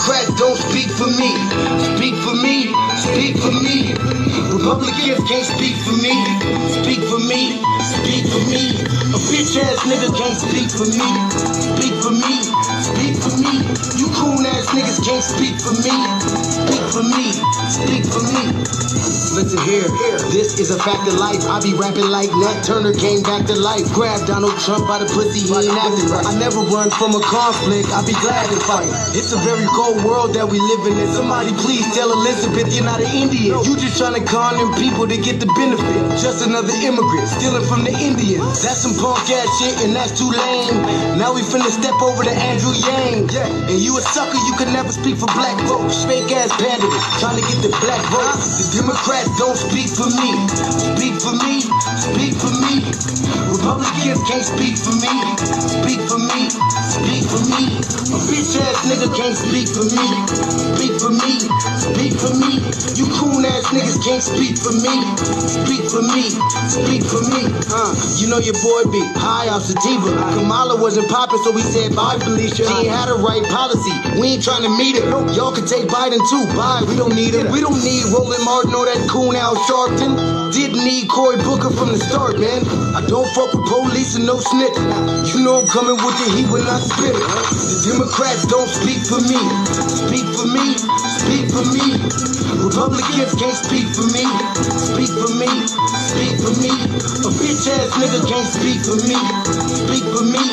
Democrats don't speak for me. Speak for me, speak for me. Republicans can't speak for me. Speak for me, speak for me. A bitch ass nigga can't speak for me. Speak for me, speak for me. You coon ass niggas can't speak for me. Speak for me, speak for me. Listen here, this is a fact of life. I be rapping like Nat Turner came back to life. Grab Donald Trump by the pussy, he ain't acting right. I never run from a conflict, I be glad to fight. It's a very cold world that we living in. Somebody please tell Elizabeth you're not an Indian. You just trying to con them people to get the benefit. Just another immigrant, stealing from the Indians. That's some punk ass shit and that's too lame. Now we finna step over to Andrew Yang. And you a sucker, you could never speak for black folks. Fake ass pandemic, trying to get the black vote. The Democrats don't speak for me. Speak for me, speak for me. Republicans can't speak for me. Speak for me, speak for me. A bitch ass nigga can't speak for me. Speak for me, speak for me. You coon ass niggas can't speak for me. Speak for me, speak for me. You know your boy be high off sativa. Kamala wasn't popping, so we said bye, Felicia. She ain't had a right policy. We ain't trying to meet her. Y'all can take Biden too. Bye, we don't need him. We don't need Roland Martin or that coon Al Sharpton. Didn't need Cory Booker from the start, man. I don't fuck with police and no snitch. You know I'm coming with the heat when I spit it. The Democrats don't speak for me. Speak for me, speak for me. Republicans can't speak for me. Speak for me, speak for me. A bitch ass nigga can't speak for me. Speak for me,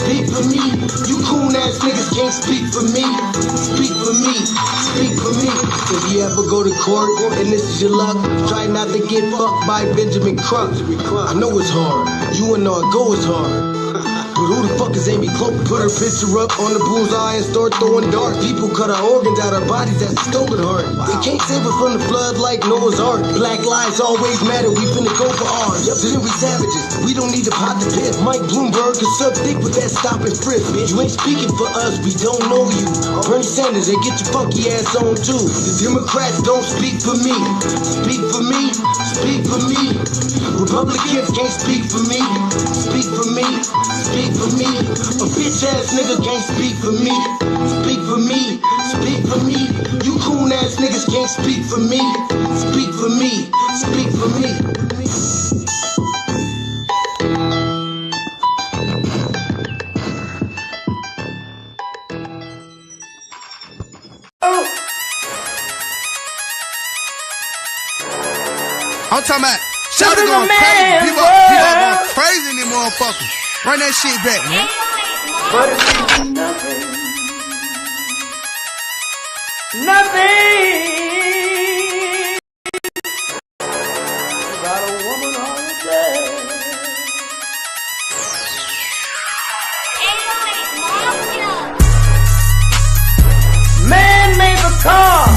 speak for me. You coon ass niggas can't speak for me. Speak for me, speak for me. If you ever go to court and this is your luck, try not to get fucked by Benjamin Crump. I know it's hard. You and go is hard. But who the fuck is Amy Cloak? Put her picture up on the bullseye and start throwing darts. People cut our organs out our bodies, that's a stolen heart. They can't save us from the flood like Noah's Ark. Black lives always matter, we finna go for ours. So then we savages, we don't need to pot the piss. Mike Bloomberg can suck dick with that stop and frisk. You ain't speaking for us, we don't know you. Bernie Sanders, and get your funky ass on too. The Democrats don't speak for me. Speak for me, speak for me. Republicans can't speak for me. Speak for me, speak for me. A bitch ass nigga can't speak for me. Speak for me, speak for me. You coon ass niggas can't speak for me. Speak for me, speak for me. I'm talking about shout it going crazy. People going crazy in them motherfuckers. Run that shit back, man. But it's nothing. Nothing. Got a woman on the bed. Man made the car.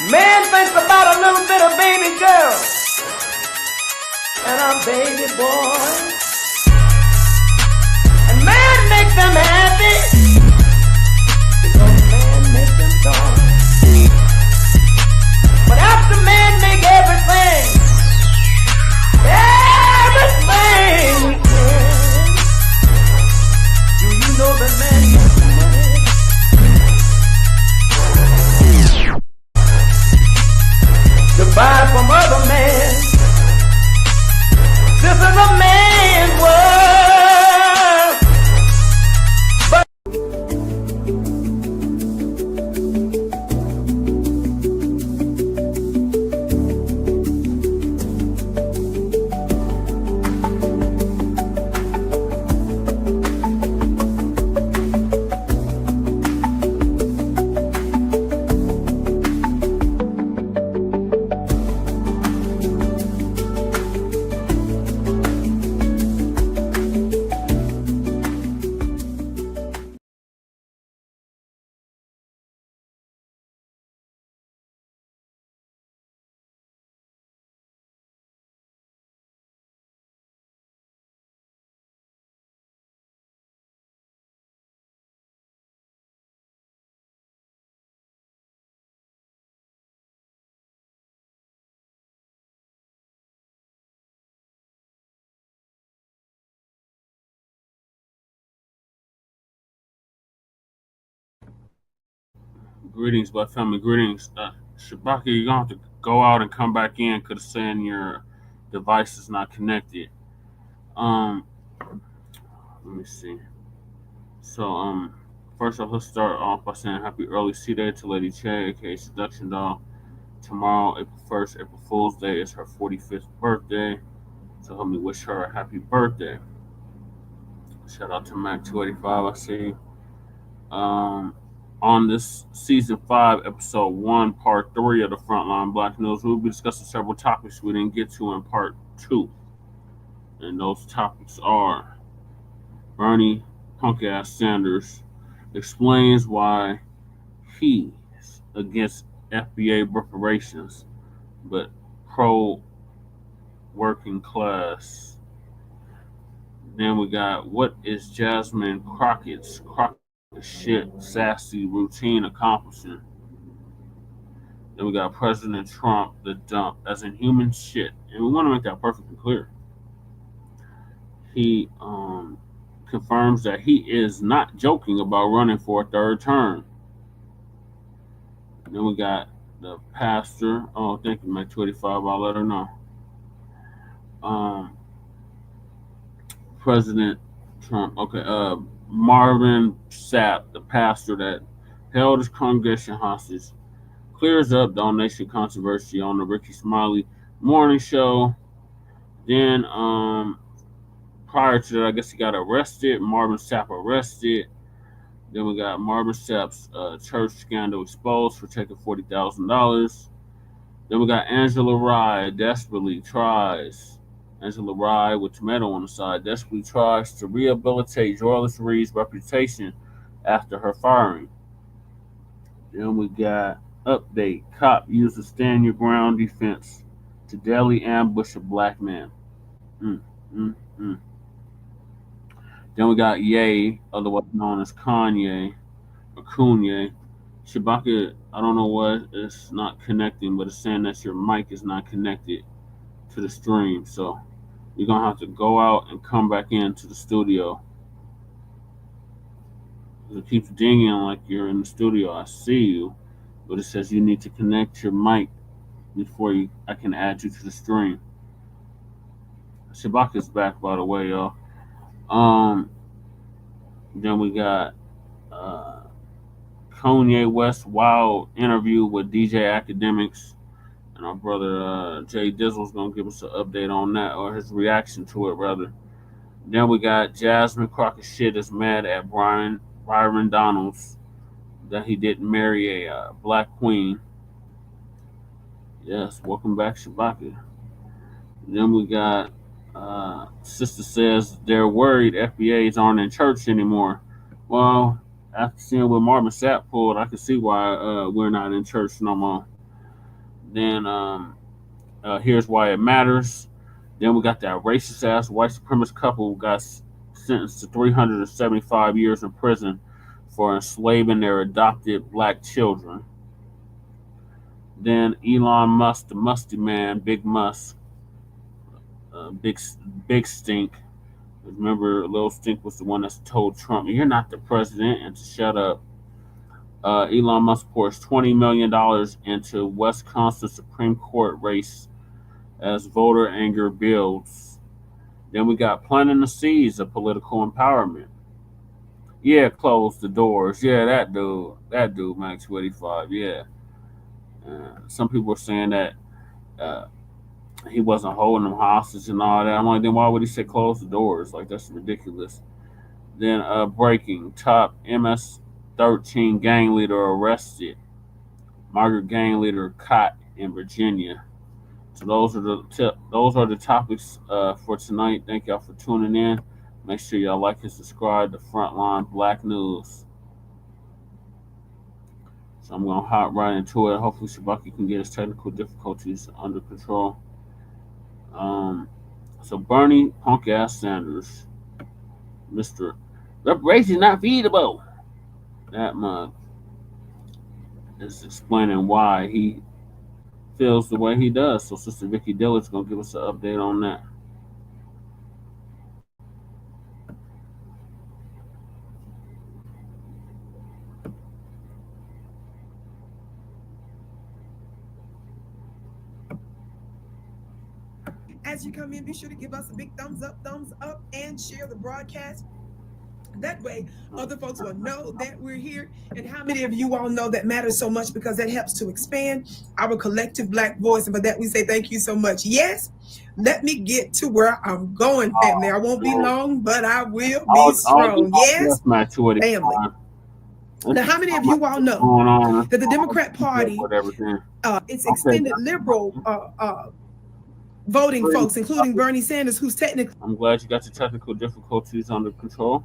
Man thinks about a little bit of baby girl and a baby boy, and man makes them happy because man makes them joy. But after man make everything we can, do you know that man makes money? To buy from other men. This is a man's world. Greetings, Black family. Greetings. Shabaka, you're gonna have to go out and come back in because it's saying your device is not connected. Um, Let me see. So, first off, let's start off by saying happy early C Day to Lady Che, aka Seduction Doll. Tomorrow, April 1st, April Fool's Day, is her 45th birthday. So help me wish her a happy birthday. Shout out to Mac285, I see. Um, on this season 5, episode 1, part 3 of the Frontline Black News, we'll be discussing several topics we didn't get to in part 2. And those topics are Bernie punk ass Sanders explains why he's against FBA reparations but pro working class. Then we got what is Jasmine Crockett's shit sassy routine accomplishing. Then we got President Trump the dump as in human shit, and we want to make that perfectly clear. He confirms that he is not joking about running for a third term. Then we got the pastor. Oh, thank you, Mike 25. I'll let her know. Um, President Trump. Okay. Marvin Sapp, the pastor that held his congregation hostage, clears up donation controversy on the Ricky Smiley morning show. Then, prior to that, I guess he got arrested. Marvin Sapp arrested. Then we got Marvin Sapp's church scandal exposed for taking $40,000. Then we got Angela Rye desperately tries. Angela Rye with tomato on the side desperately tries to rehabilitate Joyce Reed's reputation after her firing. Then we got update. Cop uses stand your ground defense to deadly ambush a black man. Mm, mm, mm. Then we got Ye, otherwise known as Kanye or Kanye. Shabaka, I don't know what it's not connecting, but it's saying that your mic is not connected to the stream. So you're gonna have to go out and come back into the studio. It keeps dinging like you're in the studio. I see you, but it says you need to connect your mic before I can add you to the stream. Shabaka's back, by the way, y'all. Um, then we got uh, Kanye West wild interview with DJ Academics, and our brother Jay Dizzle's gonna give us an update on that, or his reaction to it rather. Then we got Jasmine Crockett shit is mad at Byron Donalds that he didn't marry a black queen. Yes, welcome back, Shabaka. Then we got Sister says they're worried FBAs aren't in church anymore. Well, after seeing what Marvin Sapp pulled, I can see why we're not in church no more. Then here's why it matters. Then we got that racist ass white supremacist couple who got sentenced to 375 years in prison for enslaving their adopted black children. Then Elon Musk, the musty man, Big Musk, big Stink. Remember, Lil Stink was the one that told Trump, "You're not the president," and to shut up. Elon Musk pours $20 million into Wisconsin Supreme Court race as voter anger builds. Then we got planting the seeds of political empowerment. Yeah, close the doors. Yeah, that dude, Max 285. Yeah. Some people are saying that uh, he wasn't holding them hostage and all that. I'm like, then why would he say close the doors? Like, that's ridiculous. Then breaking top MS-13 gang leader arrested. Margaret gang leader caught in Virginia. So those are the topics for tonight. Thank y'all for tuning in. Make sure y'all like and subscribe to Frontline Black News. So I'm gonna hop right into it. Hopefully Shabaki can get his technical difficulties under control. So Bernie punk ass Sanders, Mr. Reparation not feasible. That mug is explaining why he feels the way he does. So Sister Vicky Dillard's gonna give us an update on that. as you come in, be sure to give us a big thumbs up, and share the broadcast. That way, other folks will know that we're here. And how many of you all know that matters so much, because that helps to expand our collective Black voice. And for that, we say thank you so much. Yes, let me get to where I'm going, family. I won't be long, but I will be strong. Yes, family. Now, how many of you all know that the Democrat Party, its extended liberal voting folks, including Bernie Sanders, who's technically... I'm glad you got your technical difficulties under control.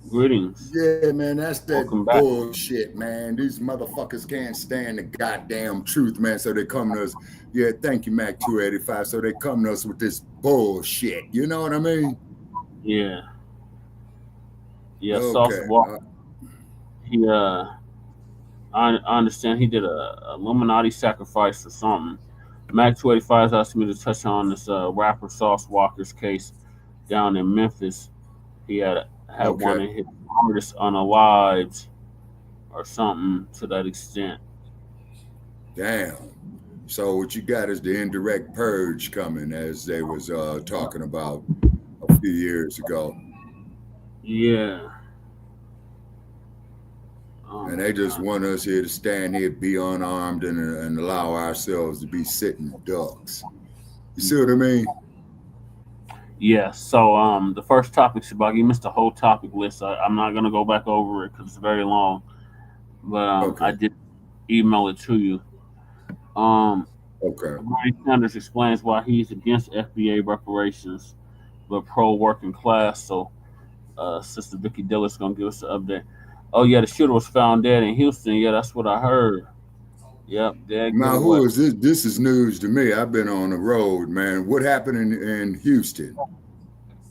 Greetings. Yeah, man, that's that bullshit, man. These motherfuckers can't stand the goddamn truth, man. So they come to us. Yeah, thank you, Mac 285. So they come to us with this bullshit. You know what I mean? Yeah. Yeah, okay. Sauce Walker. He I understand he did a Illuminati sacrifice or something. Mac 285 is asking me to touch on this rapper Sauce Walker's case down in Memphis. He had one of his artists unalived or something to that extent. Damn. So what you got is the indirect purge coming, as they was talking about a few years ago. Yeah. And they just want us here to stand here, be unarmed, and allow ourselves to be sitting ducks. You see what I mean? Yeah. So the first topic, Shabak, you missed the whole topic list. I'm not gonna go back over it because it's very long, but I did email it to you. Bernie Sanders explains why he's against FBA reparations, but pro working class. So Sister Vicky Diller's gonna give us an update. Oh yeah, the shooter was found dead in Houston. Yeah, that's what I heard. Yep. Now, who is this? This is news to me. I've been on the road, man. What happened in Houston?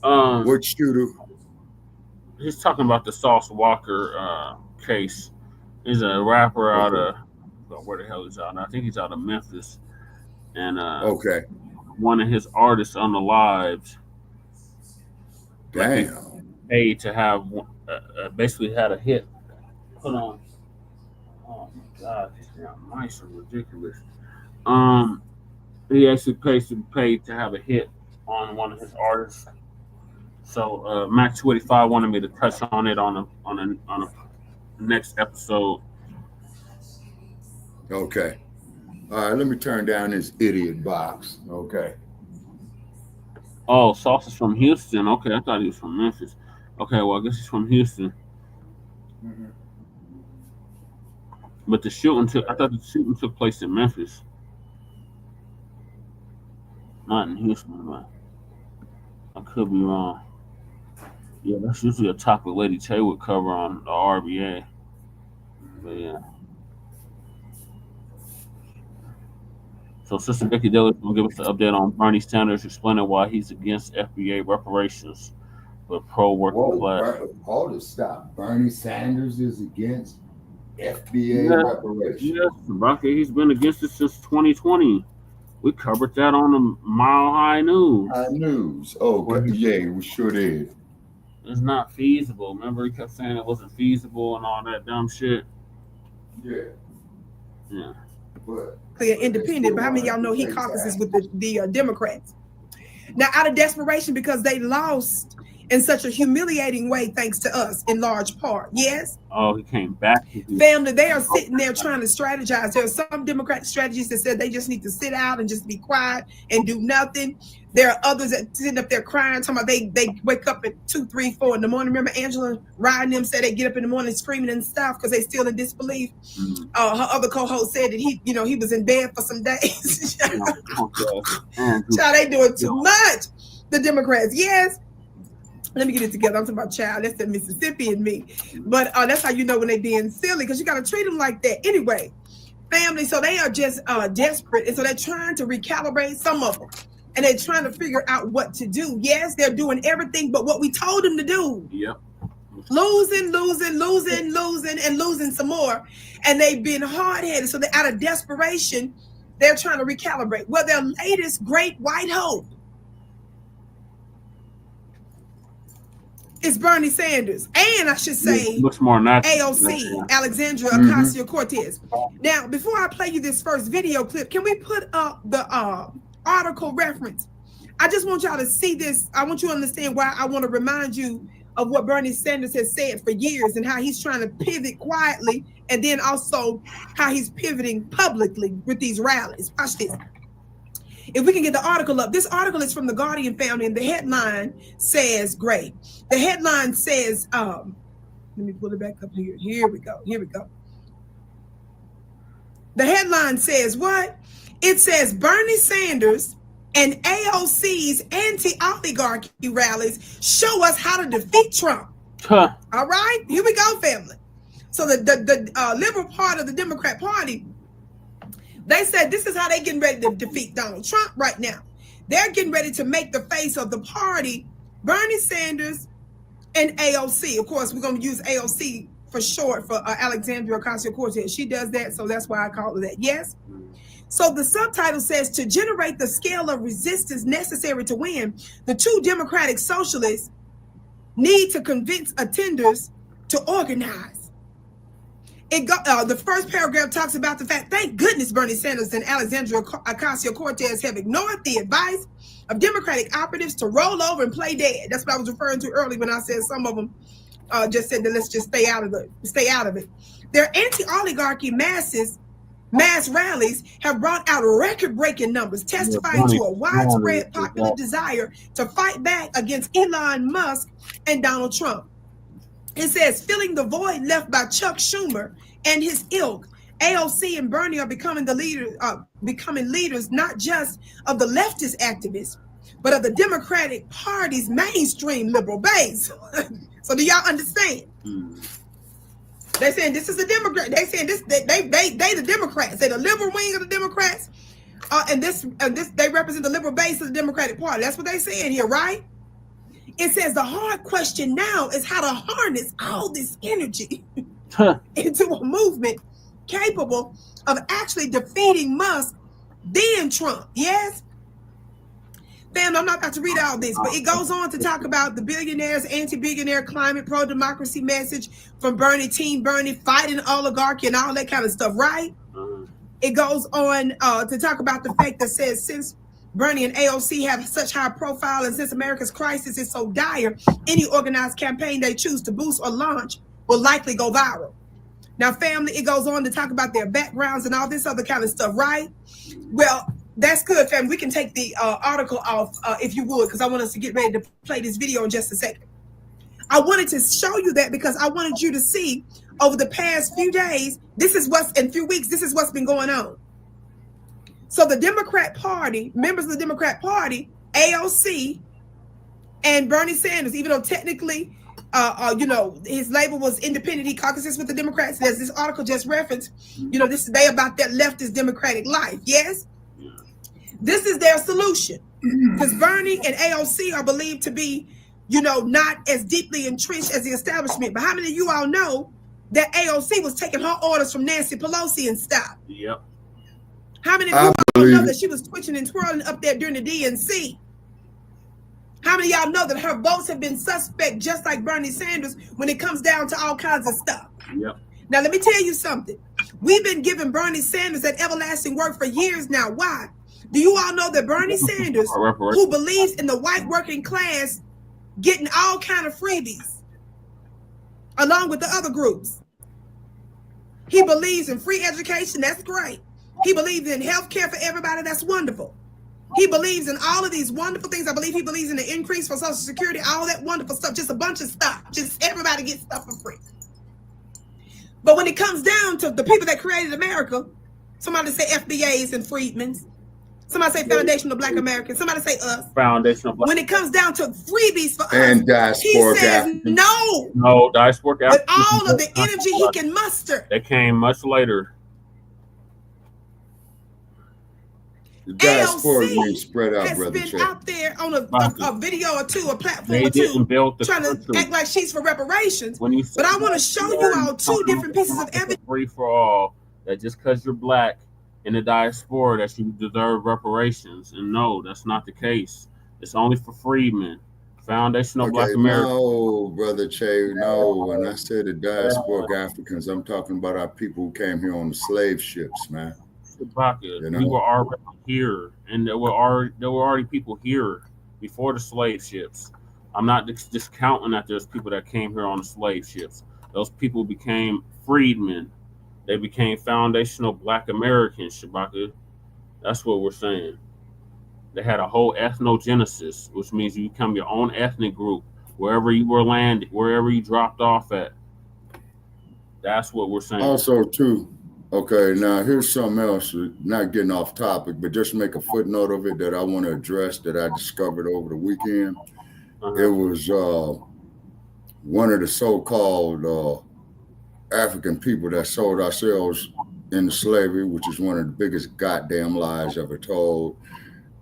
What shooter? He's talking about the Sauce Walker case. He's a rapper out of where the hell he's out? I think he's out of Memphis. And one of his artists unalived. Damn. Paid to have basically had a hit put on. Oh my God, these damn mice are ridiculous. He actually paid to have a hit on one of his artists. So Mac 285 wanted me to touch on it on a next episode. Okay. All right, let me turn down this idiot box. Okay. Oh, Sauce is from Houston. Okay, I thought he was from Memphis. Okay, well, I guess he's from Houston. Mm-hmm. But I thought the shooting took place in Memphis. Not in Houston, but I could be wrong. Yeah, that's usually a topic Lady Tay would cover on the RBA. But yeah. So Sister Vicky Dillis will give us an update on Bernie Sanders explaining why he's against FBA reparations, but pro working class. Hold it, stop. Bernie Sanders is against FBA reparations. Yes, Rocky, he's been against it since 2020. We covered that on the Mile High News. Yeah, we sure did. It's not feasible. Remember, he kept saying it wasn't feasible and all that dumb shit. Yeah. Independent, but how many of y'all know he caucuses with the Democrats? Now, out of desperation, because they lost in such a humiliating way, thanks to us, in large part. Yes. Oh, he came back. Family, they are sitting there trying to strategize. There are some Democrat strategies that said they just need to sit out and just be quiet and do nothing. There are others that sitting up there crying, talking about they wake up at 2, 3, 4 in the morning. Remember Angela Ryan them said they get up in the morning screaming and stuff because they still in disbelief. Mm-hmm. Her other co-host said that he was in bed for some days. Child, they doing too much. The Democrats, yes. Let me get it together. I'm talking about child. That's the Mississippi in me. But that's how you know when they being silly, because you got to treat them like that. Anyway, family, so they are just desperate. And so they're trying to recalibrate some of them. And they're trying to figure out what to do. Yes, they're doing everything but what we told them to do. Yep. Losing, and losing some more. And they've been hard-headed. So they're out of desperation. They're trying to recalibrate. Well, their latest great white hope is Bernie Sanders. And I should say looks more natural. AOC, Alexandria Ocasio-Cortez. Now, before I play you this first video clip, can we put up the article reference? I just want y'all to see this. I want you to understand why I want to remind you of what Bernie Sanders has said for years and how he's trying to pivot quietly, and then also how he's pivoting publicly with these rallies. Watch this. If we can get the article up, this article is from the Guardian Family, and the headline says, great. The headline says, let me pull it back up here. Here we go. Here we go. The headline says what? It says Bernie Sanders and AOC's anti-oligarchy rallies show us how to defeat Trump. Huh. All right, here we go, family. So the liberal part of the Democrat Party, they said this is how they're getting ready to defeat Donald Trump right now. They're getting ready to make the face of the party Bernie Sanders and AOC. Of course, we're going to use AOC for short for Alexandria Ocasio-Cortez. She does that, so that's why I call her that. Yes. So the subtitle says, to generate the scale of resistance necessary to win, the two Democratic socialists need to convince attenders to organize. The first paragraph talks about the fact, thank goodness Bernie Sanders and Alexandria Ocasio-Cortez have ignored the advice of Democratic operatives to roll over and play dead. That's what I was referring to earlier when I said some of them just said that let's just stay out of it. Their anti-oligarchy mass rallies have brought out record-breaking numbers, testifying to a widespread popular desire to fight back against Elon Musk and Donald Trump. It says, filling the void left by Chuck Schumer and his ilk, AOC and Bernie are becoming leaders not just of the leftist activists, but of the Democratic Party's mainstream liberal base. So do y'all understand? They're saying this is the Democrat. They saying this. They the Democrats. They're the liberal wing of the Democrats, and this they represent the liberal base of the Democratic Party. That's what they're saying here, right? It says the hard question now is how to harness all this energy into a movement capable of actually defeating Musk, then Trump. Yes. Fam, I'm not about to read all this, but it goes on to talk about the billionaires, anti-billionaire climate, pro-democracy message from Bernie, Team Bernie, fighting oligarchy and all that kind of stuff, right? It goes on to talk about the fact that says since Bernie and AOC have such high profile and since America's crisis is so dire, any organized campaign they choose to boost or launch will likely go viral. Now, family, it goes on to talk about their backgrounds and all this other kind of stuff, right? Well, that's good, fam. We can take the article off if you would, because I want us to get ready to play this video in just a second. I wanted to show you that because I wanted you to see over the past few days, this is what's been going on. So the Democrat Party, members of the Democrat Party, AOC and Bernie Sanders, even though technically, his label was independent, he caucuses with the Democrats, as this article just referenced, this is they about that leftist Democratic life, yes? This is their solution, because Bernie and AOC are believed to be, not as deeply entrenched as the establishment. But how many of you all know that AOC was taking her orders from Nancy Pelosi and stuff? Yep. How many of you all know that she was twitching and twirling up there during the DNC? How many of y'all know that her votes have been suspect, just like Bernie Sanders, when it comes down to all kinds of stuff? Yep. Now, let me tell you something. We've been giving Bernie Sanders that everlasting work for years now. Why? Do you all know that Bernie Sanders, who believes in the white working class getting all kind of freebies, along with the other groups? He believes in free education. That's great. He believes in health care for everybody. That's wonderful. He believes in all of these wonderful things. I believe he believes in the increase for Social Security, all that wonderful stuff, just a bunch of stuff. Just everybody gets stuff for free. But when it comes down to the people that created America, somebody say FBAs and Freedmen's, somebody say Foundation of Black Americans, somebody say us. Foundation of Black. When it comes down to freebies for and us, he says no diasporic with all of the energy he can muster. They came much later. The diaspora being spread out, has brother. Been out there on a video or two, a platform or two, trying to act like she's for reparations. But I want to show you all two different pieces of evidence. Free for all, that just because you're black in the diaspora that you deserve reparations. And no, that's not the case. It's only for freedmen. Foundation of Black America. No, brother Che, no. When I said the diasporic Africans, I'm talking about our people who came here on the slave ships, man. We were already here, and there were already people here before the slave ships. I'm not discounting that there's people that came here on the slave ships. Those people became freedmen. They became foundational Black Americans, Shabaka. That's what we're saying. They had a whole ethnogenesis, which means you become your own ethnic group wherever you were landed, wherever you dropped off at. That's what we're saying. Also, too, okay, now here's something else, not getting off topic, but just make a footnote of it that I want to address that I discovered over the weekend. It was one of the so-called African people that sold ourselves into slavery, which is one of the biggest goddamn lies ever told.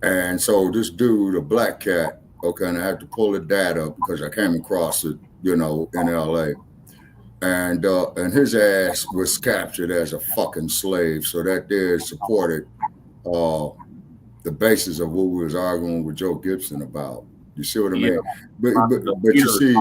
And so this dude, a black cat, okay, and I have to pull the data up because I came across it, you know, in LA. And his ass was captured as a fucking slave. So that there supported the basis of what we was arguing with Joe Gibson about. You see what I mean? But you see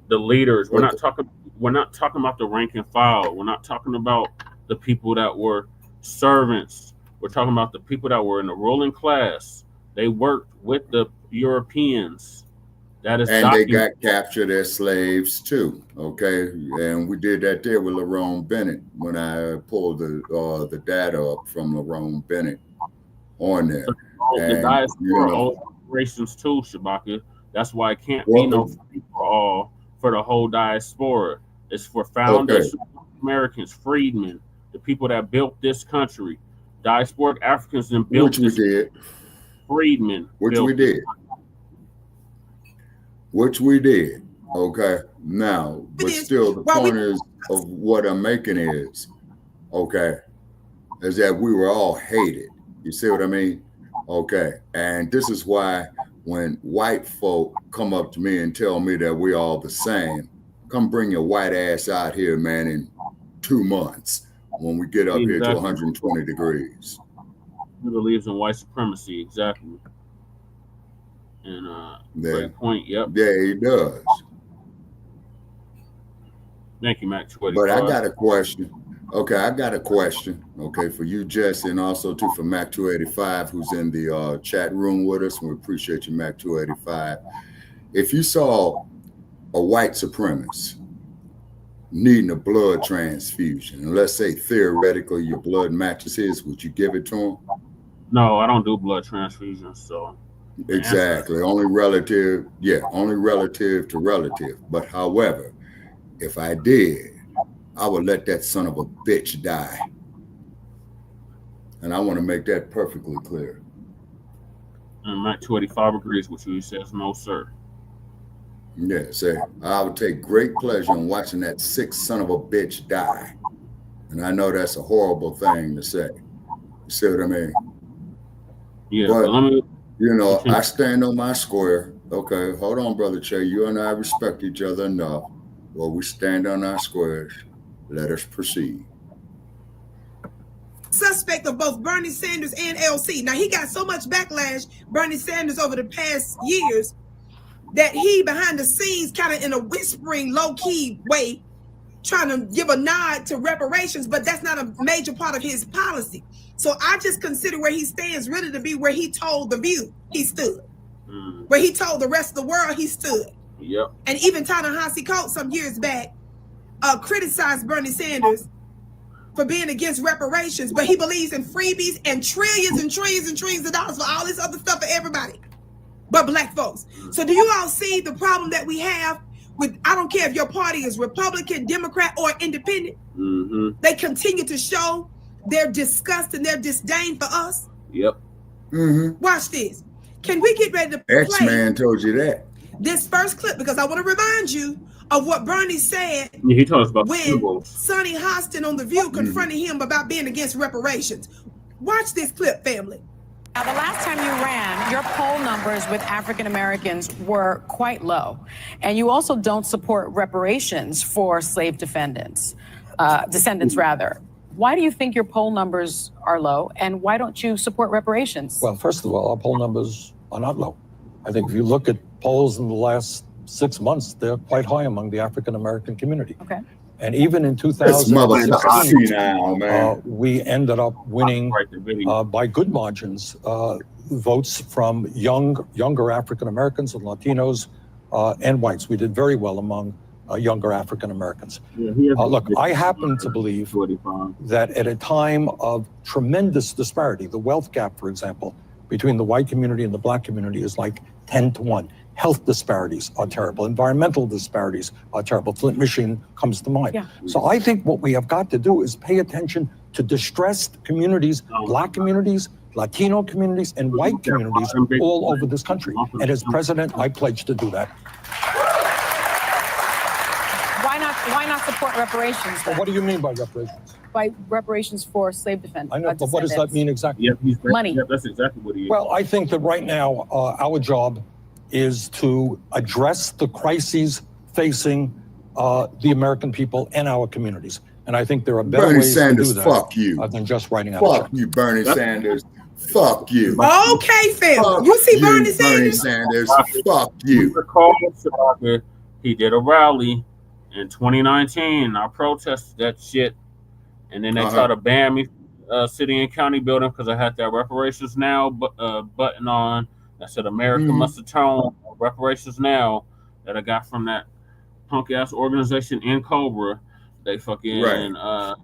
the leaders. We're not talking about the rank and file. We're not talking about the people that were servants. We're talking about the people that were in the ruling class. They worked with the Europeans. That is, and they got captured as slaves too. Okay, and we did that there with Lerone Bennett when I pulled the data up from Lerone Bennett on there. The diaspora operations too, Shabaka. That's why it can't be no free for all for the whole diaspora. It's for foundational Americans, freedmen, the people that built this country. Diasporic Africans and built which we did. Freedmen. Which we did. Which we did. Okay. Now, but still the point is of what I'm making is, okay, is that we were all hated. You see what I mean? Okay. And this is why when white folk come up to me and tell me that we all the same, come bring your white ass out here, man, in 2 months when we get up here to 120 degrees. He believes in white supremacy, exactly. And great point, yep. Yeah, he does. Thank you, Mac. But I got a question. Okay, I got a question. Okay, for you, Jesse, and also too for Mac 285, who's in the chat room with us. We appreciate you, Mac 285. If you saw a white supremacist needing a blood transfusion, and let's say theoretically your blood matches his, would you give it to him? No, I don't do blood transfusions, so. Exactly. Only relative, only relative to relative. But however, if I did, I would let that son of a bitch die. And I want to make that perfectly clear. And Mac 285 agrees with you. He says, no, sir. Yeah, say, I would take great pleasure in watching that sick son of a bitch die. And I know that's a horrible thing to say. You see what I mean? Yeah, but let me... You know, I stand on my square. Okay, hold on, Brother Che. You and I respect each other enough. Well, we stand on our squares. Let us proceed. Suspect of both Bernie Sanders and LC. Now, he got so much backlash, Bernie Sanders, over the past years, that he, behind the scenes, kind of in a whispering, low-key way, trying to give a nod to reparations, but that's not a major part of his policy. So I just consider where he stands really to be where he told The View he stood. Where he told the rest of the world he stood. Yep. And even Ta-Nehisi Coates some years back criticized Bernie Sanders for being against reparations, but he believes in freebies and trillions and trillions and trillions of dollars for all this other stuff for everybody but black folks. So do you all see the problem that we have with, I don't care if your party is Republican, Democrat, or Independent, they continue to show their disgust and their disdain for us? Yep. Watch this. Can we get ready to play X-Man told you that. This first clip, because I want to remind you of what Bernie said he told us about when Sonny Hostin on The View confronted him about being against reparations. Watch this clip, family. Now, the last time you ran, your poll numbers with African Americans were quite low. And you also don't support reparations for slave descendants, rather. Why do you think your poll numbers are low, and why don't you support reparations? Well, first of all, our poll numbers are not low. I think if you look at polls in the last 6 months, they're quite high among the African American community. Okay. And even in 2016, we ended up winning by good margins votes from younger African Americans and Latinos and whites. We did very well among younger African Americans. Look, I happen to believe that at a time of tremendous disparity, the wealth gap, for example, between the white community and the Black community is like 10-1. Health disparities are terrible. Environmental disparities are terrible. Flint, Michigan comes to mind. Yeah. So I think what we have got to do is pay attention to distressed communities, Black communities, Latino communities, and white communities all over this country. And as president, I pledge to do that. Why not support reparations then? Well, what do you mean by reparations? By reparations for slave defendants. I know, but what does that mean exactly? Money. Yeah, that's exactly what he is. Well, I think that right now, our job is to address the crises facing the American people and our communities. And I think there are better ways to do that. Fuck you. Than just writing out fuck you, Bernie Sanders. Fuck you. Okay, Phil. You see Bernie Sanders? Fuck you. He did a rally in 2019. I protested that shit. And then they tried to ban me city and county building because I had that reparations now button on. I said America must atone. Reparations now that I got from that punk ass organization in Cobra. They fucking tried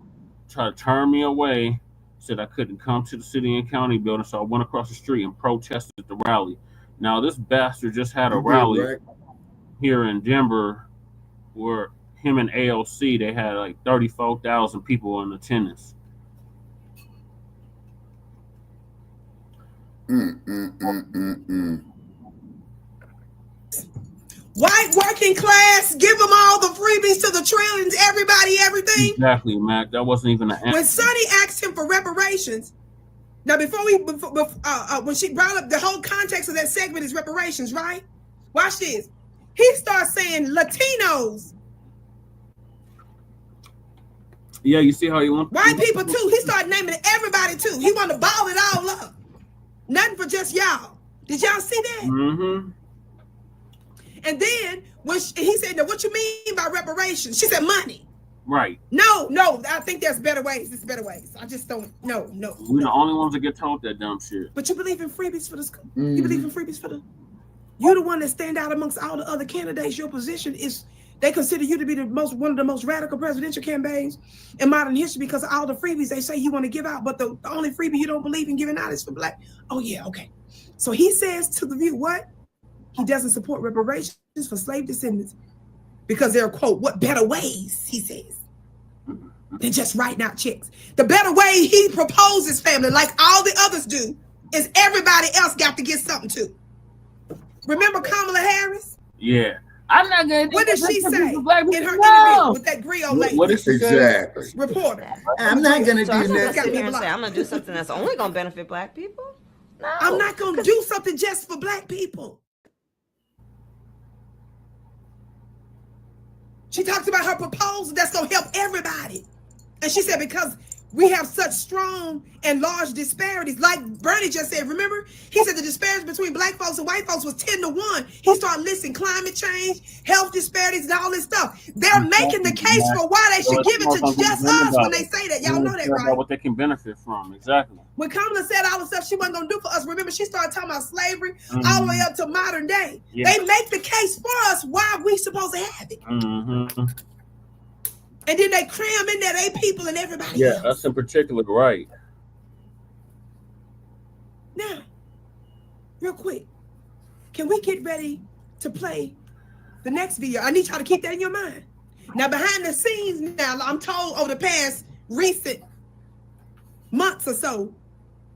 to turn me away. Said I couldn't come to the city and county building, so I went across the street and protested the rally. Now this bastard just had a rally here in Denver where him and AOC, they had like 34,000 people in attendance. White working class, give them all the freebies to the trillions, everybody, everything. Exactly, Mac. That wasn't even an answer. When Sonny asked him for reparations, now when she brought up the whole context of that segment is reparations, right? Watch this. He starts saying Latinos. Yeah, you see how he wants white people too. He started naming everybody too. He wanted to ball it all up. Nothing for just y'all. Did y'all see that? Mm-hmm. And then when he said, "Now, what you mean by reparations?" She said, "Money." Right. No. I think there's better ways. There's better ways. I just don't. No. We're the only ones that get told that dumb shit. But you believe in freebies for the school. You believe in freebies for the. You're the one that stand out amongst all the other candidates. Your position is. They consider you to be one of the most radical presidential campaigns in modern history because of all the freebies they say you want to give out. But the only freebie you don't believe in giving out is for Black. Oh, yeah, okay. So he says to the view, what? He doesn't support reparations for slave descendants because there are, quote, what better ways, he says, than just writing out checks. The better way he proposes, family, like all the others do, is everybody else got to get something too. Remember Kamala Harris? Yeah. I'm not going to. What did she say in her interview with that griot lady? What is exactly reporter? I'm not going to do that. I'm going to do something that's only going to benefit Black people. No, I'm not going to do something just for Black people. She talks about her proposal that's going to help everybody, and she said because we have such strong and large disparities, like Bernie just said. Remember, he said the disparity between Black folks and white folks was 10-1. He started listing climate change, health disparities, and all this stuff. They're making the case for why they should give it to just us when they say that. Y'all know that, right? What they can benefit from, exactly. When Kamala said all the stuff she wasn't going to do for us, remember, she started talking about slavery all the way up to modern day. Yeah. They make the case for us why we supposed to have it. Mm-hmm. And then they cram in that they people and everybody else. That's in particular, right. Now, real quick, can we get ready to play the next video? I need y'all to keep that in your mind. Now, behind the scenes, now, I'm told over the past recent months or so,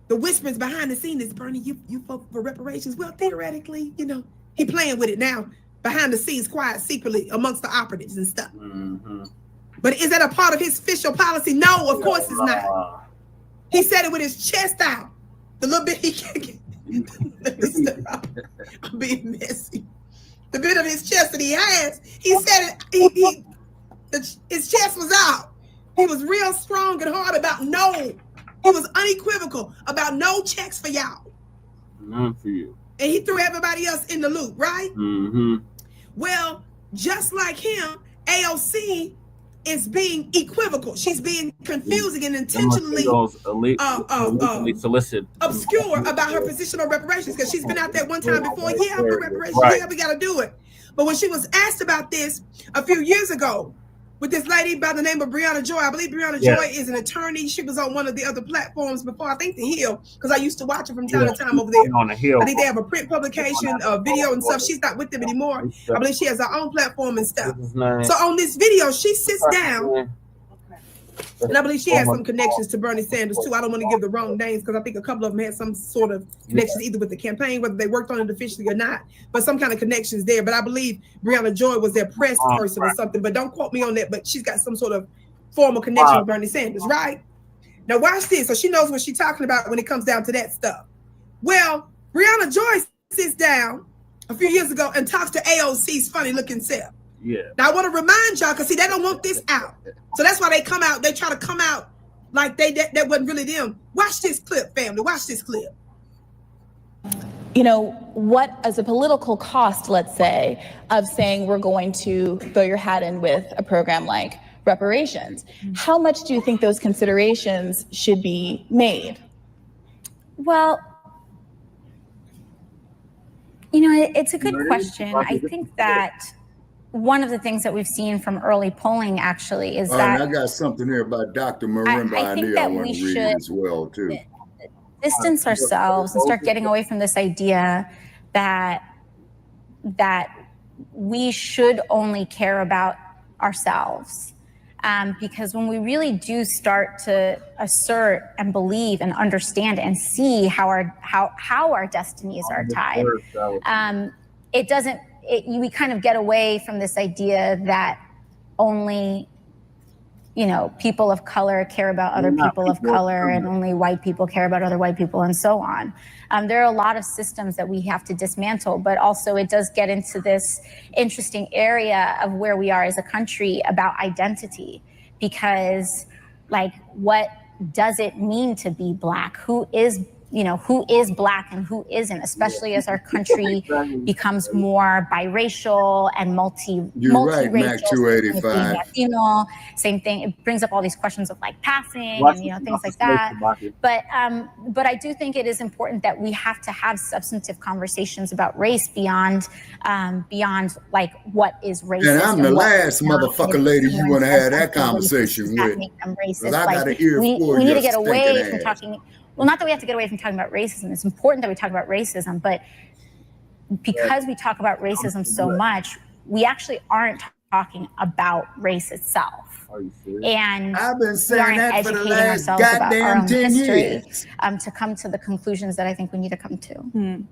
the whisperings behind the scenes is, Bernie, you vote for reparations. Well, theoretically, he playing with it now, behind the scenes, quiet, secretly, amongst the operatives and stuff. Mm-hmm. But is that a part of his official policy? No, of course it's not. He said it with his chest out. The little bit he can get. I'm being messy. The bit of his chest that he has, he said it, his chest was out. He was real strong and hard about he was unequivocal about no checks for y'all. None for you. And he threw everybody else in the loop, right? Mm-hmm. Well, just like him, AOC is being equivocal. She's being confusing and intentionally solicit obscure about her position on reparations, because she's been out there one time before. Yeah, I'm for reparations. Right. Yeah, we got to do it. But when she was asked about this a few years ago with this lady by the name of Brianna Joy, I believe Brianna Joy is an attorney. She was on one of the other platforms before, I think The Hill, because I used to watch her from time to time over there. On The Hill. I think they have a print publication, video and stuff. She's not with them anymore. I believe she has her own platform and stuff. So on this video, she sits down, and I believe she has some connections to Bernie Sanders too. I don't want to give the wrong names, because I think a couple of them had some sort of connections either with the campaign, whether they worked on it officially or not, but some kind of connections there. But I believe Brianna Joy was their press person or something, but don't quote me on that, but she's got some sort of formal connection with Bernie Sanders, right? Now watch this. So she knows what she's talking about when it comes down to that stuff. Well, Brianna Joy sits down a few years ago and talks to AOC's funny looking self. Yeah. Now I want to remind y'all, because see, they don't want this out. So that's why they come out, they try to come out like that wasn't really them. Watch this clip, family. Watch this clip. You know, what as a political cost, let's say, of saying we're going to throw your hat in with a program like reparations, how much do you think those considerations should be made? Well, you know, it's a good question. I think that one of the things that we've seen from early polling actually is that I got something here about Dr. Marimba. I think that we should as well too. Distance ourselves and start getting away from this idea that we should only care about ourselves. Because when we really do start to assert and believe and understand and see how our destinies are tied, we kind of get away from this idea that only, you know, people of color care about other people of color, and only white people care about other white people, and so on. There are a lot of systems that we have to dismantle, but also it does get into this interesting area of where we are as a country about identity, because like, what does it mean to be Black? Who is Black and who isn't, especially as our country becomes more biracial and multiracial. Mac 285. Latino, same thing. It brings up all these questions of like passing and, you know, things like that. But I do think it is important that we have to have substantive conversations about race beyond like what is racist. And I'm the last motherfucker lady you want to have that conversation with. Make them racist. I got an ear for we need to get away from talking. Well, not that we have to get away from talking about racism. It's important that we talk about racism, but because we talk about racism so much, we actually aren't talking about race itself. Are you serious? And I've been saying that for the last goddamn 10 years. To come to the conclusions that I think we need to come to.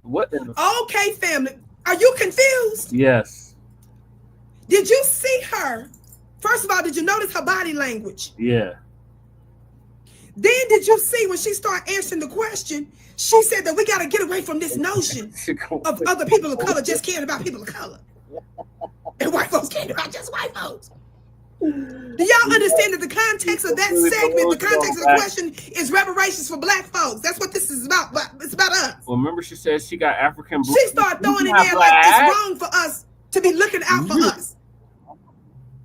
What? Okay, family. Are you confused? Yes. Did you see her? First of all, did you notice her body language? Yeah. Then did you see when she started answering the question, she said that we got to get away from this notion of other people of color just caring about people of color. And white folks caring about just white folks. Do y'all understand that the context of that segment, the context of the question is reparations for Black folks? That's what this is about. It's about us. Well, remember she said she got African. She started throwing in there like it's wrong for us to be looking out for us.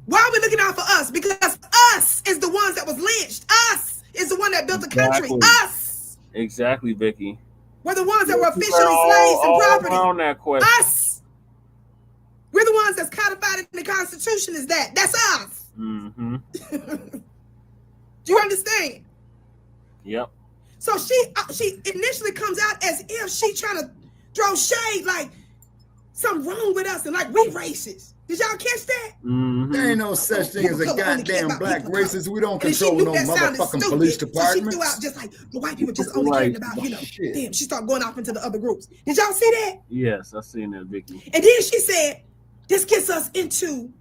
Why are we looking out for us? Because us is the ones that was lynched. Us is the one that built the country. Us. Exactly, Vicky. We're the ones that were officially slaves and property. On that question. Us. We're the ones that's codified in the Constitution. Is that? That's us. Mm-hmm. Do you understand? Yep. So she initially comes out as if she trying to throw shade, like something wrong with us and like we racist. Did y'all catch that? Mm-hmm. There ain't no such thing as a goddamn Black racist. We don't control no motherfucking police department. So she threw out just like the white people just only caring about, you know, damn, she started going off into the other groups. Did y'all see that? Yes, I seen that, Vicky. And then she said, this gets us into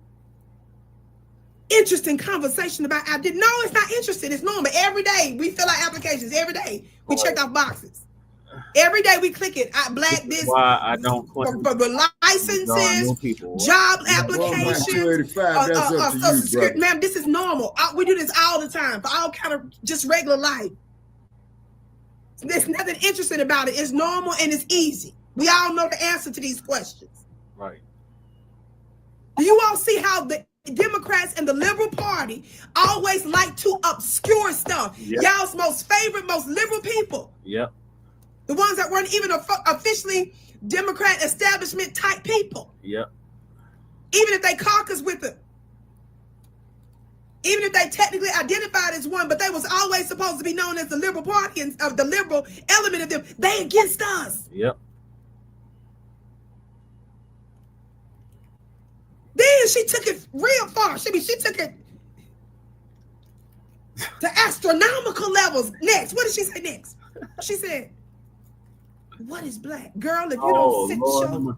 interesting conversation about, no, it's not interesting. It's normal. Every day we fill out applications. Every day we check off boxes. Every day we click it. Black this. Why I don't for licenses, job applications. Ma'am, this is normal. We do this all the time for all kind of just regular life. There's nothing interesting about it. It's normal and it's easy. We all know the answer to these questions. Right. Do you all see how the Democrats and the Liberal Party always like to obscure stuff? Yep. Y'all's most favorite, most liberal people. Yep. The ones that weren't even officially Democrat establishment type people. Yep. Even if they caucus with it. Even if they technically identified as one, but they was always supposed to be known as the Liberal Party and of the liberal element of them. They against us. Yep. Then she took it real far. She took it to astronomical levels. Next, what did she say next? She said, "What is black, girl? If you don't sit your,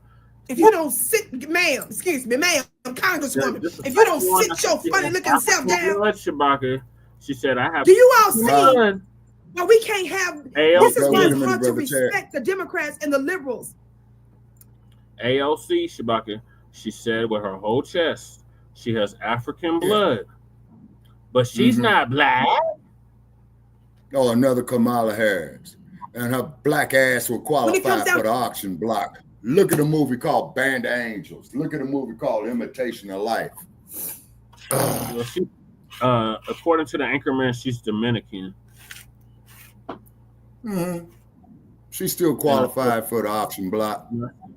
if you don't sit, ma'am, excuse me, ma'am, Congresswoman, if you don't sit your funny looking self down." Shabaka, she said, "I have." Do you all see? Well, we can't have. This is why it's hard to respect the Democrats and the liberals. AOC, Shabaka. She said with her whole chest, she has African blood, but she's not black. Oh, another Kamala Harris. And her black ass will qualify for the auction block. Look at a movie called Band of Angels. Look at a movie called Imitation of Life. Well, she, according to the anchorman, she's Dominican. She's still qualified for the auction block.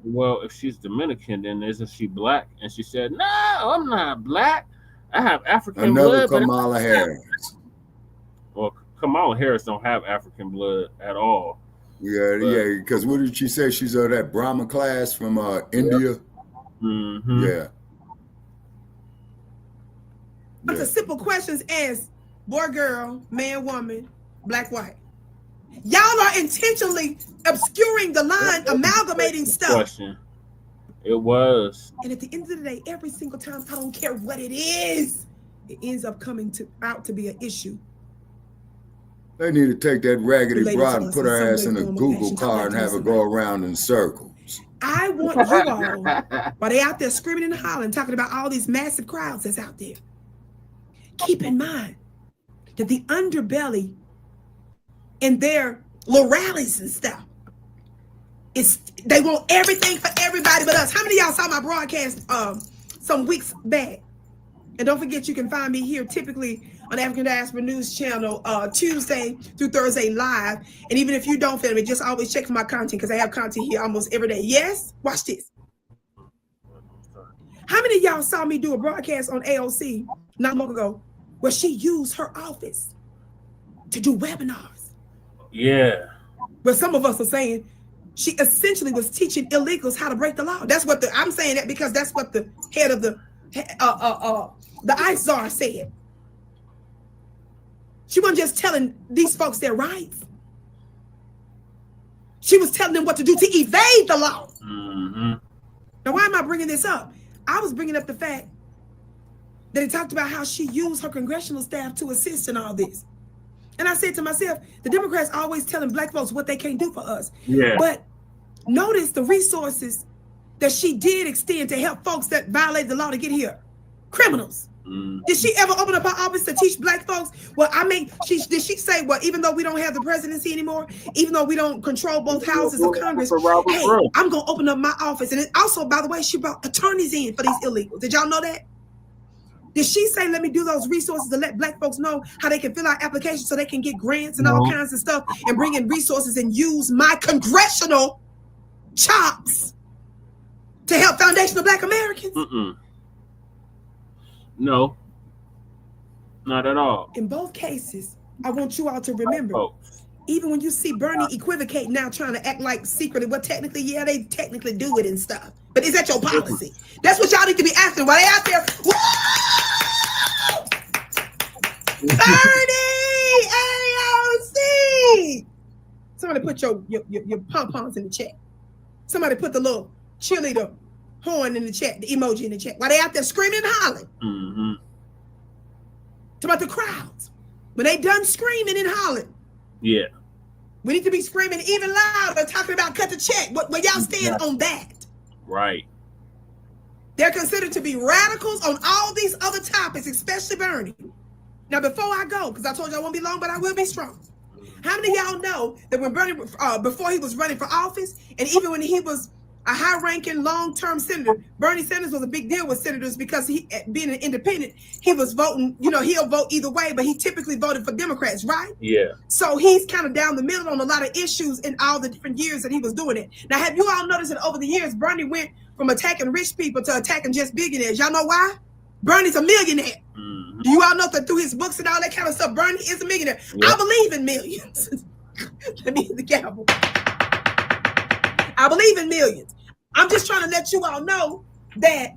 Well, if she's Dominican, then isn't she black? And she said, "No, I'm not black. I have African blood." Another Kamala Harris. Well, Kamala Harris don't have African blood at all. Yeah, because what did she say? She's of that Brahma class from India. Yeah. But the simple questions as boy, girl, man, woman, black, white. Y'all are intentionally obscuring the line, amalgamating stuff. Question. It was. And at the end of the day, every single time, I don't care what it is, it ends up coming out to be an issue. They need to take that raggedy broad and put her ass in a Google car and have her go around in circles. I want you all, while they out there screaming and hollering, talking about all these massive crowds that's out there, keep in mind that the underbelly in their little rallies and stuff, they want everything for everybody but us. How many of y'all saw my broadcast some weeks back? And don't forget, you can find me here typically on African Diaspora News Channel Tuesday through Thursday live. And even if you don't film it, just always check for my content because I have content here almost every day. Yes? Watch this. How many of y'all saw me do a broadcast on AOC not long ago where she used her office to do webinars? Yeah. But some of us are saying she essentially was teaching illegals how to break the law. That's what I'm saying that because that's what the head of the ICE czar said. She wasn't just telling these folks their rights. She was telling them what to do to evade the law. Now, why am I bringing this up? I was bringing up the fact that it talked about how she used her congressional staff to assist in all this. And I said to myself, the Democrats always telling black folks what they can't do for us. Yeah. But notice the resources that she did extend to help folks that violate the law to get here. Criminals. Did she ever open up her office to teach black folks? Well, I mean, did she say, well, even though we don't have the presidency anymore, even though we don't control both houses of Congress, hey, I'm going to open up my office. And it also, by the way, she brought attorneys in for these illegals. Did y'all know that? Did she say, let me do those resources to let black folks know how they can fill out applications so they can get grants and all kinds of stuff and bring in resources and use my congressional chops to help foundational black Americans? No, not at all. In both cases, I want you all to remember, even when you see Bernie equivocate now trying to act like secretly, well, technically, yeah, they technically do it and stuff. But is that your policy? That's what y'all need to be asking while they out there. Woo! Bernie, AOC. Somebody put your pom-poms in the chat. Somebody put the little cheerleader horn in the chat, the emoji in the chat. While they out there screaming and hollering. Talk about the crowds. When they done screaming and hollering. Yeah. We need to be screaming even louder, talking about cut the check. Where y'all stand on that? Right. They're considered to be radicals on all these other topics, especially Bernie. Now, before I go, because I told you I won't be long, but I will be strong. How many of y'all know that when Bernie, before he was running for office, and even when he was a high-ranking, long-term senator. Bernie Sanders was a big deal with senators because he, being an independent, he was voting, you know, he'll vote either way, but he typically voted for Democrats, right? Yeah. So he's kind of down the middle on a lot of issues in all the different years that he was doing it. Now, have you all noticed that over the years, Bernie went from attacking rich people to attacking just billionaires? Y'all know why? Bernie's a millionaire. Do you all know that through his books and all that kind of stuff, Bernie is a millionaire? I believe in millions. Let me hit the gavel. I believe in millions. I'm just trying to let you all know that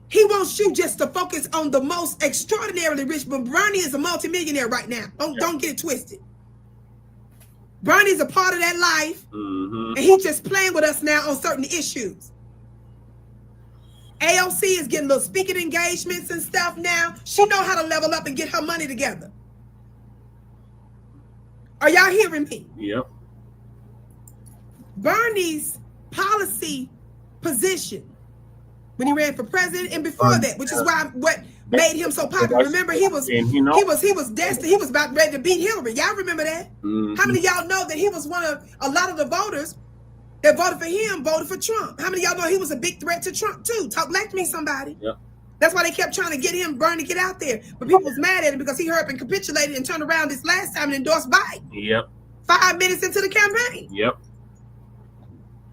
he wants you just to focus on the most extraordinarily rich, but Bernie is a multimillionaire right now. Don't get it twisted. Bernie's a part of that life, and he's just playing with us now on certain issues. AOC is getting little speaking engagements and stuff now. She know how to level up and get her money together. Are y'all hearing me? Yep. Bernie's policy position when he ran for president and before that, which is why what made him so popular. Remember, he was destined. He was about ready to beat Hillary. Y'all remember that? How many of y'all know that he was one of a lot of the voters that voted for him voted for Trump? How many of y'all know he was a big threat to Trump too? Talk black to me, somebody. Yep. That's why they kept trying to get him, Bernie, to get out there. But people was mad at him because he hurried up and capitulated and turned around this last time and endorsed Biden. Yep. 5 minutes into the campaign. Yep.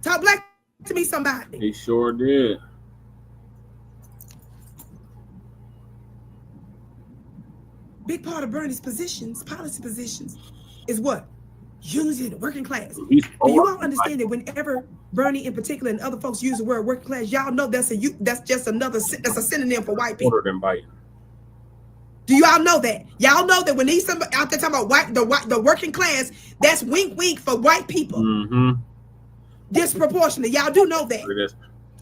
Talk black to me, somebody. He sure did. Big part of Bernie's positions, policy positions, is what? Unity of the working class. Do you all understand that whenever Bernie in particular and other folks use the word working class, y'all know that's just another, that's a synonym for white people. Than Biden. Do y'all know that? Y'all know that when he's out there talking about the working class, that's wink wink for white people. Disproportionate. Y'all do know that. It is.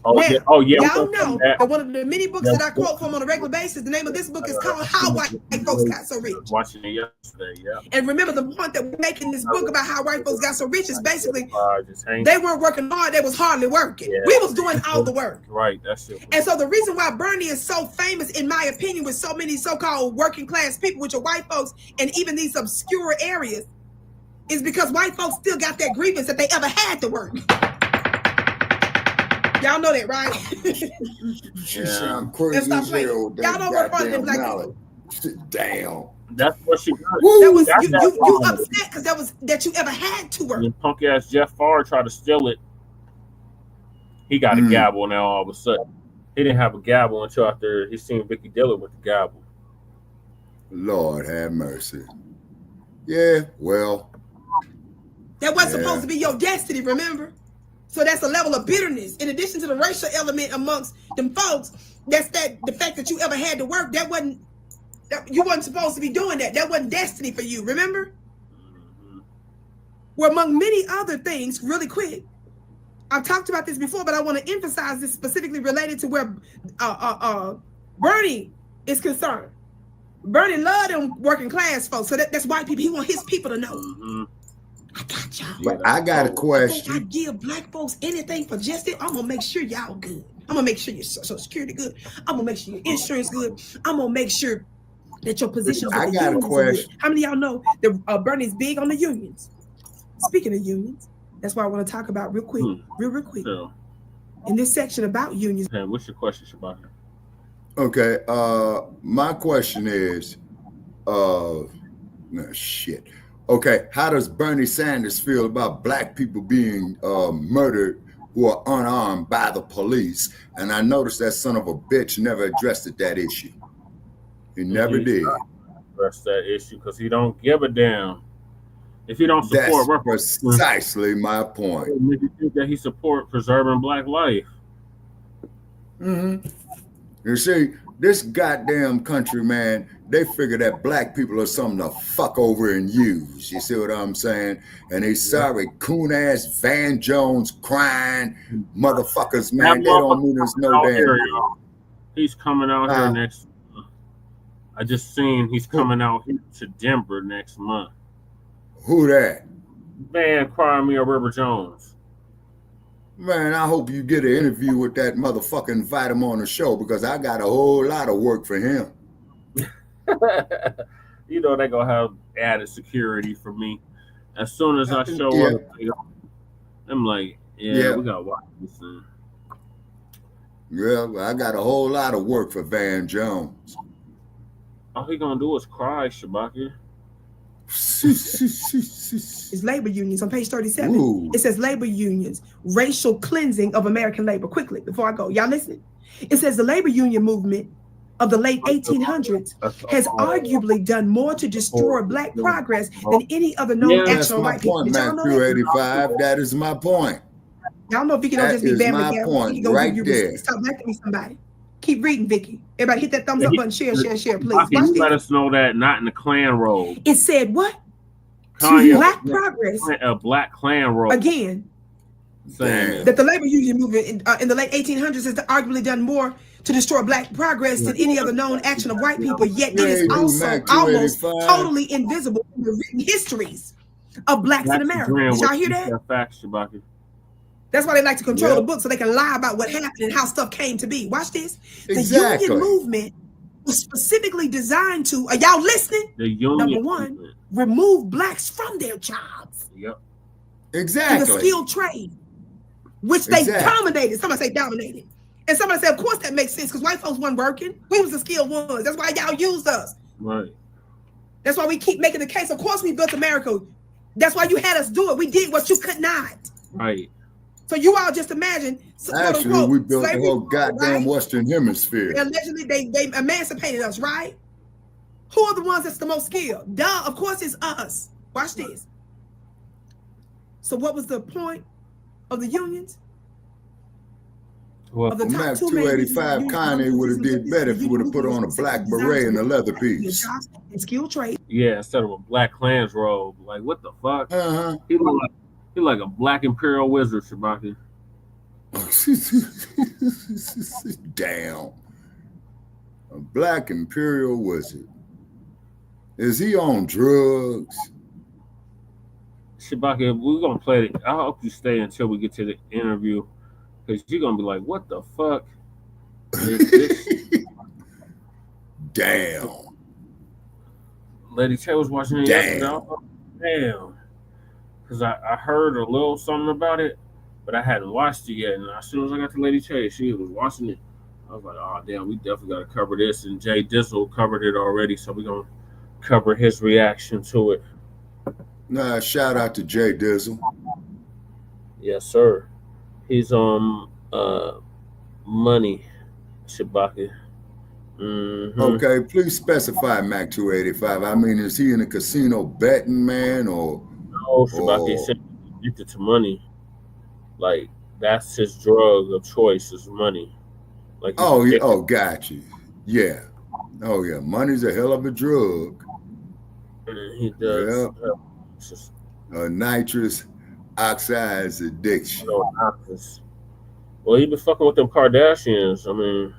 Now, y'all know that one of the many books that I quote from on a regular basis, the name of this book is called How White Folks Got So Rich. Watching it yesterday, yeah. And remember, the point that we're making this book about how white folks got so rich is basically they weren't working hard, they was hardly working. Yeah. We was doing all the work. Right, that's it. And so the reason why Bernie is so famous, in my opinion, with so many so-called working class people, which are white folks, and even these obscure areas, is because white folks still got that grievance that they ever had to work. Y'all know that, right? She sound crazy as hell. Y'all don't work harder than black people. Damn. That's what she got. That was you upset because that you ever had to work. When punk ass Jeff Favre tried to steal it, he got a gavel now all of a sudden. He didn't have a gavel until after he seen Vicky Diller with the gavel. Lord have mercy. Yeah, well. That wasn't supposed to be your destiny, remember? So that's a level of bitterness. In addition to the racial element amongst them folks, that's the fact that you ever had to work. You wasn't supposed to be doing that. That wasn't destiny for you, remember? Well, among many other things, really quick, I've talked about this before, but I want to emphasize this specifically related to where Bernie is concerned. Bernie loved them working class folks, so that's white people. He want his people to know. I got y'all. But I got a question. I give black folks anything for just it. I'm gonna make sure y'all good. I'm gonna make sure your Social Security good. I'm gonna make sure your insurance good. I'm gonna make sure that your positions. I got a question. How many of y'all know that Bernie's big on the unions? Speaking of unions, that's why I want to talk about real quick, real quick. So, in this section about unions. Okay, what's your question, Shabaka? Okay, my question is, shit. Okay, how does Bernie Sanders feel about black people being murdered who are unarmed by the police? And I noticed that son of a bitch never addressed that issue. He never did. Address that issue because he don't give a damn. If he don't support, that's precisely my point. If you think that he support preserving black life. You see, this goddamn country, man, they figure that black people are something to fuck over and use. You see what I'm saying? And these sorry coon-ass Van Jones crying motherfuckers, man, they don't mean us no damn. He's coming out here next month. I just seen he's coming out here to Denver next month. Who that? Man, Crimea River Jones. Man, I hope you get an interview with that motherfucker, invite him on the show, because I got a whole lot of work for him. You know they're gonna have added security for me. As soon as I show up, I'm like, Yeah, we gotta watch this thing. Yeah, I got a whole lot of work for Van Jones. All he gonna do is cry, Shabaki. It's labor unions on page 37. Ooh. It says labor unions, racial cleansing of American labor. Quickly, before I go, y'all listen. It says the labor union movement of the late 1800s has arguably done more to destroy Black progress than any other known action on white people. Did y'all know that? 285. That is my point. Y'all know Vicky don't just be bamming down. Point right there. Stop backing me, somebody. Keep reading, Vicky. Everybody hit that thumbs up button. Share, please. You let us know that not in the Klan robe. It said what? Black progress. A Black Klan robe. Again. That the labor union movement in the late 1800s has arguably done more to destroy Black progress than any other known action of white people, yet it is also almost totally invisible in the written histories of Blacks in America. Did y'all hear that? Facts, Shabaki. That's why they like to control the book, so they can lie about what happened and how stuff came to be. Watch this. The union movement was specifically designed to, are y'all listening? The union Number one, remove Blacks from their jobs. Yep. Exactly. In the skilled trade, which they dominated. Somebody say dominated. And somebody said, of course that makes sense, because white folks weren't working. We was the skilled ones. That's why y'all used us. Right. That's why we keep making the case. Of course we built America. That's why you had us do it. We did what you could not. Right. So you all just imagine. Actually, we built the whole goddamn Western Hemisphere. Allegedly, they emancipated us, right? Who are the ones that's the most skilled? Duh, of course it's us. Watch this. So what was the point of the unions? Well, Mac 285 Kanye would have did better if he would have put on a black beret and a leather piece. And skilled trade. Yeah, instead of a Black Klan's robe. Like, what the fuck? He like a Black Imperial wizard, Shabaki. Damn. A Black Imperial wizard. Is he on drugs? Shabaki, we're going to play it. I hope you stay until we get to the interview, because you're going to be like, what the fuck is this? Damn. Lady Tay was watching it yesterday. Damn. Because I heard a little something about it, but I hadn't watched it yet. And as soon as I got to Lady Tay, she was watching it. I was like, oh, damn, we definitely got to cover this. And Jay Dizzle covered it already, so we're going to cover his reaction to it. Nah, shout out to Jay Dizzle. Yes, sir. He's on Money, Shabaki. Mm-hmm. Okay, please specify Mac 285. I mean, is he in a casino betting, man, or... No, Shabaki said he's addicted to money. Like, that's his drug of choice is money. Like, got you. Yeah. Oh, yeah. Money's a hell of a drug. And he does. Yeah. Nitrous oxide's addiction. Well, he been fucking with them Kardashians. I mean...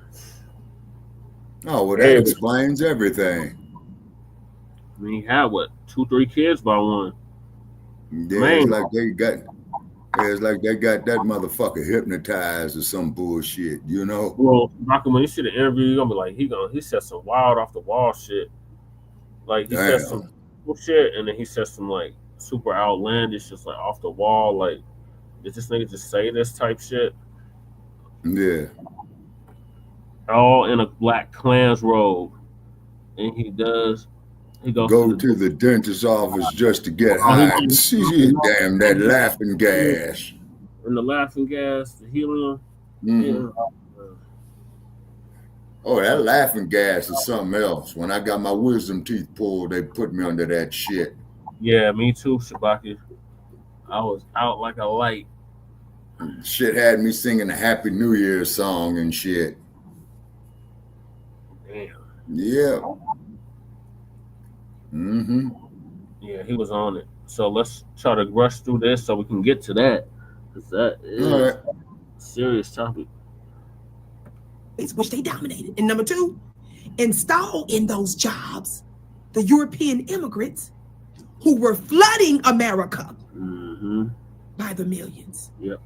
Oh, well, that explains everything. I mean, he had, what, 2-3 kids by one? Yeah, it's like they got that motherfucker hypnotized or some bullshit, you know? Well, Malcolm, when you see the interview, you're gonna be like, he said some wild off the wall shit. Like, he said some shit, and then he said some, like, super outlandish, just, like, off the wall. Like, did this nigga just say this type shit? Yeah. All in a Black Klan's robe. And he goes to the dentist's office just to get high. Damn, that laughing gas. And the laughing gas, the helium. Mm-hmm. Yeah. Oh, that laughing gas is something else. When I got my wisdom teeth pulled, they put me under that shit. Yeah, me too, Shabaki. I was out like a light. Shit had me singing a Happy New Year song and shit. Damn. Yeah. Mm-hmm. Yeah, he was on it. So let's try to rush through this so we can get to that. Because that is a serious topic. Which they dominated. And number two, install in those jobs the European immigrants who were flooding America by the millions. Yep.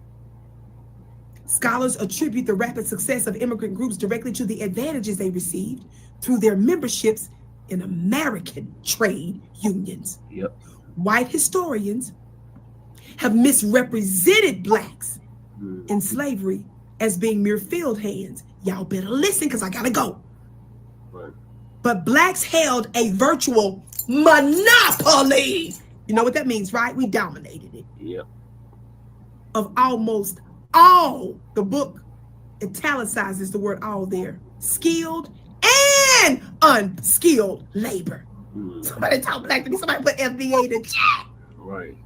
Scholars attribute the rapid success of immigrant groups directly to the advantages they received through their memberships in American trade unions. Yep. White historians have misrepresented Blacks in slavery as being mere field hands. Y'all better listen because I gotta go. Right. But blacks held a virtual monopoly. You know what that means, right? We dominated it. Yep. Of almost all, the book italicizes the word all there, skilled and unskilled labor. Somebody talk black to me, somebody put FBA in the chat. Right.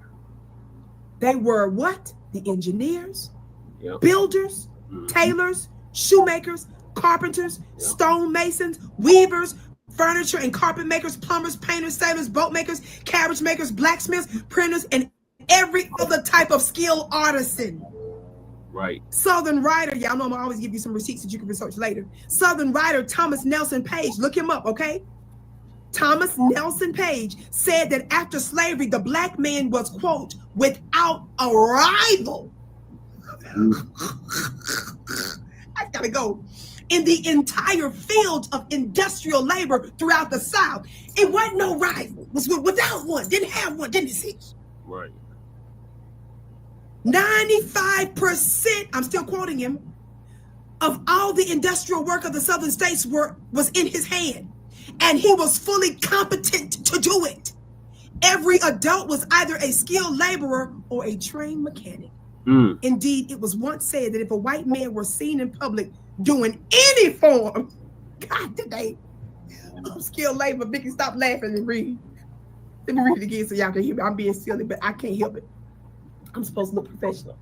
They were what? The engineers, Yep. builders, tailors, shoemakers, carpenters, stonemasons, weavers, furniture and carpet makers, plumbers, painters, sailors, boat makers, carriage makers, blacksmiths, printers, and every other type of skilled artisan. Right. Southern writer, y'all know I'm gonna always give you some receipts that you can research later. Southern writer Thomas Nelson Page, look him up, okay? Thomas Nelson Page said that after slavery, the black man was, quote, without a rival. I gotta go. In the entire field of industrial labor throughout the South, it wasn't no rival. Was without one, didn't have one, didn't see? Right. 95%, I'm still quoting him, of all the industrial work of the Southern states was in his hand. And he was fully competent to do it. Every adult was either a skilled laborer or a trained mechanic. Indeed, it was once said that if a white man were seen in public doing any form, God, today, of skilled labor, Vicky, stop laughing and read. Let me read it again so y'all can hear me. I'm being silly, but I can't help it. I'm supposed to look professional.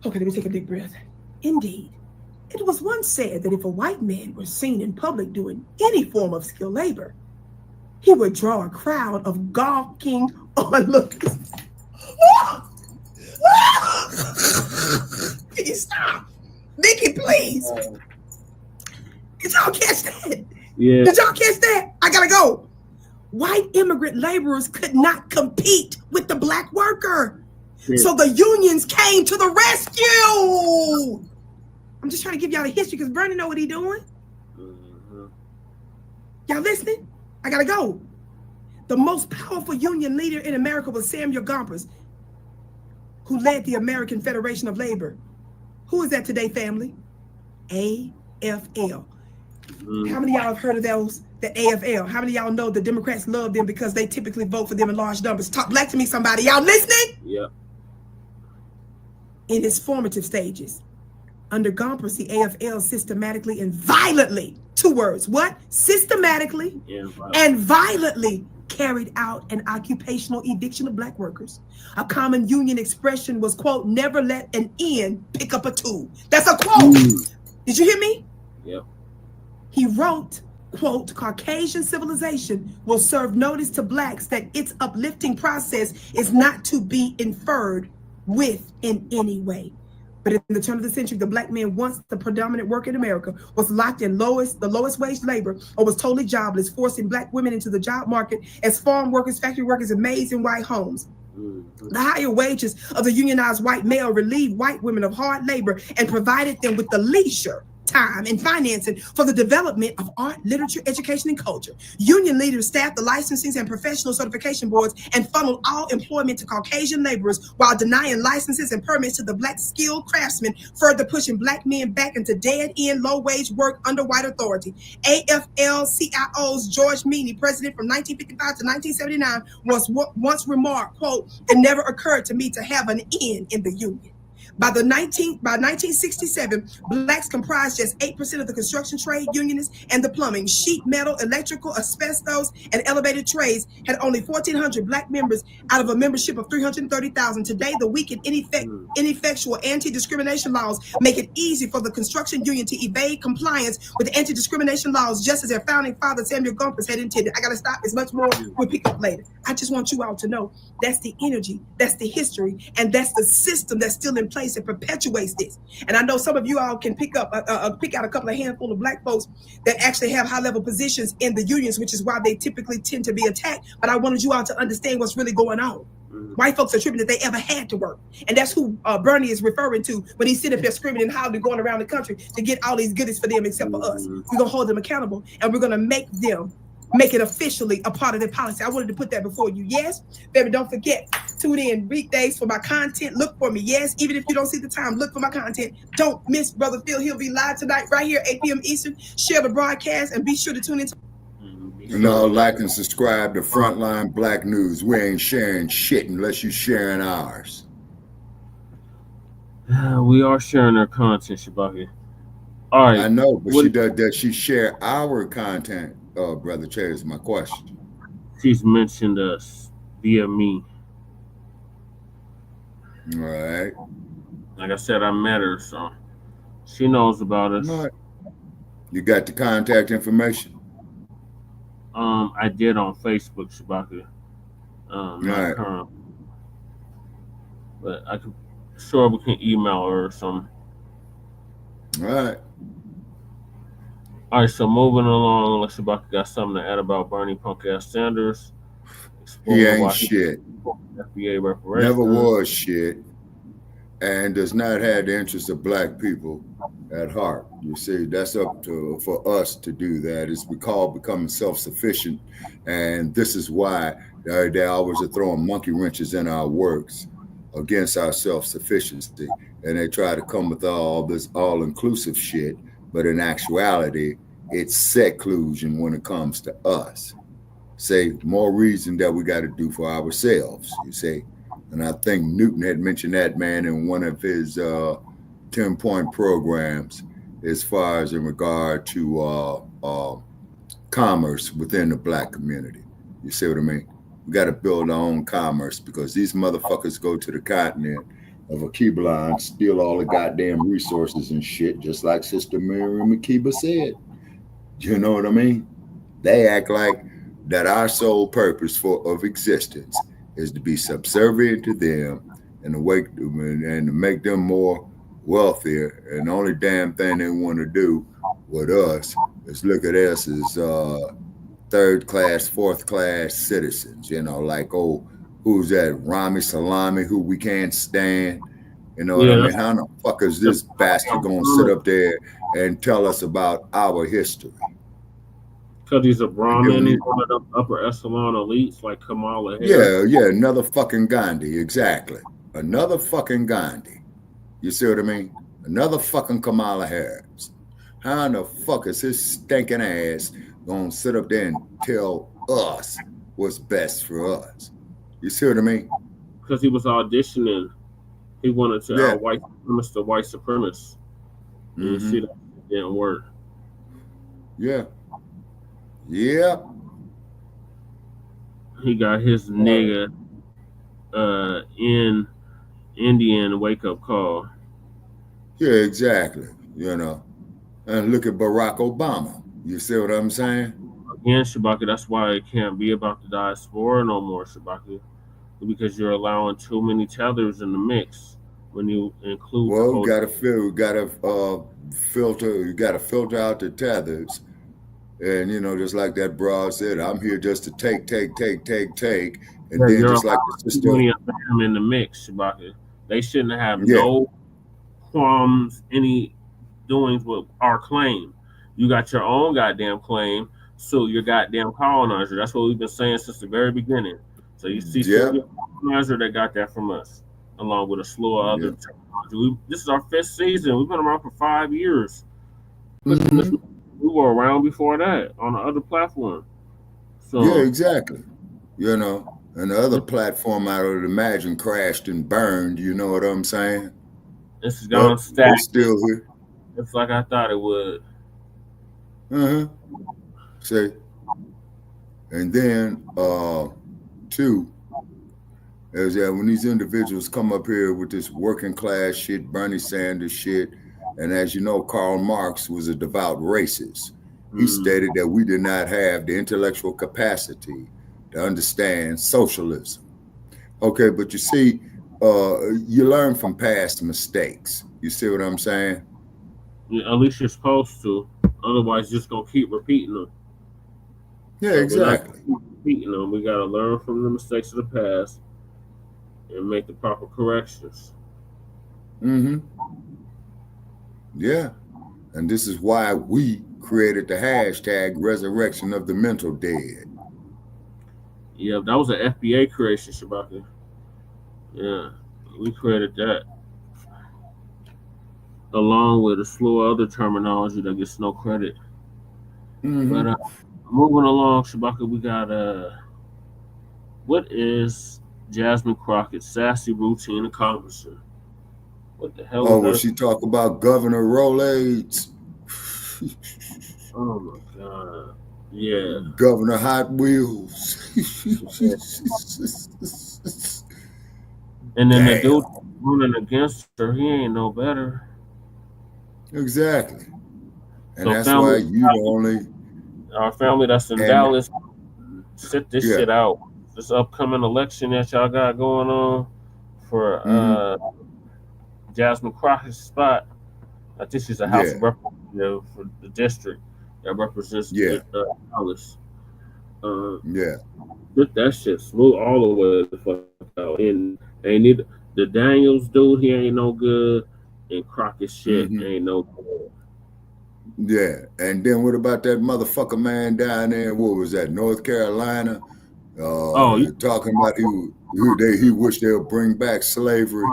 Okay, let me take a deep breath. Indeed, it was once said that if a white man were seen in public doing any form of skilled labor, he would draw a crowd of gawking onlookers. Can you stop? Vicky, please. Did y'all catch that? Yeah. Did y'all catch that? I gotta go. White immigrant laborers could not compete with the black worker. Yeah. So the unions came to the rescue. I'm just trying to give y'all the history because Bernie know what he doing. Y'all listening? I gotta go. The most powerful union leader in America was Samuel Gompers, who led the American Federation of Labor. Who is that today, family? AFL. How many of y'all have heard of those? The AFL. How many of y'all know the Democrats love them because they typically vote for them in large numbers? Talk black to me, somebody. Y'all listening? Yeah. In its formative stages, under Gompers, the AFL systematically and violently, two words, what? Systematically and violently carried out an occupational eviction of black workers. A common union expression was, quote, never let an end pick up a tool. That's a quote. Did you hear me? Yep. He wrote, quote, Caucasian civilization will serve notice to blacks that its uplifting process is not to be inferred with in any way. But in the turn of the century, the black man, once the predominant worker in America, was locked in the lowest wage labor or was totally jobless, forcing black women into the job market as farm workers, factory workers, and maids in white homes. The higher wages of the unionized white male relieved white women of hard labor and provided them with the leisure, time, and financing for the development of art, literature, education, and culture. Union leaders staffed the licensing and professional certification boards and funneled all employment to Caucasian laborers while denying licenses and permits to the black skilled craftsmen, further pushing black men back into dead-end, low-wage work under white authority. AFL-CIO's George Meany, president from 1955 to 1979, once remarked, quote, it never occurred to me to have an end in the union. By 1967, blacks comprised just 8% of the construction trade, unionists, and the plumbing, sheet metal, electrical, asbestos, and elevated trades had only 1,400 black members out of a membership of 330,000. Today, the weak and ineffectual anti-discrimination laws make it easy for the construction union to evade compliance with anti-discrimination laws, just as their founding father, Samuel Gompers, had intended. I gotta stop. It's much more. We'll pick up later. I just want you all to know that's the energy, that's the history, and that's the system that's still in place that perpetuates this. And I know some of you all can pick out a couple of handful of black folks that actually have high-level positions in the unions, which is why they typically tend to be attacked. But I wanted you all to understand what's really going on. White folks are tripping that they ever had to work. And that's who Bernie is referring to when he's sitting up there screaming and hollering, going around the country to get all these goodies for them except for us. We're going to hold them accountable, and we're going to make them make it officially a part of their policy. I wanted to put that before you. Yes, baby, don't forget. Tune in weekdays for my content. Look for me. Yes, even if you don't see the time, look for my content. Don't miss Brother Phil. He'll be live tonight right here, 8 p.m. Eastern. Share the broadcast and be sure to tune in. And all like and subscribe to Frontline Black News. We ain't sharing shit unless you sharing ours. We are sharing our content, Shabaki. All right. I know, but does she share our content, Brother Cherry, is my question. She's mentioned us via me. All right. Like I said, I met her, so she knows about us. Right. You got the contact information? I did on Facebook, Shabaka. Not current. But I could, sure we can email her or something. All right. All right, so moving along, unless Shabaka got something to add about Bernie Punk ass Sanders. He ain't shit. FBA reparations. Never was shit. And does not have the interests of Black people at heart. You see, that's up to for us to do that. It's called becoming self-sufficient. And this is why they always are throwing monkey wrenches in our works against our self-sufficiency. And they try to come with all this all-inclusive shit. But in actuality, it's seclusion when it comes to us. Say, more reason that we got to do for ourselves, you see. And I think Newton had mentioned that, man, in one of his 10-point programs as far as in regard to commerce within the Black community. You see what I mean? We got to build our own commerce because these motherfuckers go to the continent of Akiba and steal all the goddamn resources and shit, just like Sister Miriam Akiba said. You know what I mean? They act like that our sole purpose of existence is to be subservient to them and to make them more wealthier. And the only damn thing they want to do with us is look at us as third class, fourth class citizens. You know, like, oh, who's that? Rami Salami, who we can't stand. You know what I mean? How the fuck is this bastard gonna sit up there and tell us about our history? Because he's a Brahmin, he's one of the upper echelon elites like Kamala Harris. Yeah, another fucking Gandhi, exactly. Another fucking Gandhi. You see what I mean? Another fucking Kamala Harris. How in the fuck is his stinking ass gonna sit up there and tell us what's best for us? You see what I mean? Because he was auditioning. He wanted to out white supremacist the white supremacists. You see that didn't work. Yeah. Yeah. He got his nigga in Indian wake up call. Yeah, exactly. You know. And look at Barack Obama. You see what I'm saying? Again, Shabaka, that's why it can't be about the diaspora no more, Shabaka. Because you're allowing too many tethers in the mix when you include. Well, you gotta filter out the tethers. And, you know, just like that broad said, I'm here just to take. And then just like the sister. Them in the mix, Shabaka. They shouldn't have no qualms, any doings with our claim. You got your own goddamn claim, so your goddamn colonizer. That's what we've been saying since the very beginning. So you see, colonizer that got that from us, along with a slew of other technology. This is our 5th season. We've been around for 5 years. We were around before that on the other platform. So yeah, exactly. You know, and the other platform I would imagine crashed and burned. You know what I'm saying? This is gone stacked. It's still here. It's like I thought it would. See, and then two is that when these individuals come up here with this working class shit, Bernie Sanders shit. And as you know, Karl Marx was a devout racist. He stated that we did not have the intellectual capacity to understand socialism. Okay, but you see, you learn from past mistakes. You see what I'm saying? Yeah, at least you're supposed to. Otherwise, you're just going to keep repeating them. Yeah, exactly. Repeating them. We got to learn from the mistakes of the past and make the proper corrections. Yeah. And this is why we created the hashtag resurrection of the mental dead. Yeah, that was an FBA creation, Shabaka. Yeah, we created that. Along with a slew of other terminology that gets no credit. Mm-hmm. But moving along, Shabaka, we got what is Jasmine Crockett's sassy routine accomplishment? What the hell? Oh, well, she talk about Governor Rolaids. Oh my God! Yeah, Governor Hot Wheels. And then the dude running against her, he ain't no better. Exactly. And so that's why you only our family that's in Dallas, sit this shit out. This upcoming election that y'all got going on for Jasmine Crockett's spot. I think she's a House of Representative for the district that represents Dallas. Put that shit smooth all the way the fuck out. And ain't neither the Daniels dude, he ain't no good, and Crockett's shit ain't no good. Yeah, and then what about that motherfucker man down there? What was that, North Carolina? Talking about he wished they'll bring back slavery.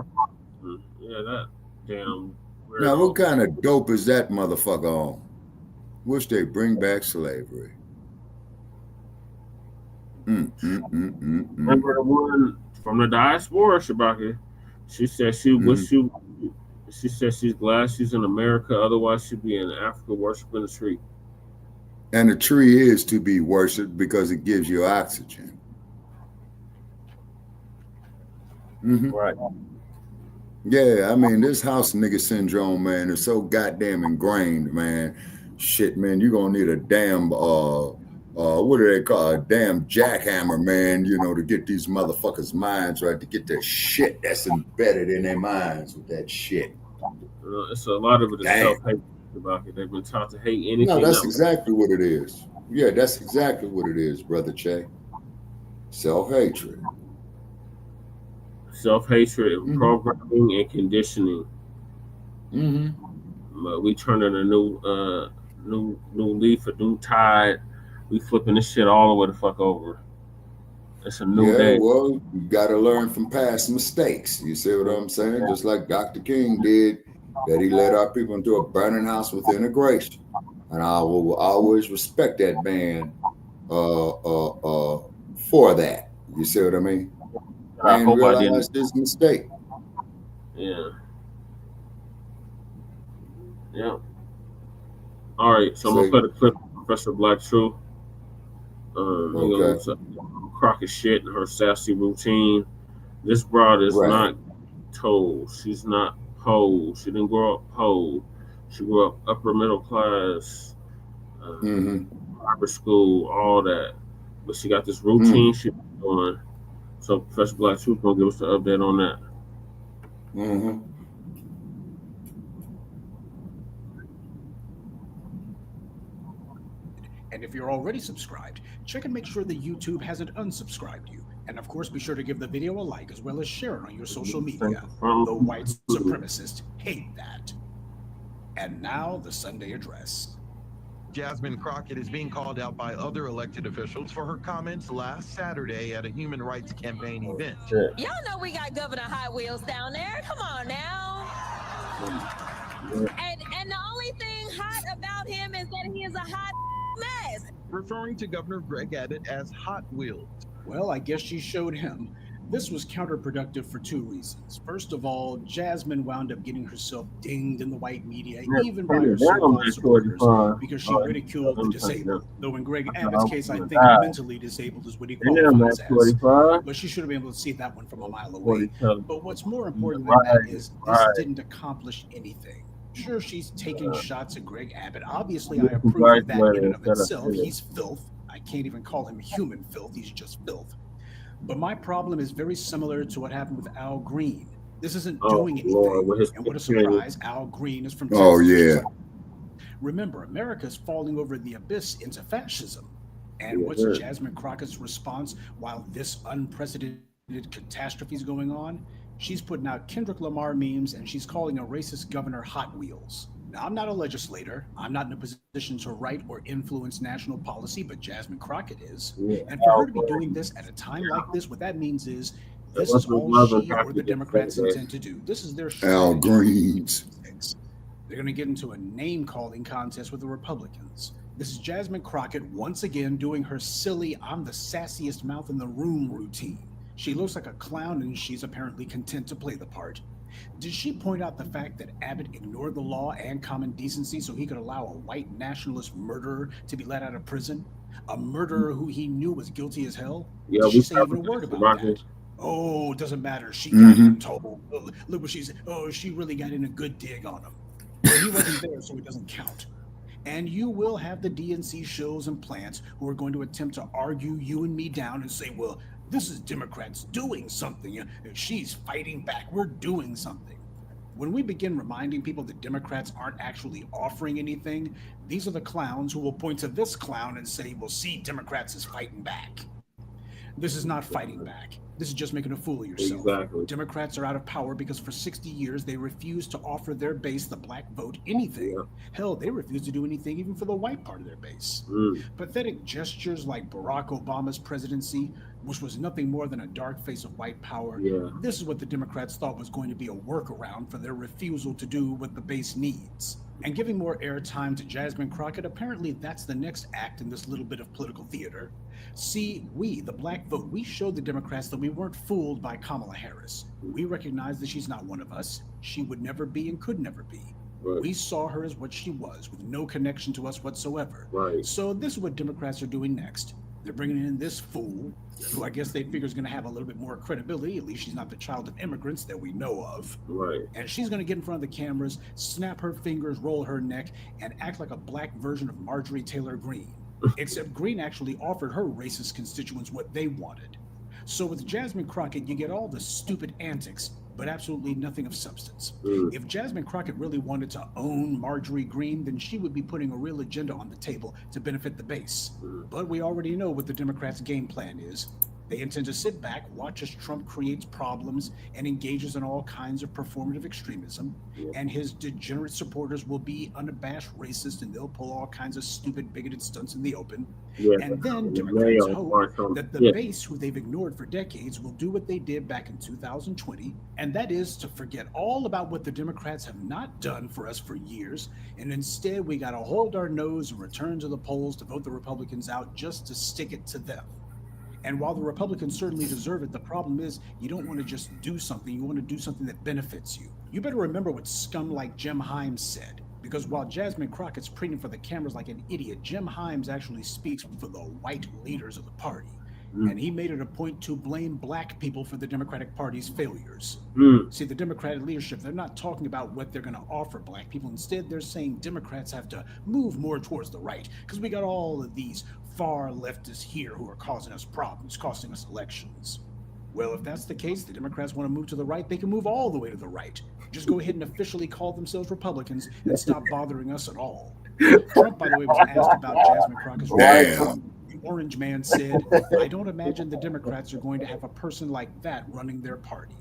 Yeah, that damn. Now, what kind of dope is that motherfucker on? Wish they bring back slavery. Remember the one from the diaspora, Shabaka? She said she said she's glad she's in America, otherwise she'd be in Africa worshiping a tree. And the tree is to be worshipped because it gives you oxygen. Right. Yeah, I mean, this house nigga syndrome, man, is so goddamn ingrained, man. Shit, man, you're gonna need a damn what do they call a damn jackhammer, man, to get these motherfuckers' minds right, to get the shit that's embedded in their minds with that shit. It's a lot of it is self-hate about it. They've been taught to hate anything. No, that's exactly what it is. Yeah, that's exactly what it is, Brother Che. Self-hatred. Self-hatred, programming, and conditioning. We turning a new leaf, a new tide. We flipping this shit all the way the fuck over. It's a new day. Well, you got to learn from past mistakes. You see what I'm saying? Just like Dr. King did, that he led our people into a burning house with integration. And I will always respect that man for that. You see what I mean? I hope I realized his mistake. Yeah. Yeah. All right, so I'm gonna play the clip of Professor Blacc Truth. Crockett shit and her sassy routine. This broad is not told. She's not poor. She didn't grow up poor. She grew up upper middle class, private school, all that. But she got this routine shit going. So Professor Blacc Truth gonna give us the update on that. And if you're already subscribed, check and make sure that YouTube hasn't unsubscribed you. And of course, be sure to give the video a like as well as share it on your social media. The white supremacists hate that. And now, the Sunday address. Jasmine Crockett is being called out by other elected officials for her comments last Saturday at a human rights campaign event. Y'all know we got Governor Hot Wheels down there. Come on now. And the only thing hot about him is that he is a hot mess. Referring to Governor Greg Abbott as Hot Wheels. Well, I guess she showed him. This was counterproductive for two reasons. First of all, Jasmine wound up getting herself dinged in the white media, even by her so-called supporters, because she ridiculed the disabled. Though in Greg Abbott's case, I think mentally disabled is what he qualifies as. But she should have been able to see that one from a mile away. But what's more important than that is this didn't accomplish anything. Sure, she's taking shots at Greg Abbott. Obviously, I approve of that in and of itself. He's filth. I can't even call him human filth. He's just filth. But my problem is very similar to what happened with Al Green. This isn't doing anything. Lord, and what a surprise, Al Green is from Texas. Oh, yeah. Remember, America's falling over the abyss into fascism. And what's Jasmine Crockett's response while this unprecedented catastrophe is going on? She's putting out Kendrick Lamar memes and she's calling a racist governor Hot Wheels. Now, I'm not a legislator. I'm not in a position to write or influence national policy, but Jasmine Crockett is. And for her to be doing this at a time like this, what that means is this is all she or the Democrats intend to do. This is their Al Greens. They're going to get into a name-calling contest with the Republicans. This is Jasmine Crockett once again doing her silly "I'm the sassiest mouth in the room" routine. She looks like a clown, and she's apparently content to play the part. Did she point out the fact that Abbott ignored the law and common decency so he could allow a white nationalist murderer to be let out of prison? A murderer who he knew was guilty as hell? Yeah, Did she say even a word about that? Oh, it doesn't matter. She got him told. Look what she said. Oh, she really got in a good dig on him. But he wasn't there, so it doesn't count. And you will have the DNC shills and plants who are going to attempt to argue you and me down and say, well, this is Democrats doing something. She's fighting back. We're doing something. When we begin reminding people that Democrats aren't actually offering anything, these are the clowns who will point to this clown and say, well, see, Democrats is fighting back. This is not fighting back. This is just making a fool of yourself. Exactly. Democrats are out of power because for 60 years they refused to offer their base, the black vote, anything. Yeah. Hell, they refused to do anything even for the white part of their base. Pathetic gestures like Barack Obama's presidency, which was nothing more than a dark face of white power. Yeah. This is what the Democrats thought was going to be a workaround for their refusal to do what the base needs. And giving more airtime to Jasmine Crockett, apparently that's the next act in this little bit of political theater. See, we, the black vote, we showed the Democrats that we weren't fooled by Kamala Harris. We recognize that she's not one of us. She would never be and could never be. Right. We saw her as what she was, with no connection to us whatsoever. Right. So this is what Democrats are doing next. They're bringing in this fool, who I guess they figure is going to have a little bit more credibility. At least she's not the child of immigrants that we know of. Right. And she's going to get in front of the cameras, snap her fingers, roll her neck, and act like a black version of Marjorie Taylor Greene. Except Greene actually offered her racist constituents what they wanted. So with Jasmine Crockett, you get all the stupid antics, but absolutely nothing of substance. If Jasmine Crockett really wanted to own Marjorie Greene, then she would be putting a real agenda on the table to benefit the base. But we already know what the Democrats' game plan is. They intend to sit back, watch as Trump creates problems and engages in all kinds of performative extremism, and his degenerate supporters will be unabashed racist, and they'll pull all kinds of stupid, bigoted stunts in the open. And then Democrats hope that the base, who they've ignored for decades, will do what they did back in 2020, and that is to forget all about what the Democrats have not done for us for years, and instead we got to hold our nose and return to the polls to vote the Republicans out just to stick it to them. And while the Republicans certainly deserve it, the problem is you don't want to just do something. You want to do something that benefits you. You better remember what scum like Jim Himes said, because while Jasmine Crockett's preening for the cameras like an idiot, Jim Himes actually speaks for the white leaders of the party. And he made it a point to blame black people for the Democratic Party's failures. See, the Democratic leadership, they're not talking about what they're going to offer black people. Instead, they're saying Democrats have to move more towards the right because we got all of these far leftists here who are causing us problems, costing us elections. Well, if that's the case, the Democrats want to move to the right, they can move all the way to the right. Just go ahead and officially call themselves Republicans and stop bothering us at all. Trump, by the way, was asked about Jasmine Crockett's role. The Orange Man said, I don't imagine the Democrats are going to have a person like that running their party.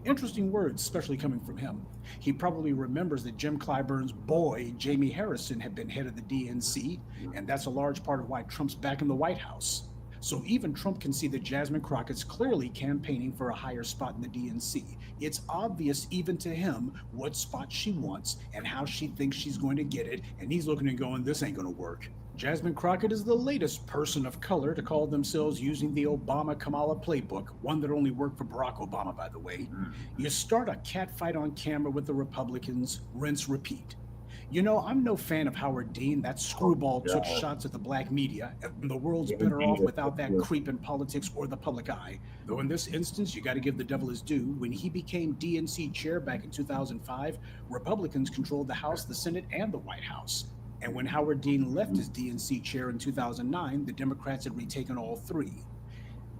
Interesting words, especially coming from him. He probably remembers that Jim Clyburn's boy, Jamie Harrison, had been head of the DNC, and that's a large part of why Trump's back in the White House. So even Trump can see that Jasmine Crockett's clearly campaigning for a higher spot in the DNC. It's obvious even to him what spot she wants and how she thinks she's going to get it, and he's looking and going, this ain't going to work. Jasmine Crockett is the latest person of color to call themselves using the Obama-Kamala playbook, one that only worked for Barack Obama, by the way. You start a catfight on camera with the Republicans, rinse, repeat. You know, I'm no fan of Howard Dean. That screwball took shots at the black media, and the world's better off without that creep in politics or the public eye. Though in this instance, you got to give the devil his due. When he became DNC chair back in 2005, Republicans controlled the House, the Senate, and the White House. And when Howard Dean left his DNC chair in 2009, the Democrats had retaken all three.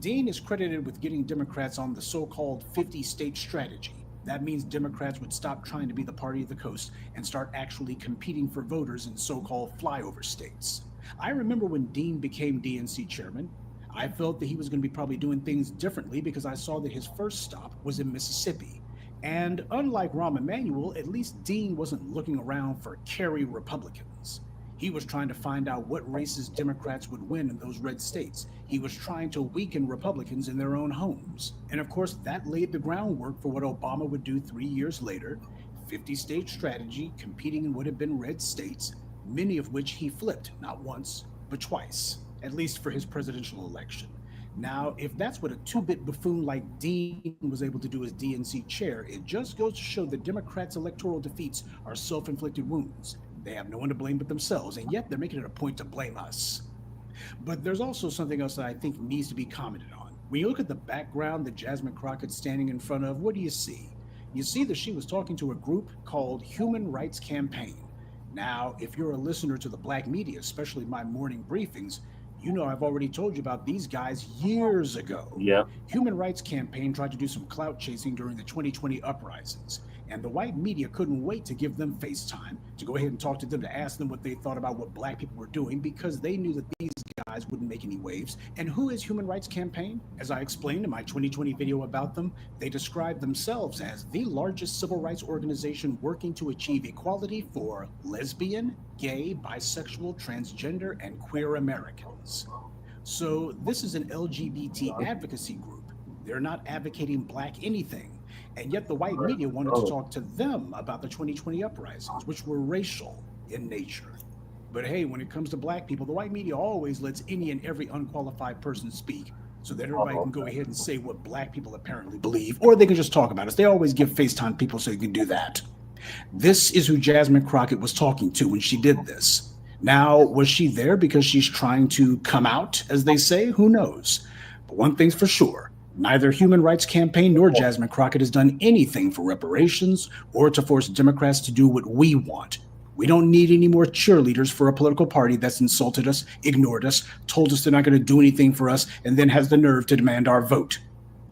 Dean is credited with getting Democrats on the so-called 50-state strategy. That means Democrats would stop trying to be the party of the coast and start actually competing for voters in so-called flyover states. I remember when Dean became DNC chairman, I felt that he was going to be probably doing things differently because I saw that his first stop was in Mississippi. And unlike Rahm Emanuel, at least Dean wasn't looking around for carry Republicans. He was trying to find out what races Democrats would win in those red states. He was trying to weaken Republicans in their own homes. And of course, that laid the groundwork for what Obama would do 3 years later. 50-state strategy, competing in what had been red states, many of which he flipped, not once, but twice, at least for his presidential election. Now, if that's what a two-bit buffoon like Dean was able to do as DNC chair, it just goes to show that Democrats' electoral defeats are self-inflicted wounds. They have no one to blame but themselves, and yet they're making it a point to blame us. But there's also something else that I think needs to be commented on. When you look at the background that Jasmine Crockett's standing in front of, what do you see? You see that she was talking to a group called Human Rights Campaign. Now, if you're a listener to the Black media, especially my morning briefings, you know I've already told you about these guys years ago. Yeah. Human Rights Campaign tried to do some clout chasing during the 2020 uprisings, and the white media couldn't wait to give them FaceTime, to go ahead and talk to them, to ask them what they thought about what Black people were doing, because they knew that these guys wouldn't make any waves. And who is Human Rights Campaign? As I explained in my 2020 video about them, they describe themselves as the largest civil rights organization working to achieve equality for lesbian, gay, bisexual, transgender, and queer Americans. So this is an LGBT advocacy group. They're not advocating Black anything. And yet the white media wanted to talk to them about the 2020 uprisings, which were racial in nature. But hey, when it comes to Black people, the white media always lets any and every unqualified person speak so that everybody can go ahead and say what Black people apparently believe, or they can just talk about us. They always give FaceTime people so you can do that. This is who Jasmine Crockett was talking to when she did this. Now, was she there because she's trying to come out, as they say? Who knows? But one thing's for sure. Neither Human Rights Campaign nor Jasmine Crockett has done anything for reparations or to force Democrats to do what we want. We don't need any more cheerleaders for a political party that's insulted us, ignored us, told us they're not going to do anything for us, and then has the nerve to demand our vote.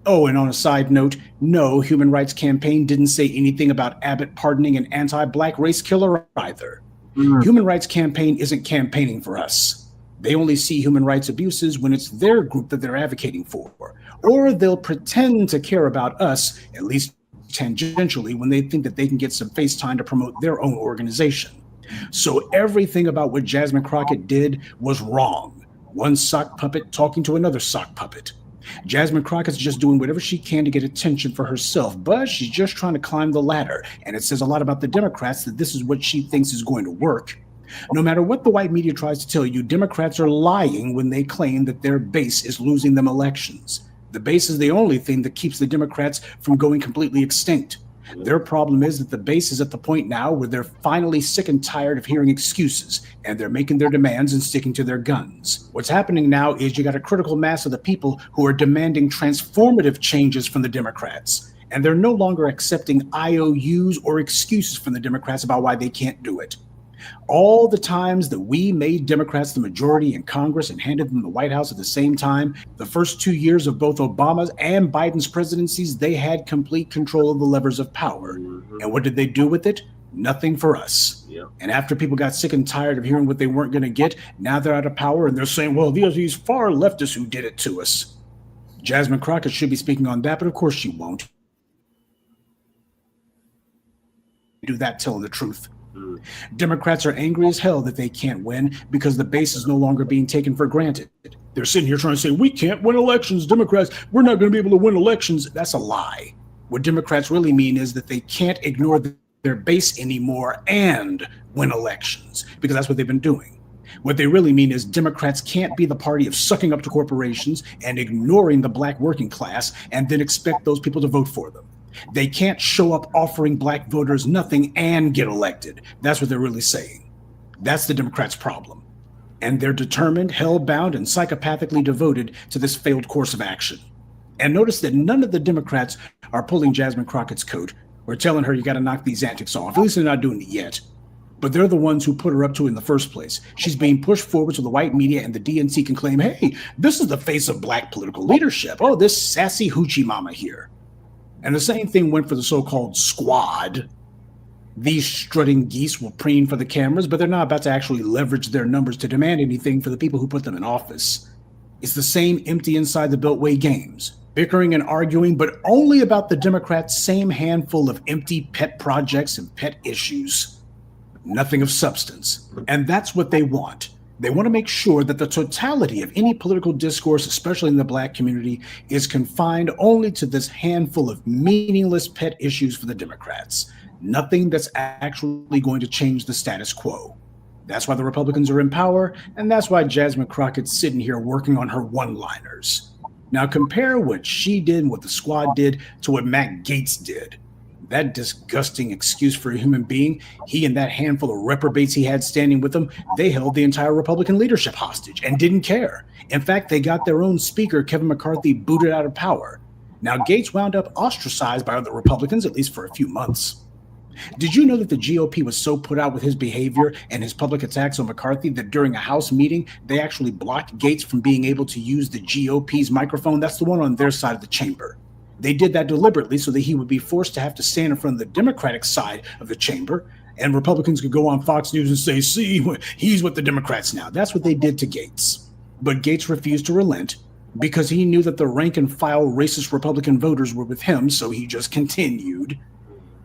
Oh, and on a side note, no, Human Rights Campaign didn't say anything about Abbott pardoning an anti-Black race killer either. Human Rights Campaign isn't campaigning for us. They only see human rights abuses when it's their group that they're advocating for. Or they'll pretend to care about us, at least tangentially, when they think that they can get some FaceTime to promote their own organization. So everything about what Jasmine Crockett did was wrong. One sock puppet talking to another sock puppet. Jasmine Crockett's just doing whatever she can to get attention for herself, but she's just trying to climb the ladder. And it says a lot about the Democrats that this is what she thinks is going to work. No matter what the white media tries to tell you, Democrats are lying when they claim that their base is losing them elections. The base is the only thing that keeps the Democrats from going completely extinct. Their problem is that the base is at the point now where they're finally sick and tired of hearing excuses, and they're making their demands and sticking to their guns. What's happening now is you got a critical mass of the people who are demanding transformative changes from the Democrats, and they're no longer accepting IOUs or excuses from the Democrats about why they can't do it. All the times that we made Democrats the majority in Congress and handed them the White House at the same time, the first 2 years of both Obama's and Biden's presidencies, they had complete control of the levers of power. And what did they do with it? Nothing for us. And after people got sick and tired of hearing what they weren't going to get, now they're out of power and they're saying, well, these far leftists who did it to us. Jasmine Crockett should be speaking on that, but of course she won't. Do that telling the truth. Democrats are angry as hell that they can't win because the base is no longer being taken for granted. They're sitting here trying to say, we can't win elections, Democrats, we're not going to be able to win elections. That's a lie. What Democrats really mean is that they can't ignore their base anymore and win elections, because that's what they've been doing. What they really mean is Democrats can't be the party of sucking up to corporations and ignoring the Black working class and then expect those people to vote for them. They can't show up offering Black voters nothing and get elected. That's what they're really saying. That's the Democrats' problem. And they're determined, hell-bound, and psychopathically devoted to this failed course of action. And notice that none of the Democrats are pulling Jasmine Crockett's coat or telling her you got to knock these antics off. At least they're not doing it yet. But they're the ones who put her up to it in the first place. She's being pushed forward so the white media and the DNC can claim, hey, this is the face of Black political leadership. Oh, this sassy hoochie mama here. And the same thing went for the so-called squad. These strutting geese will preen for the cameras, but they're not about to actually leverage their numbers to demand anything for the people who put them in office. It's the same empty inside the Beltway games. bickering and arguing, but only about the Democrats' same handful of empty pet projects and pet issues. Nothing of substance. And that's what they want. They want to make sure that the totality of any political discourse, especially in the Black community, is confined only to this handful of meaningless pet issues for the Democrats. Nothing that's actually going to change the status quo. That's why the Republicans are in power, and that's why Jasmine Crockett's sitting here working on her one-liners. Now compare what she did and what the squad did to what Matt Gaetz did. That disgusting excuse for a human being, he and that handful of reprobates he had standing with him, they held the entire Republican leadership hostage and didn't care. In fact, they got their own speaker, Kevin McCarthy, booted out of power. Now, Gaetz wound up ostracized by other Republicans, at least for a few months. Did you know that the GOP was so put out with his behavior and his public attacks on McCarthy that during a House meeting, they actually blocked Gaetz from being able to use the GOP's microphone? That's the one on their side of the chamber. They did that deliberately so that he would be forced to have to stand in front of the Democratic side of the chamber, and Republicans could go on Fox News and say, see, he's with the Democrats now. That's what they did to Gaetz. But Gaetz refused to relent because he knew that the rank and file racist Republican voters were with him, so he just continued.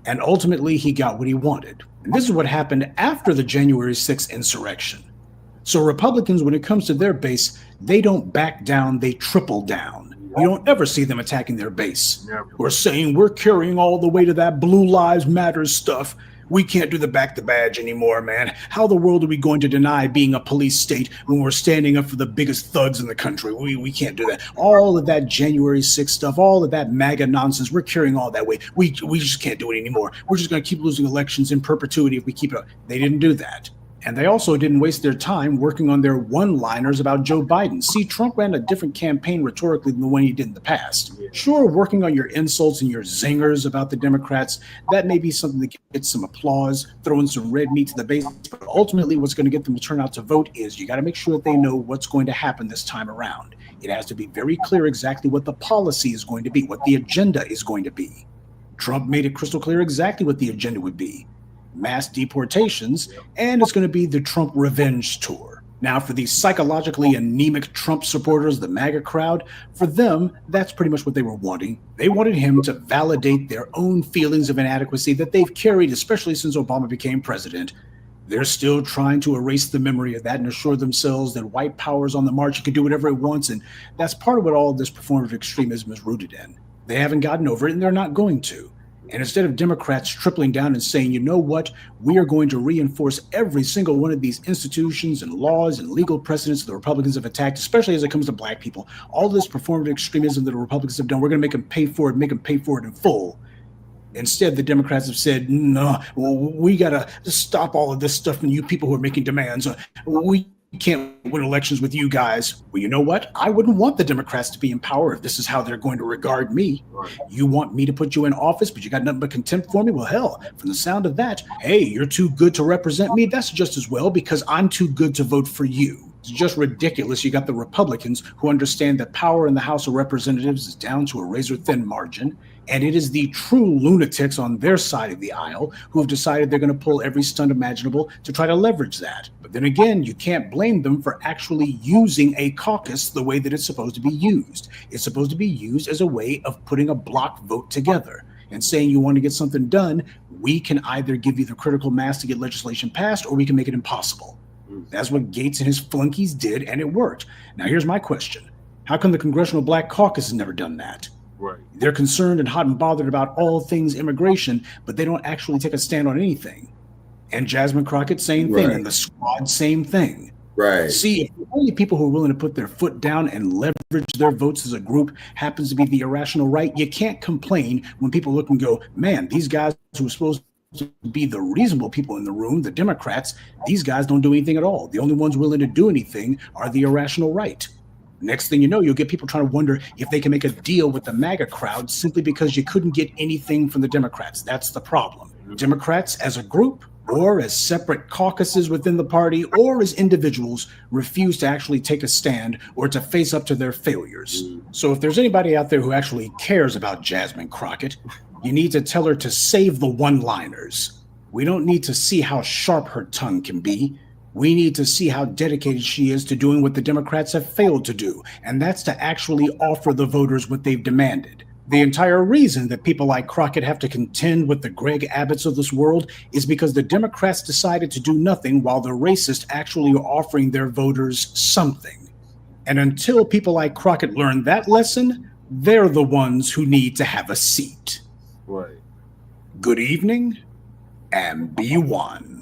And ultimately, he got what he wanted. And this is what happened after the January 6th insurrection. So Republicans, when it comes to their base, they don't back down, they triple down. You don't ever see them attacking their base or saying, we're carrying all the way to that Blue Lives Matter stuff. We can't do the back the badge anymore, man. How the world are we going to deny being a police state when we're standing up for the biggest thugs in the country? We can't do that. All of that January 6th stuff, all of that MAGA nonsense, we're carrying all that way. We just can't do it anymore. We're just going to keep losing elections in perpetuity if we keep it up. They didn't do that. And they also didn't waste their time working on their one-liners about Joe Biden. See, Trump ran a different campaign rhetorically than the one he did in the past. Sure, working on your insults and your zingers about the Democrats, that may be something that gets some applause, throwing some red meat to the base. But ultimately, what's going to get them to turn out to vote is you got to make sure that they know what's going to happen this time around. It has to be very clear exactly what the policy is going to be, what the agenda is going to be. Trump made it crystal clear exactly what the agenda would be. Mass deportations, and it's going to be the Trump revenge tour. Now, for these psychologically anemic Trump supporters, the MAGA crowd, for them, that's pretty much what they were wanting. They wanted him to validate their own feelings of inadequacy that they've carried, especially since Obama became president. They're still trying to erase the memory of that and assure themselves that white power is on the march, it can do whatever it wants, and that's part of what all of this performative extremism is rooted in. They haven't gotten over it, and they're not going to. And instead of Democrats tripling down and saying, you know what, we are going to reinforce every single one of these institutions and laws and legal precedents that the Republicans have attacked, especially as it comes to Black people, all this performative extremism that the Republicans have done, we're going to make them pay for it in full. Instead, the Democrats have said, no, we got to stop all of this stuff from you people who are making demands. We can't win elections with you guys. Well, you know what? I wouldn't want the Democrats to be in power if this is how they're going to regard me. You want me to put you in office, but you got nothing but contempt for me? Well, hell, from the sound of that, hey, you're too good to represent me. That's just as well, because I'm too good to vote for you. It's just ridiculous. You got the Republicans who understand that power in the House of Representatives is down to a razor-thin margin, and it is the true lunatics on their side of the aisle who have decided they're going to pull every stunt imaginable to try to leverage that. But then again, you can't blame them for actually using a caucus the way that it's supposed to be used. It's supposed to be used as a way of putting a block vote together and saying you want to get something done, we can either give you the critical mass to get legislation passed, or we can make it impossible. That's what Gaetz and his flunkies did, and it worked. Now, here's my question. How come the Congressional Black Caucus has never done that? Right. They're concerned and hot and bothered about all things immigration, but they don't actually take a stand on anything. And Jasmine Crockett, same thing. Right. And the squad, same thing. Right. See, if the only people who are willing to put their foot down and leverage their votes as a group happens to be the irrational right, you can't complain when people look and go, man, these guys who are supposed to be the reasonable people in the room, the Democrats, these guys don't do anything at all. The only ones willing to do anything are the irrational right. Next thing you know, you'll get people trying to wonder if they can make a deal with the MAGA crowd simply because you couldn't get anything from the Democrats. That's the problem. Democrats as a group, or as separate caucuses within the party, or as individuals, refuse to actually take a stand or to face up to their failures. So if there's anybody out there who actually cares about Jasmine Crockett, you need to tell her to save the one-liners. We don't need to see how sharp her tongue can be. We need to see how dedicated she is to doing what the Democrats have failed to do, and that's to actually offer the voters what they've demanded. The entire reason that people like Crockett have to contend with the Greg Abbotts of this world is because the Democrats decided to do nothing while the racists actually are offering their voters something. And until people like Crockett learn that lesson, they're the ones who need to have a seat. Right. Good evening, and be one.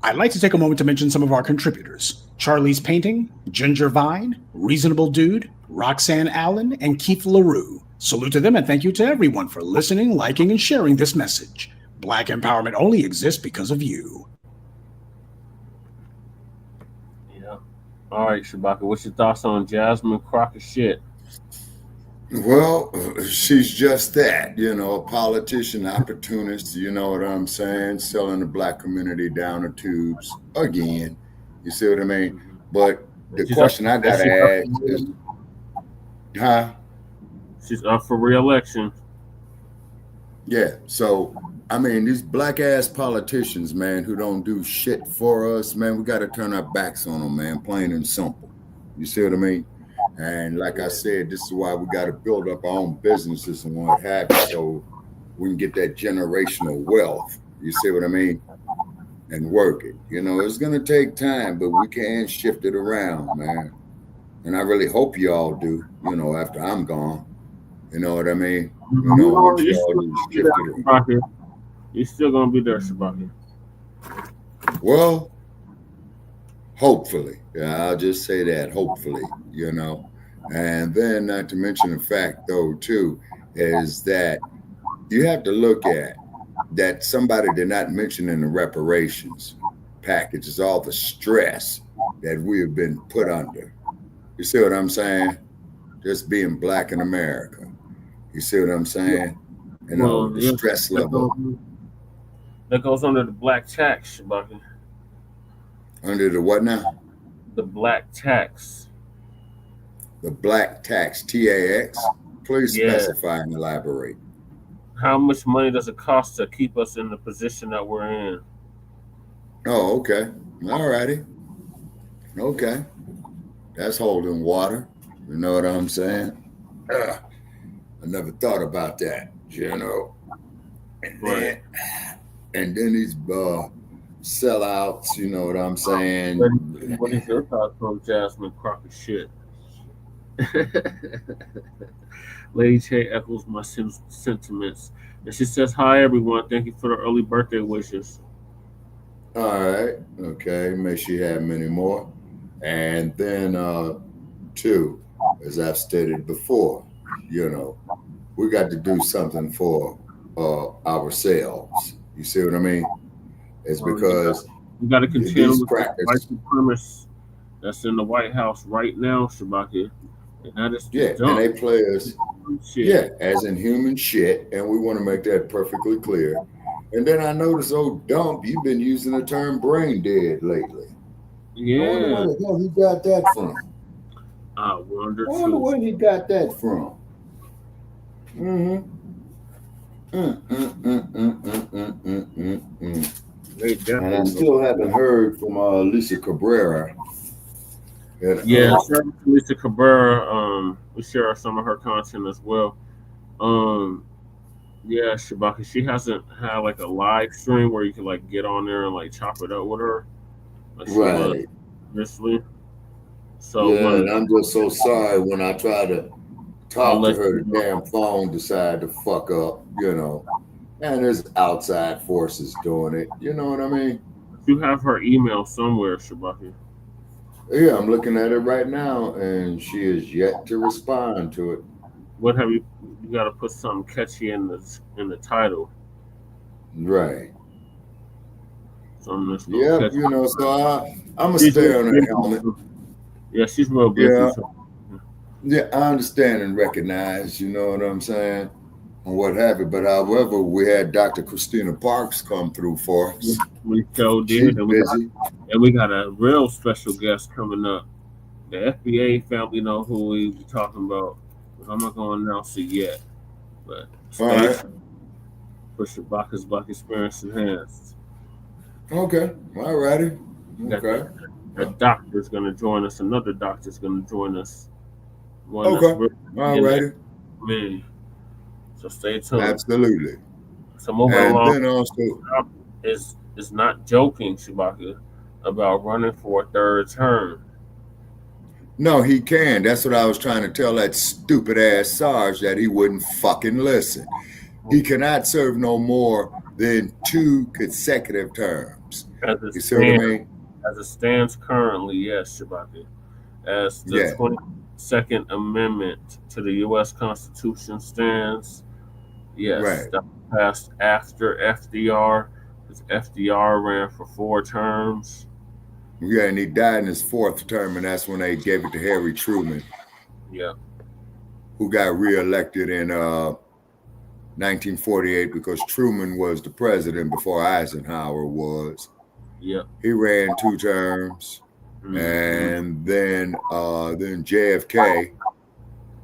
I'd like to take a moment to mention some of our contributors. Charlie's Painting, Ginger Vine, Reasonable Dude, Roxanne Allen, and Keith LaRue. Salute to them and thank you to everyone for listening, liking, and sharing this message. Black empowerment only exists because of you. Yeah. All right, Shabaka, what's your thoughts on Jasmine Crockett shit? Well, she's just that, you know, a politician, opportunist, you know what I'm saying? Selling the black community down the tubes again. You see what I mean? But the question I got to ask is, huh? She's up for re-election. Yeah, so, I mean, these black-ass politicians, man, who don't do shit for us, man, we got to turn our backs on them, man, plain and simple. You see what I mean? And like I said, this is why we got to build up our own businesses and what have you, so we can get that generational wealth. You see what I mean? And work it. You know, it's going to take time, but we can shift it around, man. And I really hope y'all do, you know, after I'm gone. You know what I mean? You know what y'all do, shift it around. You're still going to be there, Shabaka. Well, hopefully. Yeah, I'll just say that, hopefully, you know. And then not to mention the fact, though, too, is that you have to look at that somebody did not mention in the reparations package is all the stress that we have been put under. You see what I'm saying? Just being black in America. You see what I'm saying? You know, the stress level. That goes under the black tax, Shabaka. Under the what now? The black tax. The black tax, TAX? Please specify and elaborate. How much money does it cost to keep us in the position that we're in? Oh, okay. All righty. Okay. That's holding water. You know what I'm saying? I never thought about that, you know. And then these sellouts, you know what I'm saying? What is your thoughts on Jasmine Crockett shit? Lady J echoes my sentiments. And she says, hi, everyone. Thank you for the early birthday wishes. All right. Okay. May she have many more. And then, two, as I've stated before, you know, we got to do something for ourselves. You see what I mean? It's because we got to contend with the white supremacists that's in the White House right now, Shabaka. And that is and they play us, as in human shit, and we want to make that perfectly clear. And then I noticed, Dump, you've been using the term brain dead lately. Yeah. I wonder where the hell he got that from. I wonder where he got that from. And I still haven't heard from Lisa Cabrera. Yeah, Lisa Cabrera, we share some of her content as well. Yeah, Shabaka, she hasn't had like a live stream where you can like get on there and like chop it up with her. Right. Obviously. So and I'm just so sorry when I try to talk to her, the damn phone decided to fuck up, you know. And there's outside forces doing it. You know what I mean? You have her email somewhere, Shabaka. Yeah, I'm looking at it right now, and she is yet to respond to it. What have you? You got to put something catchy in the title. Right. Something catchy. You know, so I'm gonna stay on her helmet. Yeah, she's real busy. Yeah, I understand and recognize. You know what I'm saying? And what have you. But however, we had Dr. Christina Parks come through for us. We so did, and we got a real special guest coming up. The FBA family know who we be talking about. I'm not going to announce it yet, but stay for Shabaka's Black Experience Enhanced. Okay, all righty. Okay. A doctor's going to join us. Another doctor's going to join us. One Okay. All righty. Me. So stay tuned. Absolutely. So moving and along, then also is not joking, Chewbacca, about running for a third term. No, he can. That's what I was trying to tell that stupid ass Sarge, that he wouldn't fucking listen. He cannot serve no more than 2 consecutive terms. You see what I mean? As it stands currently, yes, Chewbacca. As the 22nd Amendment to the U.S. Constitution stands, yes, that passed after FDR, because FDR ran for 4 terms. Yeah, and he died in his 4th term, and that's when they gave it to Harry Truman. Yeah. Who got reelected in 1948 because Truman was the president before Eisenhower was. Yeah. He ran 2 terms. And then JFK,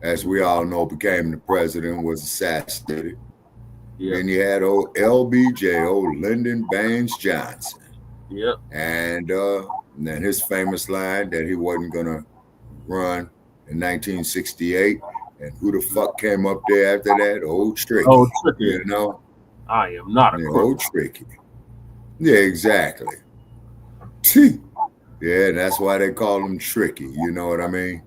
as we all know, became the president, was assassinated. Yep. Then you had old LBJ, old Lyndon Baines Johnson. Yep. And then his famous line that he wasn't gonna run in 1968. And who the fuck came up there after that? Old Tricky. Old Tricky. You know? I am not a crook. Old Tricky. Yeah, exactly. Yeah, that's why they call him Tricky. You know what I mean?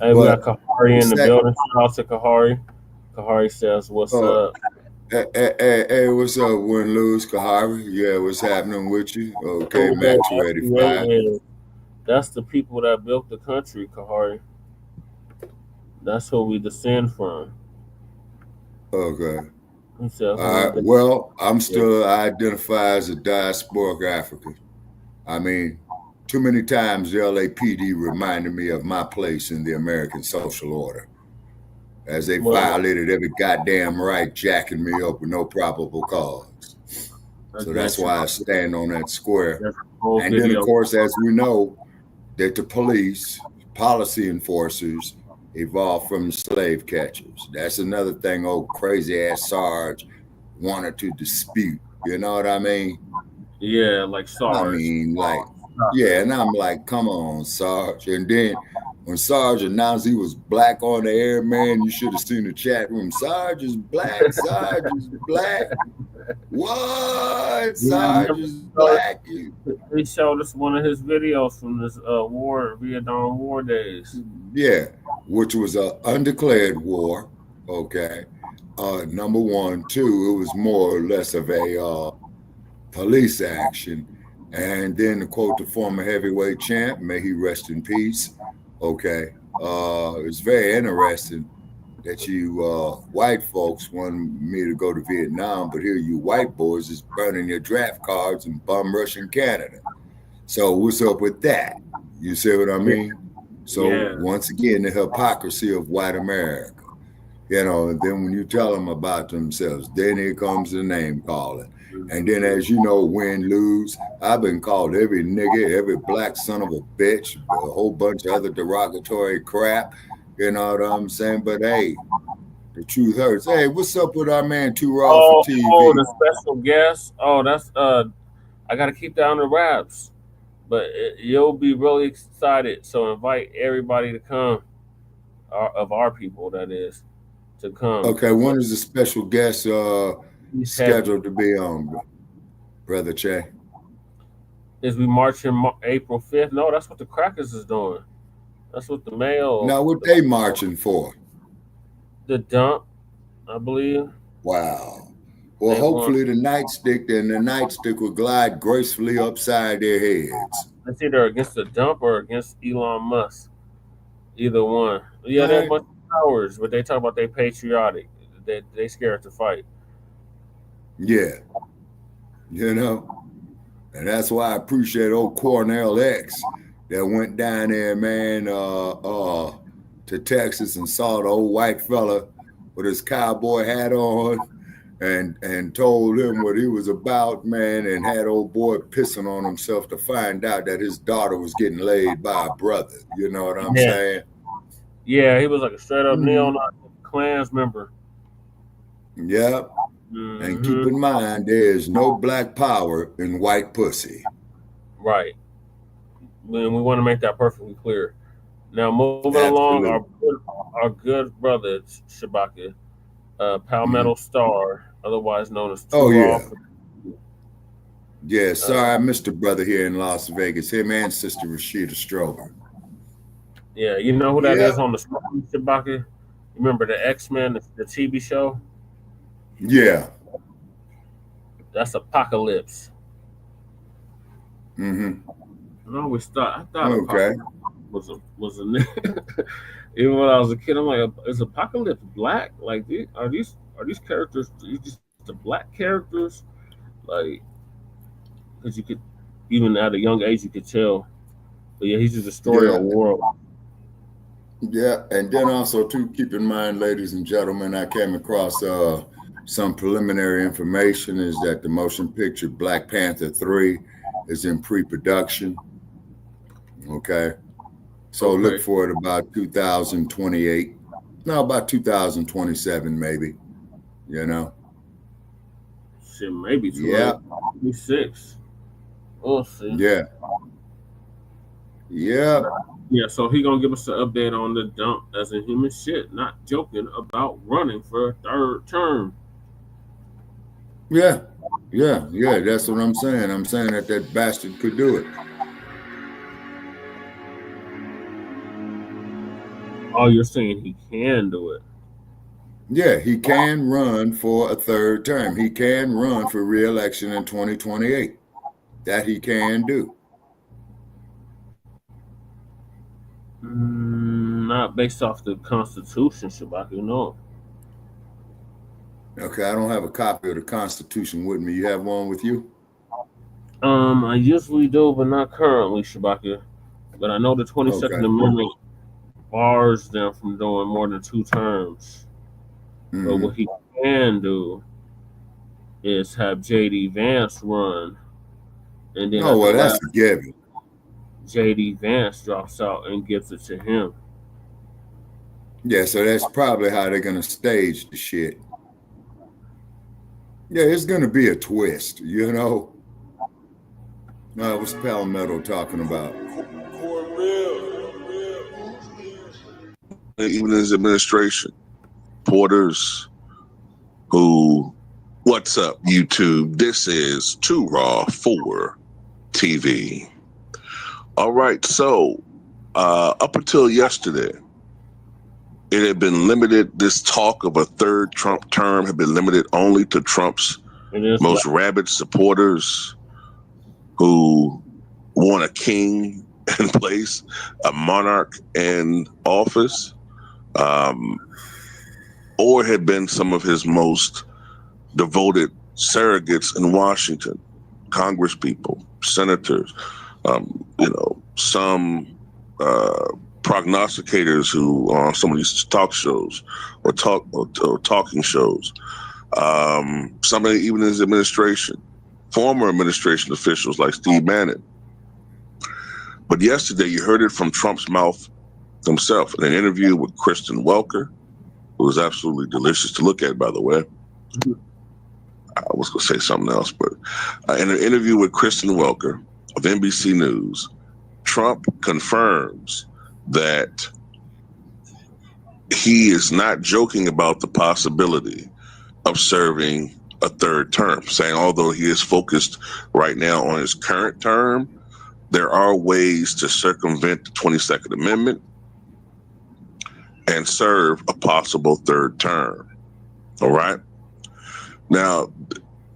Hey, we got Kahari in the building. Shout out to Kahari. Kahari says, "What's up?" Hey, what's up, Win Lose, Kahari? Yeah, what's happening with you? Okay, Matt 285. That's the people that built the country, Kahari. That's who we descend from. Okay. Well, I identify as a diasporic African. I mean, too many times the LAPD reminded me of my place in the American social order, as they violated every goddamn right, jacking me up with no probable cause. So that's why I stand on that square. And then, of course, as we know, that the police, policy enforcers, evolved from the slave catchers. That's another thing old crazy-ass Sarge wanted to dispute. You know what I mean? Yeah, like Sarge. I mean, like, yeah, and I'm like, come on, Sarge. And then when Sarge announced he was black on the air, man, you should have seen the chat room. Sarge is black. Sarge is black. What? Sarge is black. He showed us one of his videos from this Vietnam War days. Yeah, which was an undeclared war. Okay. Number 1. 2, it was more or less of a police action. And then to quote the former heavyweight champ, may he rest in peace. Okay. It's very interesting that you white folks want me to go to Vietnam, but here you white boys is burning your draft cards and bum rushing Canada. So what's up with that? You see what I mean? So once again, the hypocrisy of white America. You know, and then when you tell them about themselves, then here comes the name calling. And then, as you know, win, lose, I've been called every nigga, every black son of a bitch, a whole bunch of other derogatory crap. You know what I'm saying? But hey, the truth hurts. Hey, what's up with our man Too Raw for TV? Oh, the special guest. Oh, that's I gotta keep that on the wraps. But you'll be really excited. So invite everybody to come, of our people, that is, to come. Okay, when is the special guest scheduled to be on, Brother Che? Is we marching April 5th? No, that's what the Crackers is doing. That's what the mail. Now, what they marching for? The dump, I believe. Wow. Well, hopefully the nightstick will glide gracefully upside their heads. It's either against the dump or against Elon Musk. Either one. Yeah, they're a bunch of cowards, but they talk about they patriotic. They scared to fight. Yeah. You know? And that's why I appreciate old Cornell X that went down there, man, to Texas and saw the old white fella with his cowboy hat on and told him what he was about, man, and had old boy pissing on himself to find out that his daughter was getting laid by a brother. You know what I'm saying? Yeah, he was like a straight up neo-Nazi Klans member. Yep. And keep in mind, there is no black power in white pussy. Right. we want to make that perfectly clear. Now, moving along, our good brother Shabaka, Palmetto Star, otherwise known as Oh, Raw. Yeah, sorry, I missed a brother here in Las Vegas. Him and Sister Rashida Strober. Yeah, you know who that is on the screen, Shabaka? Remember the X-Men, the TV show? Yeah. That's Apocalypse. Mm-hmm. And I always thought Apocalypse was a even when I was a kid, I'm like, is Apocalypse black? Like, are these characters just the black characters? Like, because you could, even at a young age, you could tell. But yeah, he's just a story of world. Yeah, and then also too, keep in mind, ladies and gentlemen, I came across some preliminary information is that the motion picture Black Panther 3 is in pre-production. Okay. So look for it about 2028. No, about 2027, maybe. You know? Shit, maybe 2026. We'll see. Yeah. Yeah. Yeah, so he gonna give us an update on the dump as a human shit, not joking about running for a third term. Yeah, that's what I'm saying. I'm saying that bastard could do it. Oh, you're saying he can do it? Yeah, he can run for a third term. He can run for re-election in 2028. That he can do. Not based off the Constitution, Shabaka, no. Okay, I don't have a copy of the Constitution with me. You have one with you? I usually do, but not currently, Shabaka. But I know the 22nd Amendment bars them from doing more than 2 terms. Mm-hmm. But what he can do is have J.D. Vance run, and then that's a given. J.D. Vance drops out and gives it to him. Yeah, so that's probably how they're gonna stage the shit. Yeah, it's gonna be a twist, you know. No, it was Palmetto talking about. Even his administration, porters who, what's up, YouTube? This is Too Raw for TV. All right, so up until yesterday, it had been limited. This talk of a third Trump term had been limited only to Trump's most rabid supporters who want a king in place, a monarch in office, or had been some of his most devoted surrogates in Washington, congresspeople, senators, some prognosticators who on some of these talk shows or talking shows, somebody even in his administration, former administration officials like Steve Bannon. But yesterday you heard it from Trump's mouth himself in an interview with Kristen Welker, who was absolutely delicious to look at, by the way. I was going to say something else, but in an interview with Kristen Welker of NBC News, Trump confirms that he is not joking about the possibility of serving a third term, saying although he is focused right now on his current term, there are ways to circumvent the 22nd Amendment and serve a possible third term. All right. Now,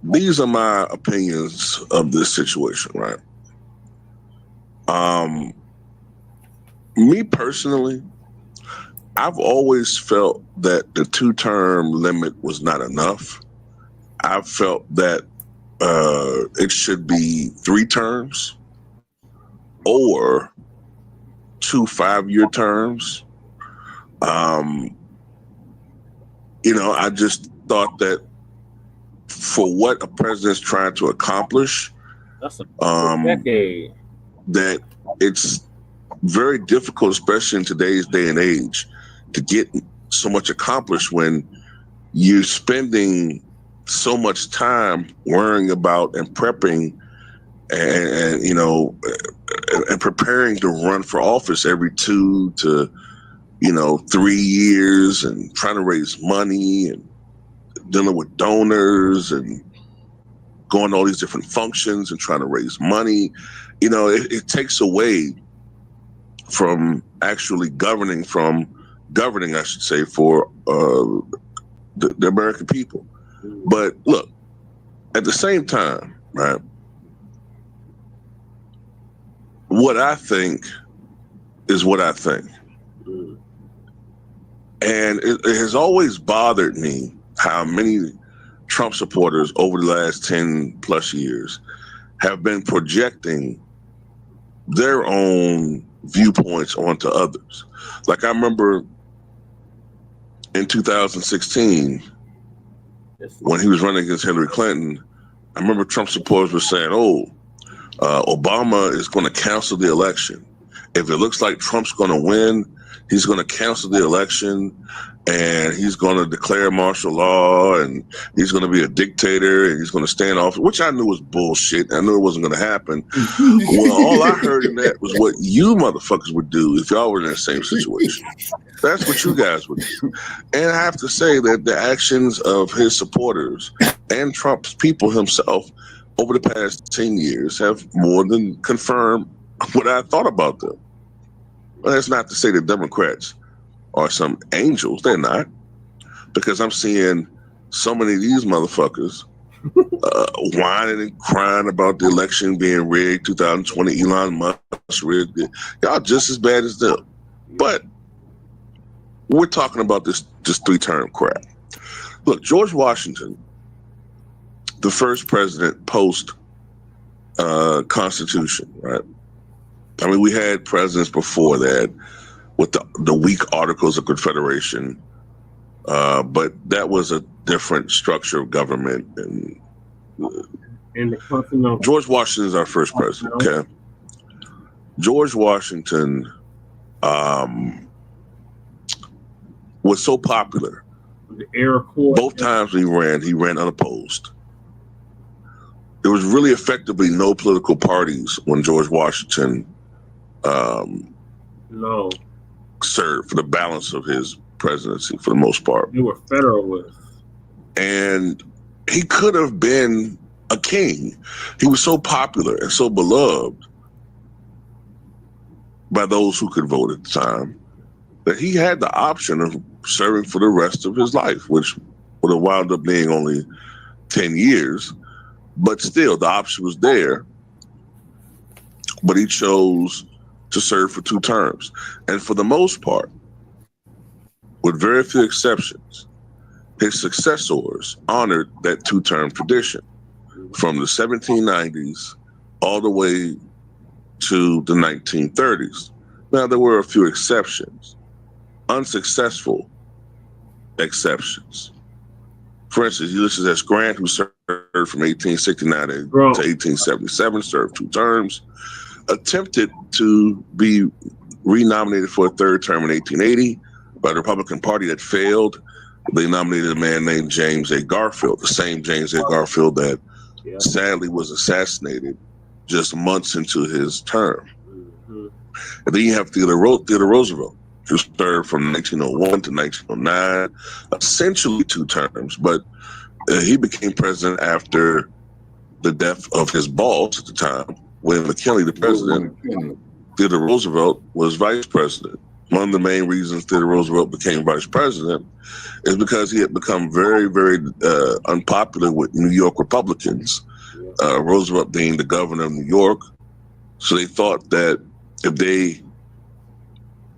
these are my opinions of this situation, right? Me personally, I've always felt that the 2-term limit was not enough. I've felt that it should be 3 terms or 2 5-year terms. I just thought that for what a president's trying to accomplish, that's a decade. That it's very difficult, especially in today's day and age, to get so much accomplished when you're spending so much time worrying about and prepping and and preparing to run for office every 2 to 3 years, and trying to raise money and dealing with donors and going to all these different functions and trying to raise money. It takes away from actually governing, I should say, for the American people. But look, at the same time, right, what I think is what I think. And it has always bothered me how many Trump supporters over the last 10 plus years have been projecting their own viewpoints onto others. Like, I remember in 2016, when he was running against Hillary Clinton, I remember Trump supporters were saying, Obama is going to cancel the election. If it looks like Trump's going to win, he's going to cancel the election, and he's going to declare martial law, and he's going to be a dictator, and he's going to stand off, which I knew was bullshit. I knew it wasn't going to happen. Well, all I heard in that was what you motherfuckers would do if y'all were in that same situation. That's what you guys would do. And I have to say that the actions of his supporters and Trump's people himself over the past 10 years have more than confirmed what I thought about them. Well, that's not to say the Democrats are some angels. They're not. Because I'm seeing so many of these motherfuckers whining and crying about the election being rigged, 2020, Elon Musk rigged it. Y'all just as bad as them. But we're talking about this 3-term crap. Look, George Washington, the first president post Constitution, right? I mean, we had presidents before that with the weak Articles of Confederation, but that was a different structure of government. And George Washington is our first president, okay? George Washington was so popular. Both times he ran unopposed. There was really effectively no political parties when George Washington served for the balance of his presidency for the most part. You were Federalists. And he could have been a king. He was so popular and so beloved by those who could vote at the time that he had the option of serving for the rest of his life, which would have wound up being only 10 years. But still, the option was there. But he chose to serve for 2 terms. And for the most part, with very few exceptions, his successors honored that 2-term tradition from the 1790s all the way to the 1930s. Now, there were a few exceptions, unsuccessful exceptions. For instance, Ulysses S. Grant, who served from 1869 to 1877, served 2 terms, attempted to be renominated for a 3rd term in 1880 by the Republican Party that failed. They nominated a man named James A. Garfield, the same James A. Garfield that sadly was assassinated just months into his term. And then you have Theodore Roosevelt, who served from 1901 to 1909, essentially 2 terms, but he became president after the death of his boss at the time, William McKinley, the president. Theodore Roosevelt was vice president. One of the main reasons Theodore Roosevelt became vice president is because he had become very, very unpopular with New York Republicans, Roosevelt being the governor of New York. So they thought that if they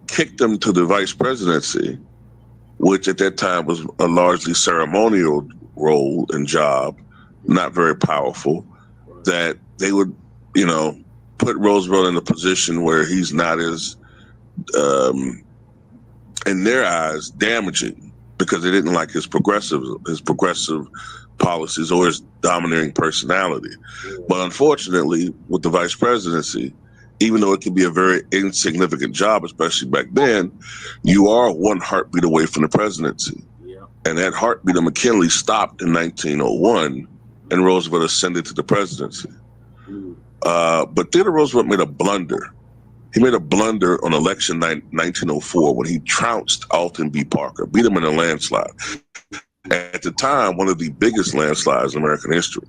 kicked him to the vice presidency, which at that time was a largely ceremonial role and job, not very powerful, that they would, put Roosevelt in a position where he's not as, in their eyes, damaging, because they didn't like his progressive policies or his domineering personality. But unfortunately, with the vice presidency, even though it can be a very insignificant job, especially back then, you are 1 heartbeat away from the presidency. And that heartbeat of McKinley stopped in 1901, and Roosevelt ascended to the presidency. But Theodore Roosevelt made a blunder. He made a blunder on election night 1904 when he trounced Alton B. Parker, beat him in a landslide. At the time, one of the biggest landslides in American history.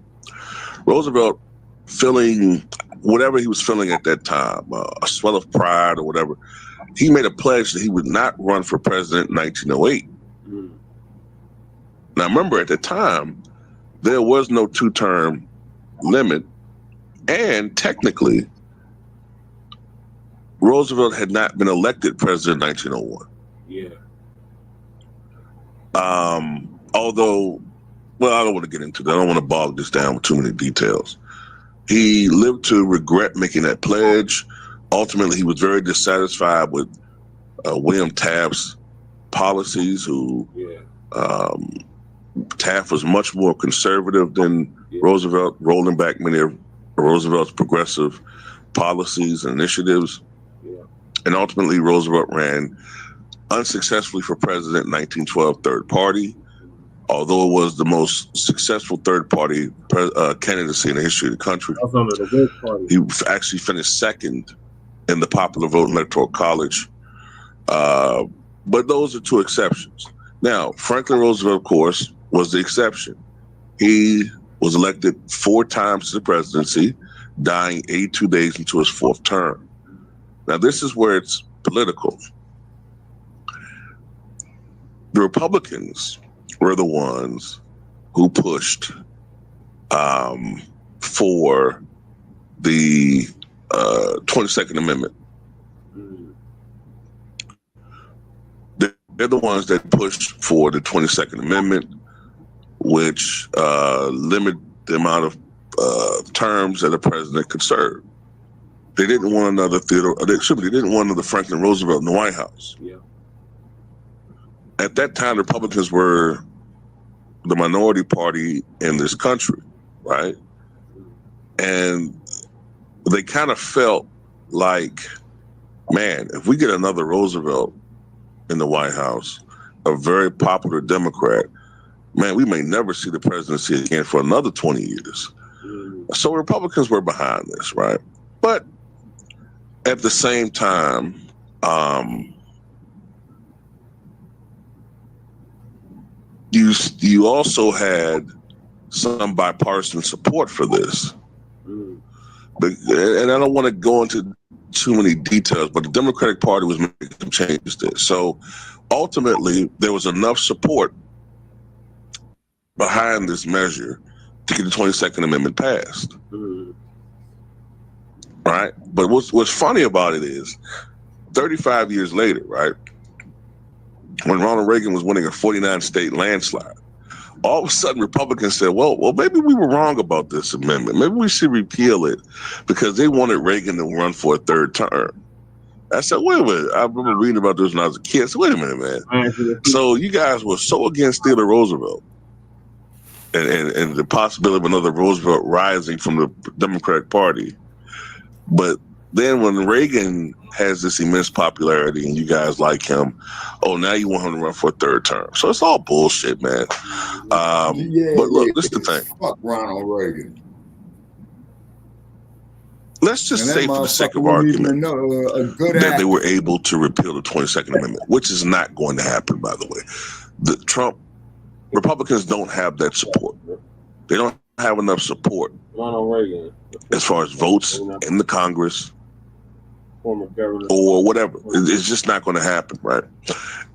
Roosevelt, feeling whatever he was feeling at that time, a swell of pride or whatever, he made a pledge that he would not run for president in 1908. Now, remember, at the time, there was no two-term limit, and technically, Roosevelt had not been elected president in 1901. Yeah. Although, well, I don't want to get into that. I don't want to bog this down with too many details. He lived to regret making that pledge. Ultimately, he was very dissatisfied with William Taft's policies, Taft was much more conservative than Roosevelt, rolling back many of Roosevelt's progressive policies and initiatives. And ultimately, Roosevelt ran unsuccessfully for president in 1912, third party, although it was the most successful third party candidacy in the history of the country. He actually finished second in the popular vote in Electoral College. But those are two exceptions. Now, Franklin Roosevelt, of course, was the exception. He was elected 4 times to the presidency, dying 82 days into his 4th term. Now, this is where it's political. The Republicans were the ones who pushed for the 22nd Amendment. They're the ones that pushed for the 22nd Amendment, which limit the amount of terms that a president could serve. They didn't want another they didn't want another Franklin Roosevelt in the White House. Yeah. At that time, the Republicans were the minority party in this country, right? And they kind of felt like, man, if we get another Roosevelt in the White House, a very popular Democrat, man, we may never see the presidency again for another 20 years. So Republicans were behind this, right? But at the same time, you also had some bipartisan support for this. But, and I don't want to go into too many details, but the Democratic Party was making some changes there. So ultimately, there was enough support behind this measure to get the 22nd Amendment passed. Right? But what's funny about it is 35 years later, right, when Ronald Reagan was winning a 49-state landslide, all of a sudden Republicans said, well, maybe we were wrong about this amendment. Maybe we should repeal it because they wanted Reagan to run for a 3rd term. I said, wait a minute. I remember reading about this when I was a kid. I said, wait a minute, man. So you guys were so against Theodore Roosevelt and the possibility of another Roosevelt rising from the Democratic Party. But then when Reagan has this immense popularity and you guys like him, oh, now you want him to run for a 3rd term. So it's all bullshit, man. But look, this is the thing. Fuck Ronald Reagan. Let's just say for the sake of argument that they were able to repeal the 22nd Amendment, which is not going to happen, by the way. The Republicans don't have that support. They don't have enough support as far as votes in the Congress or whatever. It's just not going to happen, right?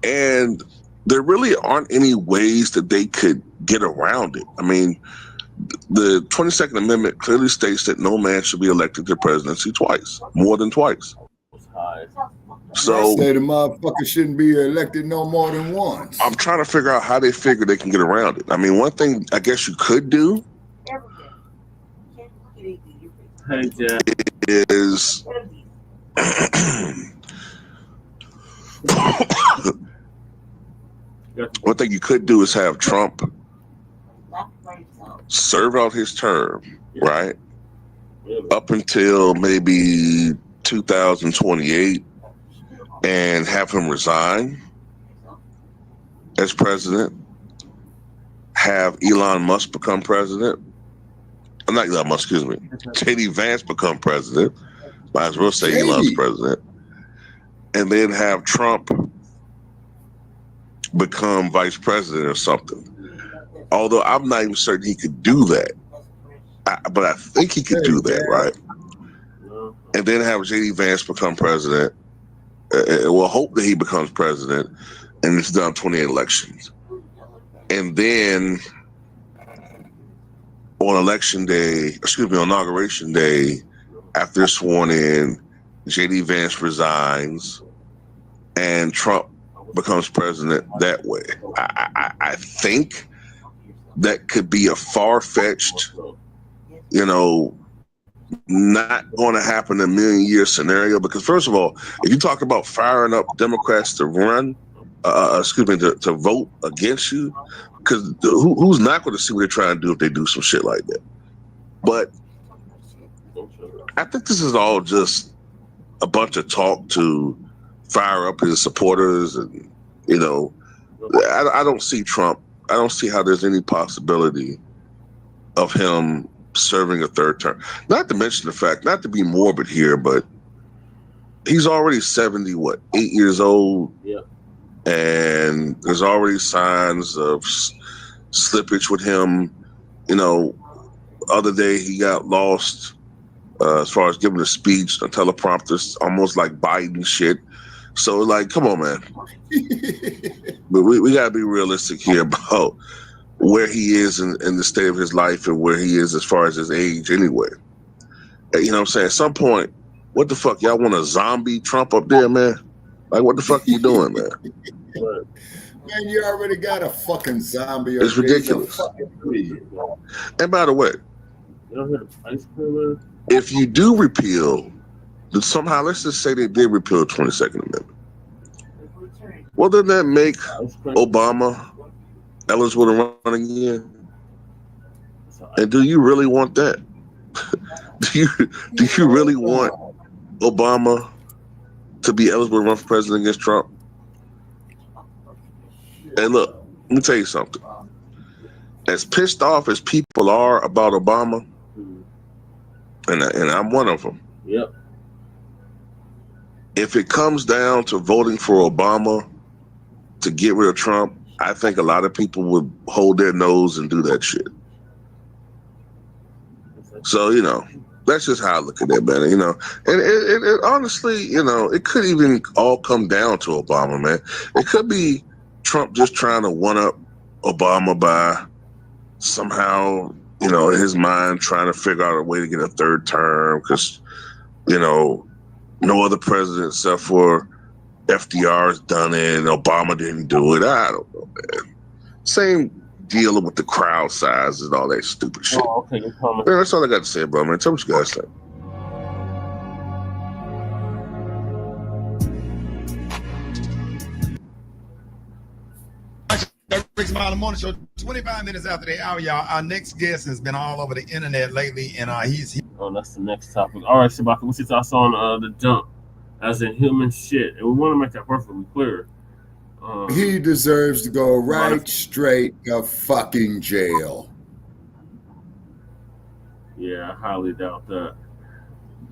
And there really aren't any ways that they could get around it. I mean, the 22nd Amendment clearly states that no man should be elected to presidency twice, more than twice. So I say the motherfucker shouldn't be elected no more than once. I'm trying to figure out how they figure they can get around it. I mean, one thing I guess you could do is one thing you could do is have Trump serve out his term, right? Up until maybe 2028 and have him resign as president, have Elon Musk become president, Not Elon Musk, excuse me. JD Vance become president. Might as well say Elon's president. And then have Trump become vice president or something. Although I'm not even certain he could do that. But I think he could do that, right? And then have JD Vance become president. We'll hope that he becomes president and it's done 28 elections. And then on election day, on inauguration day, after they're sworn in, JD Vance resigns and Trump becomes president that way. I think that could be a far-fetched, not going to happen in a million-year scenario. Because first of all, if you talk about firing up Democrats to run, to vote against you, because who's not going to see what they're trying to do if they do some shit like that? But I think this is all just a bunch of talk to fire up his supporters, and I don't see Trump. I don't see how there's any possibility of him serving a third term. Not to mention the fact, not to be morbid here, but he's already 8 years old. Yeah. And there's already signs of slippage with him. Other day he got lost as far as giving a speech, a teleprompter, almost like Biden shit. So, like, come on, man. But we got to be realistic here about where he is in the state of his life and where he is as far as his age anyway. You know what I'm saying? At some point, what the fuck? Y'all want a zombie Trump up there, man? Like, what the fuck are you doing, man? Man, you already got a fucking zombie. It's ridiculous. And by the way, if you do repeal, somehow, let's just say they did repeal the 22nd Amendment. Well, doesn't that make Obama eligible to run again? And do you really want that? do you really want Obama to be eligible to run for president against Trump? And look, let me tell you something. As pissed off as people are about Obama, and I'm one of them. Yep. If it comes down to voting for Obama to get rid of Trump, I think a lot of people would hold their nose and do that shit. So, that's just how I look at that, man. And honestly, it could even all come down to Obama, man. It could be Trump just trying to one-up Obama by somehow, in his mind, trying to figure out a way to get a third term because, no other president except for FDR has done it and Obama didn't do it. I don't know, man. Same deal with the crowd size and all that stupid shit. Oh, okay. Man, that's all I got to say, bro, man. Tell me what you guys think. Rick's Smiley Morning Show, 25 minutes after the hour, y'all. Our next guest has been all over the internet lately, and he's... Oh, that's the next topic. All right, Shabaka, what's your thoughts on the dump as in human shit? And we want to make that perfectly clear. He deserves to go right straight to fucking jail. Yeah, I highly doubt that.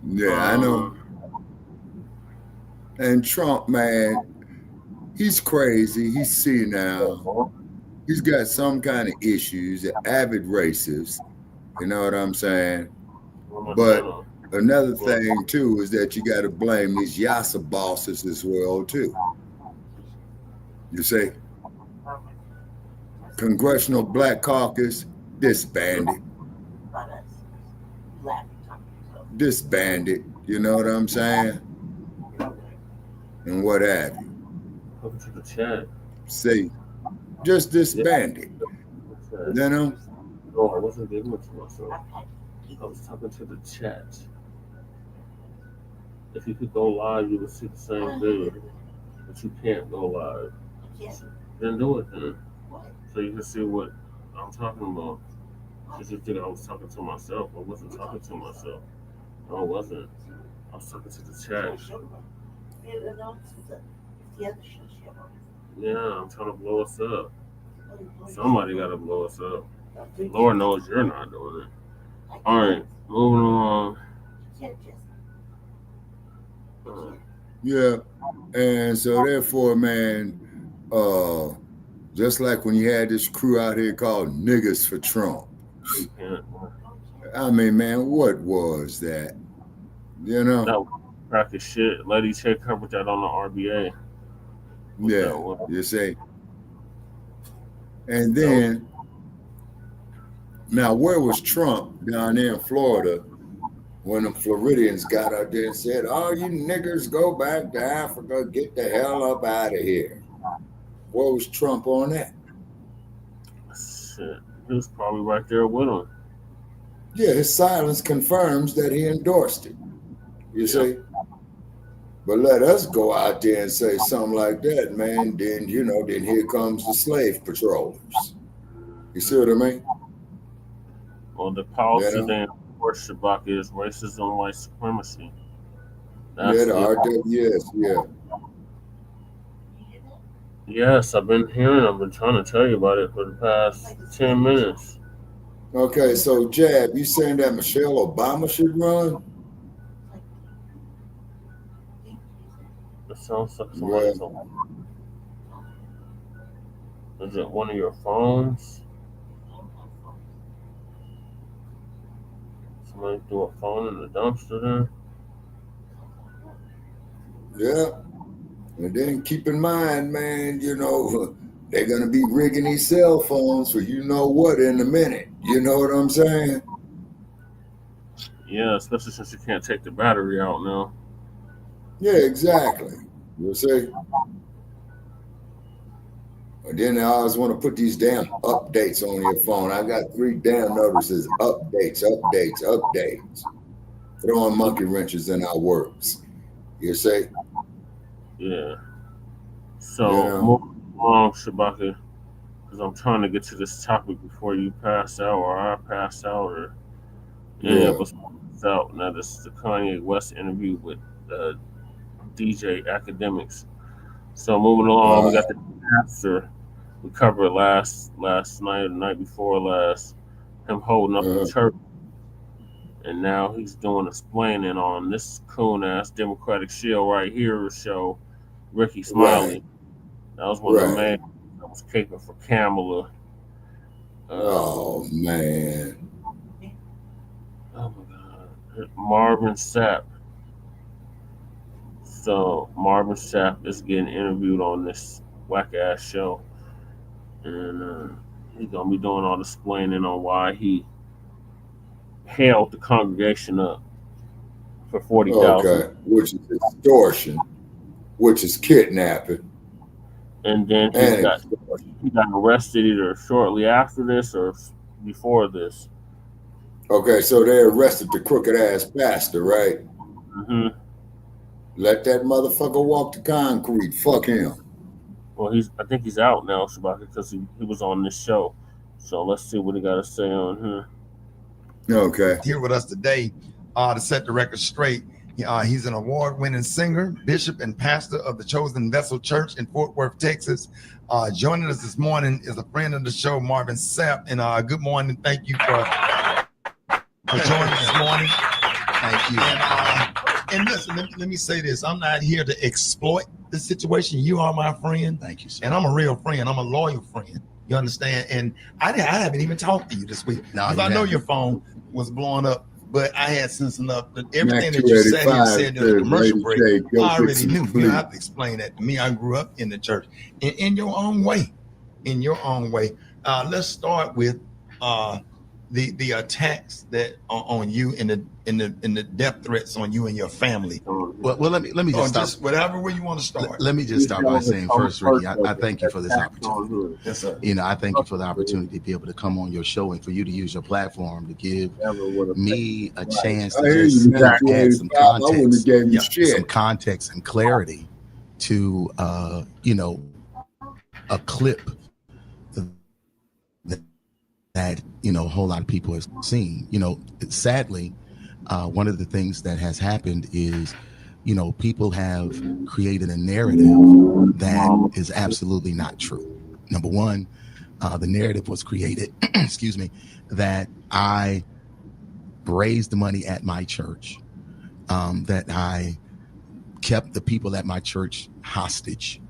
Yeah, I know. And Trump, man, he's crazy. He's senile. He's got some kind of issues, an avid racist. You know what I'm saying? But another thing, too, is that you got to blame these Yasa bosses as well, too. You see? Congressional Black Caucus disbanded. Disbanded. You know what I'm saying? And what have you. Welcome to the chat. See, just disbanded. You know? No, I wasn't giving it to myself. I was talking to the chat. If you could go live, you would see the same thing. But you can't go live. Then do it then. So you can see what I'm talking about. Because you think I was talking to myself. I wasn't talking to myself. No, I wasn't. I was talking to the chat. Yeah, I'm trying to blow us up. Somebody got to blow us up. Lord knows you're not doing it. All right, moving along. Yeah, and so therefore, man, just like when you had this crew out here called Niggas for Trump. I mean, man, what was that? You know? That crack of shit. Lady Che covered that on the RBA. Yeah, you see. And then, now where was Trump down there in Florida when the Floridians got out there and said, "Oh, you niggers, go back to Africa, get the hell up out of here"? Where was Trump on that? Shit, he was probably right there with him. Yeah, his silence confirms that he endorsed it. You see? But let us go out there and say something like that, man. Then, you know, then here comes the slave patrollers. You see what I mean? Well, the policy they enforce, Shabaka, is racism, white supremacy. That's the RWS, yeah. Yes, I've been hearing. I've been trying to tell you about it for the past 10 minutes. Okay, so Jab, you saying that Michelle Obama should run? It sounds like somebody's on. Is it one of your phones? Somebody threw a phone in the dumpster there? Yeah. And then keep in mind, man, you know, they're going to be rigging these cell phones for you know what in a minute. You know what I'm saying? Yeah, especially since you can't take the battery out now. Yeah, exactly. You see? And then I always want to put these damn updates on your phone. I got 3 damn notices, updates. Throwing monkey wrenches in our works. You see? Yeah. So, moving along, Shabaka, because I'm trying to get to this topic before you pass out or I pass out or any of us pass out. Now, this is the Kanye West interview with DJ Academics. So, moving along, we got the pastor we covered last night or the night before last, him holding up the church. And now he's doing explaining on this coon-ass Democratic shield right here show, Ricky Smiley. That was one of the men that was caping for Kamala. Oh, man. Oh, my God. Marvin Sapp. So, Marvin Sapp is getting interviewed on this whack-ass show. And he's going to be doing all the explaining on why he held the congregation up for $40,000. Okay, which is extortion, which is kidnapping. And then he got arrested either shortly after this or before this. Okay, so they arrested the crooked ass pastor, right? Mm-hmm. Let that motherfucker walk the concrete. Fuck him. Well, I think he's out now, Shabaka, because he was on this show. So let's see what he got to say on here. Okay. Here with us today to set the record straight. He's an award-winning singer, bishop, and pastor of the Chosen Vessel Church in Fort Worth, Texas. Joining us this morning is a friend of the show, Marvin Sapp. And good morning. Thank you for joining us this morning. Thank you. And listen, let me say this. I'm not here to exploit the situation. You are my friend. Thank you, sir. And I'm a real friend. I'm a loyal friend. You understand? And I haven't even talked to you this week. Because I know your phone was blowing up, but I had sense enough that everything that you said here said in the commercial break, I already knew. You don't have to explain that to me. I grew up in the church in your own way. In your own way. Let's start with the attacks that are on you and the death threats on you and your family. Well, let me just whatever way you want to start. Let me just start by saying first, Ricky, I thank you for this opportunity. Yes, sir. You know, I thank you for the opportunity to be able to come on your show and for you to use your platform to give me a chance to just add some context and clarity to a clip that a whole lot of people have seen. Sadly, one of the things that has happened is people have created a narrative that is absolutely not true. Number one, the narrative was created excuse me, that I raised money at my church, that I kept the people at my church hostage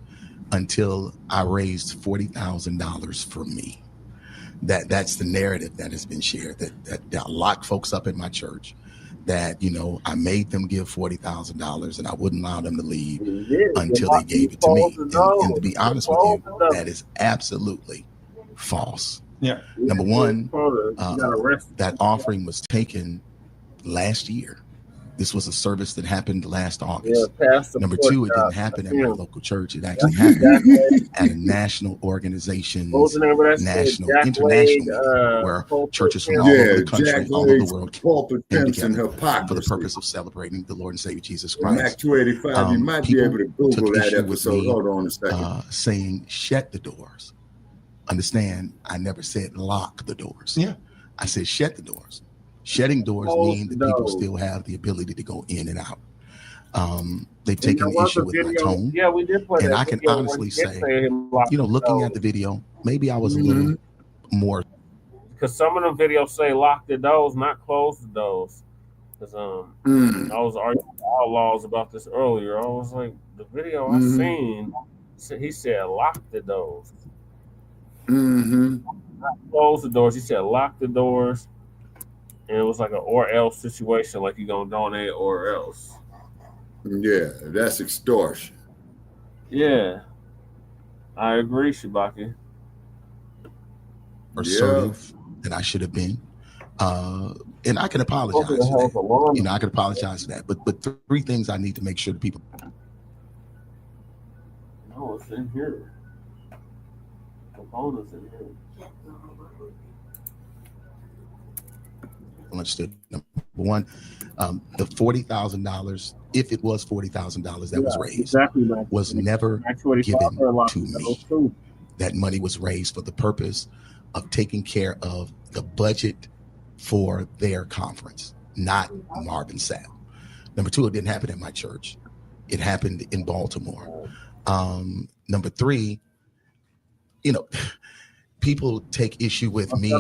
until I raised $40,000 for me. That's the narrative that has been shared, that I locked folks up in my church, that, you know, I made them give $40,000 and I wouldn't allow them to leave until they gave it to me. And to be honest with you, that is absolutely false. Yeah. Number one, that offering was taken last year. This was a service that happened last August. Number two, it didn't happen at my local church. It actually happened at a national organization, national, international meeting, where churches from all over the country, all over the world came together for the purpose of celebrating the Lord and Savior Jesus Christ. Mac 285, you might be able to Google that episode. Hold on a second. Saying shut the doors. Understand, I never said lock the doors. Yeah, I said shut the doors. Shutting doors mean that people still have the ability to go in and out. They've taken issue with my tone. Yeah, we did play and that I can video honestly say, you you know, looking at the video, maybe I was a little more. Because some of the videos say lock the doors, not close the doors. Because I was arguing with Outlaws about this earlier. I was like, the video I seen, he said lock the doors. Not close the doors. He said lock the doors. And it was like an or else situation, like you're gonna donate or else. Yeah, that's extortion. Yeah, I agree, Shabaki. Assertive than I should have been, and I can apologize for that. You know, I can apologize for that. But three things I need to make sure the people. No, it's in here. Components in here. Understood. Number one, the $40,000, if it was $40,000 that was raised, was never given to me. That money was raised for the purpose of taking care of the budget for their conference, not Marvin Sapp. Number two, it didn't happen at my church. It happened in Baltimore. Number three, you know, people take issue with me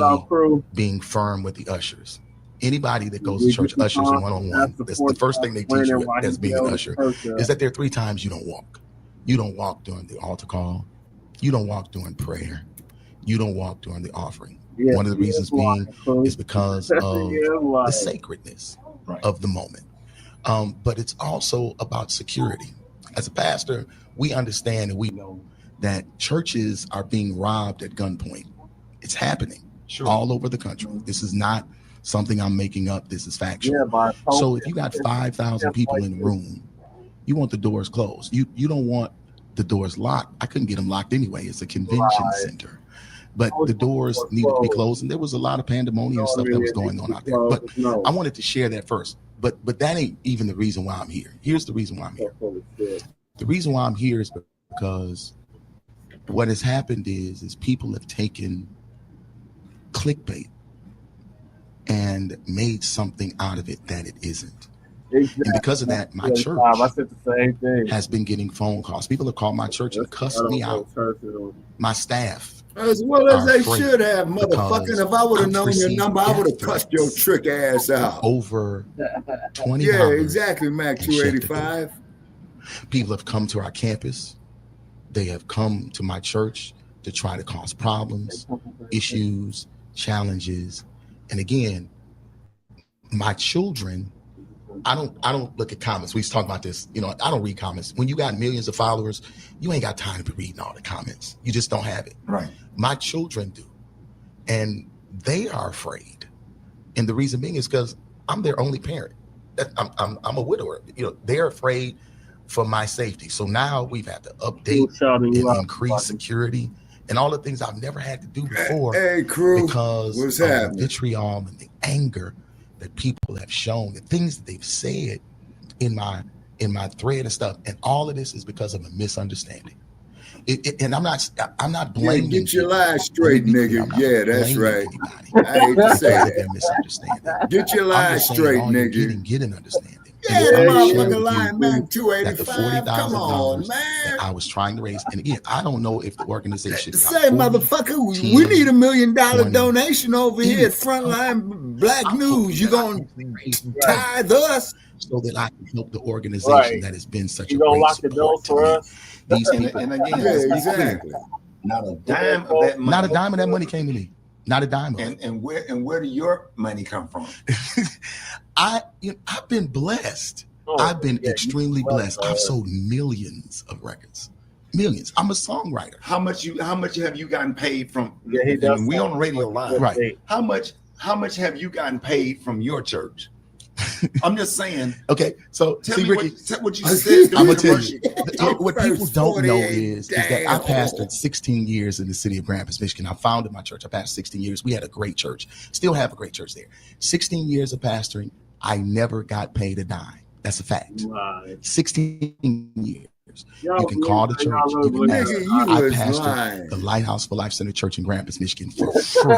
being firm with the ushers. Anybody that goes to church ushers one-on-one, that's the first thing they teach you as being an usher, is that there are 3 times you don't walk. You don't walk during the altar call. You don't walk during prayer. You don't walk during the offering. One of the reasons being is because of the sacredness of the moment. But it's also about security. As a pastor, we understand and we know that churches are being robbed at gunpoint. It's happening all over the country. This is not something I'm making up. This is factual. So if you got 5,000 people in the room, you want the doors closed. You don't want the doors locked. I couldn't get them locked anyway. It's a convention center. But the doors needed to be closed, and there was a lot of pandemonium stuff that was going on out there. But I wanted to share that first. But that ain't even the reason why I'm here. Here's the reason why I'm here. The reason why I'm here is because what has happened is people have taken clickbait and made something out of it that it isn't. And because of that, my church has been getting phone calls. People have called my church and cussed me out. My staff. As well as they should have, motherfucker. If I would have known your number, I would have cussed your trick ass out. Over 20 Yeah, exactly, Mac 285. People have come to our campus. They have come to my church to try to cause problems, issues, challenges. And again, my children, I don't look at comments. We used to talk about this. You know, I don't read comments. When you got millions of followers, you ain't got time to be reading all the comments. You just don't have it. Right. My children do. And they are afraid. And the reason being is because I'm their only parent. I'm a widower. You know, they're afraid for my safety. So now we've had to update and increase security and all the things I've never had to do before. Hey, crew, because what's of happening? the vitriol and the anger that people have shown, the things that they've said in my thread and stuff. And all of this is because of a misunderstanding. And I'm not blaming. Yeah, get your lies straight, nigga. Yeah, that's right. I hate to say that. Misunderstanding. Get your lies straight, nigga. Get an understanding Yeah, And if the I would share motherfucker with lying, you man. that the $285. Come on, $40,000 man. that I was trying to raise, and again, I don't know if the organization got Say, 40, motherfucker, 10, we need $1 million 20, donation over here any. at Frontline Black I'm News. You hoping that I gonna can raise tithe us? so that I can help the organization that has been such a great support to me. These people, And again, Yeah, let's be clear. exactly. Not a dime of that money. not a dime of that money came to me. Not a dime of it. And where did your money come from? I've been blessed. I've been extremely blessed. I've sold millions of records. Millions. I'm a songwriter. How much have you gotten paid from? And we on the radio live, right? How much have you gotten paid from your church? I'm just saying. Okay, so tell see, me Ricky, what you said. I'm gonna tell you. What people don't know is that I pastored 16 years in the city of Grand Rapids, Michigan. I founded my church. I pastored 16 years. We had a great church. Still have a great church there. 16 years of pastoring. I never got paid a dime. That's a fact. Right. 16 years. You can call the church. You can ask. I pastored the Lighthouse for Life Center Church in Grand Rapids, Michigan for free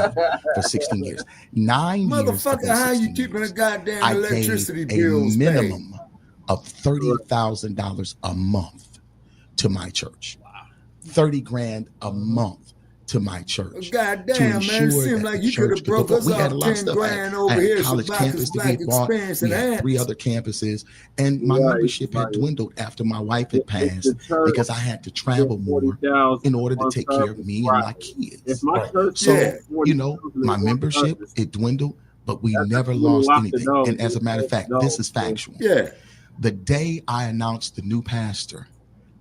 for 16 years. 9 years. Motherfucker, how you keeping a goddamn electricity bills? A minimum of $30,000 a month to my church. 30 grand a month to my church. Goddamn, man, it seemed like you could have broke us off 10 grand over here. College campus to get bought. We had 3 other campuses, and my membership had dwindled after my wife had passed because I had to travel more in order to take care of me and my kids. So, my membership, it dwindled, but we never lost anything. And as a matter of fact, this is factual. Yeah. The day I announced the new pastor,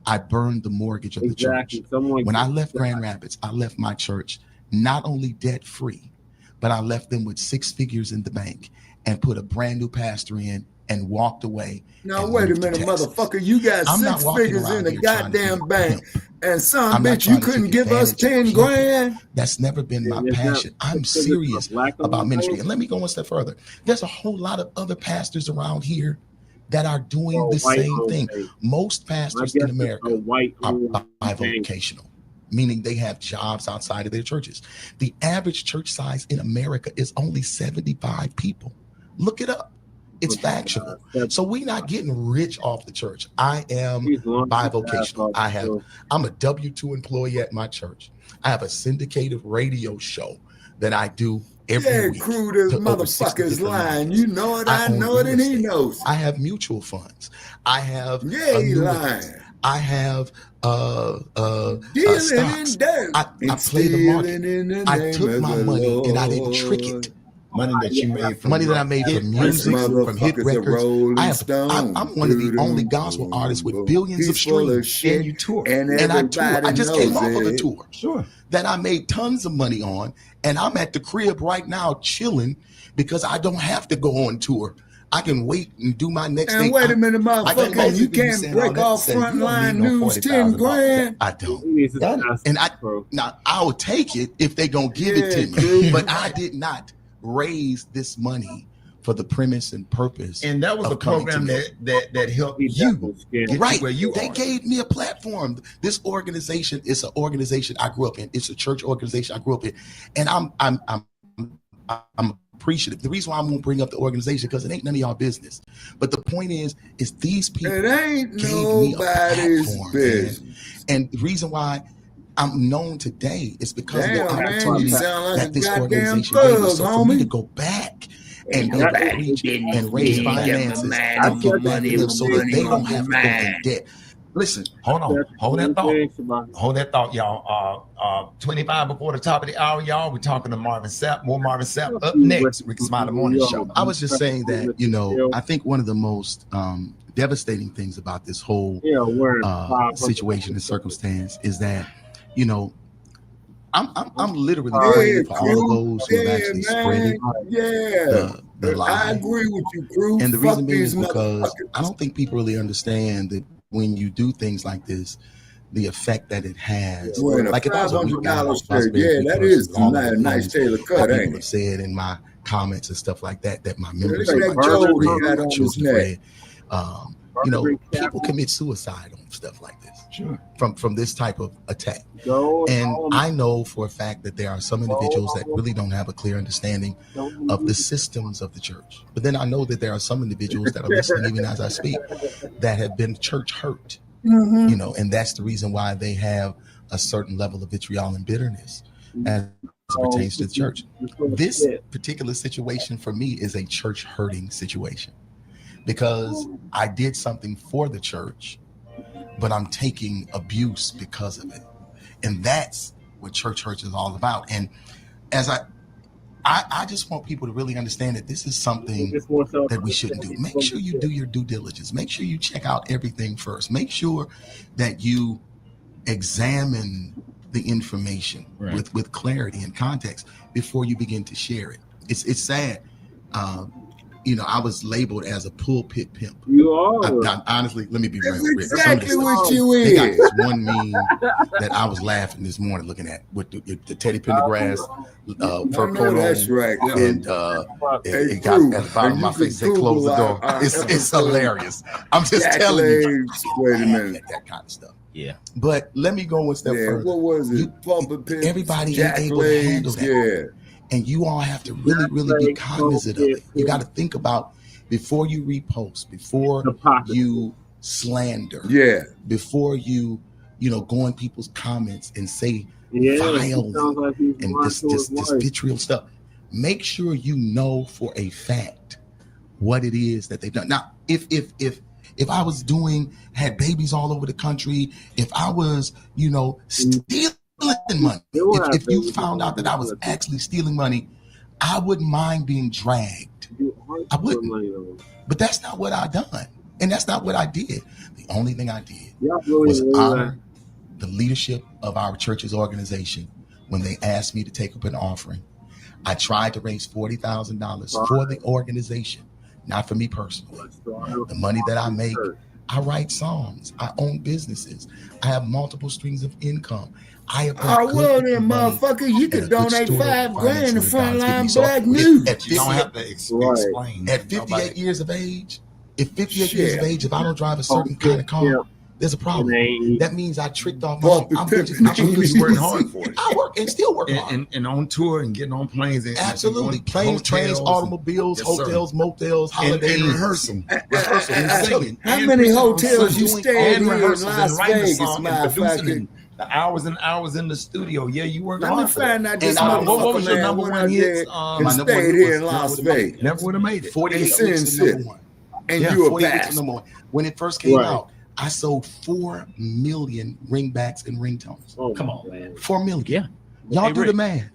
I burned the mortgage of the church. When I left Grand Rapids, I left my church not only debt free, but I left them with 6 figures in the bank and put a brand new pastor in and walked away. Now, wait a minute, motherfucker. You got 6 figures in the goddamn bank, and some bitch, you couldn't give us 10 grand? That's never been my passion. I'm serious about ministry. And let me go one step further. There's a whole lot of other pastors around here that are doing the same thing. Most pastors in America are bivocational, meaning they have jobs outside of their churches. The average church size in America is only 75 people. Look it up. It's factual. So we're not getting rich off the church. I am bivocational. I'm a W-2 employee at my church. I have a syndicated radio show that I do every week. Crew, this motherfucker's lying. You know it, I know it, and he knows. I have mutual funds. I have he lying. I have stocks. I play the market. I took my money and I didn't trick it. Money that you made from money that I made from music, from hit records. I'm one of the only gospel artists with billions of streams. And you tour. And I tour. I just came off of a tour. Sure. That I made tons of money on. And I'm at the crib right now chilling because I don't have to go on tour. I can wait and do my next thing. And wait a minute, motherfucker, you can't break off Frontline News 10 grand. I don't. And I'll take it if they gonna give it to me. But I did not raise this money for the premise and purpose. And that was a program that helped you get right where you They are. gave me a platform. This organization is an organization I grew up in. It's a church organization I grew up in, and I'm appreciative. The reason why I'm gonna bring up the organization because it ain't none of y'all business. But the point is these people it ain't gave me a nobody's platform, business. man. And the reason why I'm known today is because of the Damn, man, opportunity you sound like that a this goddamn organization gave me. thug, So for me homie. to go back and be able to reach and raise finances and get money so that they don't have to go in debt. Listen, hold that thought, y'all. 25 before the top of the hour, y'all. We're talking to Marvin Sapp. More Marvin Sapp up next. Ricky Smiley Morning Show. I was just saying that, I think one of the most devastating things about this whole situation and circance is that, I'm literally praying for all of those who have actually spread the lie. I agree with you, Drew. And the reason being is because I don't think people really understand that when you do things like this, the effect that it has. Like if I was a weak guy, that is a nice tailor cut, ain't it? Said in my comments and stuff like that, that my members Look at that Joe he got on his neck. you know, people commit suicide on stuff like this. Sure. From this type of attack. And I know for a fact that there are some individuals that really don't have a clear understanding of the systems of the church. But then I know that there are some individuals that are listening even as I speak that have been church hurt, you know, and that's the reason why they have a certain level of vitriol and bitterness as it pertains to the church. This particular situation for me is a church hurting situation because I did something for the church, but I'm taking abuse because of it. And that's what church hurt is all about. And as I just want people to really understand that this is something that we shouldn't do. Make sure you do your due diligence. Make sure you check out everything first. Make sure that you examine the information with clarity and context before you begin to share it. It's sad. You know, I was labeled as a pulpit pimp. You are. I honestly, let me be real. That's exactly what you They got is. this one meme that I was laughing this morning looking at with the Teddy Pendergrass fur coat That's on, right. and it got at the bottom of my face say close the door. It's hilarious. I'm just telling you. Wait a minute. That kind of stuff. Yeah. But let me go one step further. What was it? Everybody ain't able to handle that. And you all have to really be cognizant of it. You got to think about before you repost, before you slander, before you go in people's comments and say vile and this vitriol stuff. Make sure you know for a fact what it is that they've done. Now, if I was had babies all over the country, if I was, stealing money, if you found out that I was actually stealing money, I wouldn't mind being dragged. I wouldn't. But that's not what I done. And that's not what I did. The only thing I did was honor the leadership of our church's organization when they asked me to take up an offering. I tried to raise $40,000 for the organization, not for me personally. The money that I make, I write songs. I own businesses. I have multiple streams of income. Well then, motherfucker, you could donate $5,000 to Frontline Black News. You don't have to explain. At 58 years of age, if I don't drive a certain kind of car, there's a problem. That means I tricked off my I'm just working hard for it. I work and still work hard. And on tour and getting on planes. And absolutely. Planes, trains, automobiles, hotels, motels, holidays. And rehearsal. How many hotels you stay in here in Las Vegas, motherfucker? The hours and hours in the studio. Yeah, you work hard. Let me find out this what was your number one hit? And stayed here in Las Vegas. Never would have made it. 48 weeks to number one. And you were passed. When it first came out, I sold 4 million ringbacks and ringtones. Oh, come on, man. 4 million. Yeah. Y'all do the math.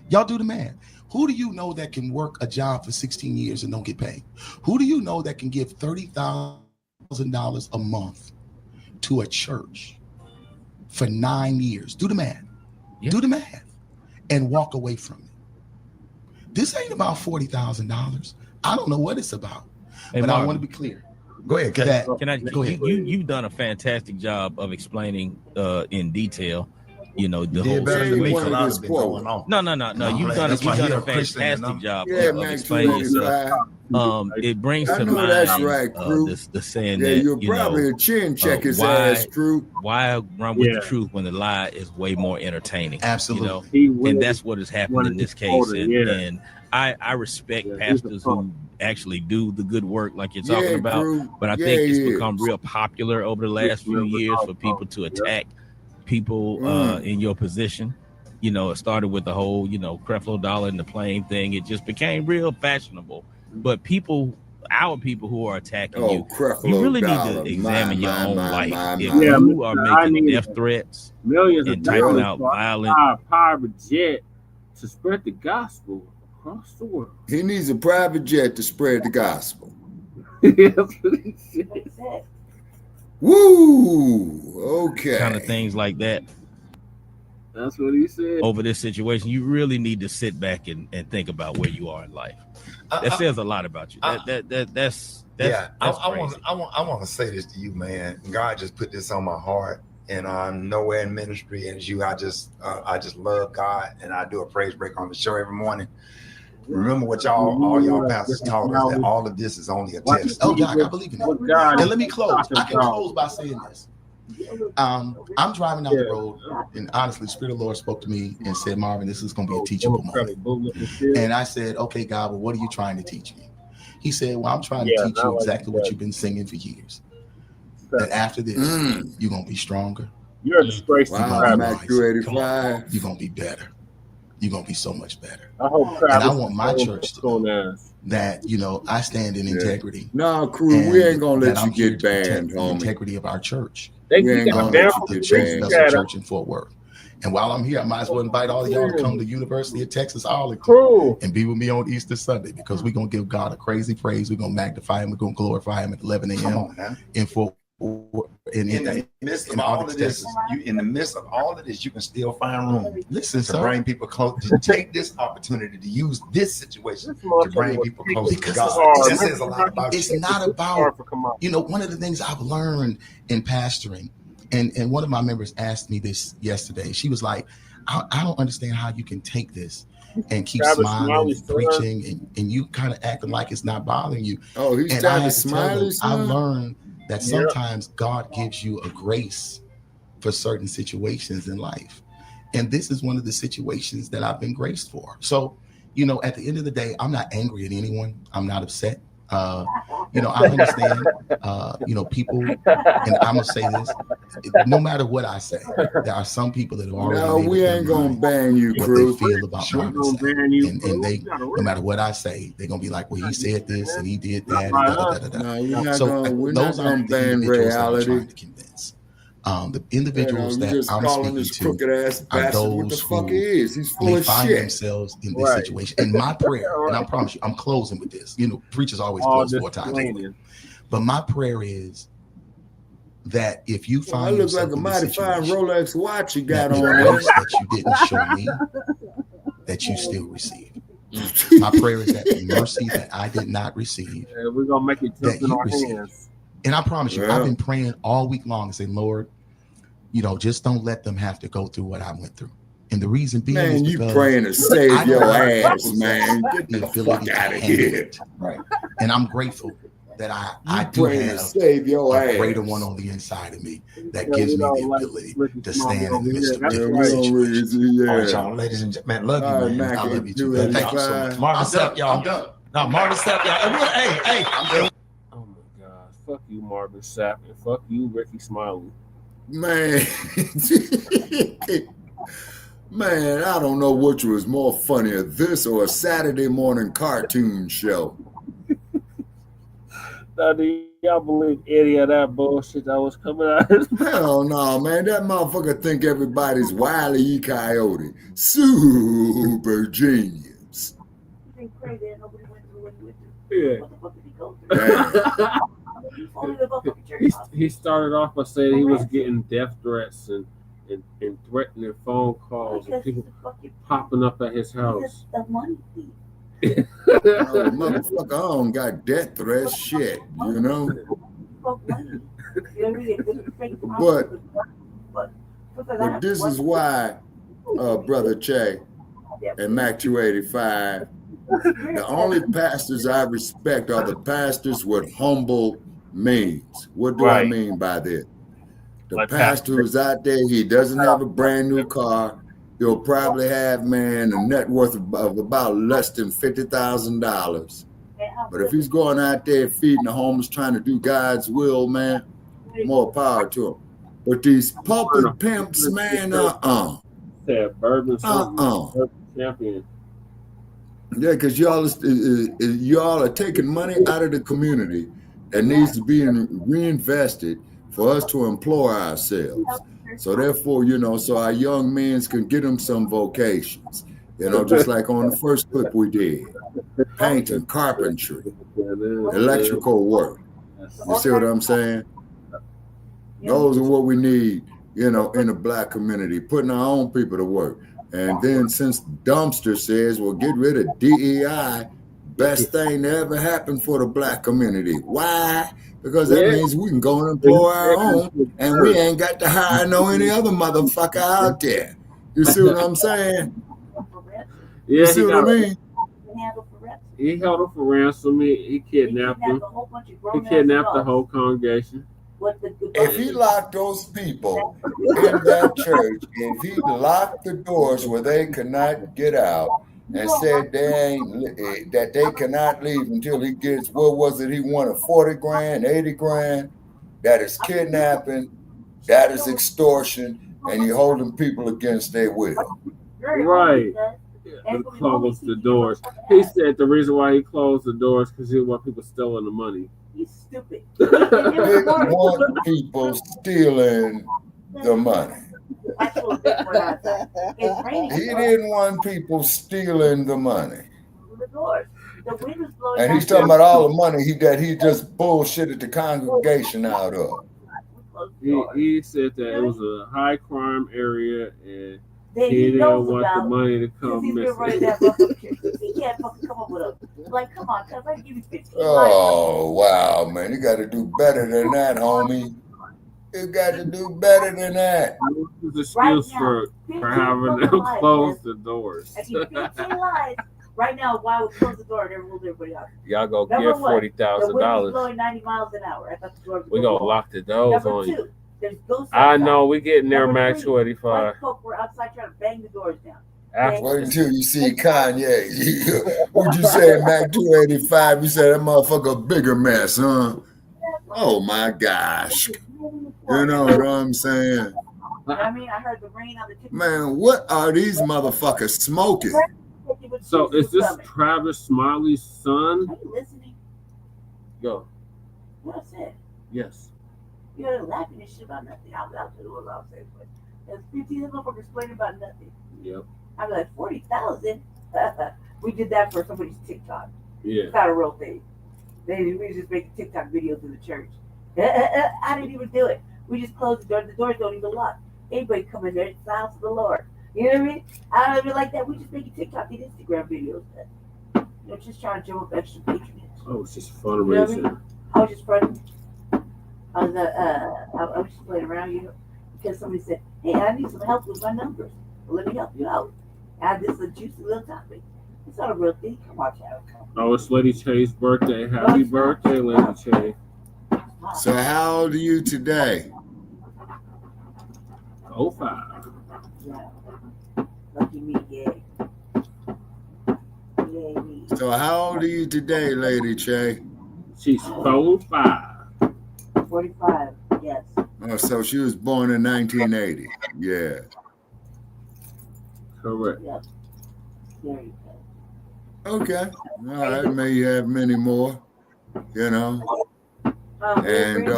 Y'all do the math. Who do you know that can work a job for 16 years and don't get paid? Who do you know that can give $30,000 a month to a church for 9 years? Do the math. Yeah. Do the math and walk away from it. This ain't about $40,000. I don't know what it's about. Hey, but Marvin, I want to be clear. Go ahead. Go ahead. You've done a fantastic job of explaining in detail, the whole situation. No. You've done a fantastic job of explaining yourself. It brings to mind the saying that you're probably a chin check his ass, Crew. Why run with the truth when the lie is way more entertaining? Absolutely. And that's what has happened in this case. And I respect pastors who actually do the good work like you're talking about, but I think it's become real popular over the last few years for people to attack people in your position. It started with the whole, Creflo Dollar and the plane thing. It just became real fashionable. But our people who are attacking you really need to examine your own life. If you are making death threats, millions and typing out violent private jet to spread the gospel across the world. He needs a private jet to spread the gospel. Woo! Okay. Kind of things like that. That's what he said. Over this situation, you really need to sit back and think about where you are in life. That says a lot about you. That's I want to say this to you, man. God just put this on my heart, and I'm nowhere in ministry as you. I just love God, and I do a praise break on the show every morning. Remember what all y'all pastors taught us, that all of this is only a test. Oh, Doc, I believe in it. And let me close. I can close by saying this. I'm driving down the road, and honestly, the Spirit of the Lord spoke to me and said, Marvin, this is going to be a teachable moment. And I said, okay, God, well, what are you trying to teach me? He said, well, I'm trying to teach you exactly what you've been singing for years. That after this, you're going to be stronger. You're a disgrace. You're going to be better. You're going to be so much better. And I want my church to know that, I stand in integrity. No, crew, we ain't going to let you get banned, the integrity of our church. We ain't going to let you the get banned. church in Fort Worth. And while I'm here, I might as well invite all of y'all to come to the University of Texas Arlington and be with me on Easter Sunday, because we're going to give God a crazy praise. We're going to magnify him. We're going to glorify him at 11 a.m. in Fort in the midst of all of this, you can still find room. Listen, to bring people close. To take this opportunity to use this situation to bring people close to God. It says a lot about it's not about, one of the things I've learned in pastoring, and one of my members asked me this yesterday. She was like, I don't understand how you can take this and keep smiling and preaching, and you kind of acting like it's not bothering you. Oh, he's and trying to smile. I've learned that sometimes God gives you a grace for certain situations in life. And this is one of the situations that I've been graced for. So, at the end of the day, I'm not angry at anyone. I'm not upset. I understand, people, and I'm going to say this, no matter what I say, there are some people that are already No, we ain't going to ban you, crew. What they feel about Marvin Sapp. And they, no matter what I say, they're going to be like, well, he said this and he did that. No, we're not going to ban reality. The individuals that I'm speaking to are those who may find themselves in this situation. And my prayer, and I promise you, I'm closing with this. Preachers always close 4 times. But my prayer is that if you find yourself like a mighty fine Rolex watch you got on that you didn't show me, that you still receive. My prayer is that the mercy that I did not receive, we're gonna make it that you receive. And I promise you, I've been praying all week long and say, Lord, just don't let them have to go through what I went through. And the reason being, man, you praying to save your ass, man. Get the fuck out of here. Right. And I'm grateful that I do have a greater one on the inside of me that gives me the ability to stand in the midst of difficult situations. All right, y'all, ladies and gentlemen, love you, man. I love you too. Thank you so much. Marvin Sapp, y'all. No, Marvin Sapp, y'all. Hey, I'm done. Oh my God. Fuck you, Marvin Sapp, and fuck you, Ricky Smiley. Man. Man, I don't know which was more funnier, this or a Saturday morning cartoon show. Now, do y'all believe any of that bullshit that was coming out? Hell no, man. That motherfucker think everybody's Wile E. Coyote. Super genius. Yeah. He started off by saying he was getting death threats and threatening phone calls and people popping up at his house. Motherfucker, I don't got death threats, shit, But this is why, Brother Che and Mac 285, the only pastors I respect are the pastors with humble means. What do I mean by that? The pastor who's out there, he doesn't have a brand new car. He'll probably have, man, a net worth of about less than $50,000. But if he's going out there feeding the homeless, trying to do God's will, man, more power to him. But these pulpit pimps, man, champion. Yeah, because y'all are taking money out of the community that needs to be reinvested for us to employ ourselves. So therefore, so our young men can get them some vocations, just like on the first clip we did, painting, carpentry, electrical work. You see what I'm saying? Those are what we need, in the Black community, putting our own people to work. And then since Dumpster says, well, get rid of DEI, best thing that ever happened for the Black community. Why? Because that means we can go and employ our own, and we ain't got to hire any other motherfucker out there. You see what I'm saying? Yeah, you see what I mean? He held him for ransom. He kidnapped him. He kidnapped the whole congregation. If he locked those people in that church, if he locked the doors where they could not get out and said that they cannot leave until he gets, what was it he wanted, 40 grand, 80 grand, that is kidnapping, that is extortion, and you holding people against their will. Right. And closed the doors. He said the reason why he closed the doors because he didn't want people stealing the money. He's stupid. He didn't want people stealing the money. He didn't want people stealing the money. And he's talking about all the money that he just bullshitted the congregation out of. He said that it was a high crime area and he didn't want the money to come missing. He can't fucking come up with a, like, come on, cuz I give you 15 Oh, wow, man. You got to do better than that, homie. You got to do better than that. This is an excuse for having them close the doors. If you 15 lies, right now, why would close the door and move everybody out? Y'all go get $40,000. The wind is blowing 90 miles an hour. I thought the door was we gonna lock the doors on two, you. There's ghosts I outside. know we getting there, Number Max three, 285. we're outside trying to bang the doors down. Wait until you see Kanye. What'd you say, Mac 285? You said that motherfucker a bigger mess, huh? Oh my gosh. You know what I'm saying? I mean, I heard the rain on the tip. Man, what are these motherfuckers smoking? So is this Travis Smiley's son? Are you listening? Go. What I said? Yes. You're laughing and shit about nothing. I'll tell you what I'll say. But there's 15 motherfuckers explaining about nothing. Yep. I'm like, 40,000? We did that for somebody's TikTok. Yeah. It's not a real thing. We just make TikTok videos in the church. I didn't even do it. We just closed the door. The doors don't even lock. Anybody come in there, it's the house of the Lord. You know what I mean? I don't even like that. We just make a TikTok and Instagram videos. You know, just trying to jump up extra patronage. Oh, it's just fundraising. You know what I mean? I was just running. I was just playing around, you know, because somebody said, hey, I need some help with my numbers. Well, let me help you out. This is a juicy little topic. It's not a real thing. Come on, child. Oh, it's Lady Che's birthday. Happy birthday, Lady Che. So how old are you today? 05. Yeah. Lucky me, yay. Yay me. So how old are you today, Lady Che? She's 45. 45, yes. Oh, so she was born in 1980. Yeah. Correct. Yep. There you go. Okay. All right. May you have many more, you know. And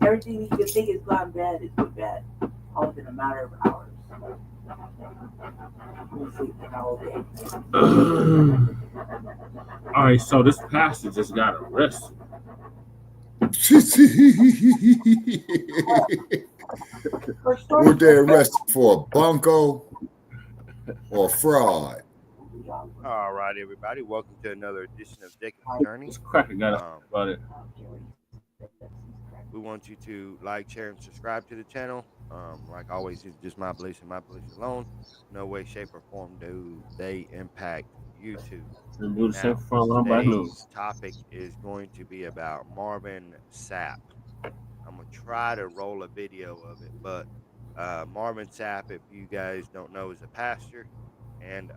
everything you can think is gone bad is good bad. All within a matter of hours. All right, so this pastor just got arrested. Were they arrested for a bunco or fraud? All right, everybody. Welcome to another edition of Jacob's Journey. Cracker got about it. We want you to like, share, and subscribe to the channel. Like always, it's just my beliefs and my beliefs alone. No way, shape, or form do they impact YouTube. Now, today's topic is going to be about Marvin Sapp. I'm going to try to roll a video of it, but Marvin Sapp, if you guys don't know, is a pastor. And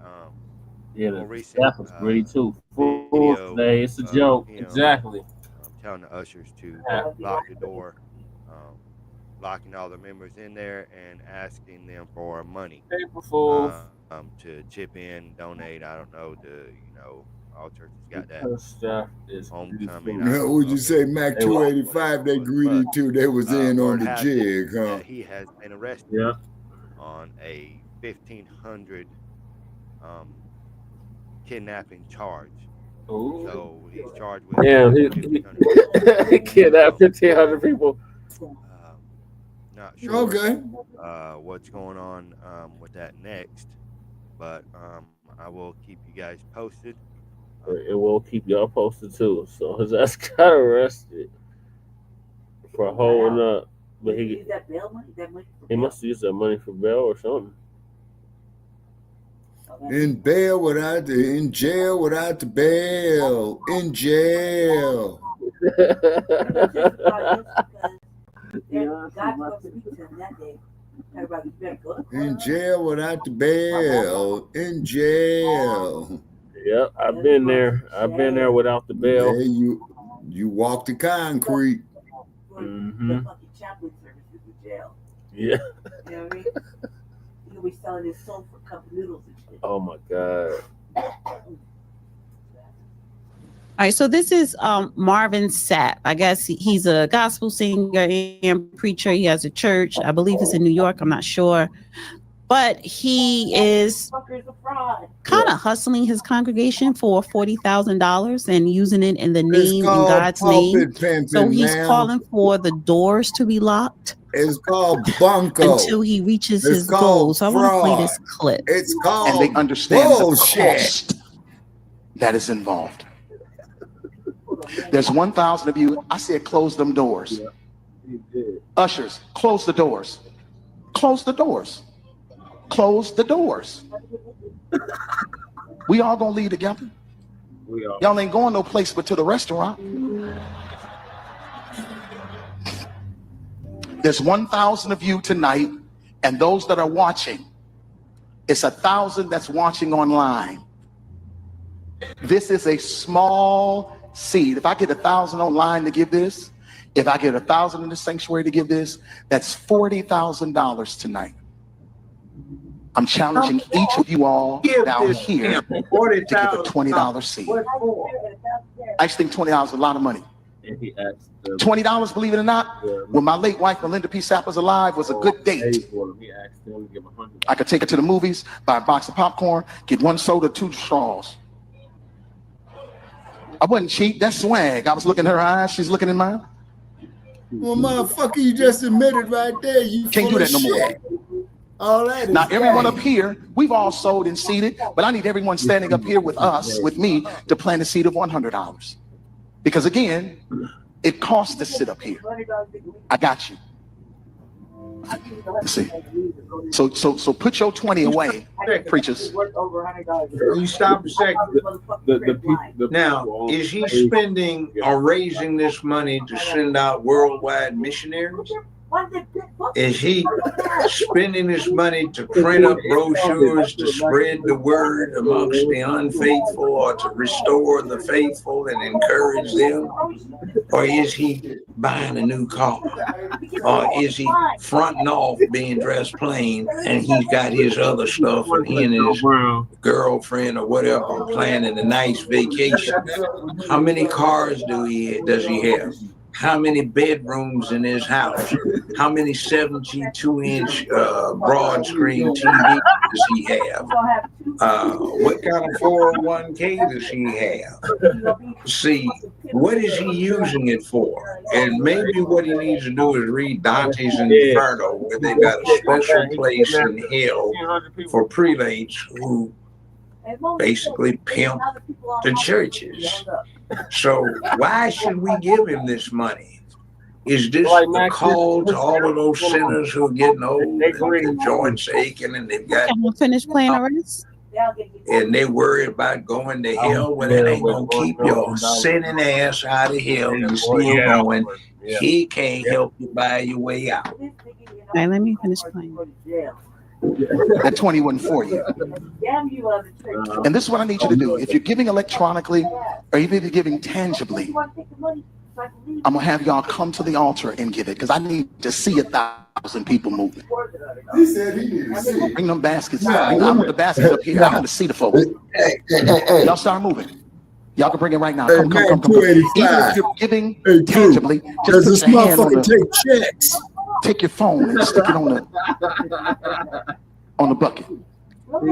yeah, the Sapp was great too. Today, it's a joke. Exactly. Telling the ushers to lock the door, locking all the members in there and asking them for money to chip in, donate. I don't know, all churches got that stuff is homecoming. What would you say, Mac 285? They greedy too. They was in on the jig, huh? He has been arrested on a $1,500 kidnapping charge. Ooh. So he's charged with. Yeah, he kidnapped 1,500 people. Not sure. Okay. What's going on with that next, but I will keep you guys posted. And we'll keep y'all posted too. So his ass got arrested for holding up, but he that bail money. That money he must use that money for bail or something. In jail without the bail. In jail. In jail without the bail. In jail. Yep, I've been there. I've been there without the bail. Yeah, you walk the concrete. Mm-hmm. Jail. Yeah. You know what I mean? You'll be selling his soul for cup noodles and shit. Oh my God. All right, so this is Marvin Sapp. I guess he's a gospel singer and preacher. He has a church. I believe it's in New York. I'm not sure. But he is kind of hustling his congregation for $40,000 and using it in the name, in God's name. So he's calling for the doors to be locked. It's called bunko. Until he reaches his goals. So I want to play this clip. It's called and they understand bullshit. the cost that is involved. There's 1,000 of you. I said close them doors. Ushers, close the doors. Close the doors. Close the doors. We all gonna leave together. Y'all ain't going no place but to the restaurant. There's 1,000 of you tonight, and those that are watching, it's 1,000 that's watching online. This is a small seed. If I get 1,000 online to give this, if I get 1,000 in the sanctuary to give this, that's $40,000 tonight. I'm challenging each of you all down here to give a $20 seed. I just think $20 is a lot of money. $20, believe it or not, when my late wife Melinda P. Sapp was alive, was a good date. I could take her to the movies, buy a box of popcorn, get 1 soda, 2 straws. I wasn't cheap. That's swag. I was looking in her eyes. She's looking in mine. Well, motherfucker, you just admitted right there. You can't do that no more. All that now, everyone up here, we've all sold and seeded, but I need everyone standing up here with us, with me, to plant a seed of $100. Because again, it costs to sit up here. I got you. Let's see. So put your 20 away, preachers. You stop a second. Now, is he spending or raising this money to send out worldwide missionaries? Is he spending this money to print up brochures to spread the word amongst the unfaithful or to restore the faithful and encourage them? Or is he buying a new car? Or is he fronting off being dressed plain and he's got his other stuff and he and his girlfriend or whatever planning a nice vacation? How many cars does he have? How many bedrooms in his house? How many 72-inch broad screen TV does he have? What kind of 401k does he have? See, what is he using it for? And maybe what he needs to do is read Dante's Inferno, where they've got a special place in hell for prelates who basically pimp the churches. So why should we give him this money? Is this a call to all of those sinners who are getting old and their joints aching and they've got finish playing already? And they worry about going to hell? Well, that ain't gonna keep your sinning ass out of hell and still going. He can't help you buy your way out. All right, let me finish playing. That 20 wasn't for you. And this is what I need you to do. If you're giving electronically or even if you're giving tangibly, I'm gonna have y'all come to the altar and give it because I need to see 1,000 people moving. He said he didn't see. Bring them baskets. I want the baskets up here. I want to see the folks. Y'all start moving. Y'all can bring it right now. Come. Even if you're giving tangibly, just put your hand on take checks. Take your phone and stick it on the bucket. He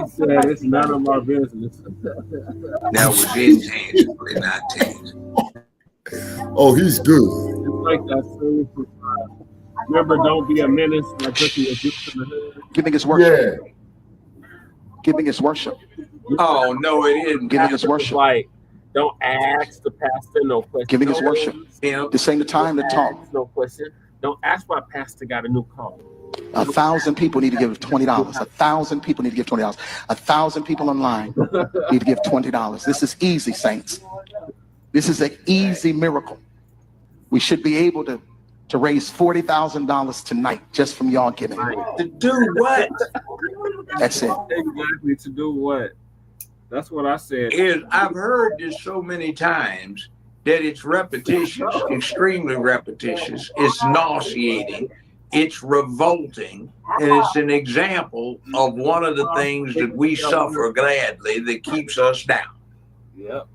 said it's none of my business. That was intangibly, not tangible. Oh, he's good. It's like that song from remember, don't be a menace. Giving is worship. Yeah. Giving is worship. Oh no, it isn't. Giving is worship. Like, don't ask the pastor no question. Giving is worship. This ain't the time to talk. No question. Don't ask why pastor got a new car. 1,000 people need to give $20. 1,000 people need to give $20. 1,000 people online need to give $20. This is easy, saints. This is an easy miracle. We should be able to raise $40,000 tonight just from y'all giving. To do what? That's it. Exactly, to do what? That's what I said. I've heard this so many times that it's repetitious, extremely repetitious. It's nauseating. It's revolting, and it's an example of one of the things that we suffer gladly that keeps us down. Yep.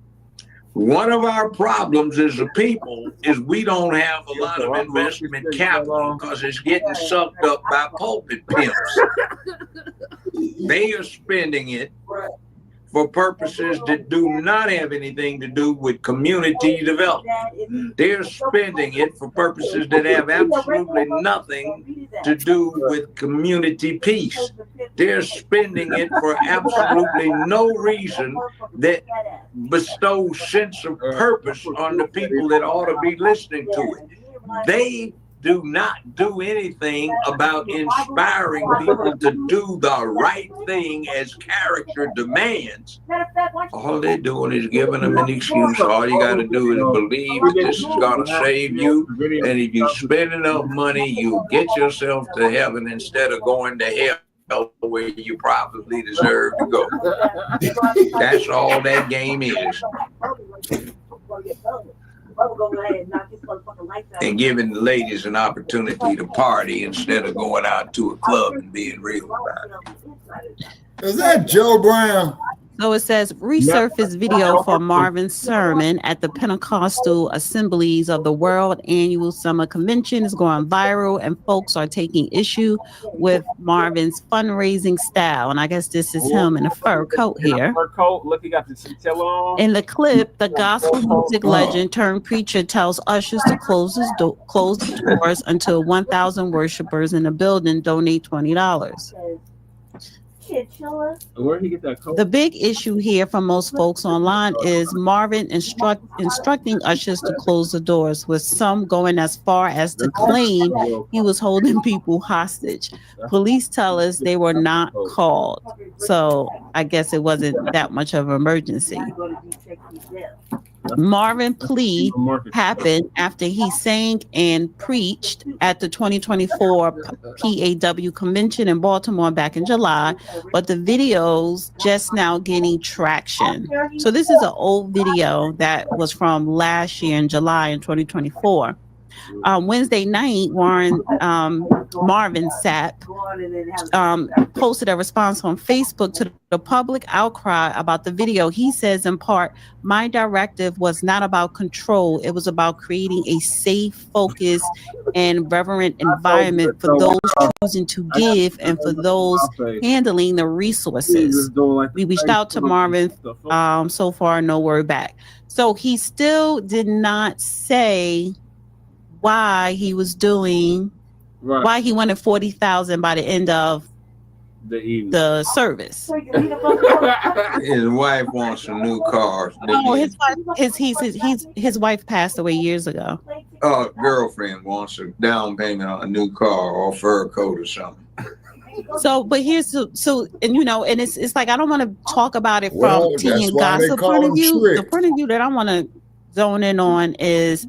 One of our problems as a people is we don't have a lot of investment capital because it's getting sucked up by pulpit pimps. They are spending it for purposes that do not have anything to do with community development. They're spending it for purposes that have absolutely nothing to do with community peace. They're spending it for absolutely no reason that bestows sense of purpose on the people that ought to be listening to it. They do not do anything about inspiring people to do the right thing as character demands. All they're doing is giving them an excuse. All you got to do is believe that this is going to save you. And if you spend enough money, you get yourself to heaven instead of going to hell where you probably deserve to go. That's all that game is. And giving the ladies an opportunity to party instead of going out to a club and being real about it. Is that Joe Brown? So it says resurface video for Marvin's sermon at the Pentecostal Assemblies of the World Annual Summer Convention is going viral, and folks are taking issue with Marvin's fundraising style. And I guess this is him in a fur coat here. Fur coat. Look, he got the chinchilla on. In the clip, the gospel music legend turned preacher tells ushers to close the doors until 1,000 worshipers in the building donate $20. Where did he get that coat? The big issue here for most folks online is Marvin instructing ushers to close the doors, with some going as far as to claim he was holding people hostage. Police tell us they were not called, so I guess it wasn't that much of an emergency. Marvin plea happened after he sang and preached at the 2024 PAW convention in Baltimore back in July, but the video's just now getting traction. So this is an old video that was from last year in July in 2024. Wednesday night, Marvin Sapp posted a response on Facebook to the public outcry about the video. He says, in part, "My directive was not about control. It was about creating a safe, focused, and reverent environment for those choosing to give and for those handling the resources. We reached out to Marvin. So far, no word back." So he still did not say why he was doing, why he wanted 40,000 by the end of the service. His wife wants a new car. Oh, his wife passed away years ago. Girlfriend wants a down payment on a new car or fur coat or something. So, but here's and you know, and it's like I don't want to talk about it from tea and gossip point of view. The point of view that I want to zone in on is,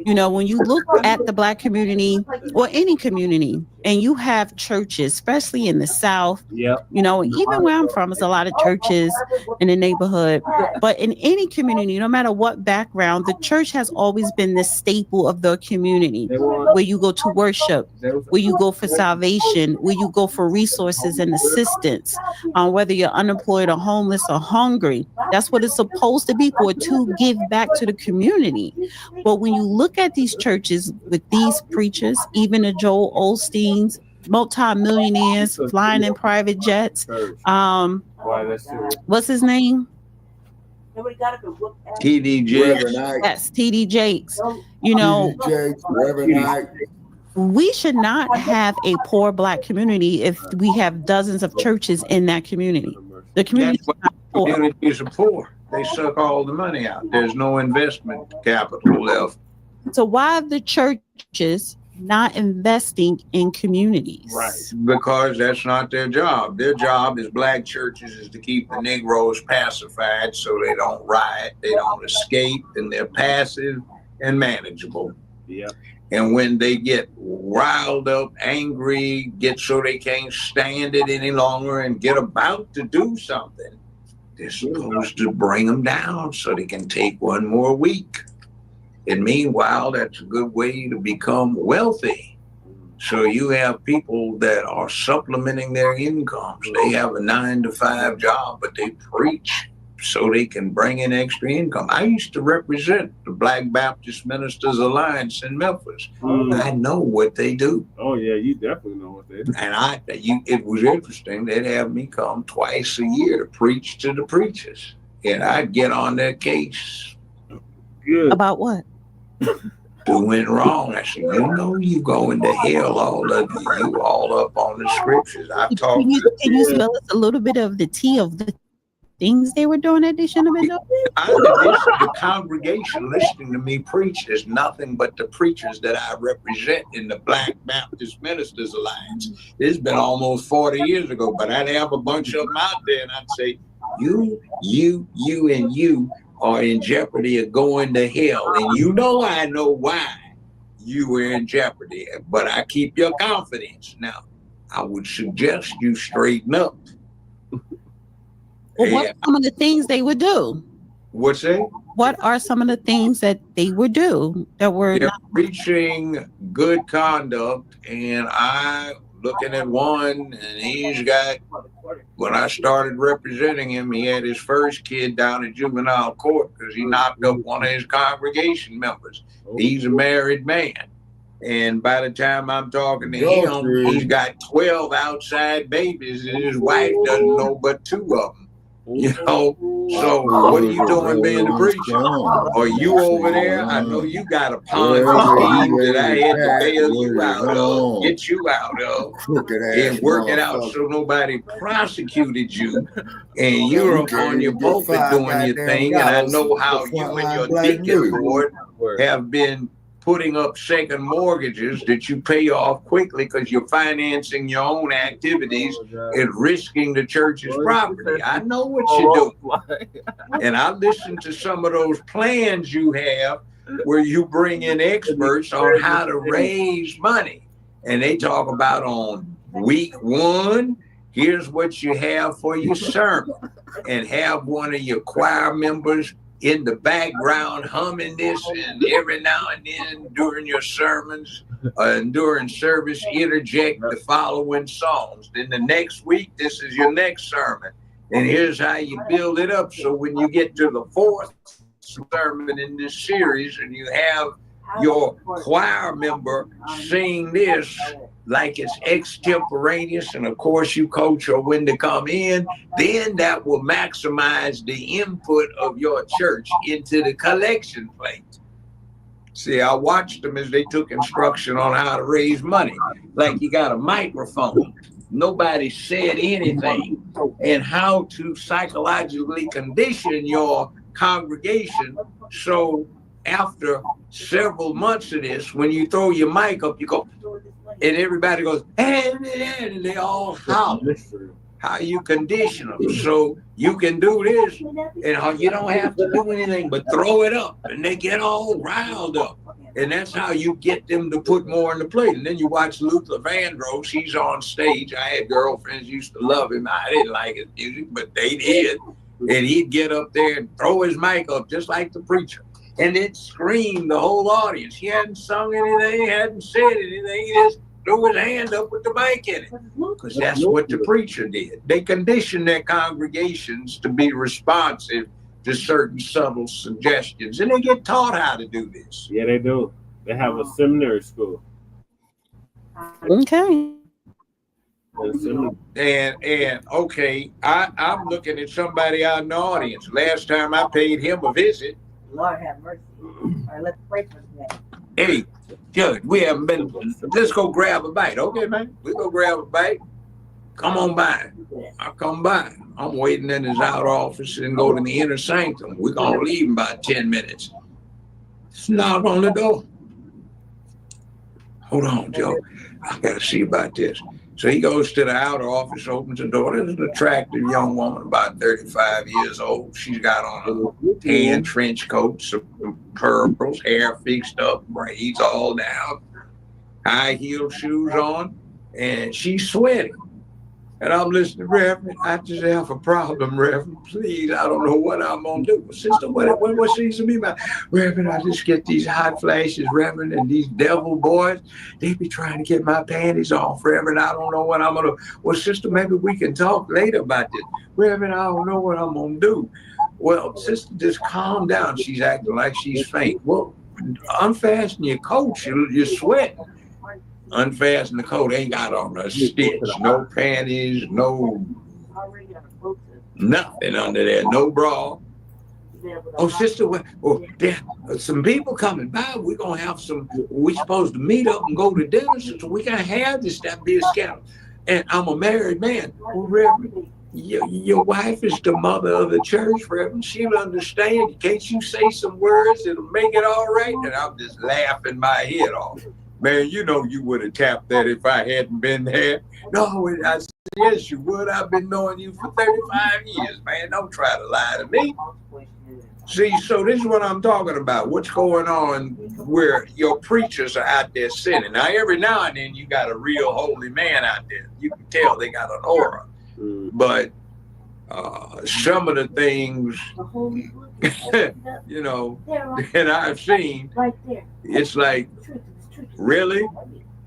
you know, when you look at the Black community or any community, and you have churches, especially in the South, you know, even where I'm from, there's a lot of churches in the neighborhood. But in any community, no matter what background, the church has always been the staple of the community, where you go to worship, where you go for salvation, where you go for resources and assistance, whether you're unemployed or homeless or hungry. That's what it's supposed to be for, to give back to the community. But when you look at these churches with these preachers, even the Joel Osteen, multi-millionaires flying in private jets. What's his name? TD Jakes. Yes, TD Jakes. You know, we should not have a poor Black community if we have dozens of churches in that community. The community Communities are poor. They suck all the money out. There's no investment capital left. So why the churches not investing in communities? Right. Because that's not their job. Their job as black churches is to keep the Negroes pacified so they don't riot, they don't escape, and they're passive and manageable. Yeah. And when they get riled up, angry, get so they can't stand it any longer and get about to do something, they're supposed to bring them down so they can take one more week. And meanwhile, that's a good way to become wealthy. So you have people that are supplementing their incomes. They have a 9-to-5 job, but they preach so they can bring in extra income. I used to represent the Black Baptist Ministers Alliance in Memphis. I know what they do. Oh yeah, you definitely know what they do. And it was interesting. They'd have me come twice a year to preach to the preachers. And I'd get on their case. Good. About what? Who went wrong? I said, you know, you going to hell, all of you. You all up on the scriptures. I've talked Can you spell us a little bit of the tea of the things they were doing that they shouldn't have been doing? The congregation listening to me preach is nothing but the preachers that I represent in the Black Baptist Ministers Alliance. It's been almost 40 years ago, but I'd have a bunch of them out there and I'd say, you, and you are in jeopardy of going to hell. And you know I know why you were in jeopardy, but I keep your confidence. Now, I would suggest you straighten up. Well, what are some of the things they would do? What's that? What are some of the things that they would do that were They're not preaching good conduct, and I looking at one, and he's got, when I started representing him, he had his first kid down at juvenile court because he knocked up one of his congregation members. He's a married man. And by the time I'm talking to him, he's got 12 outside babies, and his wife doesn't know but 2 of them. You know, so what are you doing being a preacher? Are you over there? I know you got a Ponzi scheme that I had to bail you out of, get you out of, and work it out so nobody prosecuted you. And you're on your pulpit doing your thing. And I know how you and your deacon board have been putting up second mortgages that you pay off quickly because you're financing your own activities and risking the church's property. I know what you do. And I listened to some of those plans you have where you bring in experts on how to raise money. And they talk about on week 1, here's what you have for your sermon. And have one of your choir members in the background humming this, and every now and then during your sermons and during service interject the following songs. Then the next week, this is your next sermon. And here's how you build it up. So when you get to the 4th sermon in this series and you have your choir member sing this like it's extemporaneous, and of course you coach her when to come in, then that will maximize the input of your church into the collection plate. See, I watched them as they took instruction on how to raise money. Like you got a microphone. Nobody said anything. And how to psychologically condition your congregation so after several months of this, when you throw your mic up, you go, and everybody goes, and they all holler. How you condition them so you can do this, and you don't have to do anything but throw it up, and they get all riled up. And that's how you get them to put more on the plate. And then you watch Luther Vandross, he's on stage. I had girlfriends used to love him. I didn't like his music, but they did. And he'd get up there and throw his mic up just like the preacher. And it screamed the whole audience. He hadn't sung anything, hadn't said anything. He just threw his hand up with the mic in it. Because that's what the preacher did. They conditioned their congregations to be responsive to certain subtle suggestions. And they get taught how to do this. Yeah, they do. They have a seminary school. Okay. And okay, I'm looking at somebody out in the audience. Last time I paid him a visit. Lord have mercy. All right, let's pray for today. Hey, Judge, we haven't been. Let's go grab a bite. Okay, man. We go grab a bite. Come on by. I'll come by. I'm waiting in his outer office and go to the inner sanctum. We're going to leave in about 10 minutes. Just knock on the door. hold on, Joe. I got to see about this. So he goes to the outer office, opens the door. There's an attractive young woman, about 35 years old. She's got on a tan trench coat, some pearls, hair fixed up, braids all down, high heel shoes on, and she's sweating. And I'm listening, Reverend, I just have a problem, Reverend. Please, I don't know what I'm going to do. Sister, what seems to be my... Reverend, I just get these hot flashes, Reverend, and these devil boys, they be trying to get my panties off, Reverend. I don't know what I'm going to... Well, sister, maybe we can talk later about this. Reverend, I don't know what I'm going to do. Well, sister, just calm down. She's acting like she's faint. Well, unfasten your coat. You're sweating. Unfasten the coat, ain't got on a stitch, no panties, no nothing under there, no bra. Oh, sister, there some people coming by. We're gonna have some. We supposed to meet up and go to dinner, so we can't have this. That be a scandal. And I'm a married man. Well, Reverend, your wife is the mother of the church, Reverend. She'll understand. Can't you say some words that'll make it all right? And I'm just laughing my head off. Man, you know you would have tapped that if I hadn't been there. No, I said, yes, you would. I've been knowing you for 35 years, man. Don't try to lie to me. See, so this is what I'm talking about. What's going on where your preachers are out there sinning. Now, every now and then you got a real holy man out there. You can tell they got an aura. But some of the things, you know, that I've seen, it's like, really?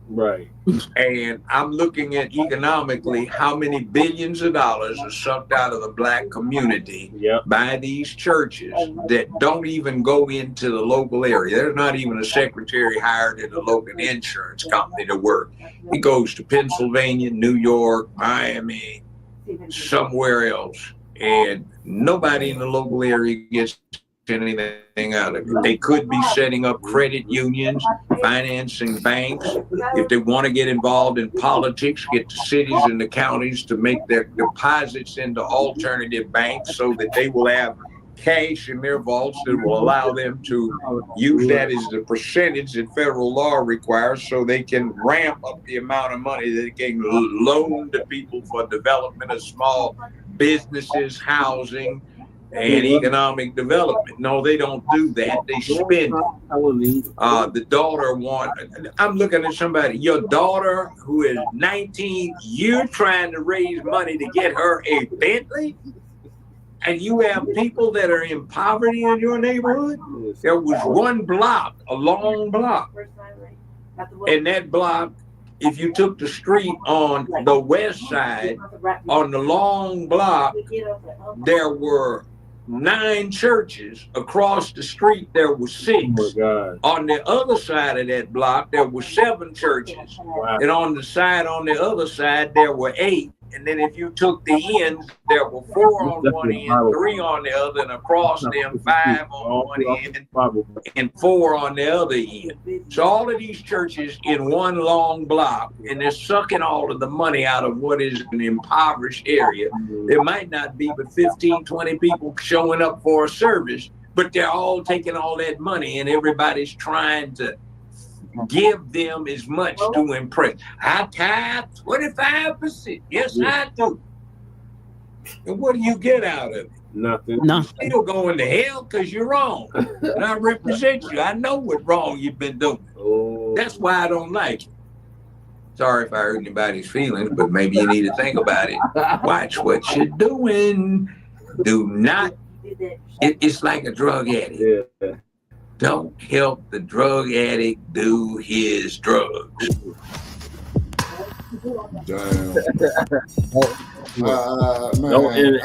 Right. And I'm looking at economically how many billions of dollars are sucked out of the Black community by these churches that don't even go into the local area. There's not even a secretary hired at a local insurance company to work. He goes to Pennsylvania, New York, Miami, somewhere else. And nobody in the local area gets anything out of it. They could be setting up credit unions, financing banks. If they want to get involved in politics, get the cities and the counties to make their deposits into alternative banks so that they will have cash in their vaults that will allow them to use that as the percentage that federal law requires so they can ramp up the amount of money that they can loan to people for development of small businesses, housing, and economic development. No, they don't do that. They spend it. The daughter I'm looking at somebody, your daughter who is 19, you're trying to raise money to get her a Bentley? And you have people that are in poverty in your neighborhood? There was one block, a long block. And that block, if you took the street on the west side, on the long block, there were 9 churches. Across the street there were 6. On the other side of that block there were 7 churches. And on the other side there were 8. And then if you took the ends, there were 4 on one end, 3 on the other, and across them 5 on one end and 4 on the other end. So all of these churches in one long block, and they're sucking all of the money out of what is an impoverished area. There might not be but 15, 20 people showing up for a service, but they're all taking all that money and everybody's trying to give them as much to impress. I tithe 25%. Yes, I do. And what do you get out of it? Nothing. You're still going to hell because you're wrong. And I represent you. I know what wrong you've been doing. That's why I don't like it. Sorry if I hurt anybody's feelings, but maybe you need to think about it. Watch what you're doing. Do not. It's like a drug addict. Don't help the drug addict do his drugs. Damn. Man,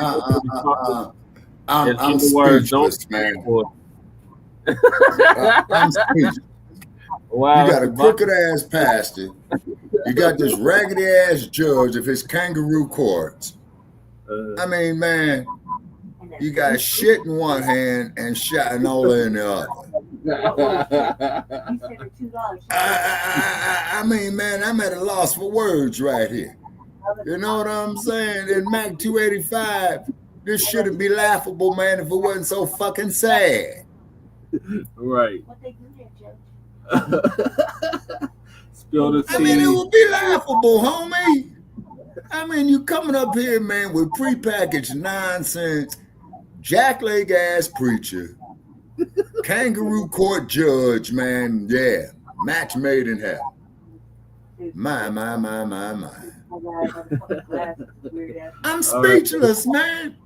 I'm speechless, man. I'm speechless. Wow. You got a crooked ass pastor. You got this raggedy ass judge of his kangaroo courts. I mean, man, you got shit in one hand and shinola in the other. I mean, man, I'm at a loss for words right here. You know what I'm saying? In Mac 285, this shouldn't be laughable, man, if it wasn't so fucking sad. Right. Spill the tea. I mean, it would be laughable, homie. I mean, you coming up here, man, with prepackaged nonsense, jackleg ass preacher, kangaroo court judge, man. Yeah, match made in heaven. My. I'm speechless, man.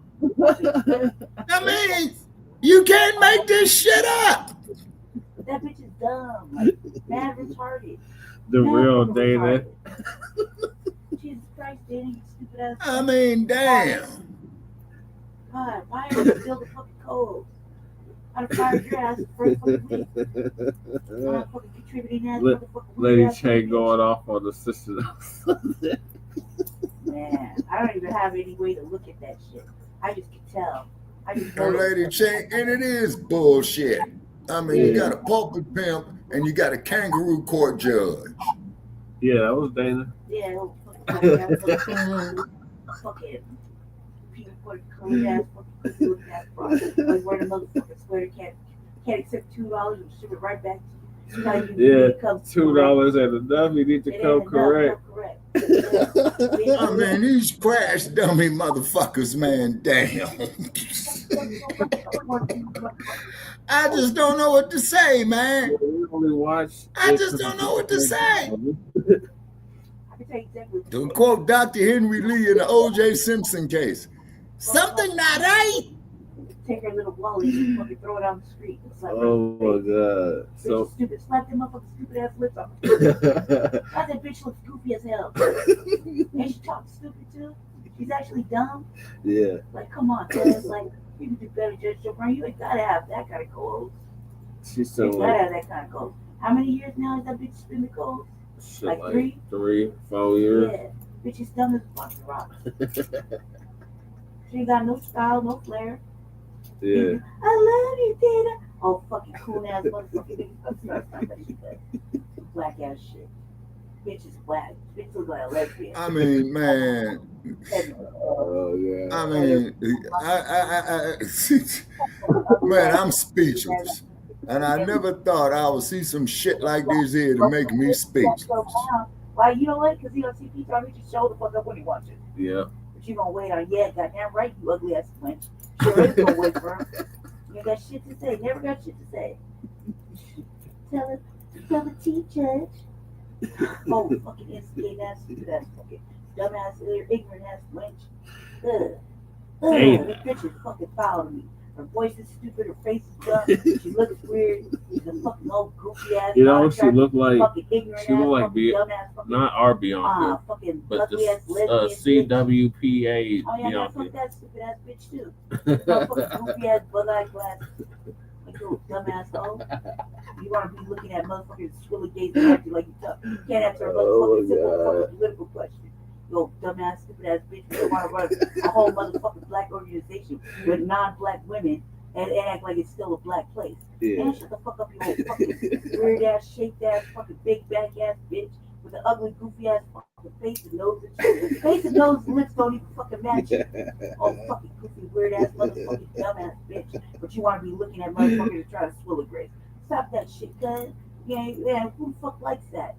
I mean, you can't make this shit up. That bitch is dumb. Like, mad retarded. The real Dana. Jesus Christ, Dana, you stupid ass. I mean, damn. God, why are you still the fucking cold? I'd have fired your ass for a fucking week. I'm fucking contributing ass motherfucker. Lady Che going off on the sister. Man, I don't even have any way to look at that shit. I just can tell. I just know. Lady Che, and it is bullshit. I mean, you got a pulpit pimp and you got a kangaroo court judge. Yeah, that was Dana. Yeah, fucking peanut butter colored ass fucking looking ass bro. Like where the motherfucker swear can't accept $2 and ship it right back to you. Yeah, $2 ain't enough. You need to come correct. I mean, these crash dummy motherfuckers, man, damn. I just don't know what to say, man. I just don't know what to say. To quote Dr. Henry Lee in the O.J. Simpson case, something not right. Take her little wallet and fucking throw it on the street. Oh my god. So stupid. Slap them motherfucking stupid ass lips off. That bitch looks goofy as hell. And she talks stupid too. She's actually dumb. Yeah. Like, come on, cuz. Like, you can do better, Judge Joe Brown. You ain't gotta have that kind of goals. She's so you gotta have that kind of goals. How many years now has that bitch been the goals? Like 3? 3, 4 years. Yeah. Bitch is dumb as fucking rock. She ain't got no style, no flair. Yeah. I love you, Dana. Oh, fucking cool ass motherfucking black ass shit. Bitch is black. Bitch looks like a lesbian. I mean, man. Oh yeah. I mean, man, I'm speechless. And I never thought I would see some shit like this here to make me speechless. Why, you know what? Because he don't see people, he just show the fuck up when he wants it. Yeah. But you gonna wait on, yeah, goddamn right, you ugly ass wench. Sure is gonna wait for him. You ain't got shit to say. Never got shit to say. Tell the teacher. Oh, fucking instigate ass, stupid ass, fucking dumbass, ignorant ass wench. This bitch is fucking foul to me. Her voice is stupid. Her face is dumb. She looks weird. She's a fucking old goofy ass. You know, she look like not our Bianca, but the CWPA Oh yeah, Bianca. fuck that stupid ass bitch too. Motherfucking goofy ass bug-eyed glasses. Like you dumbass hoe. You want to be looking at motherfuckers swilly gaze and acting like you tough. You can't answer a motherfucking simple fucking political question. Yo, dumbass, stupid ass bitch, you want to run a whole motherfucking black organization with non-black women and act like it's still a black place. Yeah. Man, shut the fuck up, you old fucking weird ass, shaped ass, fucking big back ass bitch with an ugly, goofy ass fucking face and nose and shit. Face and nose and lips don't even fucking match you. Oh, fucking goofy, weird ass, motherfucking dumbass bitch. But you want to be looking at motherfuckers to try to swill a grace. Stop that shit, cuz. Yeah, who the fuck likes that?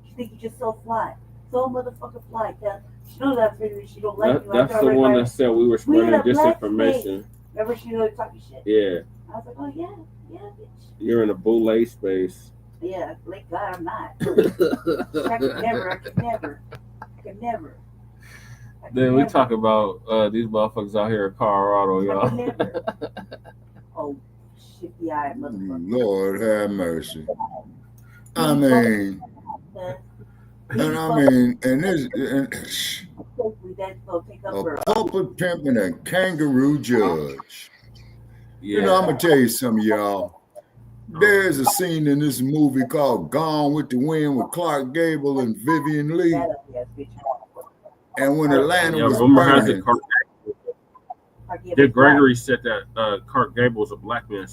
You think you just so fly. So motherfucking fly, cuz. She knows that she don't like you. That's the one that said we were spreading disinformation. Remember she was talking shit? Yeah. I was like, oh yeah, bitch. You're in a boule space. Yeah, thank God I'm not. I could never. Then we talk about these motherfuckers out here in Colorado, y'all. Oh, shifty eyed motherfucker. Lord have mercy. I mean, and this a pulpit pimp and a kangaroo judge. Yeah. You know, I'm gonna tell you something, y'all. There's a scene in this movie called Gone with the Wind with Clark Gable and Vivian Lee. And when Atlanta was burning, Dick Gregory said that Clark Gable was a black man.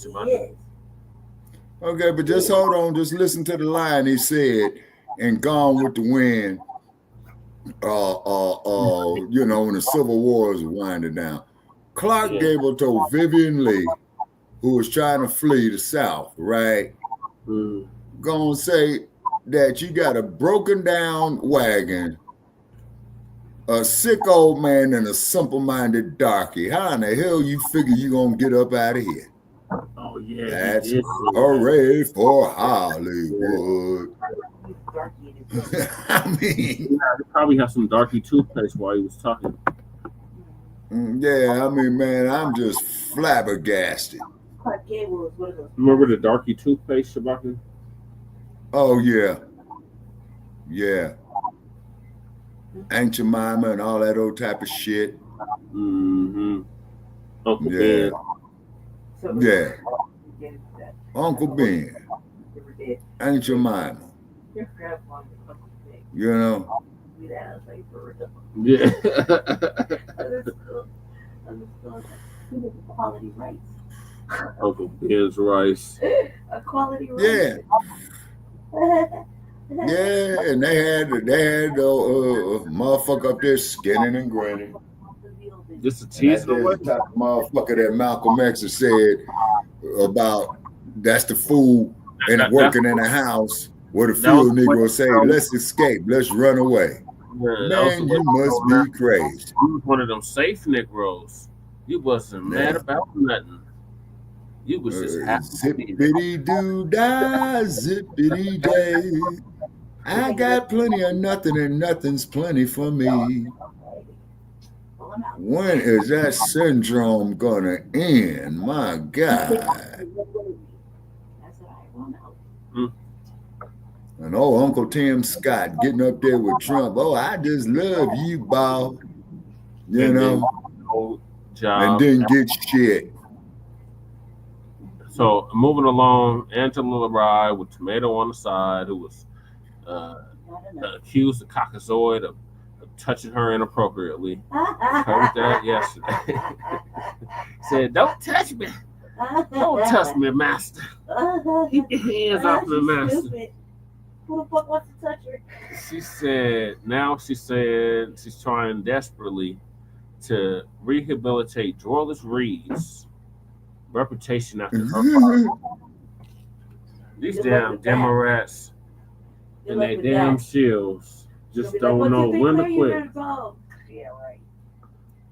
Okay, but just hold on. Just listen to the line he said in Gone with the Wind. You know, when the Civil War was winding down. Clark Gable told Vivian Lee, who was trying to flee the South, right? Gonna say, that you got a broken down wagon, a sick old man, and a simple-minded darky. How in the hell you figure you gonna get up out of here? Oh yeah, that's hooray for Hollywood. I mean, he probably have some darky toothpaste while he was talking. Yeah, I mean, man, I'm just flabbergasted. Remember the darky toothpaste, Shabaka? Oh yeah, yeah. Aunt Jemima and all that old type of shit. Mm-hmm. Uncle Ben. Yeah. Uncle Ben. Aunt Jemima. You know? Yeah. Quality rice. Uncle Ben's rice. A quality rice. Yeah. Yeah, and they had motherfucker up there skinning and grinning. Just a tease the type of motherfucker that Malcolm X has said about that's the fool and working in a house where the field Negro say, let's escape, let's run away. Yeah, man, you must be crazy. You was one of them safe Negroes. You wasn't mad about nothing. You was just happy. Zippity doo dah, zippity day. I got plenty of nothing and nothing's plenty for me. When is that syndrome gonna end? My God. And old Uncle Tim Scott getting up there with Trump. Oh, I just love you, Bob. You know, and didn't get shit. So moving along, Angela Rye with tomato on the side, who was accused of Caucasoid of touching her inappropriately. Heard that yesterday. Said, "Don't touch me. Don't touch me, master. Keep your hands off me, master." Who the fuck wants to touch her? She said she's trying desperately to rehabilitate Joyless Reed's reputation after her father. These damn Democrats and they damn shields just don't know when to quit.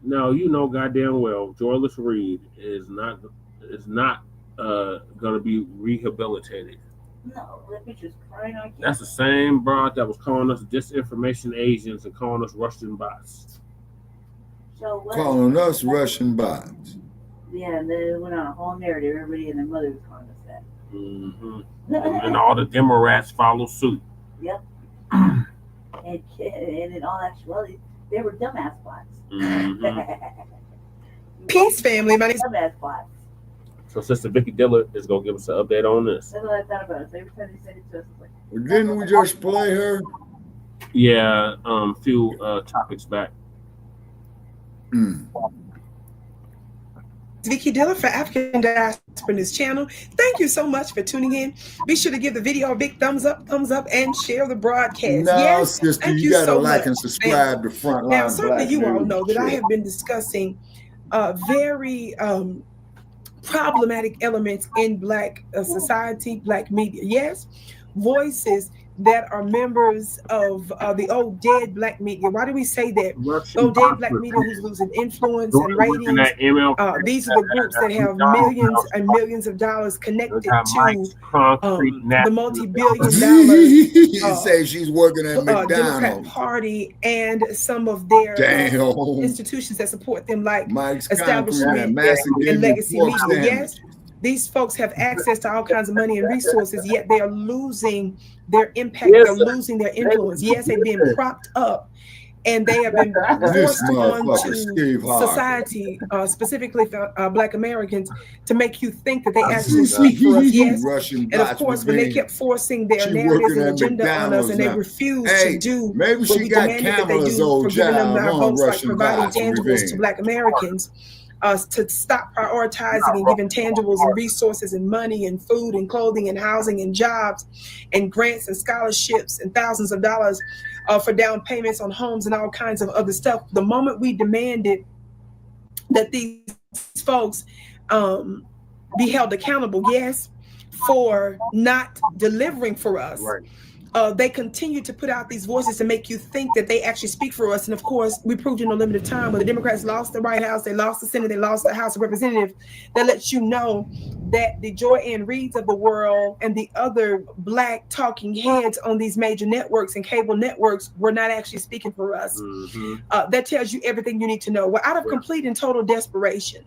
No, you know goddamn well Joyless Reed is not gonna be rehabilitated. No, that bitch is crying on camera. That's the same broad that was calling us disinformation agents and calling us Russian bots. So what? Calling us Russian bots. Yeah, and they went on a whole narrative. Everybody and their mother was calling us that. Mm-hmm. And all the Democrats follow suit. Yep. and in all actuality, they were dumbass bots. Mm-hmm. Peace, family. My name's dumbass bots. So Sister Vicky Diller is gonna give us an update on this. That's what I thought about it. So every time they said it to us, like, didn't we just play her? Yeah, few topics back. Vicky Diller for African Diaspora News Channel. Thank you so much for tuning in. Be sure to give the video a big thumbs up, and share the broadcast. No, yes, sister, you gotta so like and subscribe to Frontline. Now, certainly you all know that I have been discussing very problematic elements in Black society, Black media. Yes, voices that are members of the old dead Black media. Why do we say that? Old dead Black media who's losing influence and ratings. These are the groups that have millions and millions of dollars connected to the multi-billion-dollar say she's working at McDonald's. Democrat Party and some of their institutions that support them, like establishment and legacy media. Yes, these folks have access to all kinds of money and resources, yet they are losing their impact, they're losing their influence. Yes, they've been propped up and they have been forced onto society, specifically for Black Americans, to make you think that they actually speak for us. Yes, and of course, when they kept forcing their narratives and agenda on us, and they refused to do what we demanded that they do for giving them our votes, like providing tangibles to Black Americans, to stop prioritizing and giving tangibles and resources and money and food and clothing and housing and jobs and grants and scholarships and thousands of dollars for down payments on homes and all kinds of other stuff. The moment we demanded that these folks be held accountable, yes, for not delivering for us, they continue to put out these voices to make you think that they actually speak for us. And of course, we proved in no limited time when the Democrats lost the White House, they lost the Senate, they lost the House of Representatives. That lets you know that the Joy Ann Reids of the world and the other Black talking heads on these major networks and cable networks were not actually speaking for us. That tells you everything you need to know. We're out of complete and total desperation.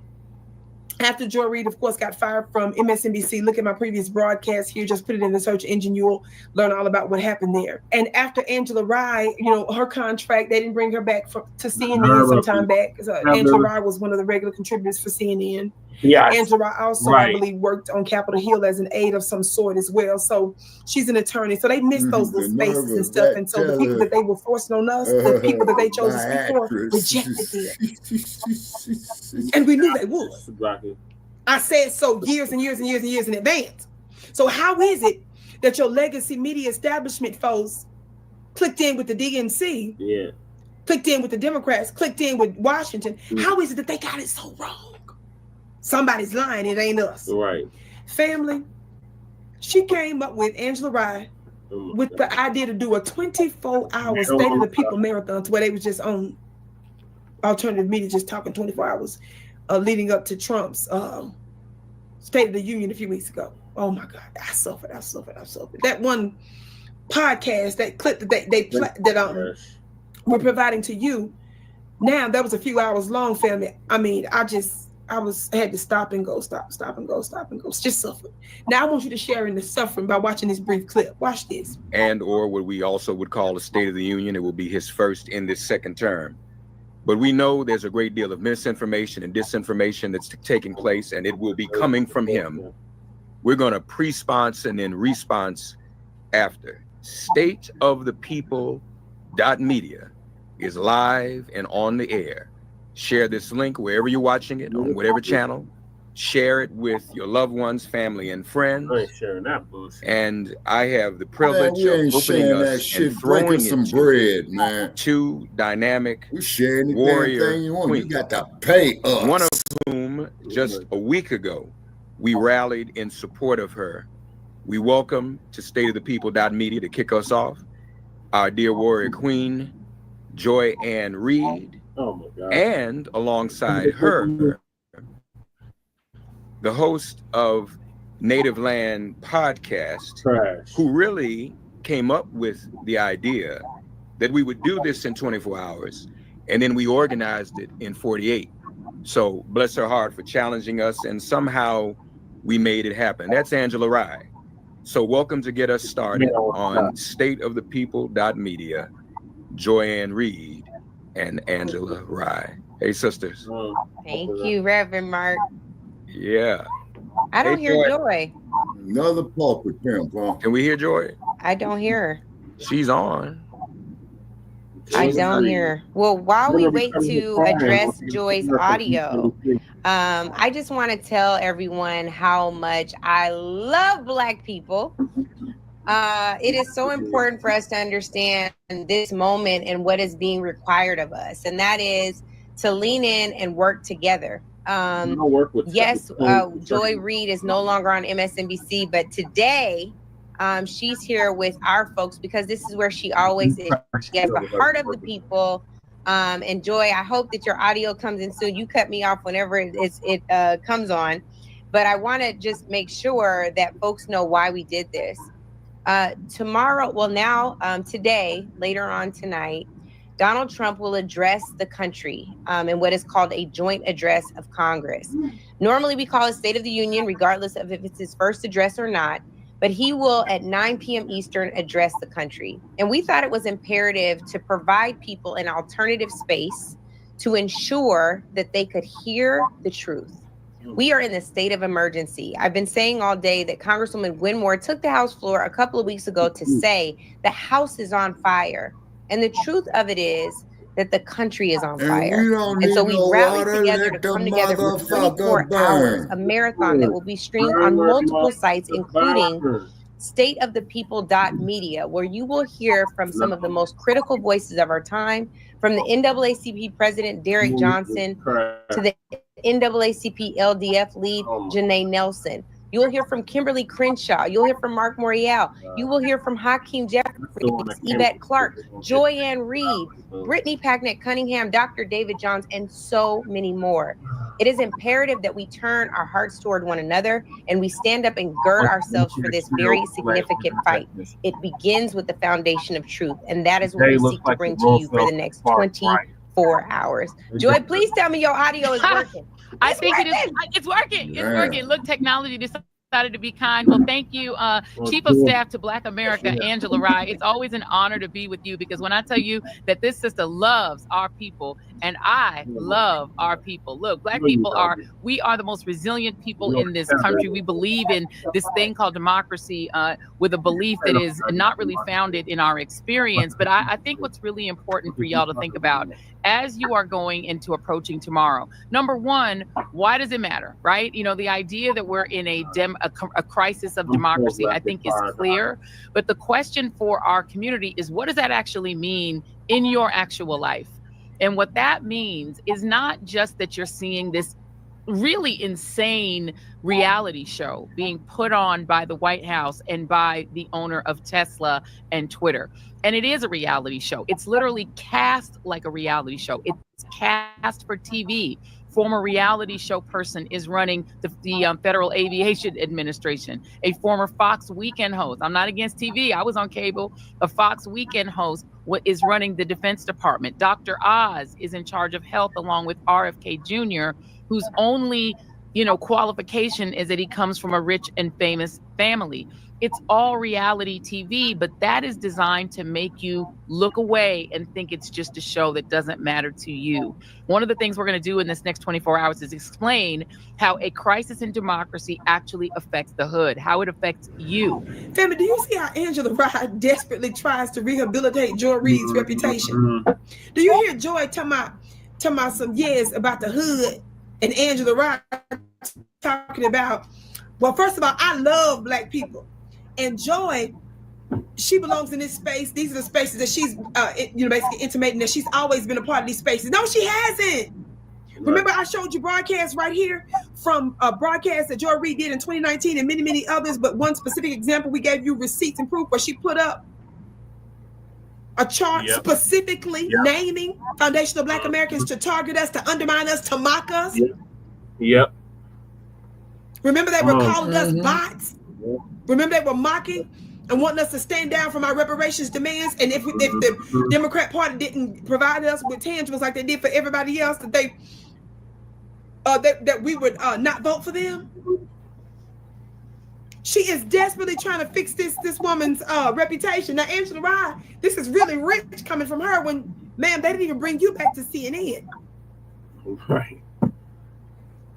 After Joy Reid, of course, got fired from MSNBC, look at my previous broadcast here, just put it in the search engine, you'll learn all about what happened there. And after Angela Rye, you know, her contract, they didn't bring her back to CNN some time back. Angela Rye was one of the regular contributors for CNN. Yes. Angela Rye also, I believe, worked on Capitol Hill as an aide of some sort as well. So she's an attorney. So they missed those little spaces and stuff. And so the people that they were forcing on us, the people that they chose to speak for, rejected them. And we knew they would. I said so years and years and years and years in advance. So how is it that your legacy media establishment folks clicked in with the DNC, clicked in with the Democrats, clicked in with Washington? How is it that they got it so wrong? Somebody's lying, it ain't us. Right. Family, she came up with Angela Rye with the idea to do a 24-hour State of the People marathon to where they was just on alternative media, just talking 24 hours leading up to Trump's State of the Union a few weeks ago. Oh my God, I suffered. That one podcast, that clip that we're providing to you now, that was a few hours long, family. I mean, I had to stop and go, just suffer. Now I want you to share in the suffering by watching this brief clip. Watch this. And or what we also would call a State of the Union. It will be his first in this second term. But we know there's a great deal of misinformation and disinformation that's taking place, and it will be coming from him. We're going to pre-sponsor and then response after. stateofthepeople.media is live and on the air. Share this link wherever you're watching it, on whatever channel. Share it with your loved ones, family, and friends. I ain't sharing that bullshit. And I have the privilege of opening us and throwing some bread, man. Two dynamic warrior queens. You got to pay us. One of whom, just a week ago, we rallied in support of her. We welcome to stateofthepeople.media to kick us off our dear warrior queen, Joy Ann Reid. Oh my God. And alongside her, the host of Native Land Podcast, who really came up with the idea that we would do this in 24 hours, and then we organized it in 48. So bless her heart for challenging us, and somehow we made it happen. That's Angela Rye. So welcome to get us started on stateofthepeople.media, Joy Ann Reid and Angela Rye. Hey, sisters. Thank you, Reverend Mark. Yeah. I don't hear Joy. Another pulpit pimp, huh? Can we hear Joy? I don't hear her. She's on. I don't hear her. Well, while we wait to address Joy's audio, I just want to tell everyone how much I love Black people. It is so important for us to understand this moment and what is being required of us, and that is to lean in and work together. Yes, Joy Reid is no longer on MSNBC, but today she's here with our folks because this is where she always is. She has the heart of the people. And Joy, I hope that your audio comes in soon. You cut me off whenever it comes on, but I want to just make sure that folks know why we did this. Today, later on tonight, Donald Trump will address the country in what is called a joint address of Congress. Normally, we call it State of the Union, regardless of if it's his first address or not. But he will, at 9 p.m. Eastern, address the country. And we thought it was imperative to provide people an alternative space to ensure that they could hear the truth. We are in the state of emergency. I've been saying all day that Congresswoman Winmore took the House floor a couple of weeks ago to say the House is on fire. And the truth of it is that the country is on fire. And so we rallied together to come together for 24 hours, a marathon that will be streamed on multiple sites, including stateofthepeople.media, where you will hear from some of the most critical voices of our time, from the NAACP President Derek Johnson to the NAACP LDF lead Janae Nelson. You'll hear from Kimberly Crenshaw. You'll hear from Mark Morial. You will hear from Hakeem Jeffries, Yvette Clark, Joyanne Reed, Brittany Packnett Cunningham, Dr. David Johns, and so many more. It is imperative that we turn our hearts toward one another and we stand up and gird ourselves for this very significant fight. It begins with the foundation of truth, and that is what we seek to bring to you for the next 24 hours. Joy, please tell me your audio is working. I think it is. It's working. It's working. Look, technology decided to be kind. Well, thank you, Chief of Staff to Black America, Angela Rye. It's always an honor to be with you, because when I tell you that this sister loves our people and I love our people. Look, Black people we are the most resilient people in this country. We believe in this thing called democracy with a belief that is not really founded in our experience. But I think what's really important for y'all to think about as you are going into approaching tomorrow, number one, why does it matter, right? You know, the idea that we're in a crisis of democracy, I think is clear. But the question for our community is, what does that actually mean in your actual life? And what that means is not just that you're seeing this really insane reality show being put on by the White House and by the owner of Tesla and Twitter. And it is a reality show. It's literally cast like a reality show. It's cast for TV. Former reality show person is running the Federal Aviation Administration. A former Fox Weekend host. I'm not against TV. I was on cable. A Fox Weekend host is running the Defense Department. Dr. Oz is in charge of health, along with RFK Jr., whose only, qualification is that he comes from a rich and famous family. It's all reality TV, but that is designed to make you look away and think it's just a show that doesn't matter to you. One of the things we're going to do in this next 24 hours is explain how a crisis in democracy actually affects the hood, how it affects you. Family, do you see how Angela Rye desperately tries to rehabilitate Joy Reid's reputation? Do you hear Joy talking about some years about the hood and Angela Rye talking about, well, first of all, I love Black people. And Joy, she belongs in this space. These are the spaces that she's, basically intimating that she's always been a part of these spaces. No, she hasn't. Remember, I showed you broadcasts right here from a broadcast that Joy Reid did in 2019 and many, many others. But one specific example, we gave you receipts and proof where she put up a chart specifically naming foundational Black Americans to target us, to undermine us, to mock us. Yep. Remember, they were calling us bots. Remember, they were mocking and wanting us to stand down from our reparations demands. And if the Democrat Party didn't provide us with tangibles like they did for everybody else, that we would not vote for them. She is desperately trying to fix this woman's reputation. Now, Angela Rye, this is really rich coming from her when, ma'am, they didn't even bring you back to CNN. Right.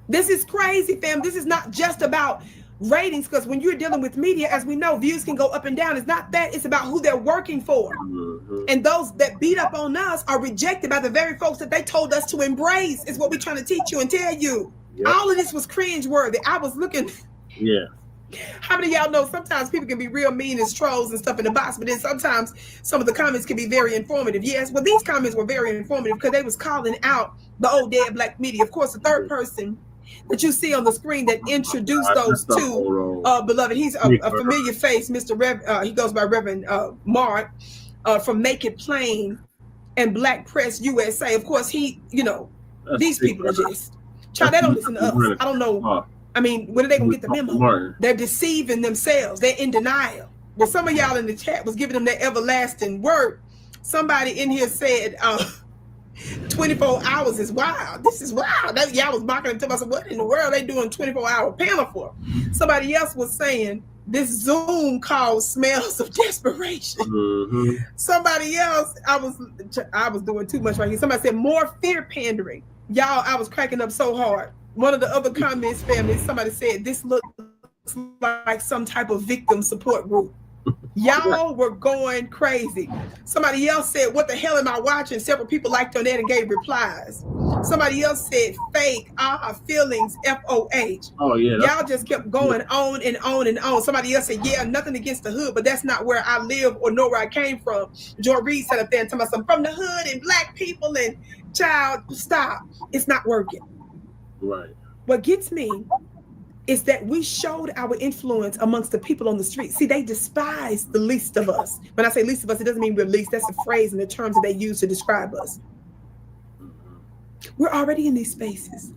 This is crazy, fam. This is not just about ratings, because when you're dealing with media, as we know, views can go up and down. It's not that. It's about who they're working for. And those that beat up on us are rejected by the very folks that they told us to embrace, is what we're trying to teach you and tell you. All of this was cringeworthy. I was looking. Yeah. How many of y'all know sometimes people can be real mean as trolls and stuff in the box, but then sometimes some of the comments can be very informative? Yes, well, these comments were very informative because they was calling out the old dead Black media. Of course, the third person that you see on the screen that introduced those two, beloved, he's a familiar face, Mr. Rev. He goes by Reverend Mark from Make It Plain and Black Press USA. Of course, he, these people are just, child, they don't listen to us. I don't know. I mean, when are they gonna get the memo? They're deceiving themselves. They're in denial. Well, some of y'all in the chat was giving them their everlasting word. Somebody in here said, 24 hours is wild. This is wild. Y'all was mocking them to myself. What in the world are they doing 24-hour panel for? Somebody else was saying this Zoom call smells of desperation. Somebody else, I was doing too much right here. Somebody said more fear pandering. Y'all, I was cracking up so hard. One of the other comments, family, somebody said this looks like some type of victim support group. Y'all were going crazy. Somebody else said, what the hell am I watching? Several people liked on that and gave replies. Somebody else said fake, feelings, FOH. Oh, yeah. Y'all just kept going on and on and on. Somebody else said, yeah, nothing against the hood, but that's not where I live or know where I came from. Joy Reid sat up there and told me something from the hood and Black people, and child, stop. It's not working. Right. What gets me is that we showed our influence amongst the people on the street. See, they despise the least of us. When I say least of us, it doesn't mean we're least. That's a phrase and the terms that they use to describe us. We're already in these spaces.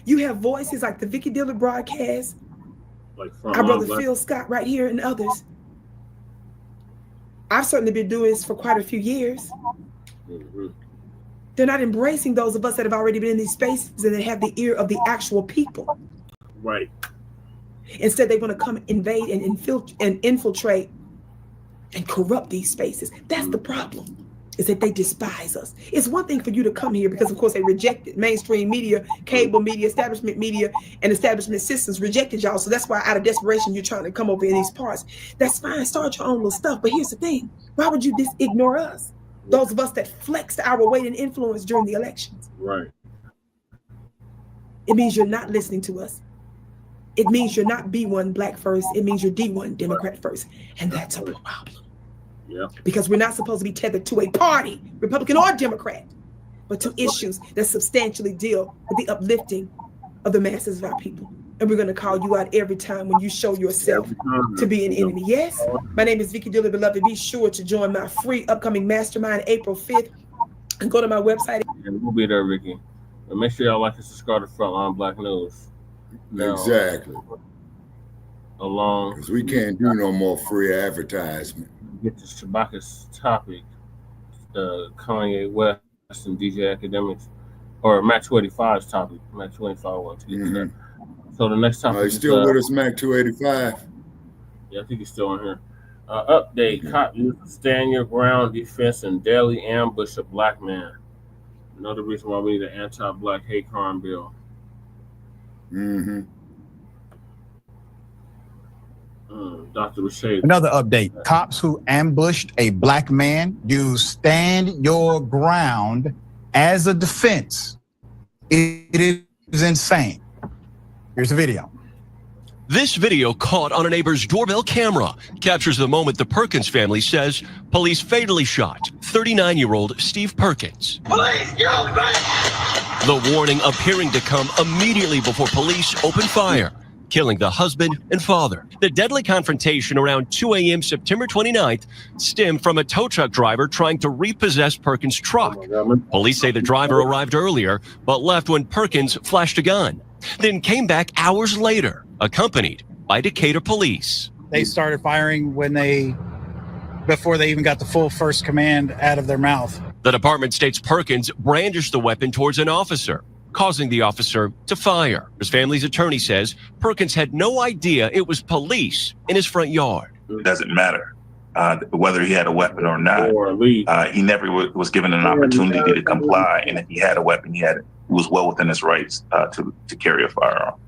You have voices like the Vicky Dillard broadcast, like our brother Phil Scott right here, and others. I've certainly been doing this for quite a few years. They're not embracing those of us that have already been in these spaces and they have the ear of the actual people. Right. Instead, they want to come invade and infiltrate and corrupt these spaces. That's the problem, is that they despise us. It's one thing for you to come here because, of course, they rejected mainstream media, cable media, establishment media, and establishment systems rejected y'all. So that's why out of desperation, you're trying to come over in these parts. That's fine. Start your own little stuff. But here's the thing. Why would you ignore us? Those of us that flexed our weight and influence during the elections. Right. It means you're not listening to us. It means you're not B1 Black first. It means you're D1 Democrat first. And that's a problem. Yeah. Because we're not supposed to be tethered to a party, Republican or Democrat, but to issues that substantially deal with the uplifting of the masses of our people. And we're going to call you out every time when you show yourself to be an enemy. Yes, my name is Vicky Dillard, beloved. Be sure to join my free upcoming mastermind April 5th and go to my website. And we'll be there, Vicky. But make sure y'all like and subscribe to Frontline Black News. Now, exactly. Along. Because we can't do no more free advertisement. Get to Shabaka's topic, Kanye West and DJ Academics, or Mac 285's topic. Mac 285 wants to get to that. So the next topic he's still with us, Mac 285. Yeah, I think he's still on here. Update: Cop used stand your ground defense and deadly ambush a black man. Another reason why we need an anti-black hate crime bill. Dr. Rashay. Another update. Cops who ambushed a black man use stand your ground as a defense. It is insane. Here's the video. This video caught on a neighbor's doorbell camera captures the moment the Perkins family says police fatally shot 39-year-old Steve Perkins. Police, get back! The warning appearing to come immediately before police opened fire, killing the husband and father. The deadly confrontation around 2 a.m. September 29th stemmed from a tow truck driver trying to repossess Perkins' truck. Police say the driver arrived earlier, but left when Perkins flashed a gun, then came back hours later, accompanied by Decatur police. They started firing before they even got the full first command out of their mouth. The department states Perkins brandished the weapon towards an officer, causing the officer to fire. His family's attorney says Perkins had no idea it was police in his front yard. It doesn't matter whether he had a weapon or not. He never was given an opportunity to comply, and if he had a weapon, he was well within his rights to carry a firearm.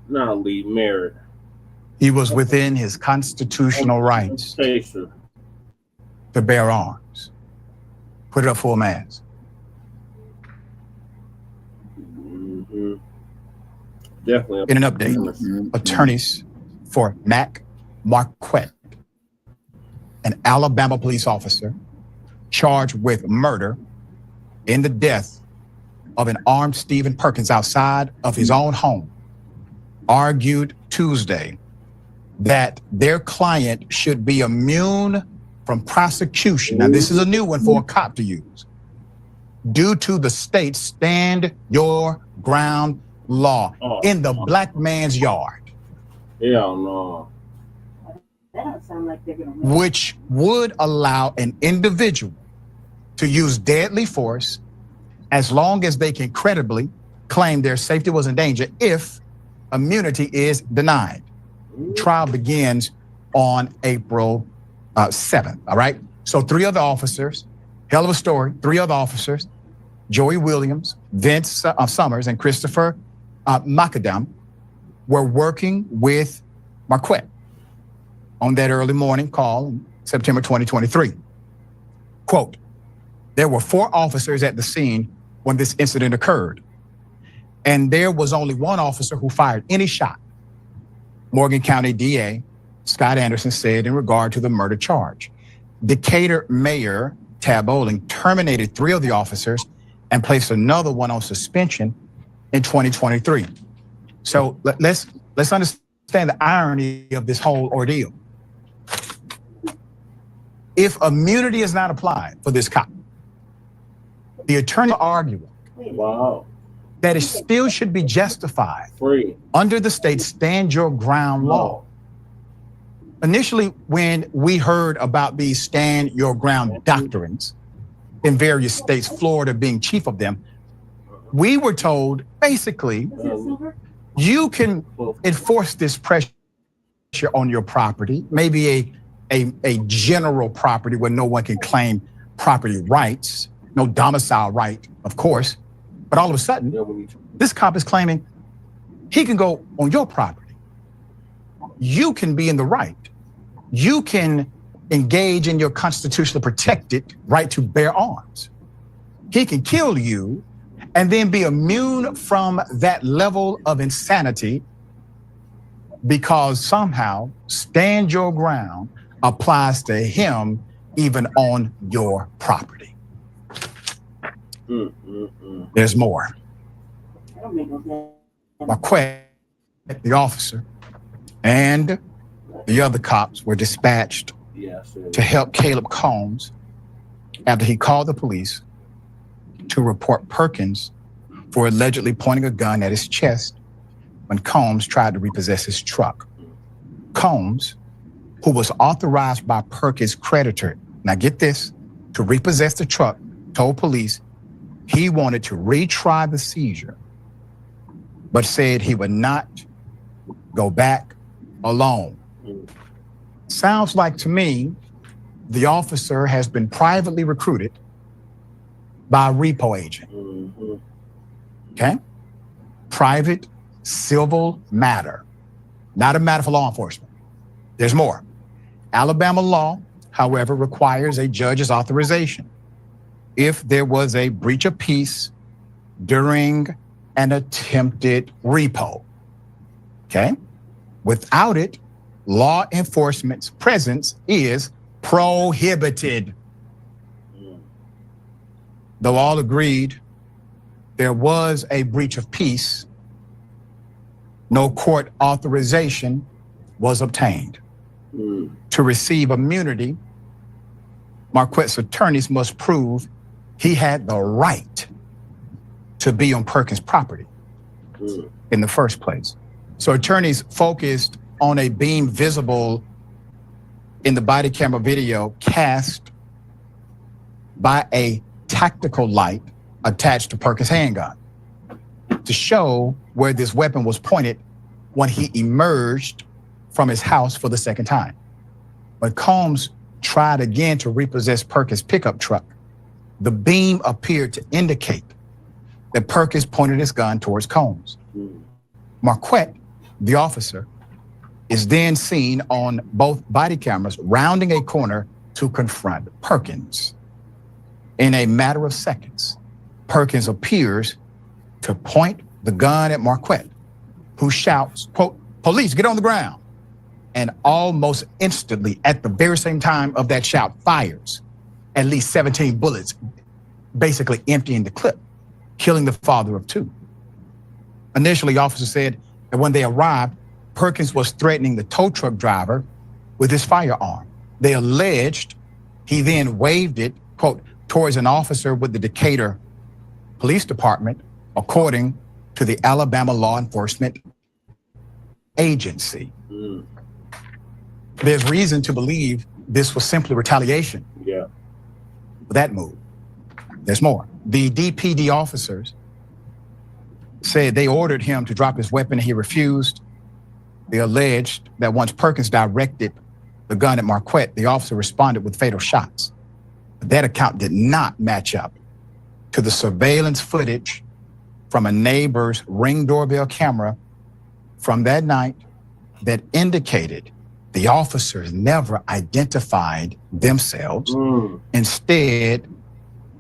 Not Lee Merritt. He was within his constitutional rights to bear arms. Put it up full mass. Definitely. In an update, attorneys for Mac Marquette, an Alabama police officer charged with murder in the death of an armed Stephen Perkins outside of his own home, argued Tuesday that their client should be immune from prosecution. Now, this is a new one for a cop to use, due to the state's stand your ground law in the black man's yard. Hell no. That don't sound like they're gonna Which would allow an individual to use deadly force as long as they can credibly claim their safety was in danger if immunity is denied. Trial begins on April 7th, all right? So 3 other officers, hell of a story, 3 other officers, Joey Williams, Vince Summers, and Christopher Macadam, were working with Marquette on that early morning call in September 2023. Quote, there were 4 officers at the scene when this incident occurred, and there was only 1 officer who fired any shot. Morgan County DA Scott Anderson said in regard to the murder charge. Decatur Mayor Tab Bowling terminated 3 of the officers and placed another one on suspension in 2023. So let's let's understand the irony of this whole ordeal. If immunity is not applied for this cop, the attorney arguing that it still should be justified under the state's stand your ground law. Initially, when we heard about these stand your ground doctrines in various states, Florida being chief of them, we were told basically you can enforce this pressure on your property, maybe a general property where no one can claim property rights, no domicile right, of course. But all of a sudden, this cop is claiming he can go on your property. You can be in the right. You can engage in your constitutionally protected right to bear arms. He can kill you and then be immune from that level of insanity because somehow stand your ground applies to him even on your property. There's more. Blacc, the officer, and the other cops were dispatched to help Caleb Combs after he called the police to report Perkins for allegedly pointing a gun at his chest when Combs tried to repossess his truck. Combs, who was authorized by Perkins' creditor, now get this, to repossess the truck, told police he wanted to retry the seizure, but said he would not go back alone. Sounds like to me, the officer has been privately recruited by a repo agent. Okay? Private civil matter, not a matter for law enforcement. There's more. Alabama law, however, requires a judge's authorization if there was a breach of peace during an attempted repo. Okay? Without it, law enforcement's presence is prohibited. Though all agreed there was a breach of peace, no court authorization was obtained. To receive immunity, Marquette's attorneys must prove he had the right to be on Perkins' property in the first place. So attorneys focused on a beam visible in the body camera video cast by a tactical light attached to Perkins' handgun to show where this weapon was pointed when he emerged from his house for the second time. When Combs tried again to repossess Perkins' pickup truck, the beam appeared to indicate that Perkins pointed his gun towards Combs. Marquette, the officer, is then seen on both body cameras rounding a corner to confront Perkins. In a matter of seconds, Perkins appears to point the gun at Marquette, who shouts, quote, "Police, get on the ground." And almost instantly, at the very same time of that shout, fires at least 17 bullets, basically emptying the clip, killing the father of two. Initially, officers said that when they arrived, Perkins was threatening the tow truck driver with his firearm. They alleged he then waved it, quote, towards an officer with the Decatur Police Department, according to the Alabama Law Enforcement Agency. There's reason to believe this was simply retaliation for that move. There's more. The DPD officers said they ordered him to drop his weapon and he refused. They alleged that once Perkins directed the gun at Marquette, the officer responded with fatal shots. But that account did not match up to the surveillance footage from a neighbor's Ring doorbell camera from that night that indicated the officers never identified themselves. Instead,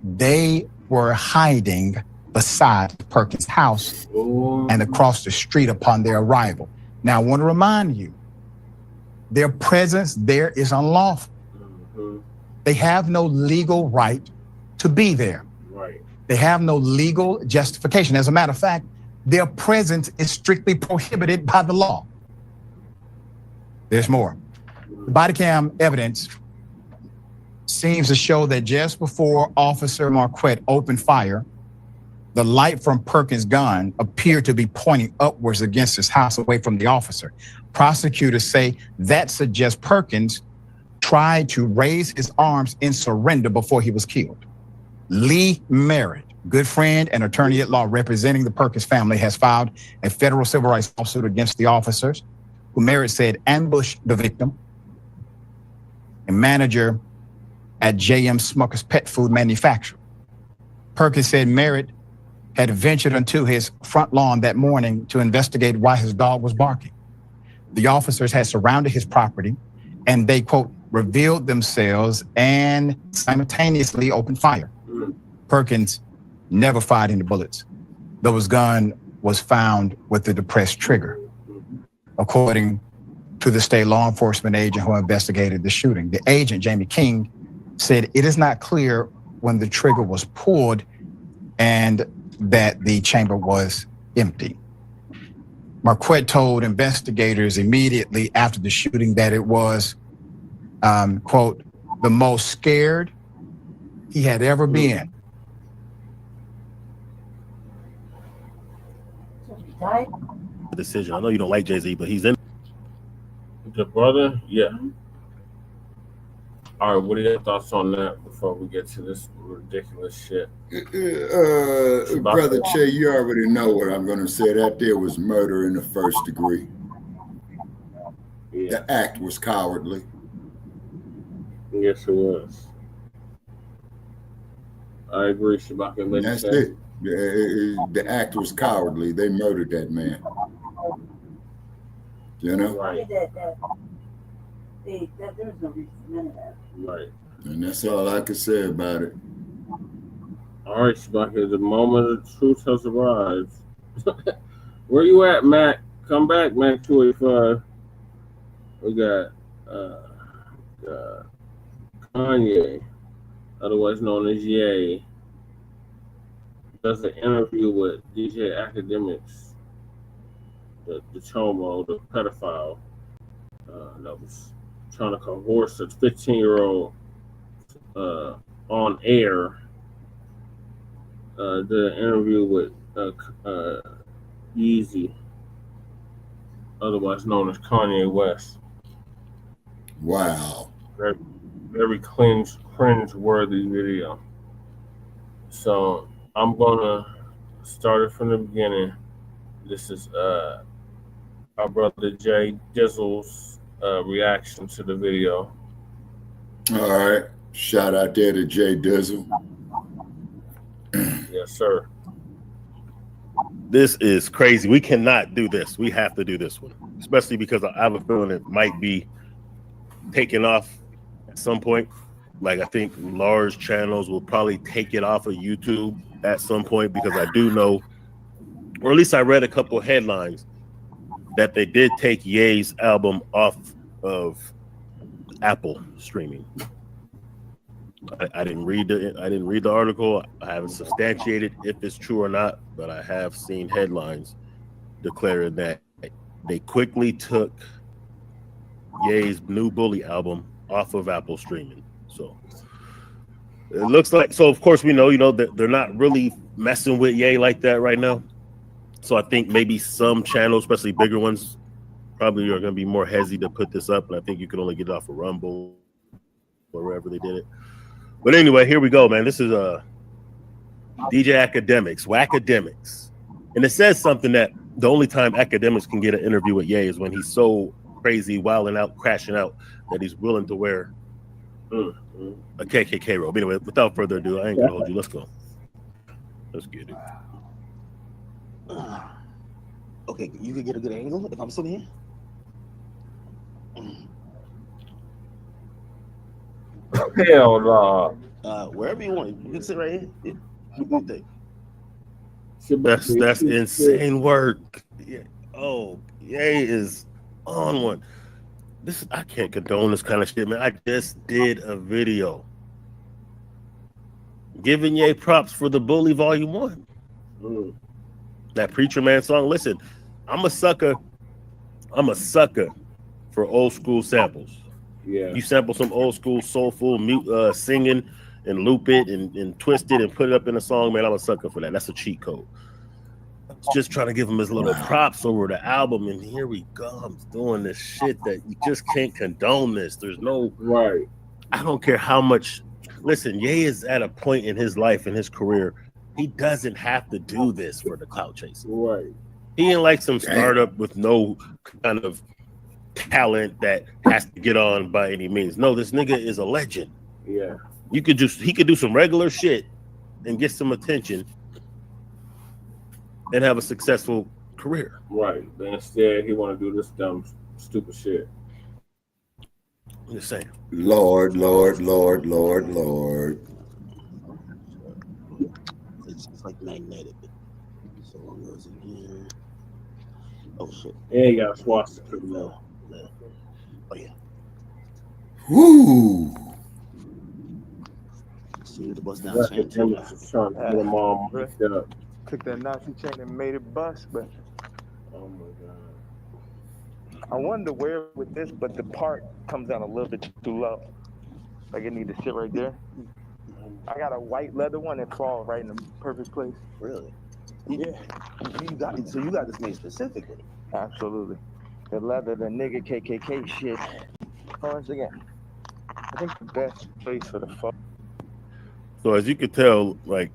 they were hiding beside Perkins' house and across the street upon their arrival. Now, I want to remind you, their presence there is unlawful. They have no legal right to be there. They have no legal justification. As a matter of fact, their presence is strictly prohibited by the law. There's more. The body cam evidence seems to show that just before Officer Marquette opened fire, the light from Perkins' gun appeared to be pointing upwards against his house away from the officer. Prosecutors say that suggests Perkins tried to raise his arms in surrender before he was killed. Lee Merritt, good friend and attorney at law representing the Perkins family, has filed a federal civil rights lawsuit against the officers who Merritt said ambushed the victim. A manager at J.M. Smucker's pet food manufacturer. Perkins said Merritt had ventured onto his front lawn that morning to investigate why his dog was barking. The officers had surrounded his property and they, quote, revealed themselves and simultaneously opened fire. Perkins never fired any bullets, though his gun was found with the depressed trigger, according to the state law enforcement agent who investigated the shooting. The agent, Jamie King, said it is not clear when the trigger was pulled and that the chamber was empty. Marquette told investigators immediately after the shooting that it was, quote, the most scared he had ever been. The decision. I know you don't like Jay-Z, but he's in. The brother, yeah. All right, what are your thoughts on that before we get to this ridiculous shit? Brother Che, you already know what I'm going to say. That there was murder in the first degree. Yeah. The act was cowardly. Yes, it was. I agree, Shabaka. That's it. The act was cowardly. They murdered that man. You know? Right. There's no reason for none of that. Right. And that's all I can say about it. All right, Shabaka, the moment of truth has arrived. Where you at, Mac? Come back, Mac 285. We got Kanye, otherwise known as Ye, does an interview with DJ Academics, the chomo, the pedophile, that was trying to coerce a 15-year-old on air. Did an interview with Yeezy, otherwise known as Kanye West. Wow. Very cringe-worthy video. So I'm gonna start it from the beginning. This is our brother Jay Dizzle's reaction to the video. All right. Shout out there to Jay Dizzle. Yes, sir. This is crazy. We cannot do this. We have to do this one, especially because I have a feeling it might be taken off at some point. Like, I think large channels will probably take it off of YouTube at some point, because I do know, or at least I read a couple of headlines that they did take Ye's album off of Apple streaming. I didn't read the article. I haven't substantiated if it's true or not, but I have seen headlines declaring that they quickly took Ye's new Bully album off of Apple streaming. So it looks like, so of course we know, that they're not really messing with Ye like that right now. So I think maybe some channels, especially bigger ones, probably are going to be more hesitant to put this up. And I think you can only get it off of Rumble or wherever they did it. But anyway, here we go, man. This is DJ Academics, Wackademics. And it says something that the only time Academics can get an interview with Ye is when he's so crazy, wilding out, crashing out, that he's willing to wear a KKK robe. Anyway, without further ado, I ain't going to hold you. Let's go. Let's get it. Okay, you can get a good angle if I'm sitting here. Hell no. Wherever you want, you can sit right here. Yeah. What do you think? That's insane work. Yeah. Oh, Ye is on one. I can't condone this kind of shit, man. I just did a video giving Ye props for the Bully Volume 1. That Preacher Man song. Listen, I'm a sucker for old school samples. Yeah. You sample some old school soulful singing and loop it and twist it and put it up in a song, man, I'm a sucker for that. That's a cheat code. Just trying to give him his little props over the album, and here we go. I'm doing this shit that you just can't condone this. There's no right. I don't care how much. Listen, Ye is at a point in his life, in his career, he doesn't have to do this for the clout chasing. Right. He ain't like some startup with no kind of talent that has to get on by any means. No, this nigga is a legend. Yeah. He could do some regular shit and get some attention and have a successful career. Right. But instead, he want to do this dumb, stupid shit. I'm just saying. Lord. It's like magnetic. So long goes in here. Oh shit. Yeah, you got a swastika. No. Oh yeah. Woo. See the bust down That's chain. him trying to get them all mixed up. Took that Nazi chain and made it bust, but oh my god. I wanted to wear it with this, but the part comes down a little bit too low. Like it need to sit right there. I got a white leather one that falls right in the perfect place. Really? Yeah. You got this made specifically. Absolutely. The leather, the nigga KKK shit. Once again, I think the best place for the photo. So as you could tell, like,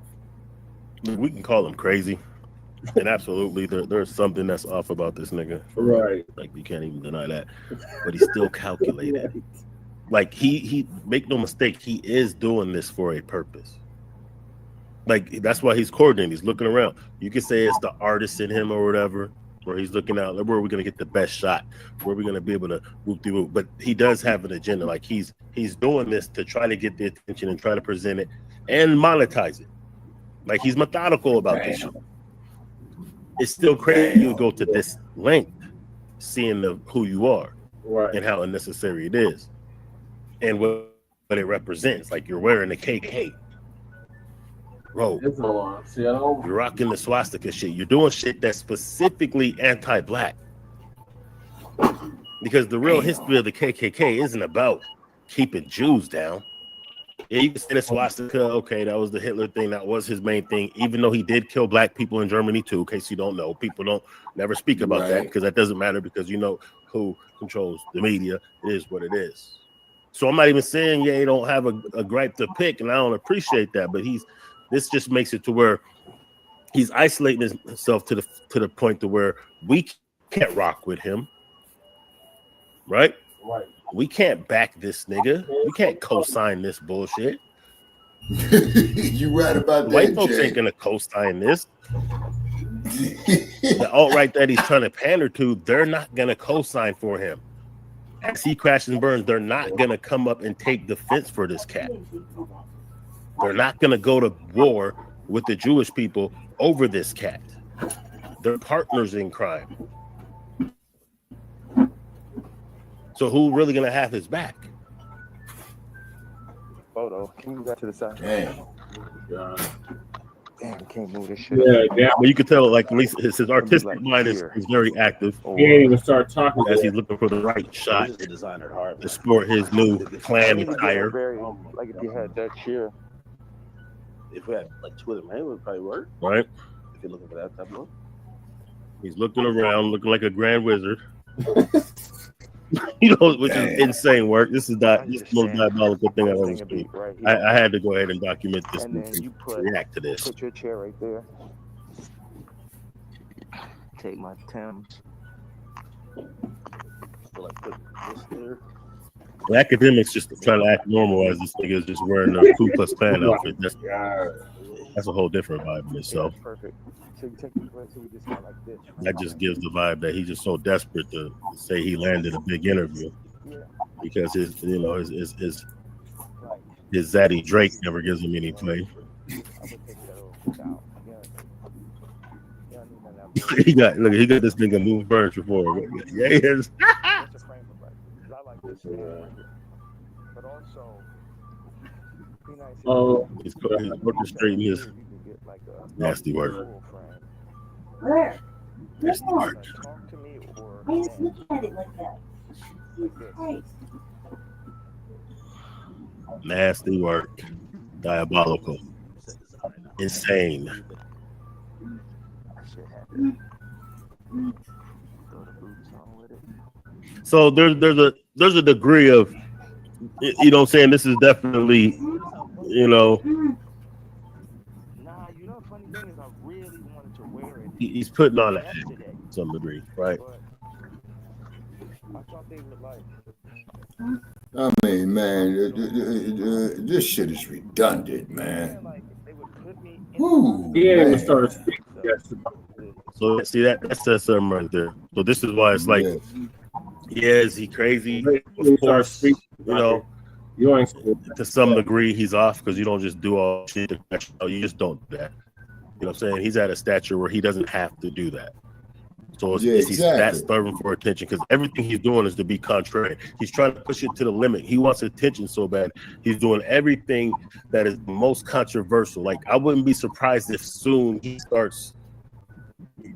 we can call him crazy, and absolutely there's something that's off about this nigga. Right. Like you can't even deny that. But he's still calculated. Like he make no mistake, he is doing this for a purpose. Like that's why he's coordinating. He's looking around. You could say it's the artist in him or whatever, where he's looking out. Where are we gonna get the best shot? Where are we gonna be able to whoop de whoop? But he does have an agenda. Like he's doing this to try to get the attention and try to present it and monetize it. Like he's methodical about this shit. It's still crazy you go to this length, seeing who you are, right, and how unnecessary it is, and what it represents. Like you're wearing the KK. Bro, you're rocking the swastika shit. You're doing shit that's specifically anti-black. Because the real history of the KKK isn't about keeping Jews down. Yeah, you can say the swastika, okay, that was the Hitler thing. That was his main thing, even though he did kill black people in Germany too, in case you don't know. People never speak about that because that doesn't matter because you know who controls the media. It is what it is. So I'm not even saying, yeah, he don't have a gripe to pick, and I don't appreciate that, but this just makes it to where he's isolating himself to the point to where we can't rock with him, right? Right. We can't back this nigga. We can't co-sign this bullshit. You right about that. White folks ain't gonna co-sign this. The alt-right that he's trying to pander to, they're not gonna co-sign for him. As he crashes and burns, they're not gonna come up and take defense for this cat. They're not gonna go to war with the Jewish people over this cat. They're partners in crime. So who really gonna have his back? Photo. Can you move that to the side? Damn. Damn, can't move this shit. Yeah. But you can tell, like, at least his artistic mind is very active. He ain't even start talking as he's looking for the right shot to sport his new clan attire. Like if you had that chair. If we had like two of them, it would probably work. Right. If you're looking for that type of. He's looking around, looking like a grand wizard. You know, which is insane work. This is the most diabolical thing I've ever seen. I had to go ahead and document this and react to this. Put your chair right there. Take my Timbs. So like put this there. The academics just trying to act normal as this nigga is just wearing a Ku Klux Klan outfit. That's a whole different vibe in itself. Perfect. So you take the breath, so we just go like this. That just gives the vibe that he's just so desperate to say he landed a big interview because his Zaddy Drake never gives him any play. he got this nigga move burns before. Yeah, he is. Oh, he's orchestrating his nasty work. Where? Nasty work. Why are you looking at it like that? Nasty work. Diabolical. Insane. So there's a degree of, you know what I'm saying, this is definitely, you know, Nah, you know, funny thing is, I really wanted to wear it. he's putting on an act to some degree, right? I thought they would like. I mean, man, this shit is redundant, man. Woo, He ain't even man. started speaking yesterday. So see that says something right there. So this is why it's like, yeah, is he crazy? Of course, you know, to some degree he's off because you don't just do all shit. You just don't do that. You know what I'm saying? He's at a stature where he doesn't have to do that. So he's that starving for attention because everything he's doing is to be contrary. He's trying to push it to the limit. He wants attention so bad. He's doing everything that is the most controversial. Like, I wouldn't be surprised if soon he starts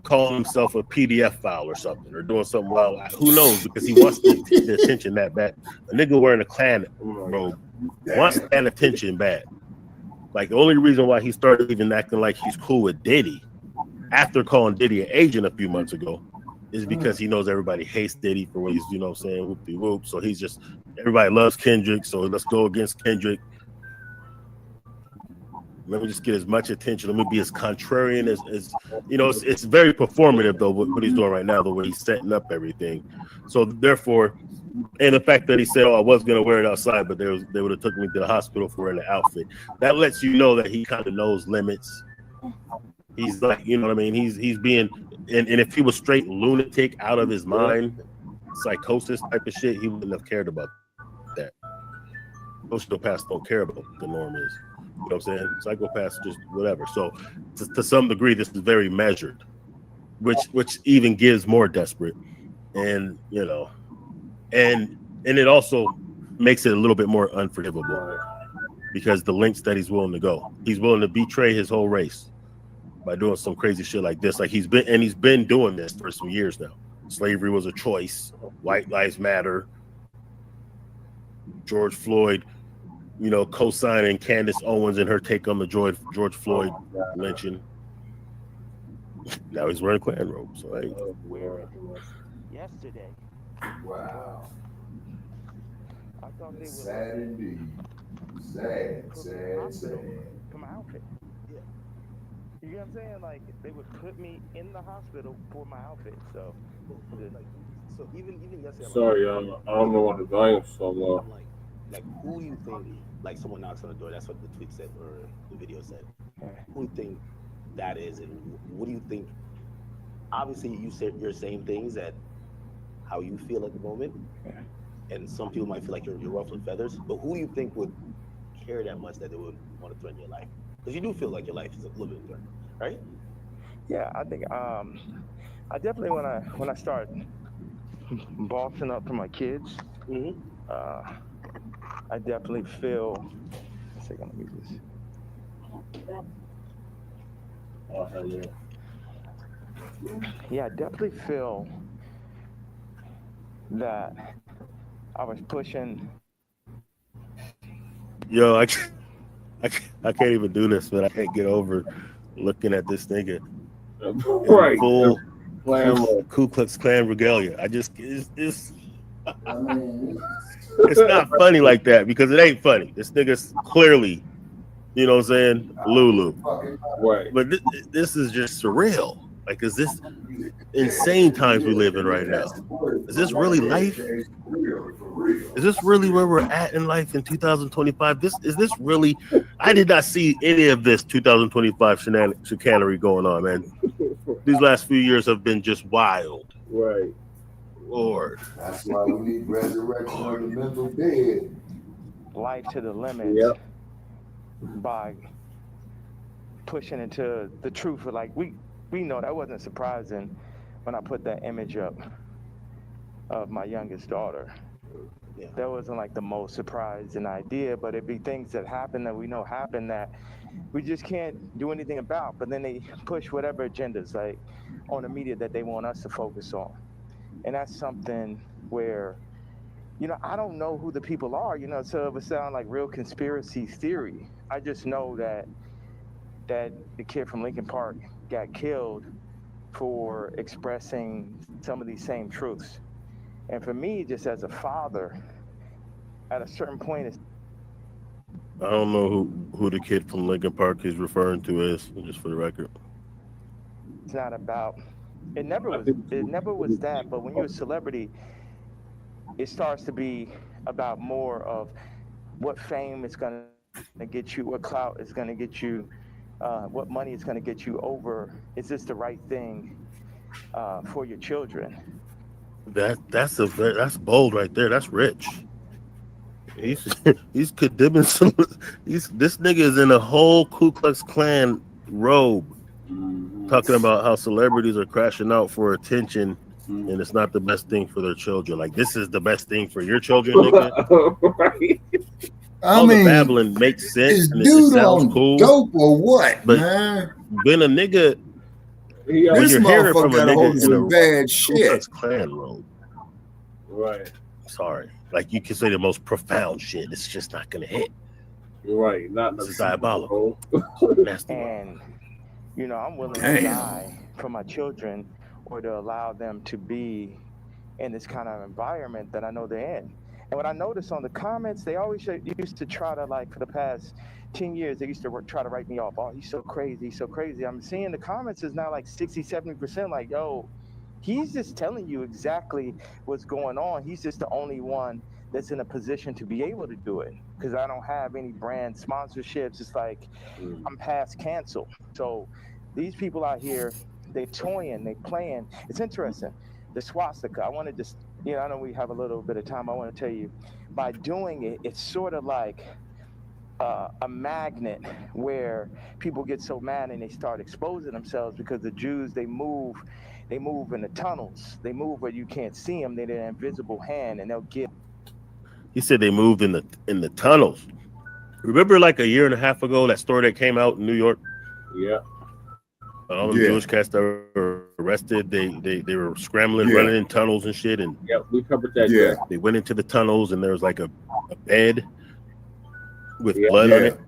calling himself a PDF file or something, or doing something wild. Who knows? Because he wants the attention that bad. A nigga wearing a Klan robe wants that attention bad. Like, the only reason why he started even acting like he's cool with Diddy after calling Diddy an agent a few months ago is because he knows everybody hates Diddy for what he's, you know what I'm saying, whoop-de-whoop. So he's just, everybody loves Kendrick, so let's go against Kendrick. Let me just get as much attention. Let me be as contrarian as you know, it's very performative, though, what he's doing right now, the way he's setting up everything. So therefore, and the fact that he said, oh, I was going to wear it outside, but they would have took me to the hospital for wearing the outfit. That lets you know that he kind of knows limits. He's like, you know what I mean? He's being, and if he was straight lunatic out of his mind, psychosis type of shit, he wouldn't have cared about that. Sociopaths don't care about what the norm is. You know what I'm saying? Psychopaths just whatever. So to some degree, this is very measured, which even gives more desperate. And, you know, and it also makes it a little bit more unforgivable because the lengths that he's willing to go. He's willing to betray his whole race by doing some crazy shit like this. Like he's been doing this for some years now. Slavery was a choice. White Lives Matter. George Floyd, you know, co-signing Candace Owens and her take on the George Floyd lynching. Now he's wearing a Klan robe. So Yesterday. Wow. I thought they would. Sad indeed. Sad. For my outfit. Yeah. You know what I'm saying? Like, they would put me in the hospital for my outfit. So even yesterday. Sorry, I don't know what the volume so low. Like, who do you think? Like, someone knocks on the door. That's what the tweet said or the video said. Who do you think that is, and what do you think? Obviously, you said your same things that how you feel at the moment, and some people might feel like you're ruffling feathers. But who do you think would care that much that they would want to threaten your life? Because you do feel like your life is a little bit threatened, right? Yeah, I think I definitely when I start bossing up for my kids, I definitely feel. One second, let me just. Yeah, I definitely feel that I was pushing. Yo, I can't even do this, but I can't get over looking at this nigga. Right. Full Ku Klux Klan regalia. It's not funny like that because it ain't funny. This nigga's clearly, you know what I'm saying, Lulu. Right. But this is just surreal. Like, is this insane times we live in right now? Is this really life? Is this really where we're at in life in 2025? Is this really? I did not see any of this 2025 chicanery going on, man. These last few years have been just wild. Right. Lord. That's why we need resurrection of the mental dead. Life to the limit. Yep. By pushing into the truth. Like we know that wasn't surprising when I put that image up of my youngest daughter. Yeah. That wasn't like the most surprising idea, but it'd be things that happen that we know happen that we just can't do anything about. But then they push whatever agendas like on the media that they want us to focus on. And that's something where I don't know who the people are, so it would sound like real conspiracy theory. I just know that the kid from Lincoln Park got killed for expressing some of these same truths. And for me, just as a father, at a certain point, it's I don't know who the kid from Lincoln Park is referring to is, just for the record. It's not about, it never was that, but when you're a celebrity, it starts to be about more of what fame is going to get you, what clout is going to get you, what money is going to get you over. Is this the right thing for your children? That's bold right there. That's rich. He's condemning some. This nigga is in a whole Ku Klux Klan robe, talking about how celebrities are crashing out for attention, and it's not the best thing for their children. Like, this is the best thing for your children, nigga. Right. All the babbling makes sense and it sounds cool. Dope or what, but man? When a nigga, when This you're hearing from a motherfucker got a hold nigga of in a some bad Ku shit. Klux Klan robe, Right. sorry, like you can say the most profound shit. It's just not gonna hit. Right. This is diabolical. And, I'm willing to die for my children or to allow them to be in this kind of environment that I know they're in. And what I noticed on the comments, they always used to try to, like, for the past 10 years, they used to try to write me off. Oh, he's so crazy, he's so crazy. I'm seeing the comments is now like 60, 70%, like, yo, he's just telling you exactly what's going on. He's just the only one that's in a position to be able to do it, because I don't have any brand sponsorships. It's like I'm past cancel. So these people out here, they toying, they playing. It's interesting. The swastika, I want to just, I know we have a little bit of time. I want to tell you, by doing it, it's sort of like a magnet where people get so mad and they start exposing themselves, because the Jews, they move in the tunnels. They move where you can't see them. They're the invisible hand, and they'll get. He said they moved in the tunnels. Remember, like a year and a half ago, that story that came out in New York? Yeah. All the Jewish cats that were arrested, they were scrambling, running in tunnels and shit. And we covered that. Yeah, they went into the tunnels, and there was like a bed with blood on it.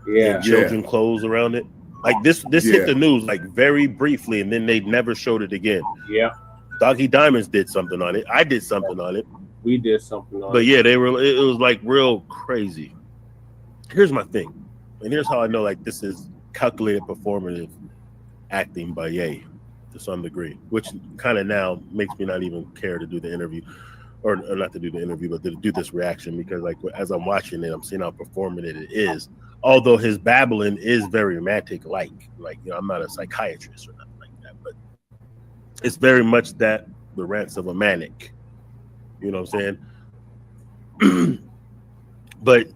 Yeah, and children clothes around it. Like this hit the news like very briefly, and then they never showed it again. Yeah, Doggy Diamonds did something on it. I did something on it. We did something on it. But yeah, it was like real crazy. Here's my thing, and here's how I know like this is calculated performative acting by Ye to some degree, which kind of now makes me not even care to do the interview, or not to do the interview, but to do this reaction, because like as I'm watching it, I'm seeing how performative it is. Although his babbling is very romantic-like, I'm not a psychiatrist or nothing like that, but it's very much that the rants of a manic. You know what I'm saying? But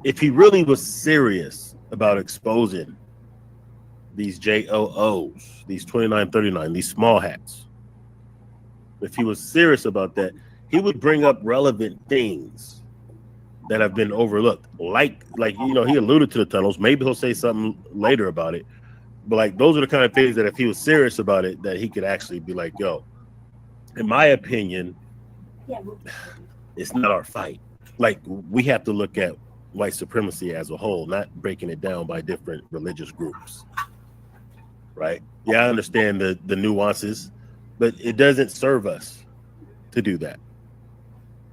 if he really was serious about exposing these JOOs, these 2939, these small hats, if he was serious about that, he would bring up relevant things that have been overlooked. Like he alluded to the tunnels. Maybe he'll say something later about it. But like those are the kind of things that if he was serious about it, that he could actually be like, yo, in my opinion, it's not our fight. Like, we have to look at white supremacy as a whole, not breaking it down by different religious groups. Right? Yeah, I understand the nuances, but it doesn't serve us to do that.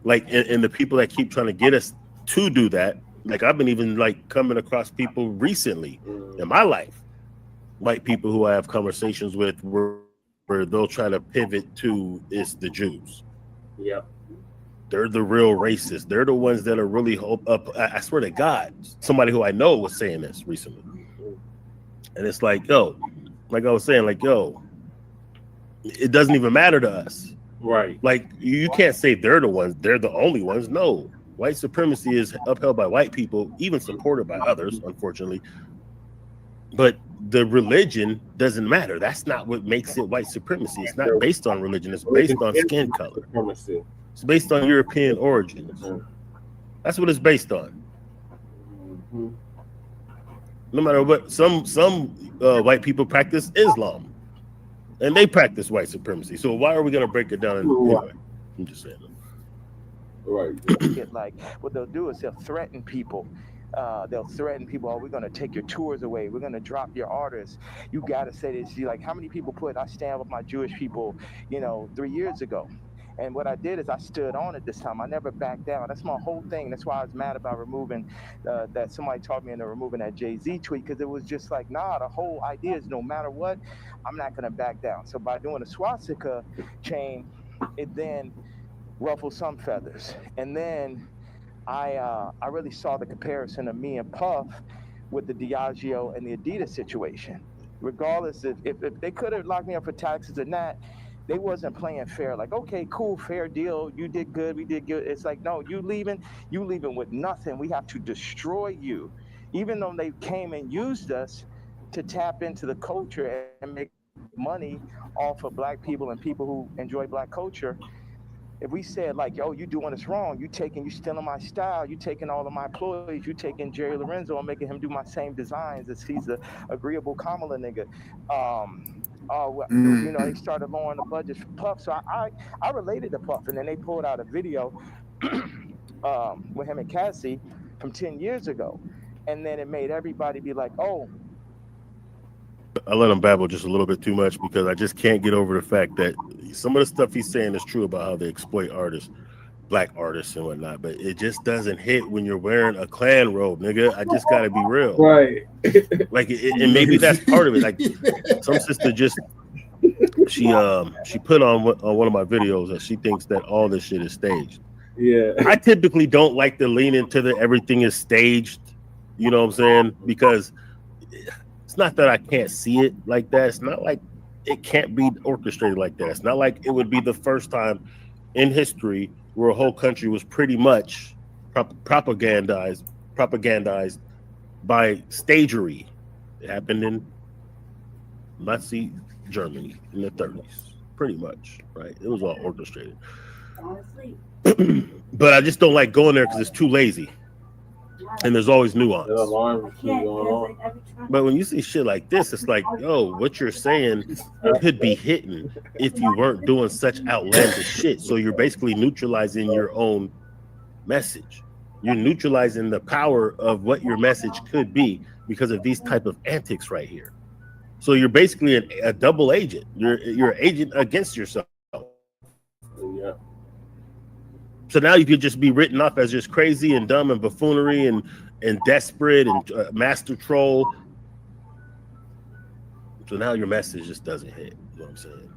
Like, and the people that keep trying to get us to do that, like I've been even like coming across people recently in my life, white people who I have conversations with where they'll try to pivot to it's the Jews. Yeah. They're the real racists. They're the ones that are really up. I swear to God, somebody who I know was saying this recently. And it's like, yo, like I was saying, like, yo, it doesn't even matter to us. Right. Like, you can't say they're the ones, they're the only ones. No. White supremacy is upheld by white people, even supported by others, unfortunately. But the religion doesn't matter. That's not what makes it white supremacy. It's not based on religion. It's based on skin color. It's based on European origins. That's what it's based on. No matter what, some white people practice Islam, and they practice white supremacy. So why are we going to break it down? Anyway? I'm just saying. Right. Like what they'll do is they'll threaten people. They'll threaten people. Oh, we're going to take your tours away. We're going to drop your artists. You got to say this. Like, how many people put I stand with my Jewish people, 3 years ago? And what I did is I stood on it this time. I never backed down. That's my whole thing. That's why I was mad about removing that. Somebody taught me into removing that Jay-Z tweet, because it was just like, nah, the whole idea is no matter what, I'm not going to back down. So by doing a swastika chain, it then ruffled some feathers. And then I really saw the comparison of me and Puff with the Diageo and the Adidas situation. Regardless if they could have locked me up for taxes or not, they wasn't playing fair. Like, okay, cool, fair deal. You did good, we did good. It's like, no, you leaving with nothing. We have to destroy you. Even though they came and used us to tap into the culture and make money off of Black people and people who enjoy Black culture. If we said like, yo, you doing us wrong, you stealing my style, you taking all of my employees, you taking Jerry Lorenzo and making him do my same designs as he's the agreeable Kamala nigga. They started lowering the budget for Puff. So I related to Puff, and then they pulled out a video with him and Cassie from 10 years ago. And then it made everybody be like, oh. I let him babble just a little bit too much because I just can't get over the fact that some of the stuff he's saying is true about how they exploit artists, Black artists and whatnot, but it just doesn't hit when you're wearing a Klan robe, nigga. I just gotta be real. Right. Like, and maybe that's part of it. Like, some sister just, she put on one of my videos that she thinks that all this shit is staged. Yeah. I typically don't like to lean into the everything is staged, you know what I'm saying? Because it's not that I can't see it like that. It's not like it can't be orchestrated like that. It's not like it would be the first time in history where a whole country was pretty much propagandized by stagery. It happened in Nazi Germany in the 30s, pretty much, right? It was all orchestrated. But I just don't like going there because it's too lazy. And there's always nuance. But when you see shit like this, it's like, yo, what you're saying could be hitting if you weren't doing such outlandish shit. So you're basically neutralizing your own message. You're neutralizing the power of what your message could be because of these type of antics right here. So you're basically a double agent. You're an agent against yourself. Yeah. So now you could just be written off as just crazy and dumb and buffoonery and desperate and master troll. So now your message just doesn't hit. You know what I'm saying?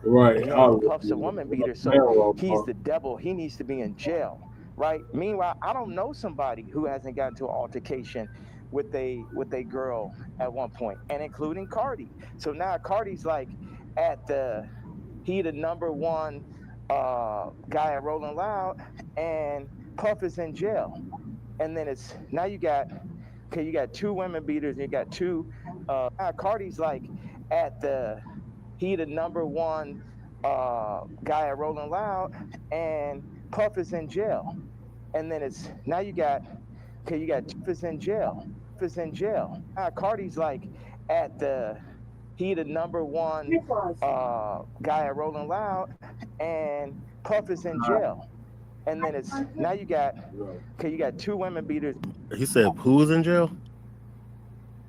Right. Puff's a woman beater, so he's the devil. He needs to be in jail, right? Meanwhile, I don't know somebody who hasn't gotten into an altercation with a girl at one point, and including Cardi. So now Cardi's like he the number one guy at Rolling Loud, and Puff is in jail. And then it's now you got two women beaters, and you got two Cardi's like he the number one guy at Rolling Loud, and Puff is in jail. And then it's now you got Puff is in jail. Cardi's like he the number one guy at Rolling Loud, and Puff is in jail. And then it's now you got two women beaters. He said, who is in jail?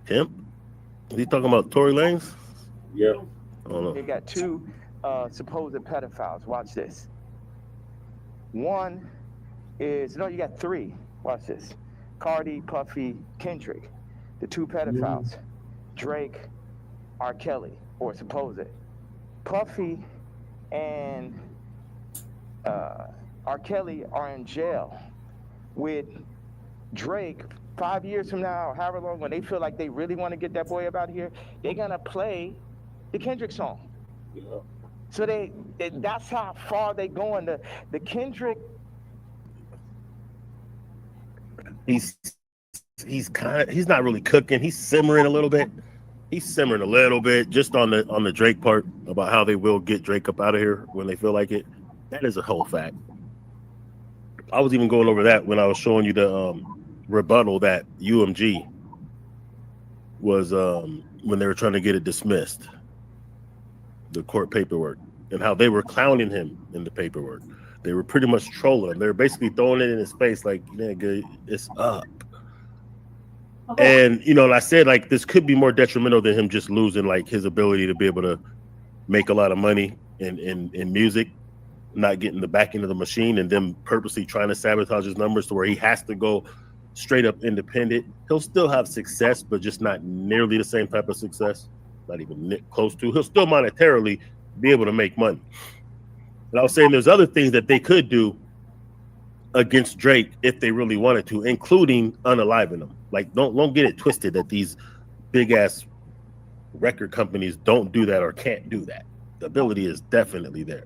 Him? Is he talking about Tory Lanez? Yeah. I don't know. You got two supposed pedophiles. Watch this. You got three. Watch this. Cardi, Puffy, Kendrick. The two pedophiles. Drake, R. Kelly, or supposed. Puffy and R. Kelly are in jail with Drake 5 years from now, however long, when they feel like they really want to get that boy up out of here, they're gonna play the Kendrick song. Yeah. So that's how far they going. The Kendrick. He's not really cooking. He's simmering a little bit. Just on the Drake part about how they will get Drake up out of here when they feel like it. That is a whole fact. I was even going over that when I was showing you the rebuttal that UMG was when they were trying to get it dismissed, the court paperwork. and how they were clowning him in the paperwork. They were pretty much trolling him. They were basically throwing it in his face like, nigga, it's up. And, you know, and I said, like, this could be more detrimental than him just losing, like, his ability to be able to make a lot of money in music, not getting the backing of the machine, and them purposely trying to sabotage his numbers to where he has to go straight up independent. He'll still have success, but just not nearly the same type of success, not even close to. He'll still monetarily be able to make money. But I was saying there's other things that they could do against Drake if they really wanted to, including unaliving him. Like, don't get it twisted that these big ass record companies don't do that or can't do that. The ability is definitely there.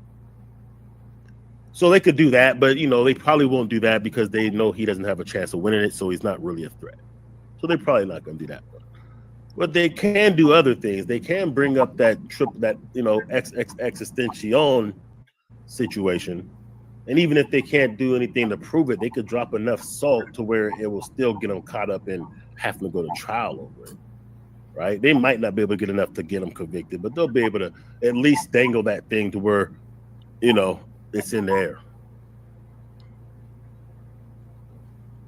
So they could do that, but, you know, they probably won't do that because they know he doesn't have a chance of winning it, so he's not really a threat. So they're probably not going to do that. But they can do other things. They can bring up that you know, XXXTentacion situation. And even if they can't do anything to prove it, they could drop enough salt to where it will still get them caught up in having to go to trial over it. Right? They might not be able to get enough to get them convicted, but they'll be able to at least dangle that thing to where, you know, it's in the air.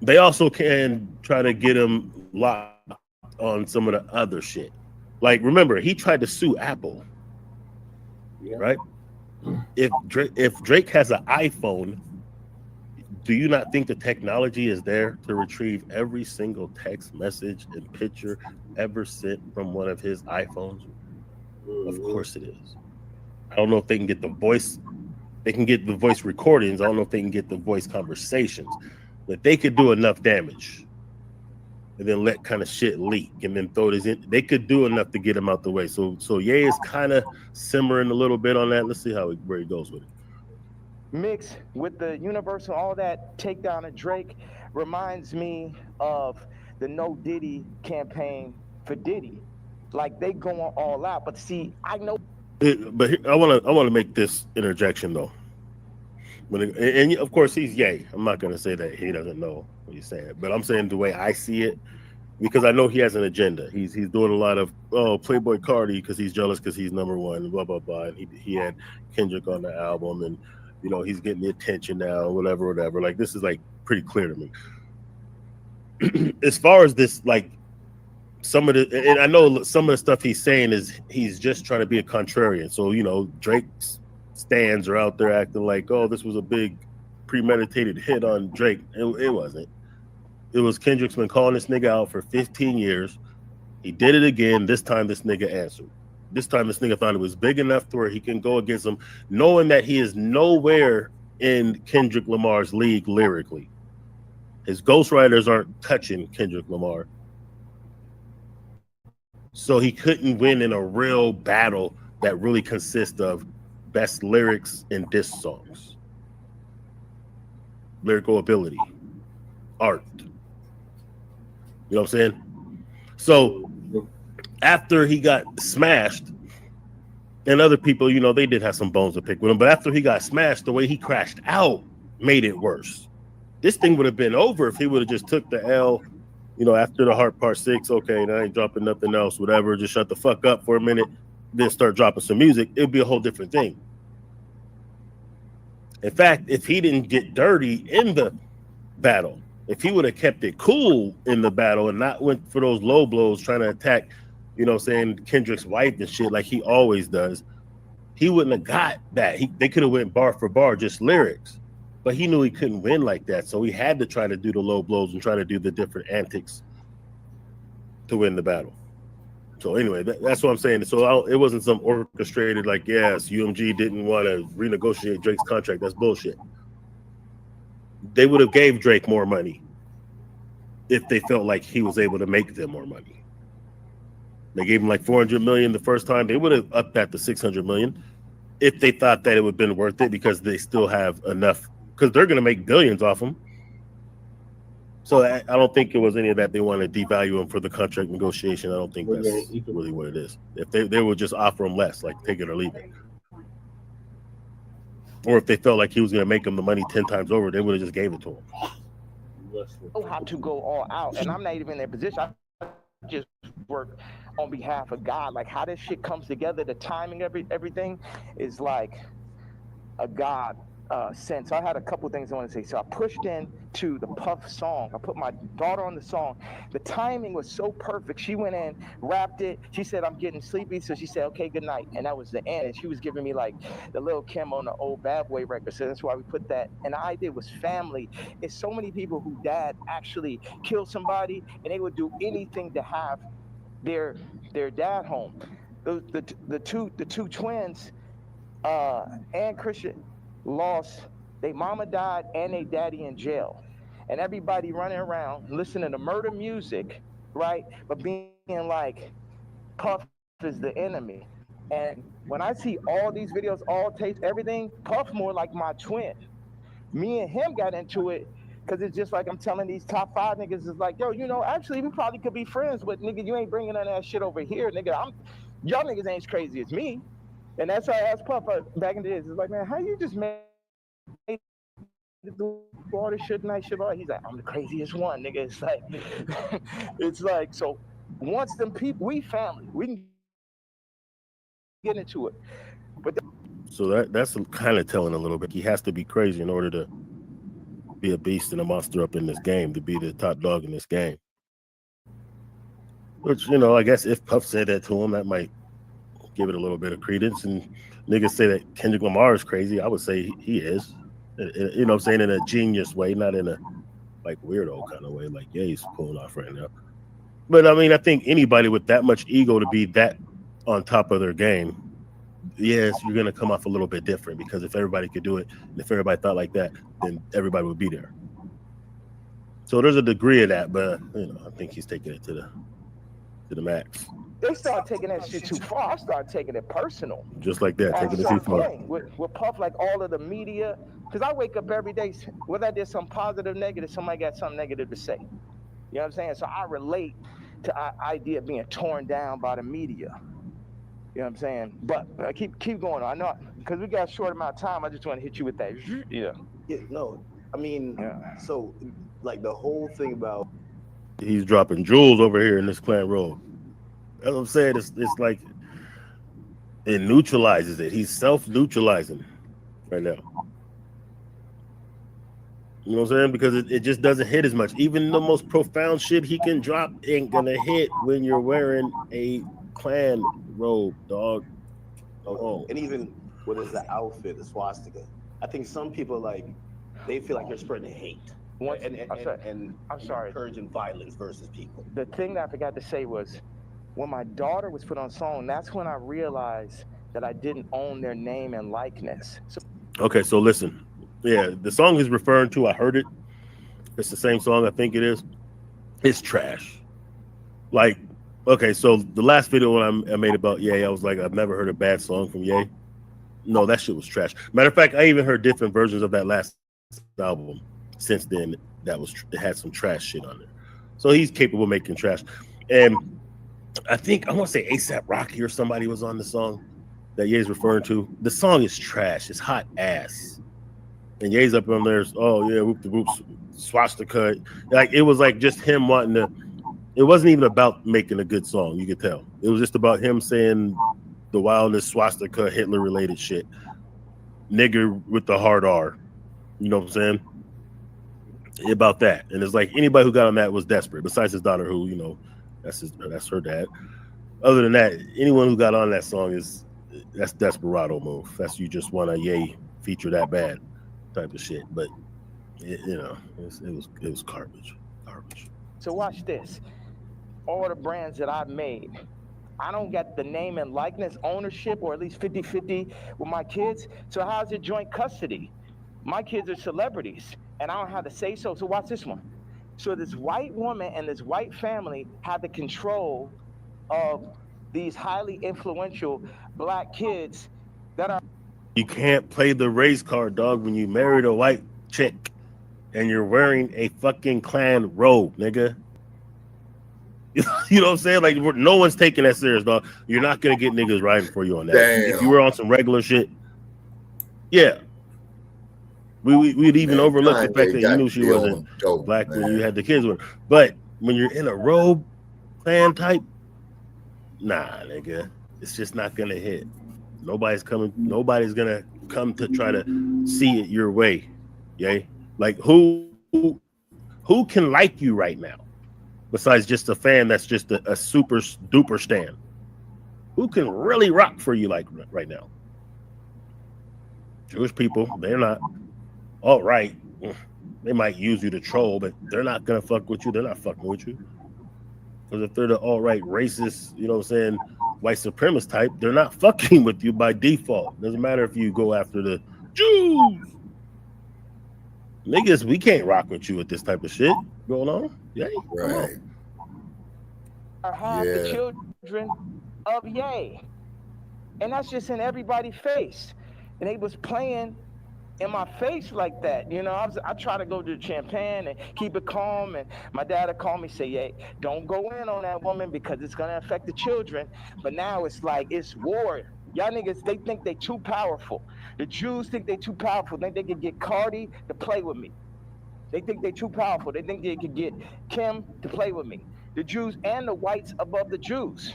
They also can try to get him locked on some of the other shit. Like, remember, he tried to sue Apple. Yeah. Right? If Drake has an iPhone, do you not think the technology is there to retrieve every single text message and picture ever sent from one of his iPhones? Of course it is. I don't know if they can get the voice. They can get the voice recordings. I don't know if they can get the voice conversations, but they could do enough damage and then let kind of shit leak and then throw this in. They could do enough to get him out the way. So Ye is kind of simmering a little bit on that. Let's see where he goes with it. Mixed with the Universal, all that takedown of Drake reminds me of the No Diddy campaign for Diddy. Like, they going all out. But see, I know. But I want to make this interjection though. And of course he's Ye. I'm not going to say that he doesn't know what he's saying, but I'm saying the way I see it, because I know he has an agenda. He's doing a lot of Playboy Cardi because he's jealous because he's number one, blah blah blah. And he had Kendrick on the album, and you know he's getting the attention now, whatever. Like, this is like pretty clear to me. As far as this, like, some of the, and I know some of the stuff he's saying is he's just trying to be a contrarian. So, you know, Drake's stands are out there acting like, oh, this was a big premeditated hit on Drake. It wasn't. It was Kendrick's been calling this nigga out for 15 years. He did it again. This time this nigga answered. This time this nigga thought it was big enough to where he can go against him, knowing that he is nowhere in Kendrick Lamar's league lyrically. His ghostwriters aren't touching Kendrick Lamar. So he couldn't win in a real battle that really consists of best lyrics and diss songs, lyrical ability, art. You know what I'm saying? So after he got smashed, and other people, you know, they did have some bones to pick with him, but after he got smashed, the way he crashed out made it worse. This thing would have been over if he would have just took the L. You know, after the Heart Part 6, okay, I ain't dropping nothing else, whatever, just shut the fuck up for a minute, then start dropping some music, it'd be a whole different thing. In fact, if he didn't get dirty in the battle, if he would have kept it cool in the battle and not went for those low blows trying to attack, you know, saying Kendrick's wife and shit like he always does, he wouldn't have got that. They could have went bar for bar, just lyrics. But he knew he couldn't win like that, so he had to try to do the low blows and try to do the different antics to win the battle. So anyway, that's what I'm saying. So it wasn't some orchestrated, like, yes, UMG didn't want to renegotiate Drake's contract. That's bullshit. They would have gave Drake more money if they felt like he was able to make them more money. They gave him like $400 million the first time. They would have upped that to $600 million if they thought that it would have been worth it, because they still have enough, because they're going to make billions off him. So I don't think it was any of that. They wanted to devalue him for the contract negotiation. I don't think that's really what it is. If they would just offer him less, like take it or leave it. Or if they felt like he was going to make him the money 10 times over, they would have just gave it to him. Know how to go all out, and I'm not even in their position. I just work on behalf of God. Like how this shit comes together, the timing, everything is like a God sense. I had a couple things I want to say. So I pushed into the Puff song. I put my daughter on the song. The timing was so perfect. She went in, rapped it. She said, I'm getting sleepy. So she said, okay, good night. And that was the end. And she was giving me like the Lil Kim on the old Bad Boy record. So that's why we put that. And the idea was family. It's so many people who dad actually killed somebody and they would do anything to have their dad home. The two twins, and Christian lost their mama died and their daddy in jail, and everybody running around listening to murder music, right? But being like Puff is the enemy. And when I see all these videos, all tapes, everything, Puff more like my twin. Me and him got into it because it's just like I'm telling these top 5 niggas, is like, yo, you know, actually we probably could be friends, but nigga, you ain't bringing none of that shit over here, nigga. Y'all niggas ain't as crazy as me. And that's how I asked Puff back in the days. It's like, man, how you just made all this shit, nice shit? He's like, I'm the craziest one, nigga. It's like, it's like, so once them people, we family, we can get into it. But so that's kind of telling a little bit. He has to be crazy in order to be a beast and a monster up in this game, to be the top dog in this game. Which, you know, I guess if Puff said that to him, that might give it a little bit of credence. And niggas say that Kendrick Lamar is crazy. I would say he is. You know what I'm saying? In a genius way, not in a like weirdo kind of way like Ye's pulling off right now. But I mean, I think anybody with that much ego to be that on top of their game, yes, you're going to come off a little bit different, because if everybody could do it, and if everybody thought like that, then everybody would be there. So there's a degree of that, but you know, I think he's taking it to the max. They started taking that shit too far. I started taking it personal. Just like that, taking it too far. With Puff, like all of the media, because I wake up every day, whether I did something positive, negative, somebody got something negative to say. You know what I'm saying? So I relate to the idea of being torn down by the media. You know what I'm saying? But keep going. I know, because we got a short amount of time. I just want to hit you with that. Yeah, no, I mean, so like the whole thing about he's dropping jewels over here in this Clan Road. That's what I'm saying. It's like it neutralizes it. He's self-neutralizing right now. You know what I'm saying? Because it just doesn't hit as much. Even the most profound shit he can drop ain't gonna hit when you're wearing a Clan robe, dog. Oh. And even what is the outfit, the swastika? I think some people they feel like they're spreading hate. And I'm sorry, encouraging violence versus people. The thing that I forgot to say was, when my daughter was put on song, that's when I realized that I didn't own their name and likeness. Okay, so listen. Yeah, the song he's referring to, I heard it. It's the same song, I think it is. It's trash. Like, okay, so the last video when I made about Ye, I was like, I've never heard a bad song from Ye. No, that shit was trash. Matter of fact, I even heard different versions of that last album since then. It had some trash shit on there. So he's capable of making trash. And I think, I want to say ASAP Rocky or somebody was on the song that Ye's referring to. The song is trash. It's hot ass. And Ye's up on there, oh yeah, whoop the whoops, swastika. Like, it was like just him wanting to, it wasn't even about making a good song, you could tell. It was just about him saying the wildness, swastika, Hitler related shit. Nigger with the hard R. You know what I'm saying? About that. And it's like anybody who got on that was desperate, besides his daughter, who, you know, that's her dad. Other than that, anyone who got on that song that's desperado move. That's you just want a Ye feature that bad type of shit. But it was garbage. So watch this. All the brands that I've made, I don't get the name and likeness ownership, or at least 50-50 with my kids. So how's it joint custody? My kids are celebrities and I don't have to say so. So watch this one. So this white woman and this white family have the control of these highly influential black kids that are. You can't play the race card, dog, when you married a white chick and you're wearing a fucking Clan robe, nigga. You know what I'm saying? Like, no one's taking that serious, dog. You're not gonna get niggas riding for you on that. Damn. If you were on some regular shit, yeah. We'd even overlook the fact that you knew she wasn't black when you had the kids with her. But when you're in a robe, Clan type, Nah, nigga, it's just not gonna hit. Nobody's gonna come to try to see it your way. Yay. Like who can like you right now? Besides just a fan that's just a super duper stan. Who can really rock for you like right now? Jewish people, they're not all right. They might use you to troll, but they're not gonna fuck with you. They're not fucking with you. Because if they're the all right racist, you know what I'm saying, white supremacist type, they're not fucking with you by default. Doesn't matter if you go after the Jews. Niggas, we can't rock with you with this type of shit going on. Yeah. Right. Are half the children of Ye. And that's just in everybody's face. And they was playing in my face like that. You know, I try to go to Champagne and keep it calm. And my dad would call me, say, "Hey, don't go in on that woman because it's going to affect the children." But now it's like, it's war. Y'all niggas, they think they too powerful. The Jews think they too powerful. They think they can get Cardi to play with me. They think they too powerful. They think they could get Kim to play with me. The Jews and the whites above the Jews.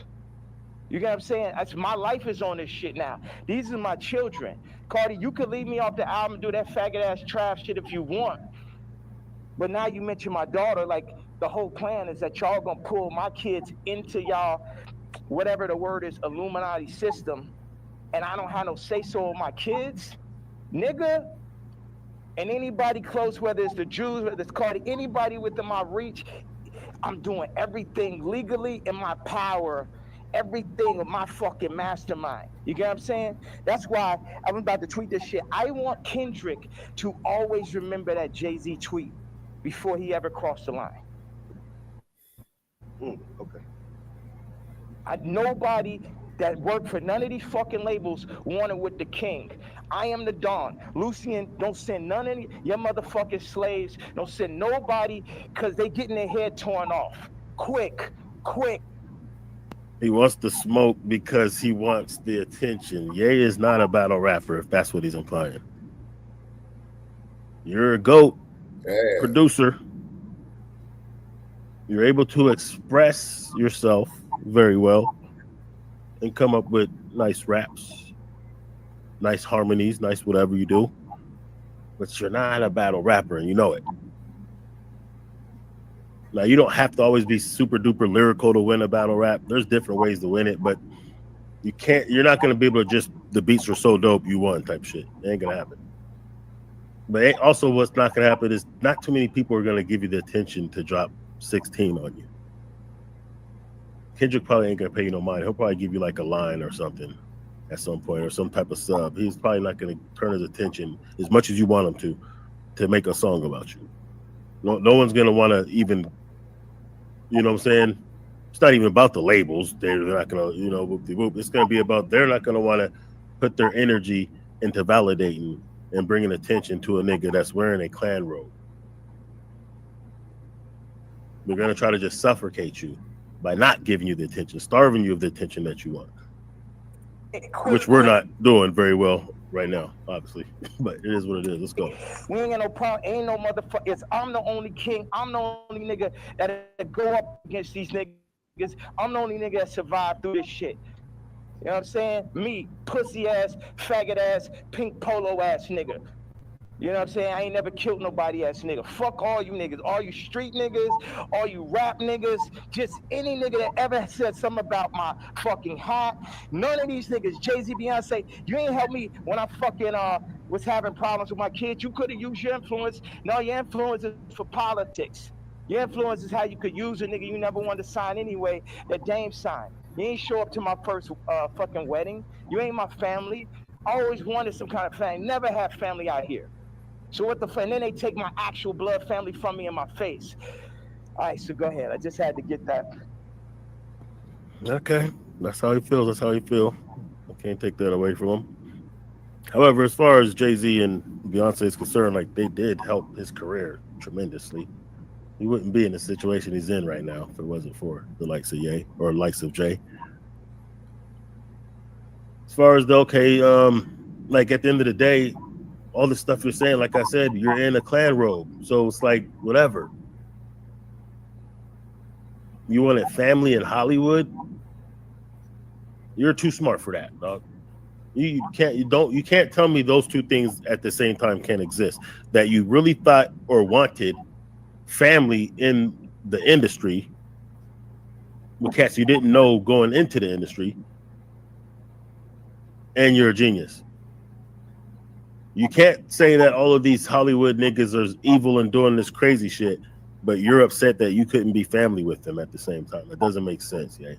You get what I'm saying? That's, my life is on this shit now. These are my children. Cardi, you could leave me off the album and do that faggot ass trap shit if you want. But now you mention my daughter, like the whole plan is that y'all gonna pull my kids into y'all, whatever the word is, Illuminati system, and I don't have no say-so of my kids, nigga. And anybody close, whether it's the Jews, whether it's Cardi, anybody within my reach, I'm doing everything legally in my power, everything with my fucking mastermind. You get what I'm saying? That's why I'm about to tweet this shit. I want Kendrick to always remember that Jay-Z tweet before he ever crossed the line. Okay. Nobody that worked for none of these fucking labels wanted with the king. I am the Don. Lucian, don't send none of your motherfucking slaves. Don't send nobody because they getting their head torn off. Quick. He wants the smoke because he wants the attention. Ye is not a battle rapper, if that's what he's implying. You're a GOAT producer. You're able to express yourself very well and come up with nice raps, nice harmonies, nice whatever you do. But you're not a battle rapper, and you know it. Now, you don't have to always be super duper lyrical to win a battle rap. There's different ways to win it, but you're not going to be able to just, the beats were so dope, you won type shit. It ain't going to happen. But also what's not going to happen is not too many people are going to give you the attention to drop 16 on you. Kendrick probably ain't going to pay you no mind. He'll probably give you like a line or something at some point or some type of sub. He's probably not going to turn his attention as much as you want him to make a song about you. No one's going to want to even, you know what I'm saying? It's not even about the labels. They're not going to, whoop-de-whoop. It's going to be about, they're not going to want to put their energy into validating and bringing attention to a nigga that's wearing a Klan robe. They're going to try to just suffocate you by not giving you the attention, starving you of the attention that you want, which we're not doing very well right now, obviously. But it is what it is. Let's go. We ain't got no problem. Ain't no motherfuckers. I'm the only king. I'm the only nigga that go up against these niggas. I'm the only nigga that survived through this shit. You know what I'm saying? Me, pussy ass, faggot ass, pink polo ass nigga. You know what I'm saying? I ain't never killed nobody ass nigga. Fuck all you niggas. All you street niggas, all you rap niggas, just any nigga that ever said something about my fucking hat. None of these niggas, Jay-Z, Beyonce, you ain't helped me when I fucking was having problems with my kids. You could have used your influence. No, your influence is for politics. Your influence is how you could use a nigga you never wanted to sign anyway, that Dame signed. You ain't show up to my first fucking wedding. You ain't my family. I always wanted some kind of family. Never had family out here. So what the fuck? And then they take my actual blood family from me in my face. All right, so go ahead. I just had to get that. Okay, that's how he feels. That's how he feel. I can't take that away from him. However, as far as Jay-Z and Beyonce is concerned, like, they did help his career tremendously. He wouldn't be in the situation he's in right now if it wasn't for the likes of Ye or likes of Jay. As far as like at the end of the day, all the stuff you're saying, like I said, you're in a Klan robe. So it's like, whatever. You wanted family in Hollywood? You're too smart for that, dog. You can't tell me those two things at the same time can't exist. That you really thought or wanted family in the industry with cats you didn't know going into the industry, and you're a genius. You can't say that all of these Hollywood niggas are evil and doing this crazy shit, but you're upset that you couldn't be family with them at the same time. It doesn't make sense, yeah.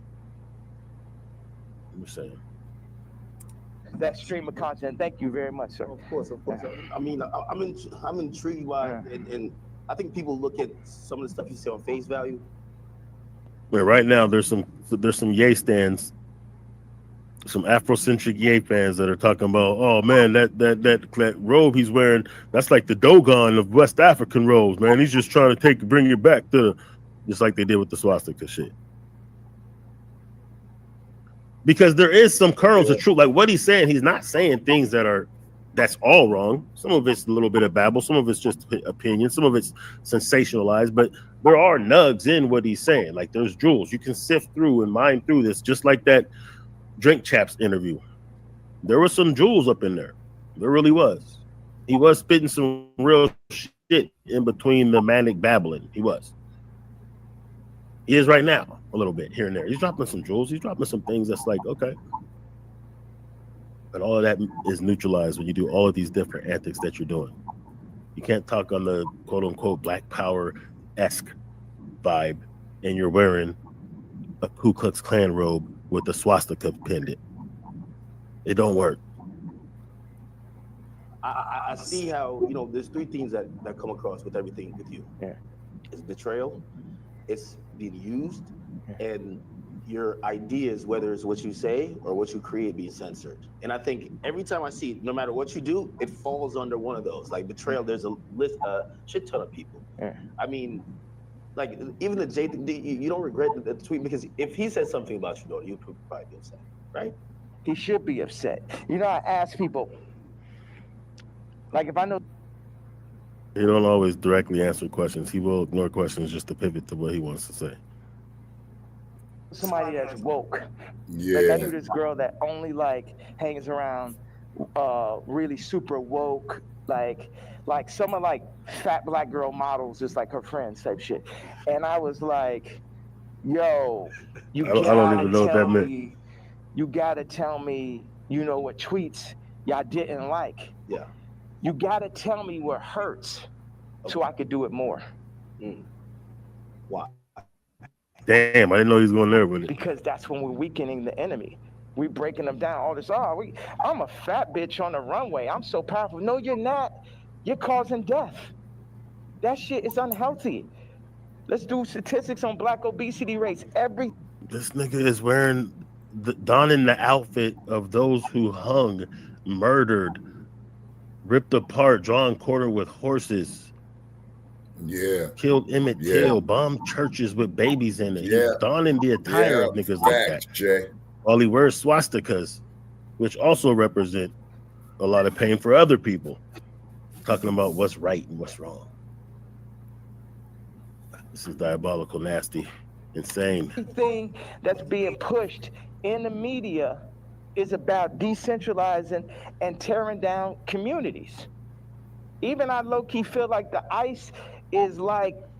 I'm saying. That stream of content. Thank you very much, sir. Of course. I mean, I'm intrigued by, and I think people look at some of the stuff you say on face value. Well, right now there's some yay stands, some Afrocentric yay fans that are talking about, oh man, that robe he's wearing, that's like the Dogon of West African robes, man. He's just trying to bring it back to just like they did with the swastika shit. Because there is some kernels of truth, like what he's saying. He's not saying things that's all wrong. Some of it's a little bit of babble, some of it's just opinion, some of it's sensationalized, but there are nugs in what he's saying. Like there's jewels you can sift through and mine through this, just like that Drink Chaps interview. There was some jewels up in there. There really was. He was spitting some real shit in between the manic babbling. He is right now a little bit here and there. He's dropping some jewels. He's dropping some things that's like, okay. But all of that is neutralized when you do all of these different antics that you're doing. You can't talk on the quote unquote Black Power-esque vibe and you're wearing a Ku Klux Klan robe with the swastika pendant. It don't work. I see how, there's three things that come across with everything with you. Yeah. It's betrayal, it's being used, and your ideas, whether it's what you say or what you create, being censored. And I think every time I see it, no matter what you do, it falls under one of those. Like betrayal, there's a shit ton of people. Yeah. I mean, like even the J, you don't regret the tweet, because if he said something about your daughter, you'd probably be upset, right? He should be upset. I ask people, like if I know. He don't always directly answer questions. He will ignore questions just to pivot to what he wants to say. Somebody that's woke. Yeah. Like I knew this girl that only hangs around really super woke, like some of fat black girl models, just like her friends type shit. And I was like, yo, I don't even know what that meant. You gotta tell me, what tweets y'all didn't like. Yeah. You gotta tell me what hurts so I could do it more. Why? Damn, I didn't know he was going there with it. Because that's when we're weakening the enemy. We're breaking them down. All this, I'm a fat bitch on the runway. I'm so powerful. No, you're not. You're causing death. That shit is unhealthy. Let's do statistics on black obesity rates. This nigga is donning the outfit of those who hung, murdered, ripped apart, drawn quarter with horses. Yeah. Killed Emmett Till, bombed churches with babies in it. Yeah. He's donning the attire of niggas like that. Jay. All he wears swastikas, which also represent a lot of pain for other people. Talking about what's right and what's wrong. This is diabolical, nasty, insane. Everything that's being pushed in the media is about decentralizing and tearing down communities. Even I low-key feel like the ICE is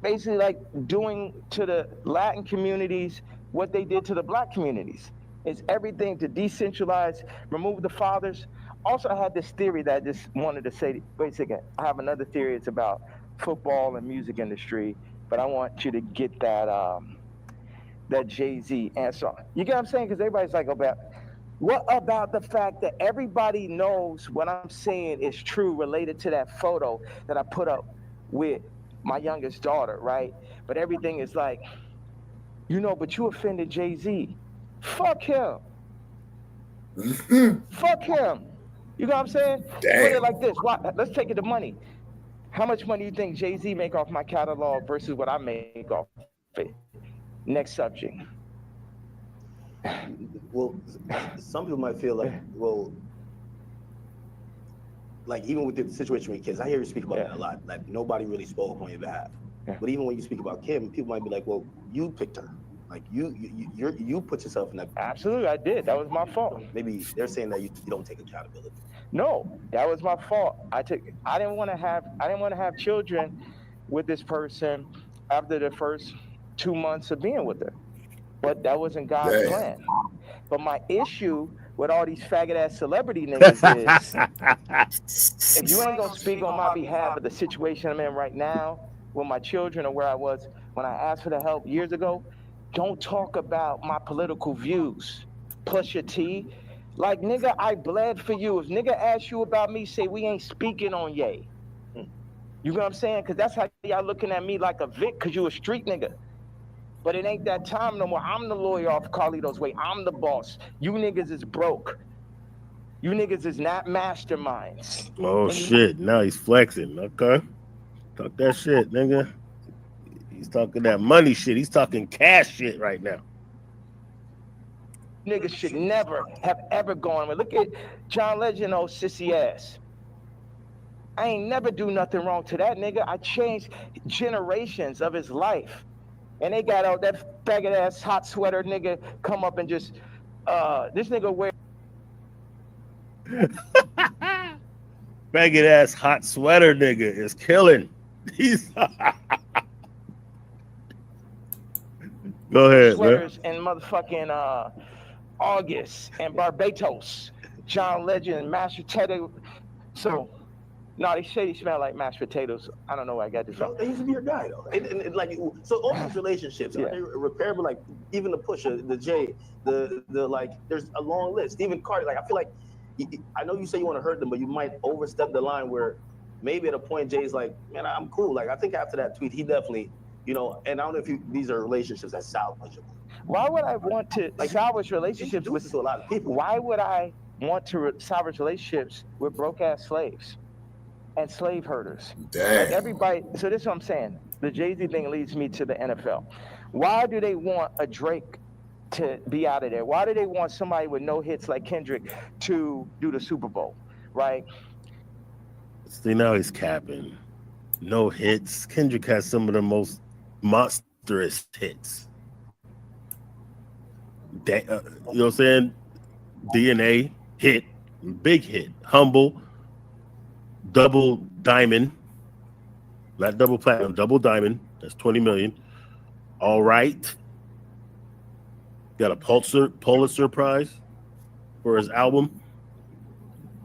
basically doing to the Latin communities what they did to the black communities. It's everything to decentralize, remove the fathers. Also, I had this theory that I just wanted to say, wait a second, I have another theory. It's about football and music industry, but I want you to get that Jay-Z answer. You get what I'm saying? Because everybody's like, what about the fact that everybody knows what I'm saying is true related to that photo that I put up with my youngest daughter, right? But everything is like, but you offended Jay-Z. Fuck him. Fuck him. You know what I'm saying? Damn. Put it like this. Let's take it to money. How much money do you think Jay-Z make off my catalog versus what I make off it? Next subject. Well, some people might feel like, even with the situation with kids, I hear you speak about that a lot. Like nobody really spoke on your behalf. Yeah. But even when you speak about Kim, people might be like, well, you picked her. Like you put yourself in that. Absolutely, I did. That was my fault. Maybe they're saying that you don't take accountability. No, that was my fault. I didn't want to have children with this person after the first 2 months of being with her. But that wasn't God's plan. But my issue with all these faggot ass celebrity niggas is if you ain't gonna speak on my behalf of the situation I'm in right now with my children or where I was when I asked for the help years ago, don't talk about my political views. Push your T. Like, nigga, I bled for you. If nigga asks you about me, say we ain't speaking on Ye. You know what I'm saying? Because that's how y'all looking at me like a Vic because you a street nigga. But it ain't that time no more. I'm the lawyer off Carlito's way. I'm the boss. You niggas is broke. You niggas is not masterminds. Oh, shit. Now he's flexing. Okay. Talk that shit, nigga. He's talking that money shit. He's talking cash shit right now. Niggas should never have ever gone. Look at John Legend, old sissy ass. I ain't never do nothing wrong to that nigga. I changed generations of his life. And they got out that faggot ass hot sweater nigga come up and just this nigga wear faggot ass hot sweater nigga is killing. He's go ahead, sweaters man. in motherfucking August and Barbados. John Legend, mashed potato. So no, they say they smell like mashed potatoes. I don't know where I got this from. They used to be your guy though. And like, so all these relationships, are they repairable? Like even the Pusha, the Jay, the like. There's a long list. Even Cardi. Like I feel like, I know you say you want to hurt them, but you might overstep the line where maybe at a point Jay's like, man, I'm cool. Like I think after that tweet, he definitely, you know. And I don't know if these are relationships that's salvageable. Why would I want to salvage relationships with a lot of people? Why would I want to salvage relationships with broke ass slaves and slave herders? Like everybody. So this is what I'm saying. The Jay-Z thing leads me to the NFL. Why do they want a Drake to be out of there? Why do they want somebody with no hits like Kendrick to do the Super Bowl? Right? See, now he's capping. No hits. Kendrick has some of the most monstrous hits. You know what I'm saying? DNA hit, big hit. Humble, double diamond, not double platinum, double diamond. That's 20 million. All right. Got a Pulitzer Prize for his album.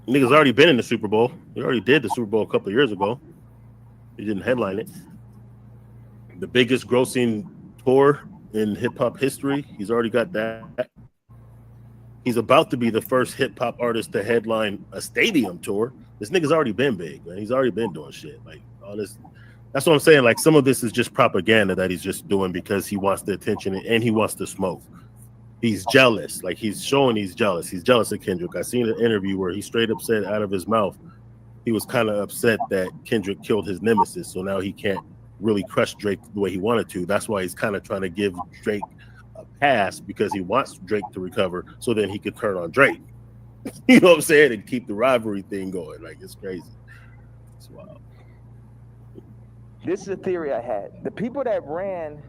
Nigga's already been in the Super Bowl. He already did the Super Bowl a couple of years ago. He didn't headline it. The biggest grossing tour in hip hop history. He's already got that. He's about to be the first hip hop artist to headline a stadium tour. This nigga's already been big, man. He's already been doing shit. Like all this. That's what I'm saying. Like some of this is just propaganda that he's just doing because he wants the attention and he wants to smoke. He's jealous. Like he's showing he's jealous. He's jealous of Kendrick. I seen an interview where he straight up said out of his mouth he was kind of upset that Kendrick killed his nemesis. So now he can't really crush Drake the way he wanted to. That's why he's kind of trying to give Drake a pass because he wants Drake to recover so then he could turn on Drake. You know what I'm saying? And keep the rivalry thing going. Like it's crazy. It's wild. This is a theory I had. The people that run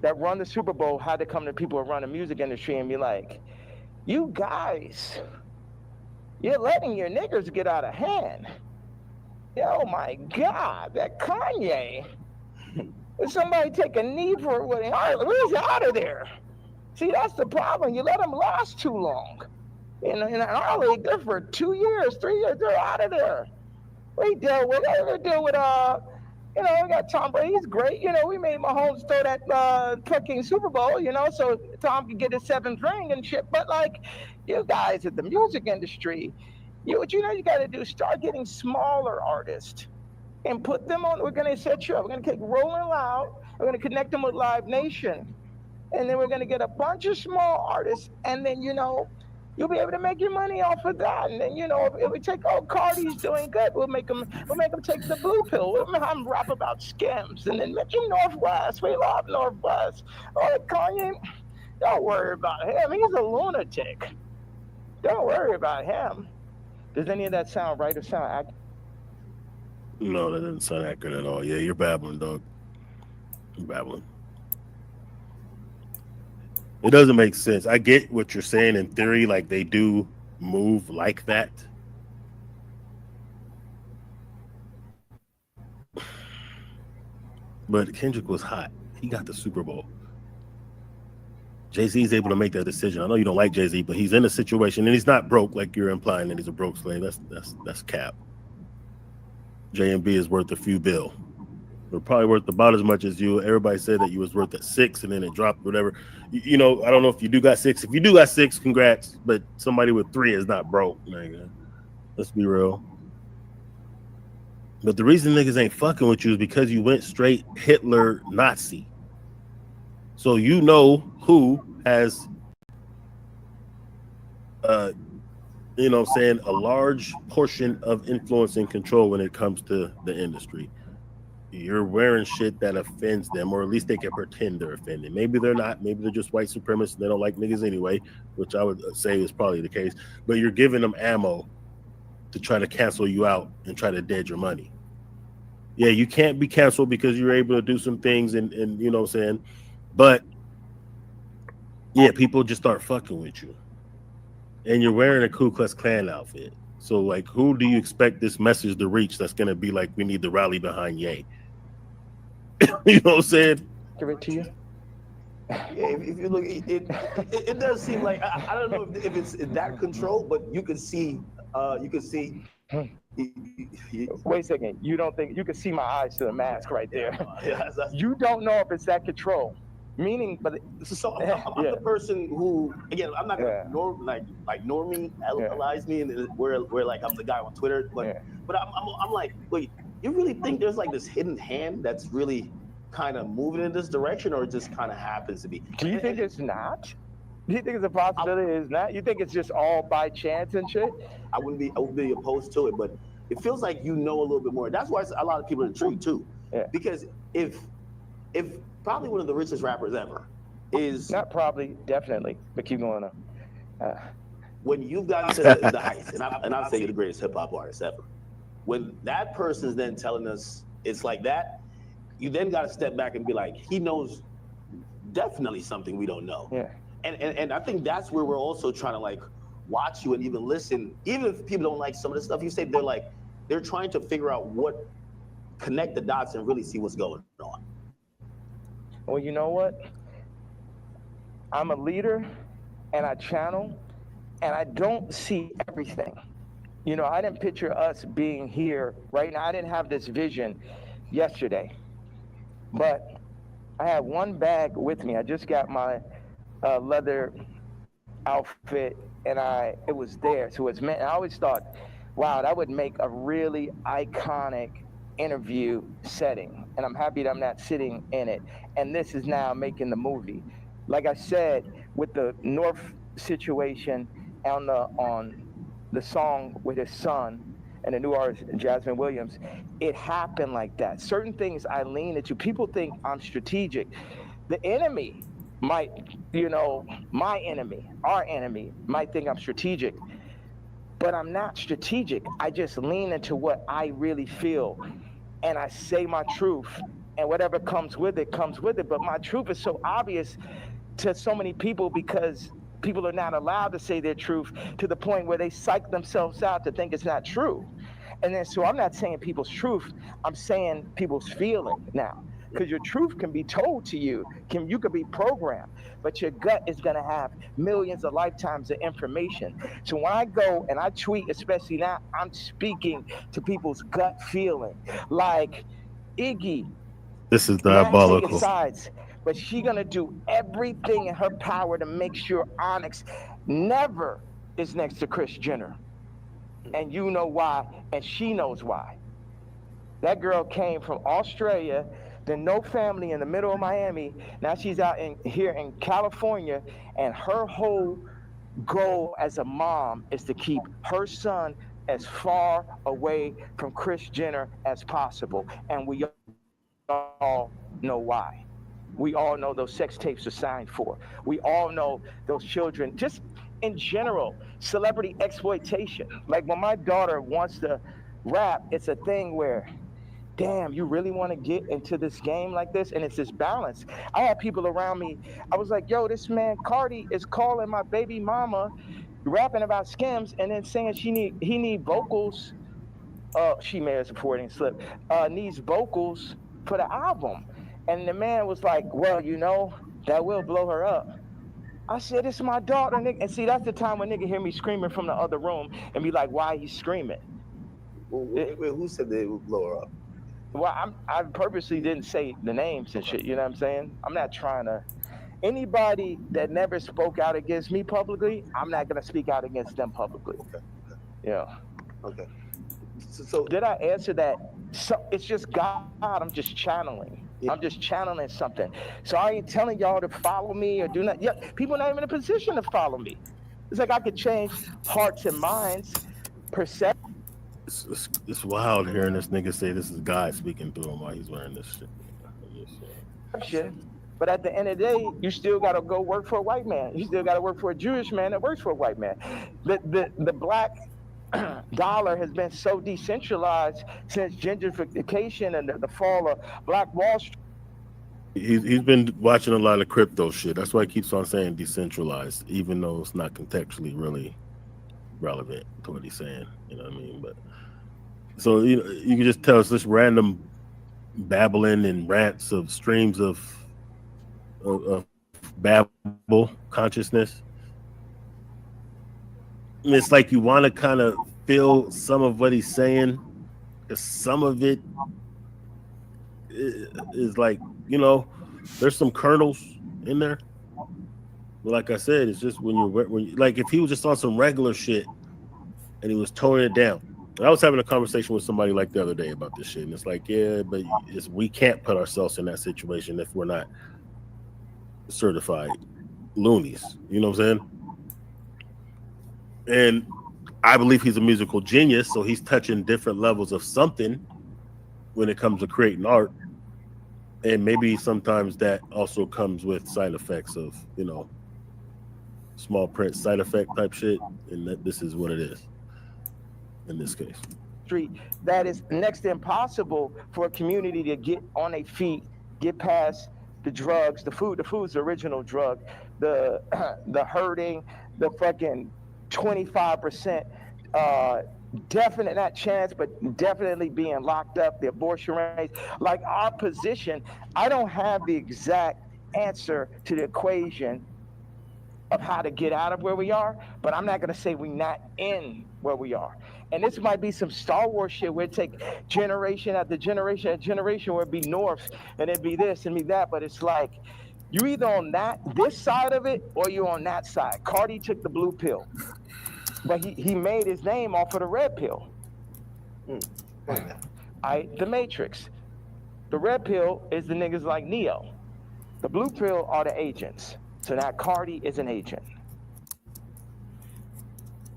the Super Bowl had to come to people who run the music industry and be like, you guys, you're letting your niggers get out of hand. Oh my God, that Kanye. If somebody take a knee for it, where's out of there? See, that's the problem. You let them last too long. In our league, they're for 2 years, 3 years, they're out of there. We deal with we got Tom Brady. He's great. We made Mahomes throw that fucking Super Bowl, so Tom could get his 7th ring and shit. But like, you guys at the music industry, what you got to do, start getting smaller artists and put them on. We're going to set you up. We're going to take Rolling Loud. We're going to connect them with Live Nation. And then we're going to get a bunch of small artists. And then, you'll be able to make your money off of that. And then, if we take, Cardi's doing good, we'll make them take the blue pill. We'll have them rap about Skims. And then mention Northwest. We love Northwest. Kanye, don't worry about him. He's a lunatic. Don't worry about him. Does any of that sound right or sound accurate? No, that doesn't sound accurate at all. Yeah, you're babbling, dog. You're babbling. It doesn't make sense. I get what you're saying in theory, like they do move like that. But Kendrick was hot. He got the Super Bowl. Jay-Z is able to make that decision. I know you don't like Jay-Z, but he's in a situation, and he's not broke like you're implying that he's a broke slave. That's cap. J&B is worth a few bill. We're probably worth about as much as you. Everybody said that you was worth at 6, and then it dropped, whatever. You know, I don't know if you do got 6. If you do got 6, congrats. But somebody with 3 is not broke, nigga. Let's be real. But the reason niggas ain't fucking with you is because you went straight Hitler Nazi. So you know who has, you know what I'm saying, a large portion of influence and control when it comes to the industry. You're wearing shit that offends them, or at least they can pretend they're offended. Maybe they're not. Maybe they're just white supremacists and they don't like niggas anyway, which I would say is probably the case. But you're giving them ammo to try to cancel you out and try to dead your money. Yeah, you can't be canceled because you're able to do some things and you know what I'm saying? But yeah, people just start fucking with you. And you're wearing a Ku Klux Klan outfit. So like, who do you expect this message to reach that's going to be like, we need to rally behind Ye? You know what I'm saying? Give it to you. Yeah, if you look, it does seem like, I don't know if it's that control, but you can see, Wait a second. You don't think you can see my eyes to the mask right there? You don't know if it's that control. Meaning, but so I'm the person who, again, I'm not gonna normalize me, and where like I'm the guy on Twitter, but I'm like, wait, you really think there's like this hidden hand that's really kind of moving in this direction, or it just kind of happens to be? Do you think it's not? Do you think it's a possibility it's not? You think it's just all by chance and shit? I wouldn't be opposed to it, but it feels like you know a little bit more. That's why a lot of people are intrigued too. Yeah. Because if probably one of the richest rappers ever is not probably, definitely, but keep going on. When you've gotten to the heights, and I'm saying the greatest hip hop artist ever, when that person's then telling us it's like that, you then got to step back and be like, he knows definitely something we don't know. Yeah. And I think that's where we're also trying to like watch you and even listen. Even if people don't like some of the stuff you say, they're trying to figure out what, connect the dots and really see what's going on. Well, you know what? I'm a leader and I channel and I don't see everything. You know, I didn't picture us being here right now. I didn't have this vision yesterday, but I had one bag with me. I just got my leather outfit and it was there. So it's meant, I always thought, wow, that would make a really iconic interview setting, and I'm happy that I'm not sitting in it. And this is now making the movie. Like I said, with the North situation on the song with his son and the new artist Jasmine Williams, it happened like that. Certain things I lean into. People think I'm strategic. The enemy might, you know, my enemy, our enemy might think I'm strategic, but I'm not strategic. I just lean into what I really feel. And I say my truth, and whatever comes with it, comes with it. But my truth is so obvious to so many people because people are not allowed to say their truth to the point where they psych themselves out to think it's not true. And then, so I'm not saying people's truth, I'm saying people's feeling now. Because your truth can be told to you, you could be programmed, but your gut is gonna have millions of lifetimes of information. So when I go and I tweet, especially now, I'm speaking to people's gut feeling. Like Iggy, this is diabolical. Sides, but she gonna do everything in her power to make sure Onyx never is next to Kris Jenner. And you know why, and she knows why. That girl came from Australia, then no family in the middle of Miami. Now she's out here in California, and her whole goal as a mom is to keep her son as far away from Kris Jenner as possible. And we all know why. We all know those sex tapes are signed for. We all know those children, just in general, celebrity exploitation. Like when my daughter wants to rap, it's a thing where, damn, you really want to get into this game like this? And it's this balance. I had people around me. I was like, yo, this man Cardi is calling my baby mama, rapping about Skims, and then saying he need vocals. She may have supporting slip. Needs vocals for the album. And the man was like, well, you know, that will blow her up. I said, it's my daughter, nigga. And see, that's the time when nigga hear me screaming from the other room and be like, why he screaming? Wait, who said they would blow her up? Well, I purposely didn't say the names and shit, you know what I'm saying? I'm not trying to. Anybody that never spoke out against me publicly, I'm not going to speak out against them publicly. Okay. Yeah. Okay. So did I answer that? So it's just God. I'm just channeling. Yeah. I'm just channeling something. So I ain't telling y'all to follow me or do not. Yeah, people not even in a position to follow me. It's like I could change hearts and minds, perception. It's wild hearing this nigga say this is God speaking through him while he's wearing this shit. But at the end of the day, you still got to go work for a white man. You still got to work for a Jewish man that works for a white man. The black dollar has been so decentralized since gentrification and the fall of Black Wall Street. He's been watching a lot of crypto shit. That's why he keeps on saying decentralized, even though it's not contextually really relevant to what he's saying. You know what I mean? But so you can just tell us this random babbling and rants of streams of babble consciousness. And it's like you want to kind of feel some of what he's saying, because some of it is like, you know, there's some kernels in there. But like I said, it's just when you like, if he was just on some regular shit and he was toning it down. I was having a conversation with somebody like the other day about this shit, and it's like, yeah, but we can't put ourselves in that situation if we're not certified loonies. You know what I'm saying? And I believe he's a musical genius, so he's touching different levels of something when it comes to creating art. And maybe sometimes that also comes with side effects of, you know, small print side effect type shit. And this is what it is in this case. That is next to impossible for a community to get on their feet, get past the drugs, the food. The food's the original drug, the hurting, the fucking 25% definite, not chance, but definitely being locked up, the abortion rates. Like our position, I don't have the exact answer to the equation of how to get out of where we are, but I'm not going to say we're not in where we are. And this might be some Star Wars shit where it take generation after generation after generation, where it be North and it be this and be that, but it's like you either on this side of it or you on that side. Cardi took the blue pill, but he made his name off of the red pill. The Matrix. The red pill is the niggas like Neo. The blue pill are the agents. So now Cardi is an agent.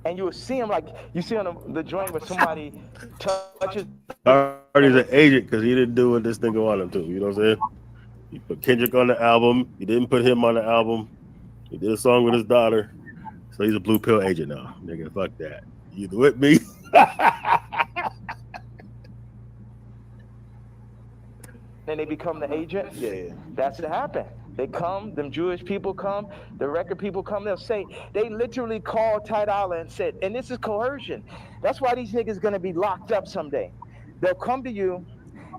And you will see him like, you see on the joint where somebody touches. Cardi's an agent because he didn't do what this nigga wanted him to. You know what I'm saying? He put Kendrick on the album. He didn't put him on the album. He did a song with his daughter. So he's a blue pill agent now. Nigga, fuck that. You with me? And they become the agent? Yeah. That's what happened. They come, them Jewish people come, the record people come, they'll say, they literally called Ty Dolla and said, and this is coercion. That's why these niggas gonna be locked up someday. They'll come to you,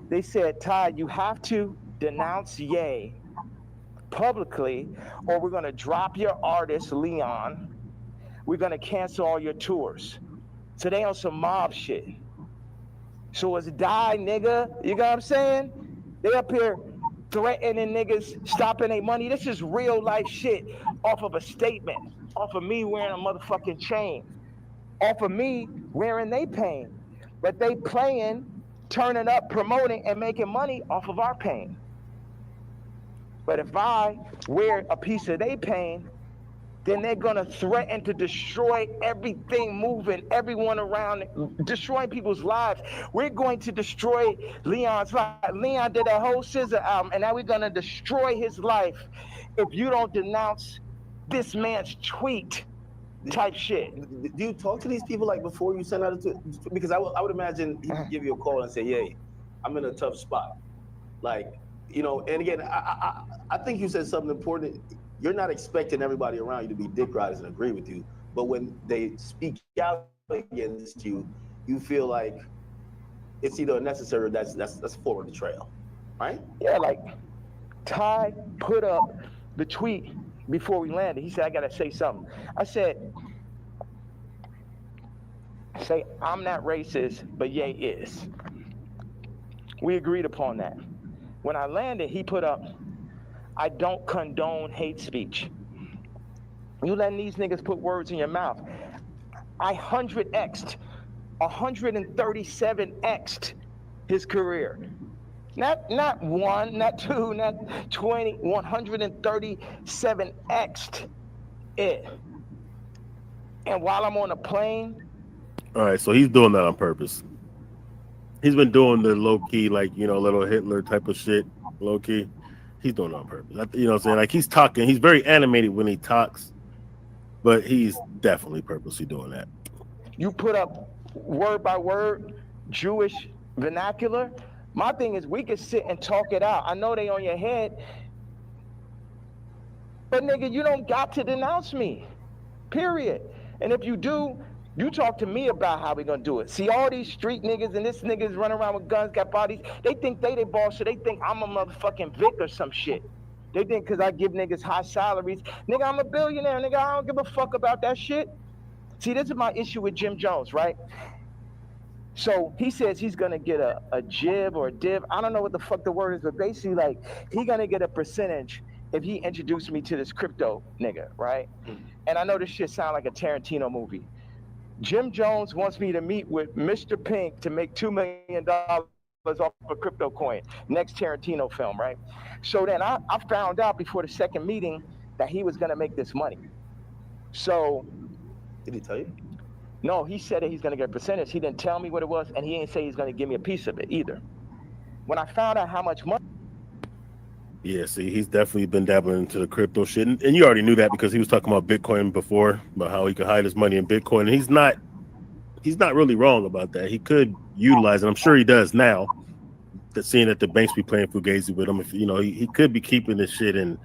they said, Ty, you have to denounce Ye publicly, or we're gonna drop your artist, Leon. We're gonna cancel all your tours. So they on some mob shit. So it's die, nigga. You know what I'm saying? They up here threatening niggas, stopping their money. This is real life shit off of a statement, off of me wearing a motherfucking chain, off of me wearing they pain. But they playing, turning up, promoting, and making money off of our pain. But if I wear a piece of they pain, then they're gonna threaten to destroy everything moving, everyone around, destroying people's lives. We're going to destroy Leon's life. Leon did a whole SZA album, and now we're gonna destroy his life if you don't denounce this man's tweet type shit. Do you talk to these people like before you send out a tweet? Because I would imagine he would give you a call and say, "Yay, I'm in a tough spot. Like, you know, and again, I think you said something important. You're not expecting everybody around you to be dick riders and agree with you, but when they speak out against you, you feel like it's either necessary or that's a form of betrayal, right? Yeah, like Ty put up the tweet before we landed. He said, I gotta say something. I said, I'm not racist, but Ye is. We agreed upon that. When I landed, he put up, I don't condone hate speech. You letting these niggas put words in your mouth. I 137x'd his career. Not one, not two, not 20, 137x'd it. And while I'm on a plane. All right, so he's doing that on purpose. He's been doing the low key, like, you know, little Hitler type of shit, low key. He's doing it on purpose. You know what I'm saying? Like, he's talking. He's very animated when he talks, but he's definitely purposely doing that. You put up word by word Jewish vernacular. My thing is, we can sit and talk it out. I know they on your head, but nigga, you don't got to denounce me, period. And if you do, you talk to me about how we gonna do it. See, all these street niggas and this niggas running around with guns, got bodies, they think they boss, so they think I'm a motherfucking Vic or some shit. They think because I give niggas high salaries, nigga, I'm a billionaire, nigga, I don't give a fuck about that shit. See, this is my issue with Jim Jones, right? So he says he's gonna get a jib or a div. I don't know what the fuck the word is, but basically, like, he gonna get a percentage if he introduced me to this crypto nigga, right? And I know this shit sound like a Tarantino movie. Jim Jones wants me to meet with Mr. Pink to make $2 million off a crypto coin. Next Tarantino film, right? So then I found out before the second meeting that he was gonna make this money. So. Did he tell you? No, he said that he's gonna get a percentage. He didn't tell me what it was, and he didn't say he's gonna give me a piece of it either. When I found out how much money. Yeah, see, he's definitely been dabbling into the crypto shit, and you already knew that because he was talking about Bitcoin before, about how he could hide his money in Bitcoin. And he's not really wrong about that. He could utilize it. I'm sure he does now. That seeing that the banks be playing fugazi with him, if you know, he could be keeping this shit in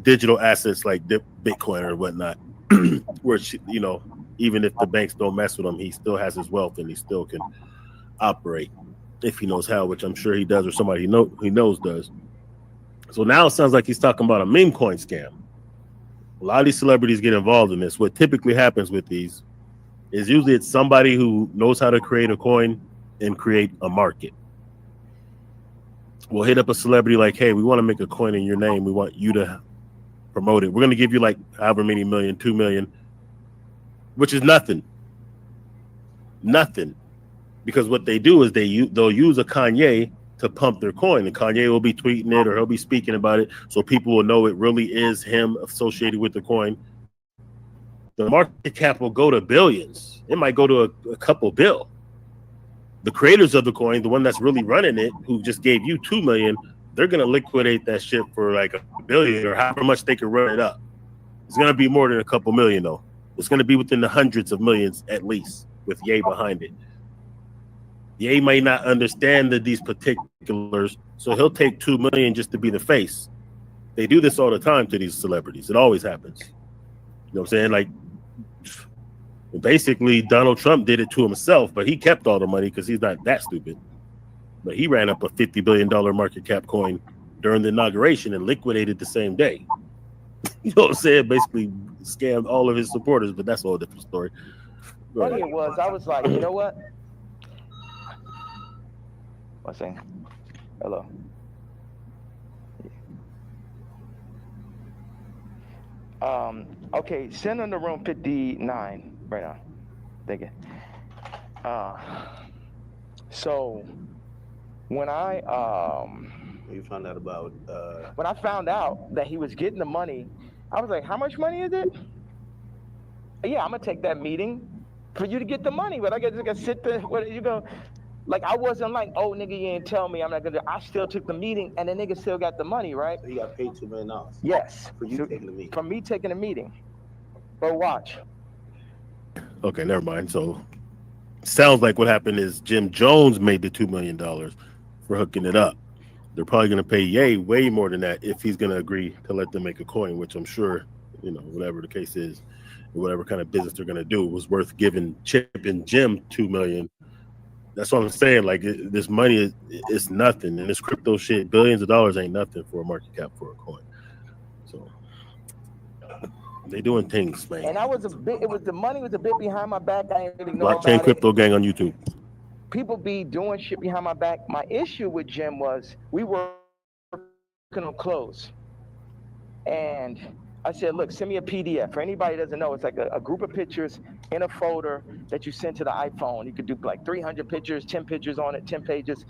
digital assets like Bitcoin or whatnot, where you know, even if the banks don't mess with him, he still has his wealth and he still can operate if he knows how, which I'm sure he does, or somebody he knows does. So now it sounds like he's talking about a meme coin scam. A lot of these celebrities get involved in this. What typically happens with these is usually it's somebody who knows how to create a coin and create a market. We'll hit up a celebrity like, hey, we want to make a coin in your name. We want you to promote it. We're going to give you like however many million, 2 million, which is nothing. Nothing. Because what they do is they'll use a Kanye to pump their coin, and Kanye will be tweeting it or he'll be speaking about it, so people will know it really is him associated with the coin. The market cap will go to billions. It might go to a couple bill. The creators of the coin, the one that's really running it, who just gave you 2 million, they're gonna liquidate that shit for like $1 billion or however much they can run it up. It's gonna be more than a couple million though. It's gonna be within the hundreds of millions at least, with Ye behind it. Ye may not understand these particulars, so he'll take 2 million just to be the face. They do this all the time to these celebrities. It always happens. You know what I'm saying? Like, basically, Donald Trump did it to himself, but he kept all the money because he's not that stupid. But he ran up a $50 billion market cap coin during the inauguration and liquidated the same day. You know what I'm saying? Basically scammed all of his supporters, but that's a whole different story. Funny it was, I was like, you know what? What's saying? Hello. Okay, send in the room 59 right now. Thank you. So when you found out about when I found out that he was getting the money, I was like, how much money is it? Yeah, I'm gonna take that meeting for you to get the money, but I gotta sit there. What you go? Like, I wasn't like, oh, nigga, you didn't tell me I'm not gonna. I still took the meeting, and the nigga still got the money, right? So he got paid $2 million. Yes. For you taking the meeting. For me taking the meeting. But watch. Okay, never mind. So, sounds like what happened is Jim Jones made the $2 million. for hooking it up. They're probably going to pay Ye way more than that if he's going to agree to let them make a coin, which I'm sure, whatever the case is, whatever kind of business they're going to do, was worth giving Chip and Jim $2 million. That's what I'm saying. Like, this money is nothing, and this crypto shit, billions of dollars ain't nothing for a market cap for a coin. So they doing things, man. And I was the money was a bit behind my back. I didn't really know Blockchain about Crypto it. Gang on YouTube. People be doing shit behind my back. My issue with Jim was we were working on clothes. And I said, look, send me a PDF. For anybody that doesn't know, it's like a group of pictures in a folder that you send to the iPhone. You could do like 300 pictures, 10 pictures on it, 10 pages.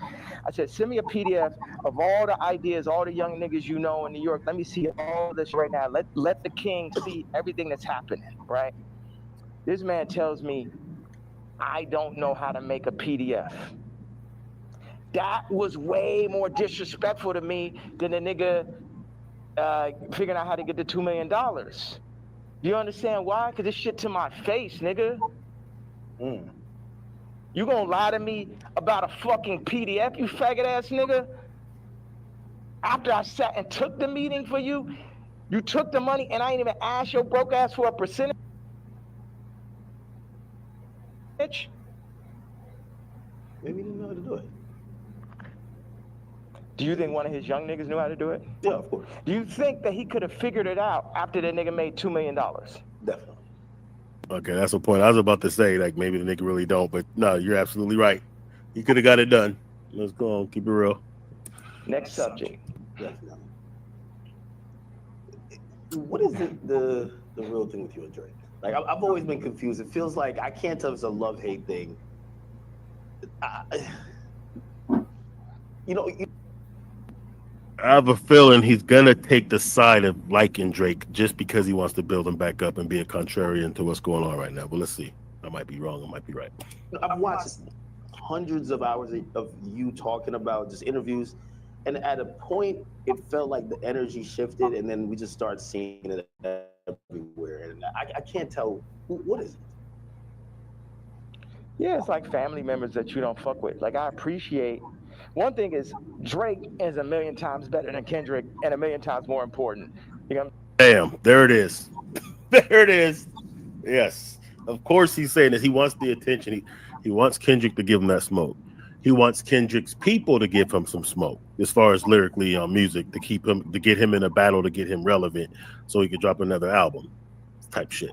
I said, send me a PDF of all the ideas, all the young niggas you know in New York. Let me see all this right now. Let the king see everything that's happening, right? This man tells me, I don't know how to make a PDF. That was way more disrespectful to me than the nigga figuring out how to get the $2 million. You understand why? Because this shit to my face, nigga. You gonna lie to me about a fucking PDF, you faggot ass nigga? After I sat and took the meeting for you, you took the money and I ain't even asked your broke ass for a percentage? Maybe he didn't know how to do it. Do you think one of his young niggas knew how to do it? Yeah, of course. Do you think that he could have figured it out after the nigga made $2 million? Definitely. Okay, that's the point. I was about to say, like, maybe the nigga really don't, but no, you're absolutely right. He could have got it done. Let's go on, keep it real. Next subject. Definitely. What is the real thing with you and Drake? Like, I've always been confused. It feels like I can't tell if it's a love-hate thing. I have a feeling he's gonna take the side of liking Drake just because he wants to build him back up and be a contrarian to what's going on right now. But let's see. I might be wrong. I might be right. I've watched hundreds of hours of you talking about just interviews, and at a point, it felt like the energy shifted, and then we just start seeing it everywhere. And I can't tell what is it. Yeah, it's like family members that you don't fuck with. Like, I appreciate. One thing is Drake is a million times better than Kendrick and a million times more important. You know? Damn, there it is. There it is. Yes, of course he's saying this. He wants the attention. He wants Kendrick to give him that smoke. He wants Kendrick's people to give him some smoke as far as lyrically on music to get him in a battle, to get him relevant so he could drop another album type shit.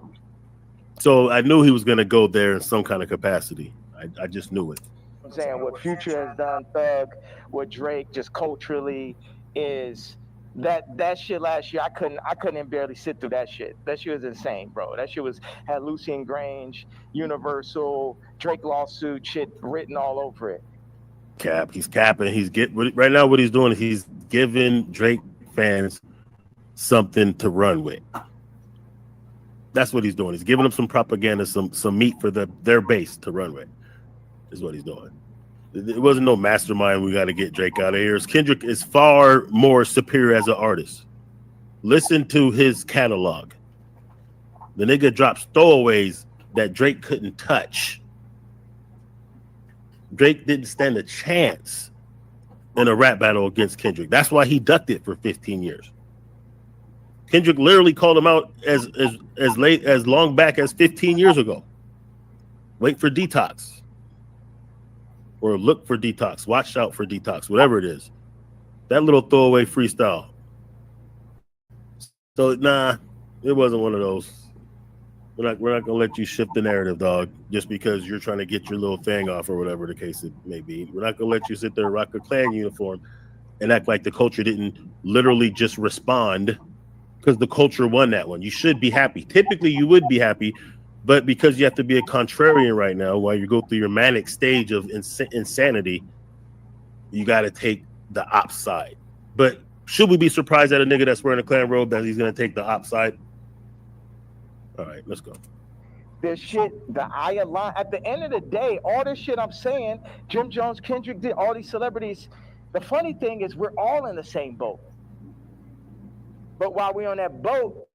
So I knew he was going to go there in some kind of capacity. I just knew it. I'm saying what Future has done, Thug, what Drake just culturally is that shit last year. I couldn't barely sit through that shit. That shit was insane, bro. That shit had Lucian Grange, Universal, Drake lawsuit shit written all over it. Cap, he's capping. Right now what he's doing is he's giving Drake fans something to run with. That's what he's doing. He's giving them some propaganda, some meat for their base to run with. Is what he's doing. It wasn't no mastermind. We got to get Drake out of here. Kendrick is far more superior as an artist. Listen to his catalog. The nigga drops throwaways that Drake couldn't touch. Drake didn't stand a chance in a rap battle against Kendrick. That's why he ducked it for 15 years. Kendrick literally called him out as long back as 15 years ago. Wait for Detox. Or look for Detox. Watch out for Detox. Whatever it is. That little throwaway freestyle. So, nah, it wasn't one of those. We're not going to let you shift the narrative, dog, just because you're trying to get your little thing off or whatever the case it may be. We're not going to let you sit there and rock a Klan uniform and act like the culture didn't literally just respond because the culture won that one. You should be happy. Typically, you would be happy, but because you have to be a contrarian right now while you go through your manic stage of insanity, you got to take the op side. But should we be surprised at a nigga that's wearing a Klan robe that he's going to take the op side? All right, let's go. This shit, at the end of the day, all this shit I'm saying, Jim Jones, Kendrick did, all these celebrities, the funny thing is we're all in the same boat. But while we're on that boat,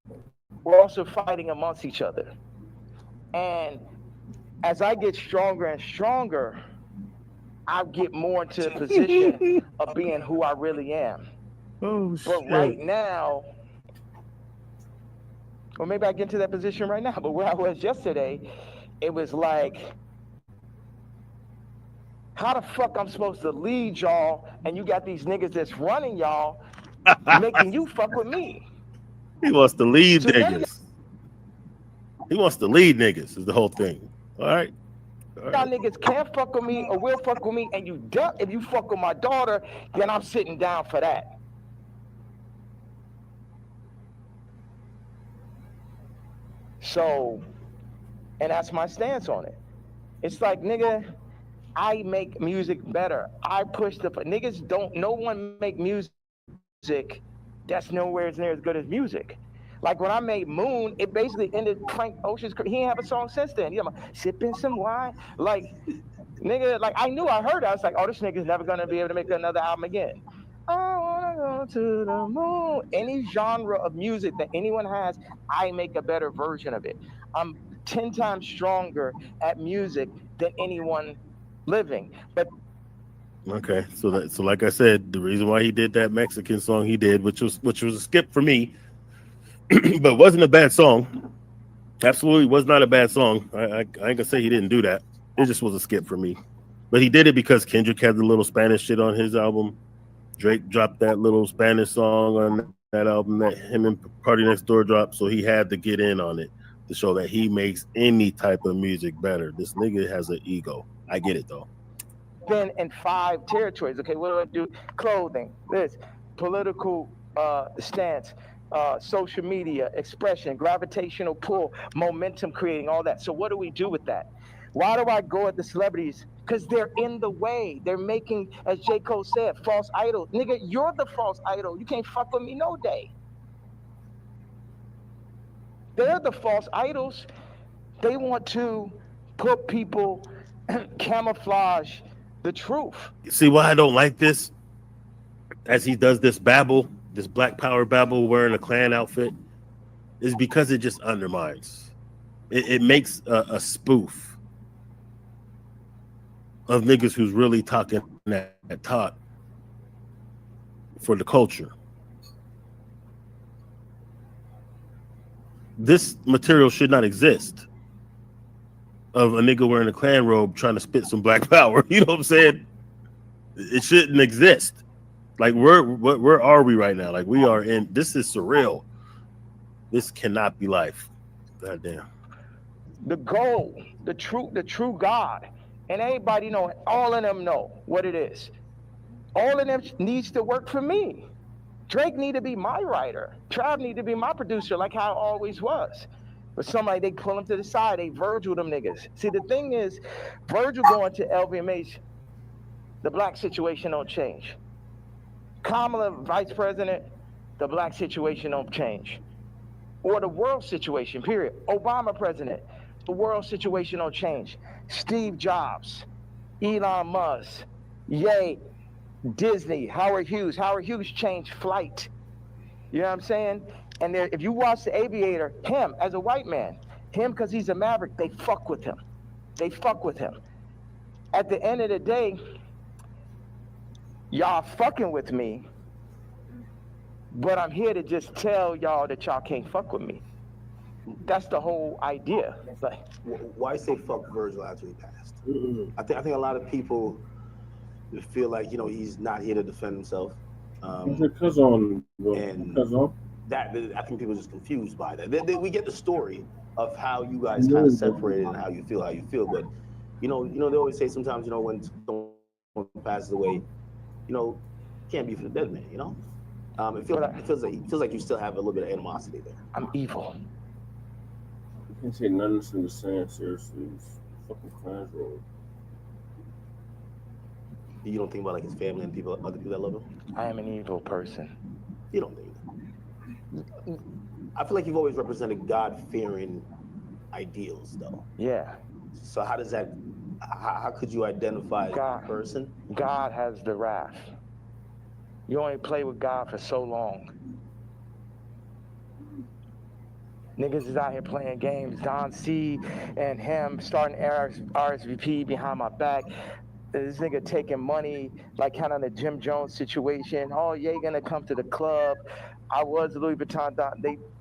we're also fighting amongst each other. And as I get stronger and stronger, I get more into the position of being who I really am. Oh, but right now, or maybe I get into that position right now, but where I was yesterday, it was like, how the fuck I'm supposed to lead y'all, and you got these niggas that's running y'all, making you fuck with me. He wants to lead niggas. He wants to lead niggas is the whole thing. All right. Y'all niggas can't fuck with me or will fuck with me, and you duck if you fuck with my daughter, then I'm sitting down for that. So, and that's my stance on it. It's like, nigga, I make music better. I push the niggas don't. No one make music that's nowhere near as good as music. Like when I made Moon, it basically ended Frank Ocean's career. He ain't have a song since then. You know, sipping some wine. Like, nigga, like I knew I heard it. I was like, oh, this nigga's never gonna be able to make another album again. I wanna go to the moon. Any genre of music that anyone has, I make a better version of it. I'm 10 times stronger at music than anyone living. But okay, so like I said, the reason why he did that Mexican song he did, which was a skip for me, but wasn't a bad song. Absolutely was not a bad song. I ain't gonna say he didn't do that. It just was a skip for me. But he did it because Kendrick had the little Spanish shit on his album. Drake dropped that little Spanish song on that album that him and Party Next Door dropped, so he had to get in on it to show that he makes any type of music better. This nigga has an ego. I get it though. Been in 5 territories. Okay, what do I do? Clothing, this, political stance, social media, expression, gravitational pull, momentum creating, all that. So what do we do with that? Why do I go at the celebrities? Because they're in the way. They're making, as J. Cole said, false idol. Nigga, you're the false idol. You can't fuck with me no day. They're the false idols. They want to put people, camouflage the truth. See why I don't like this? As he does this babble, this Black Power babble wearing a Klan outfit, is because it just undermines. It makes a spoof of niggas who's really talking that talk for the culture. This material should not exist. Of a nigga wearing a Klan robe trying to spit some Black Power. You know what I'm saying? It shouldn't exist. Like where are we right now? Like we are in, this is surreal. This cannot be life. Goddamn. The goal, the true God, and everybody know, all of them know what it is. All of them needs to work for me. Drake need to be my writer. Trav need to be my producer, like how it always was. But somebody, they pull them to the side, they Virgil them niggas. See, the thing is, Virgil going to LVMH, the Black situation don't change. Kamala, vice president, the Black situation don't change. Or the world situation, period. Obama president, the world situation don't change. Steve Jobs, Elon Musk, Ye, Disney, Howard Hughes. Howard Hughes changed flight. You know what I'm saying? And if you watch The Aviator, him as a white man, him because he's a maverick, they fuck with him. They fuck with him. At the end of the day, y'all fucking with me, but I'm here to just tell y'all that y'all can't fuck with me. That's the whole idea. Like, why say fuck Virgil after he passed? I think a lot of people feel like, you know, he's not here to defend himself. That I think people are just confused by that. We get the story of how you guys kind of separated and how you feel, but you know, they always say sometimes, you know, when someone passes away, you know, can't be for the dead man, you know. It feels like you still have a little bit of animosity there. I'm evil. You can't take nothing in the sand seriously. It's fucking Klan's road. You don't think about like his family and other people that love him? I am an evil person. You don't think that? I feel like you've always represented God-fearing ideals, though. Yeah. So how does that? How could you identify that person? God has the wrath. You only play with God for so long. Niggas is out here playing games. Don C and him starting RSVP behind my back. this nigga taking money, like kind of the Jim Jones situation. Oh, yeah, you're gonna come to the club. I was Louis Vuitton.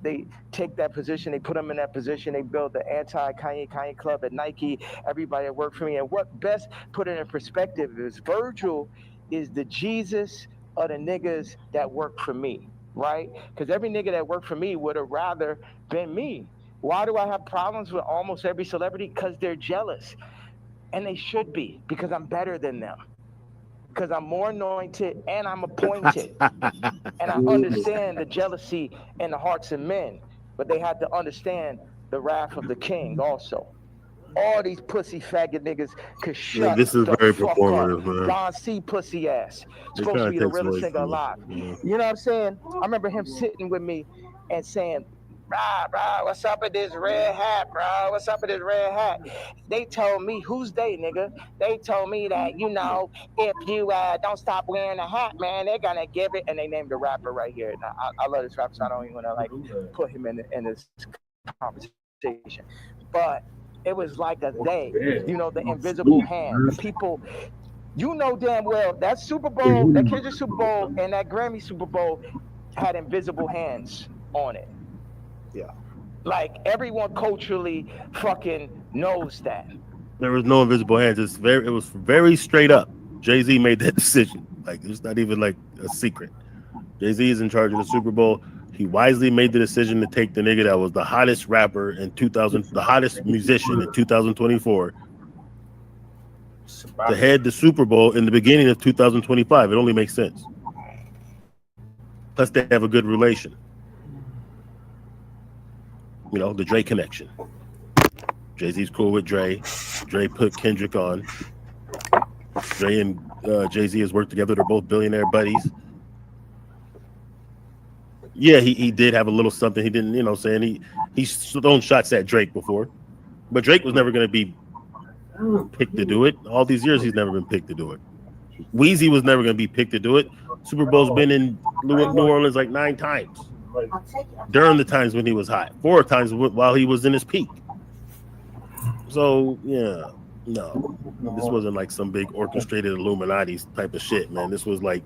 They take that position. They put them in that position. They build the anti-Kanye club at Nike. Everybody that worked for me. And what best put it in perspective is Virgil is the Jesus of the niggas that work for me, right? Because every nigga that worked for me would have rather been me. Why do I have problems with almost every celebrity? Because they're jealous. And they should be, because I'm better than them. Because I'm more anointed and I'm appointed. And I understand the jealousy in the hearts of men. But they had to understand the wrath of the king also. All these pussy faggot niggas could shut this is the very fuck performative, up. man. Don C pussy ass. They're Supposed to trying be to the take realest away nigga from alive. you. You know what I'm saying? I remember him sitting with me and saying, bro, what's up with this red hat, bro? What's up with this red hat? They told me, who's they, nigga? They told me that, you know, if you don't stop wearing a hat, man, they're gonna give it. And they named the rapper right here. Now, I love this rapper, so I don't even want to like put him in this conversation. But it was like a they, you know, the invisible hand, the people. You know damn well that Super Bowl, that Kendrick Super Bowl, and that Grammy Super Bowl had invisible hands on it. Yeah. Like everyone culturally fucking knows that. There was no invisible hands. It was very straight up. Jay-Z made that decision. Like it's not even like a secret. Jay-Z is in charge of the Super Bowl. He wisely made the decision to take the nigga that was the hottest rapper in 2000, the hottest musician in 2024, to head the Super Bowl in the beginning of 2025. It only makes sense. Plus, they have a good relation. You know, the Dre connection. Jay-Z's cool with Dre. Dre put Kendrick on. Dre and Jay-Z has worked together. They're both billionaire buddies. Yeah, he did have a little something. He didn't, you know what I'm saying? He's thrown shots at Drake before. But Drake was never going to be picked to do it. All these years, he's never been picked to do it. Weezy was never going to be picked to do it. Super Bowl's been in New Orleans like 9 times. During the times when he was hot. 4 times while he was in his peak. So, yeah, no. This wasn't like some big orchestrated Illuminati type of shit, man. This was like,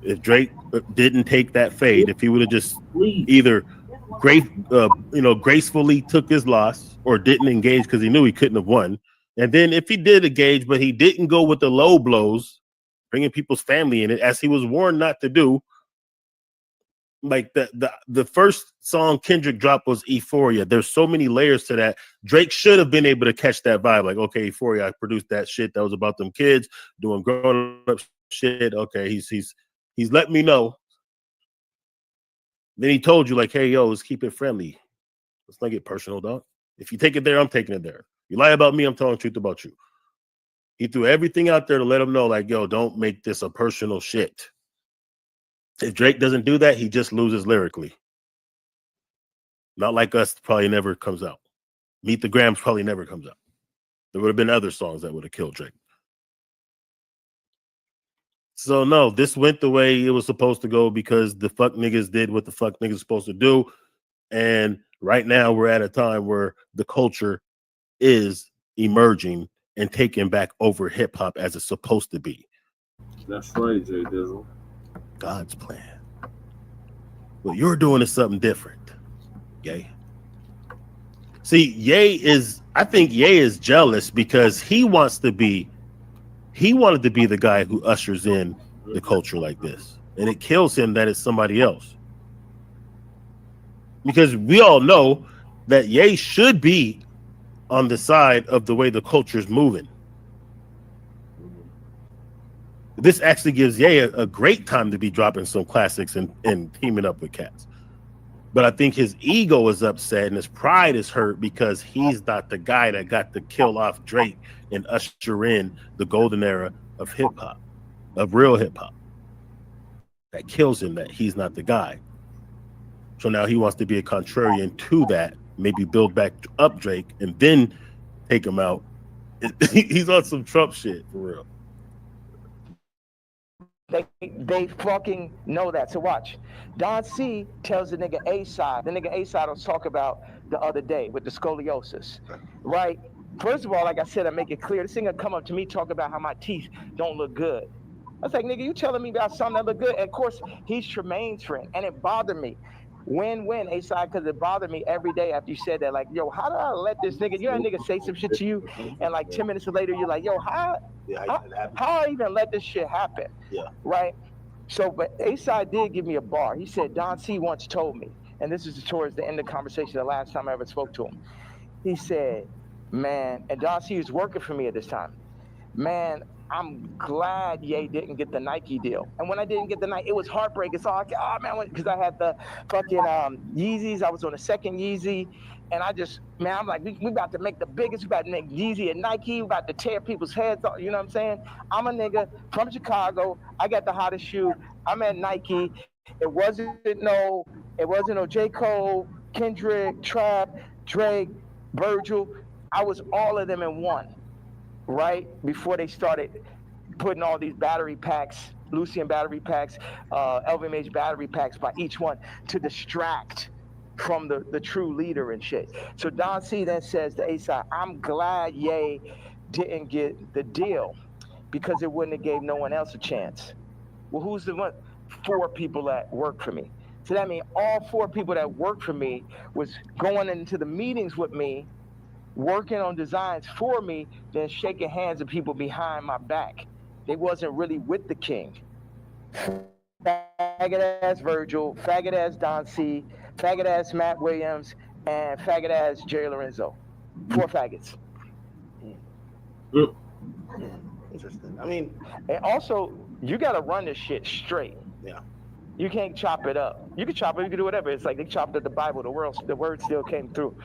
if Drake didn't take that fade, if he would have just either gracefully took his loss or didn't engage because he knew he couldn't have won. And then if he did engage, but he didn't go with the low blows, bringing people's family in it, as he was warned not to do. Like the first song Kendrick dropped was Euphoria. There's so many layers to that. Drake should have been able to catch that vibe. Like, okay, Euphoria, I produced that shit that was about them kids doing grown up shit. Okay, he's let me know. Then he told you, like, hey, yo, let's keep it friendly. Let's not get personal, dog. If you take it there, I'm taking it there. You lie about me, I'm telling the truth about you. He threw everything out there to let him know, like, yo, don't make this a personal shit. If Drake doesn't do that, he just loses lyrically. Not like Us probably never comes out. Meet the Grams probably never comes out. There would have been other songs that would have killed Drake. So no, this went the way it was supposed to go because the fuck niggas did what the fuck niggas supposed to do. And right now we're at a time where the culture is emerging and taking back over hip hop as it's supposed to be. That's right, Jay Dizzle. God's plan. What you're doing is something different. Ye. See, I think Ye is jealous because he wanted to be the guy who ushers in the culture like this. And it kills him that it's somebody else. Because we all know that Ye should be on the side of the way the culture is moving. This actually gives Ye a great time to be dropping some classics and teaming up with cats. But I think his ego is upset and his pride is hurt because he's not the guy that got to kill off Drake and usher in the golden era of hip hop, of real hip hop. That kills him that he's not the guy. So now he wants to be a contrarian to that, maybe build back up Drake and then take him out. He's on some Trump shit for real. They fucking know that. So watch. Don C tells the nigga A-Side. The nigga A-Side will talk about the other day with the scoliosis, right? First of all, like I said, I make it clear. This nigga come up to me talk about how my teeth don't look good. I was like, nigga, you telling me about something that look good? And of course, he's Tremaine's friend, and it bothered me. When, A-Side, because it bothered me every day after you said that. Like, yo, how did I let this nigga, you know, that nigga say some shit to you, and like 10 minutes later, you're like, yo, how I even let this shit happen? Yeah. Right? So, but A-Side did give me a bar. He said, Don C once told me, and this is towards the end of the conversation, the last time I ever spoke to him. He said, man, and Don C was working for me at this time. Man, I'm glad Ye didn't get the Nike deal. And when I didn't get the Nike, it was heartbreaking. So I, oh man, because I had the fucking Yeezys. I was on the second Yeezy. And I just, man, I'm like, we about to make the biggest, we about to make Yeezy and Nike, we about to tear people's heads off, you know what I'm saying? I'm a nigga from Chicago. I got the hottest shoe. I'm at Nike. It wasn't no J. Cole, Kendrick, Trap, Drake, Virgil. I was all of them in one. Right before they started putting all these battery packs, Lucian battery packs, LVMH battery packs by each one to distract from the true leader and shit. So Don C then says to A-Side, I'm glad Ye didn't get the deal because it wouldn't have gave no one else a chance. Well, who's the one? 4 people that work for me. So that means all 4 people that work for me was going into the meetings with me, working on designs for me, then shaking hands with people behind my back. They wasn't really with the king. Faggot ass Virgil, faggot ass Don C, faggot ass Matt Williams, and faggot ass Jerry Lorenzo. 4 faggots. Interesting. I mean, and also you got to run this shit straight. Yeah. You can't chop it up. You can chop it, you can do whatever. It's like they chopped up the Bible, the word still came through.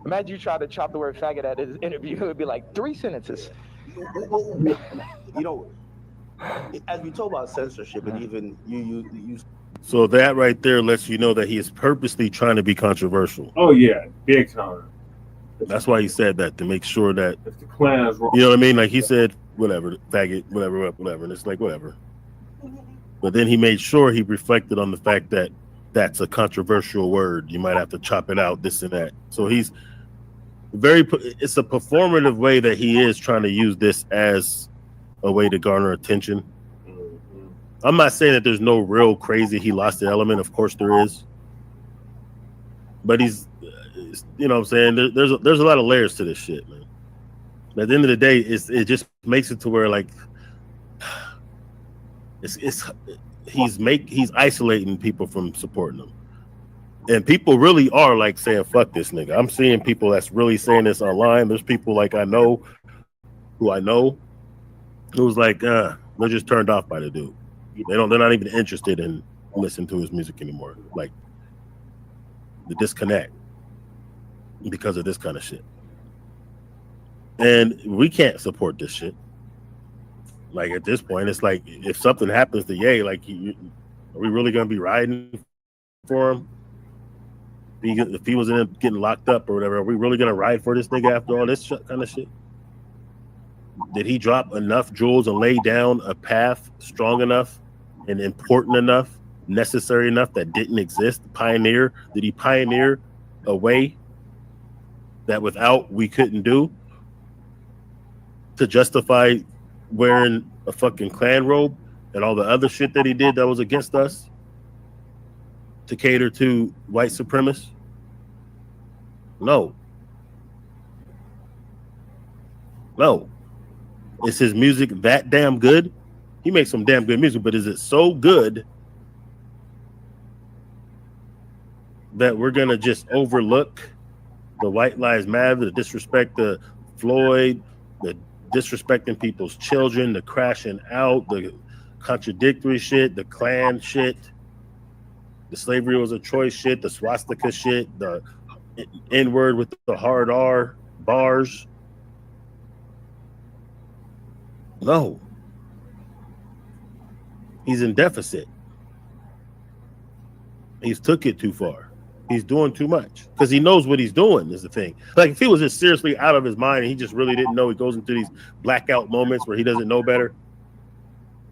Imagine you try to chop the word faggot at his interview, it would be like 3 sentences. You know, as we talk about censorship, and even you. So that right there lets you know that he is purposely trying to be controversial. Oh yeah, big time. That's why he said that, to make sure that if the Klan is wrong. You know what I mean? Like he said, whatever, faggot, whatever, and it's like whatever. But then he made sure he reflected on the fact that that's a controversial word. You might have to chop it out, this and that. So he's it's a performative way that he is trying to use this as a way to garner attention. I'm not saying that there's no real crazy he lost the element. Of course there is. But he's, you know what I'm saying? There's a lot of layers to this shit, man. At the end of the day, it just makes it to where like he's isolating people from supporting him. And people really are like saying, fuck this nigga. I'm seeing people that's really saying this online. There's people like I know who's like, they're just turned off by the dude. They're not even interested in listening to his music anymore. Like the disconnect because of this kind of shit. And we can't support this shit. Like at this point, it's like if something happens to Ye, like are we really gonna be riding for him? If he was getting locked up or whatever, are we really gonna ride for this nigga after all this kind of shit? Did he drop enough jewels and lay down a path strong enough and important enough, necessary enough that didn't exist? Did he pioneer a way that without we couldn't do to justify wearing a fucking Klan robe and all the other shit that he did that was against us to cater to white supremacists? No. Is his music that damn good? He makes some damn good music, but is it so good that we're gonna just overlook the White Lives Matter, the disrespect to Floyd, the disrespecting people's children, the crashing out, the contradictory shit, the Klan shit, the slavery was a choice shit, the swastika shit, the N-word with the hard R bars? No. He's in deficit. He's took it too far. He's doing too much because he knows what he's doing is the thing. Like if he was just seriously out of his mind and he just really didn't know, he goes into these blackout moments where he doesn't know better.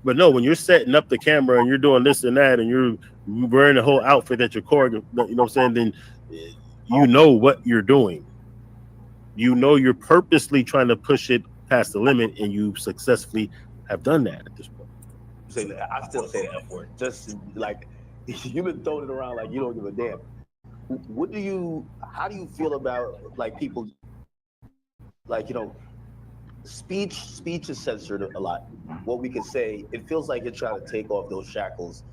But no, when you're setting up the camera and you're doing this and that and you're wearing the whole outfit that you're you know what I'm saying, then you know what you're doing. you know you're purposely trying to push it past the limit, and you successfully have done that at this point. I still say the F word. Just like you've been throwing it around like you don't give a damn. How do you feel about like people like, you know, speech is censored a lot. What we could say, it feels like you're trying to take off those shackles,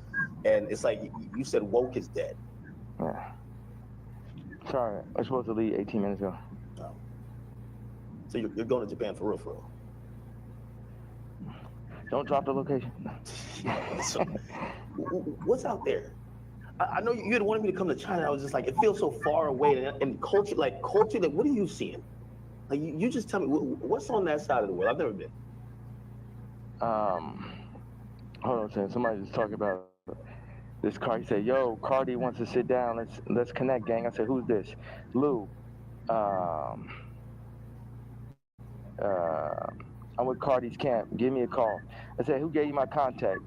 and it's like you said woke is dead. Yeah. Sorry, I was supposed to leave 18 minutes ago. Oh. So you're going to Japan for real? Don't drop the location. So, what's out there? I know you had wanted me to come to China. I was just like, it feels so far away, and culture, like what are you seeing? Like, you just tell me, what's on that side of the world? I've never been. Hold on a second. Somebody was talking about this car. He said, yo, Cardi wants to sit down. Let's connect, gang. I said, who's this? Lou. I'm with Cardi's camp. Give me a call. I said, who gave you my contact?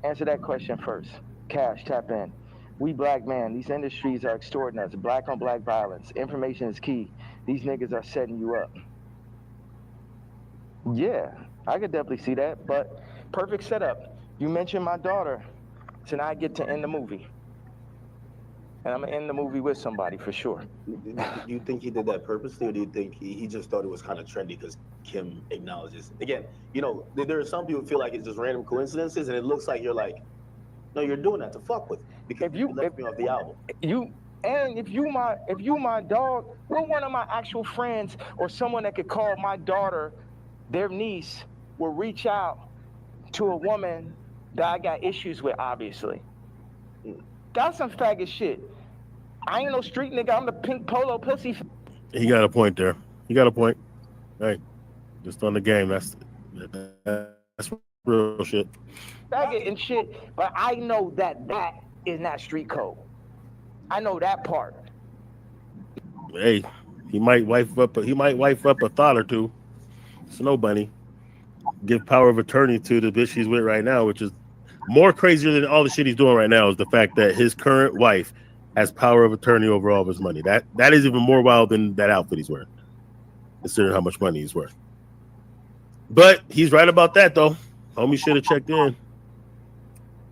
Answer that question first. Cash, tap in. We black men, these industries are extorting us. Black on black violence. Information is key. These niggas are setting you up. Yeah, I could definitely see that, but perfect setup. You mentioned my daughter, so now I get to end the movie. And I'm gonna end the movie with somebody for sure. Do you think he did that purposely, or do you think he just thought it was kind of trendy because Kim acknowledges? Again, you know, there are some people who feel like it's just random coincidences, and it looks like you're like, no, you're doing that to fuck with me because you left me off the album. If you my dog, we're one of my actual friends or someone that could call my daughter, their niece, will reach out to a woman that I got issues with, obviously. That's some faggot shit. I ain't no street nigga. I'm the pink polo pussy. He got a point there. He got a point. Hey, just on the game. That's real shit. Faggot and shit, but I know that is not street code. I know that part. Hey, he might wife up a thought or two. Snow Bunny. Give power of attorney to the bitch he's with right now, which is more crazier than all the shit he's doing right now, is the fact that his current wife has power of attorney over all of his money. That is even more wild than that outfit he's wearing, considering how much money he's worth. But he's right about that though. Homie should have checked in.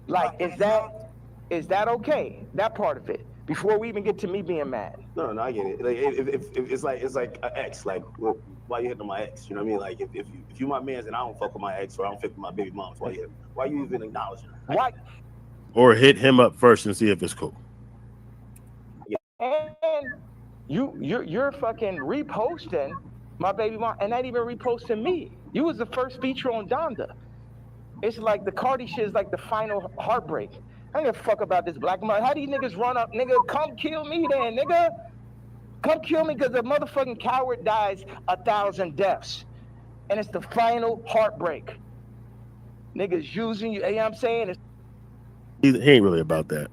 Like, is that okay? That part of it, before we even get to me being mad. No, I get it. Like, if it's like an ex, like, well, why you hitting on my ex? You know what I mean? Like, if you my man and I don't fuck with my ex or I don't fuck with my baby moms, why you even acknowledging her? Why? Or hit him up first and see if it's cool. Yeah. And you're fucking reposting my baby mom, and not even reposting me. You was the first feature on Donda. It's like the Cardi shit is like the final heartbreak. I don't give a fuck about this black man. How these niggas run up, nigga? Come kill me then, nigga. Come kill me, because a motherfucking coward dies 1,000 deaths. And it's the final heartbreak. Niggas using you, you know what I'm saying? He ain't really about that.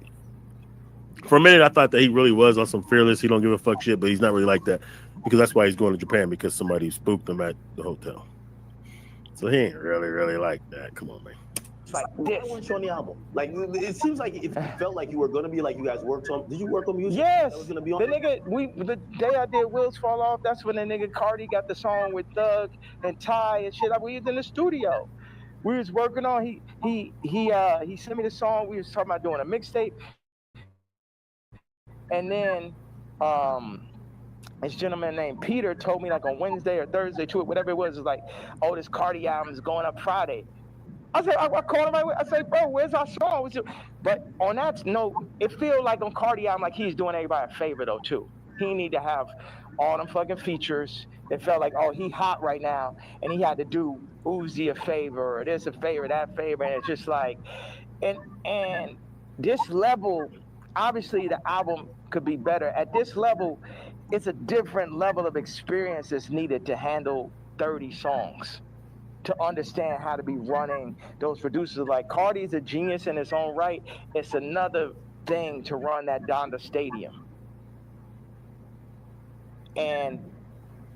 For a minute, I thought that he really was on some fearless, he don't give a fuck shit, but he's not really like that. Because that's why he's going to Japan, because somebody spooked him at the hotel. So he ain't really like that. Come on, man. Like, why weren't you on the album? Like, it seems like if you felt like you were gonna be, like you guys worked on. Did you work on music? Yes. That was gonna be on. The nigga, the day I did Wheels Fall Off, that's when the nigga Cardi got the song with Thug and Ty and shit. We was in the studio. We was working on. He sent me the song. We was talking about doing a mixtape. And then this gentleman named Peter told me, like, on Wednesday or Thursday, whatever it was like, oh, this Cardi album is going up Friday. I said, I called him right away. I said, bro, where's our song? But on that note, it feels like on Cardi album, like he's doing everybody a favor though too. He need to have all them fucking features. It felt like, oh, he hot right now, and he had to do Uzi a favor, or this a favor, that favor, and it's just like, and this level, obviously the album could be better. At this level, it's a different level of experience that's needed to handle 30 songs. To understand how to be running those producers. Like, Cardi's a genius in his own right. It's another thing to run that Donda Stadium. And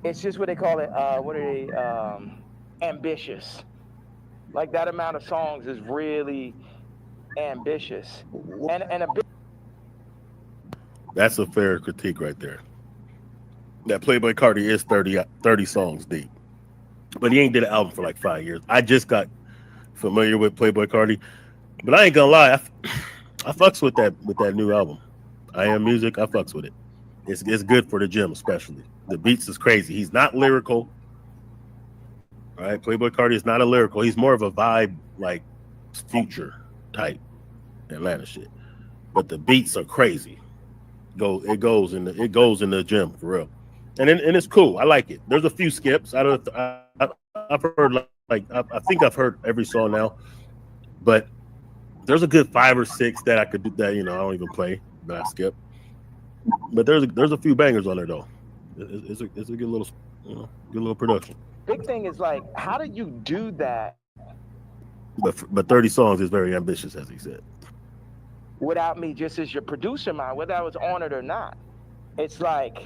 it's just what they call it, ambitious. Like, that amount of songs is really ambitious. And a bit. That's a fair critique right there. that Playboi Carti is 30 songs deep, but he ain't did an album for like 5 years. I just got familiar with Playboi Carti, but I ain't gonna lie, I fucks with that new album. I Am Music, I fucks with it. It's good for the gym, especially. The beats is crazy. He's not lyrical. All right, Playboi Carti is not a lyrical. He's more of a vibe, like Future type Atlanta shit. But the beats are crazy. It goes in the gym for real, and it's cool. I like it. There's a few skips. I've heard I think I've heard every song now, but there's a good 5 or 6 that I could do that. I don't even play, but I skip. But there's a few bangers on there though. It's a good little production. Big thing is like, how did you do that? But 30 songs is very ambitious, as he said. Without me just as your producer, man, whether I was on it or not. It's like,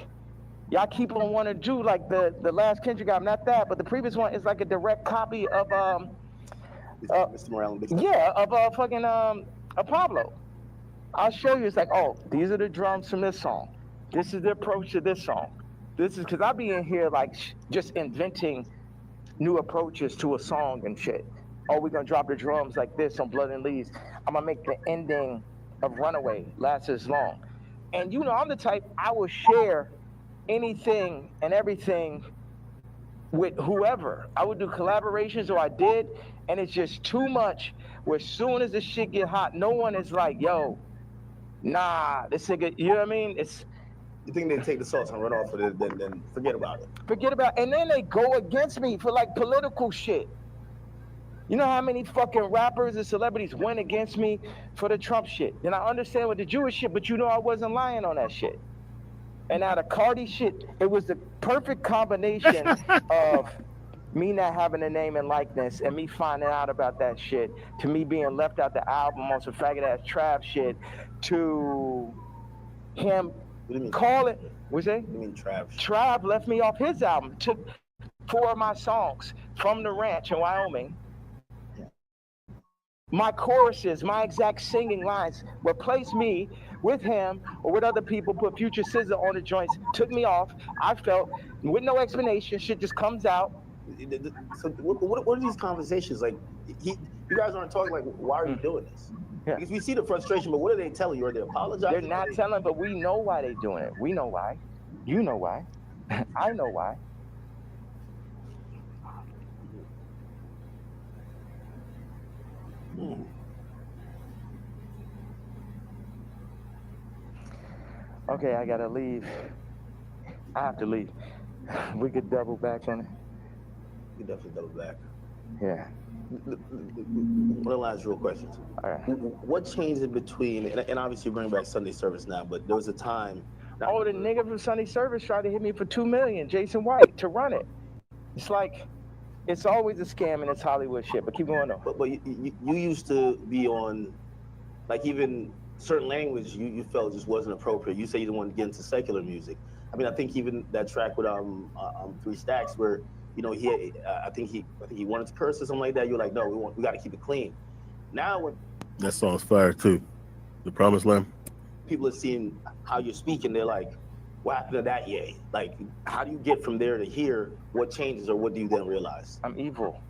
y'all keep on wanting to do like the last Kendrick album, not that, but the previous one is like a direct copy of Mr. Morale. Yeah, of fucking Pablo. I'll show you. It's like, oh, these are the drums from this song. This is the approach to this song. This is because I be in here like just inventing new approaches to a song and shit. Oh, we're gonna drop the drums like this on Blood and Leaves. I'm gonna make the ending of Runaway last as long. And I'm the type, I will share anything and everything with whoever. I would do collaborations, or I did, and it's just too much where as soon as the shit get hot, no one is like, yo, nah, this nigga, you know what I mean? You think they take the sauce and run off with it, then forget about it. And then they go against me for like political shit. You know how many fucking rappers and celebrities went against me for the Trump shit? And I understand with the Jewish shit, but I wasn't lying on that shit. And now the Cardi shit, it was the perfect combination of me not having a name and likeness and me finding out about that shit, to me being left out the album on some faggot ass trap shit, to him calling, what's that? You mean Trav? Trav left me off his album, took 4 of my songs from the ranch in Wyoming. My choruses, my exact singing lines replaced me with him or with other people, put Future Scissor on the joints, took me off. I felt, with no explanation, shit just comes out. So what are these conversations? Like, you guys aren't talking like, why are you doing this? Yeah. Because we see the frustration, but what are they telling you? Are they apologizing? They're not telling, but we know why they're doing it. We know why. You know why. I know why. Okay, I gotta leave. I have to leave. We could double back on it. We definitely double back. Yeah. One last real questions. All right. What changed in between, and obviously you bring back Sunday service now, but there was a time. Oh, the nigga from Sunday service tried to hit me for $2 million, Jason White, to run it. It's like, it's always a scam and it's Hollywood shit, but keep going on. But you used to be on, like, even certain language you felt just wasn't appropriate. You say you didn't want to get into secular music. I mean, I think even that track with 3 Stacks where, I think he wanted to curse or something like that. You're like, no, we got to keep it clean. Now when that song's fire too, The Promised Land. People are seeing how you're speaking, they're like, what happened to that? Yeah. Like, how do you get from there to here? What changes, or what do you then realize? I'm evil.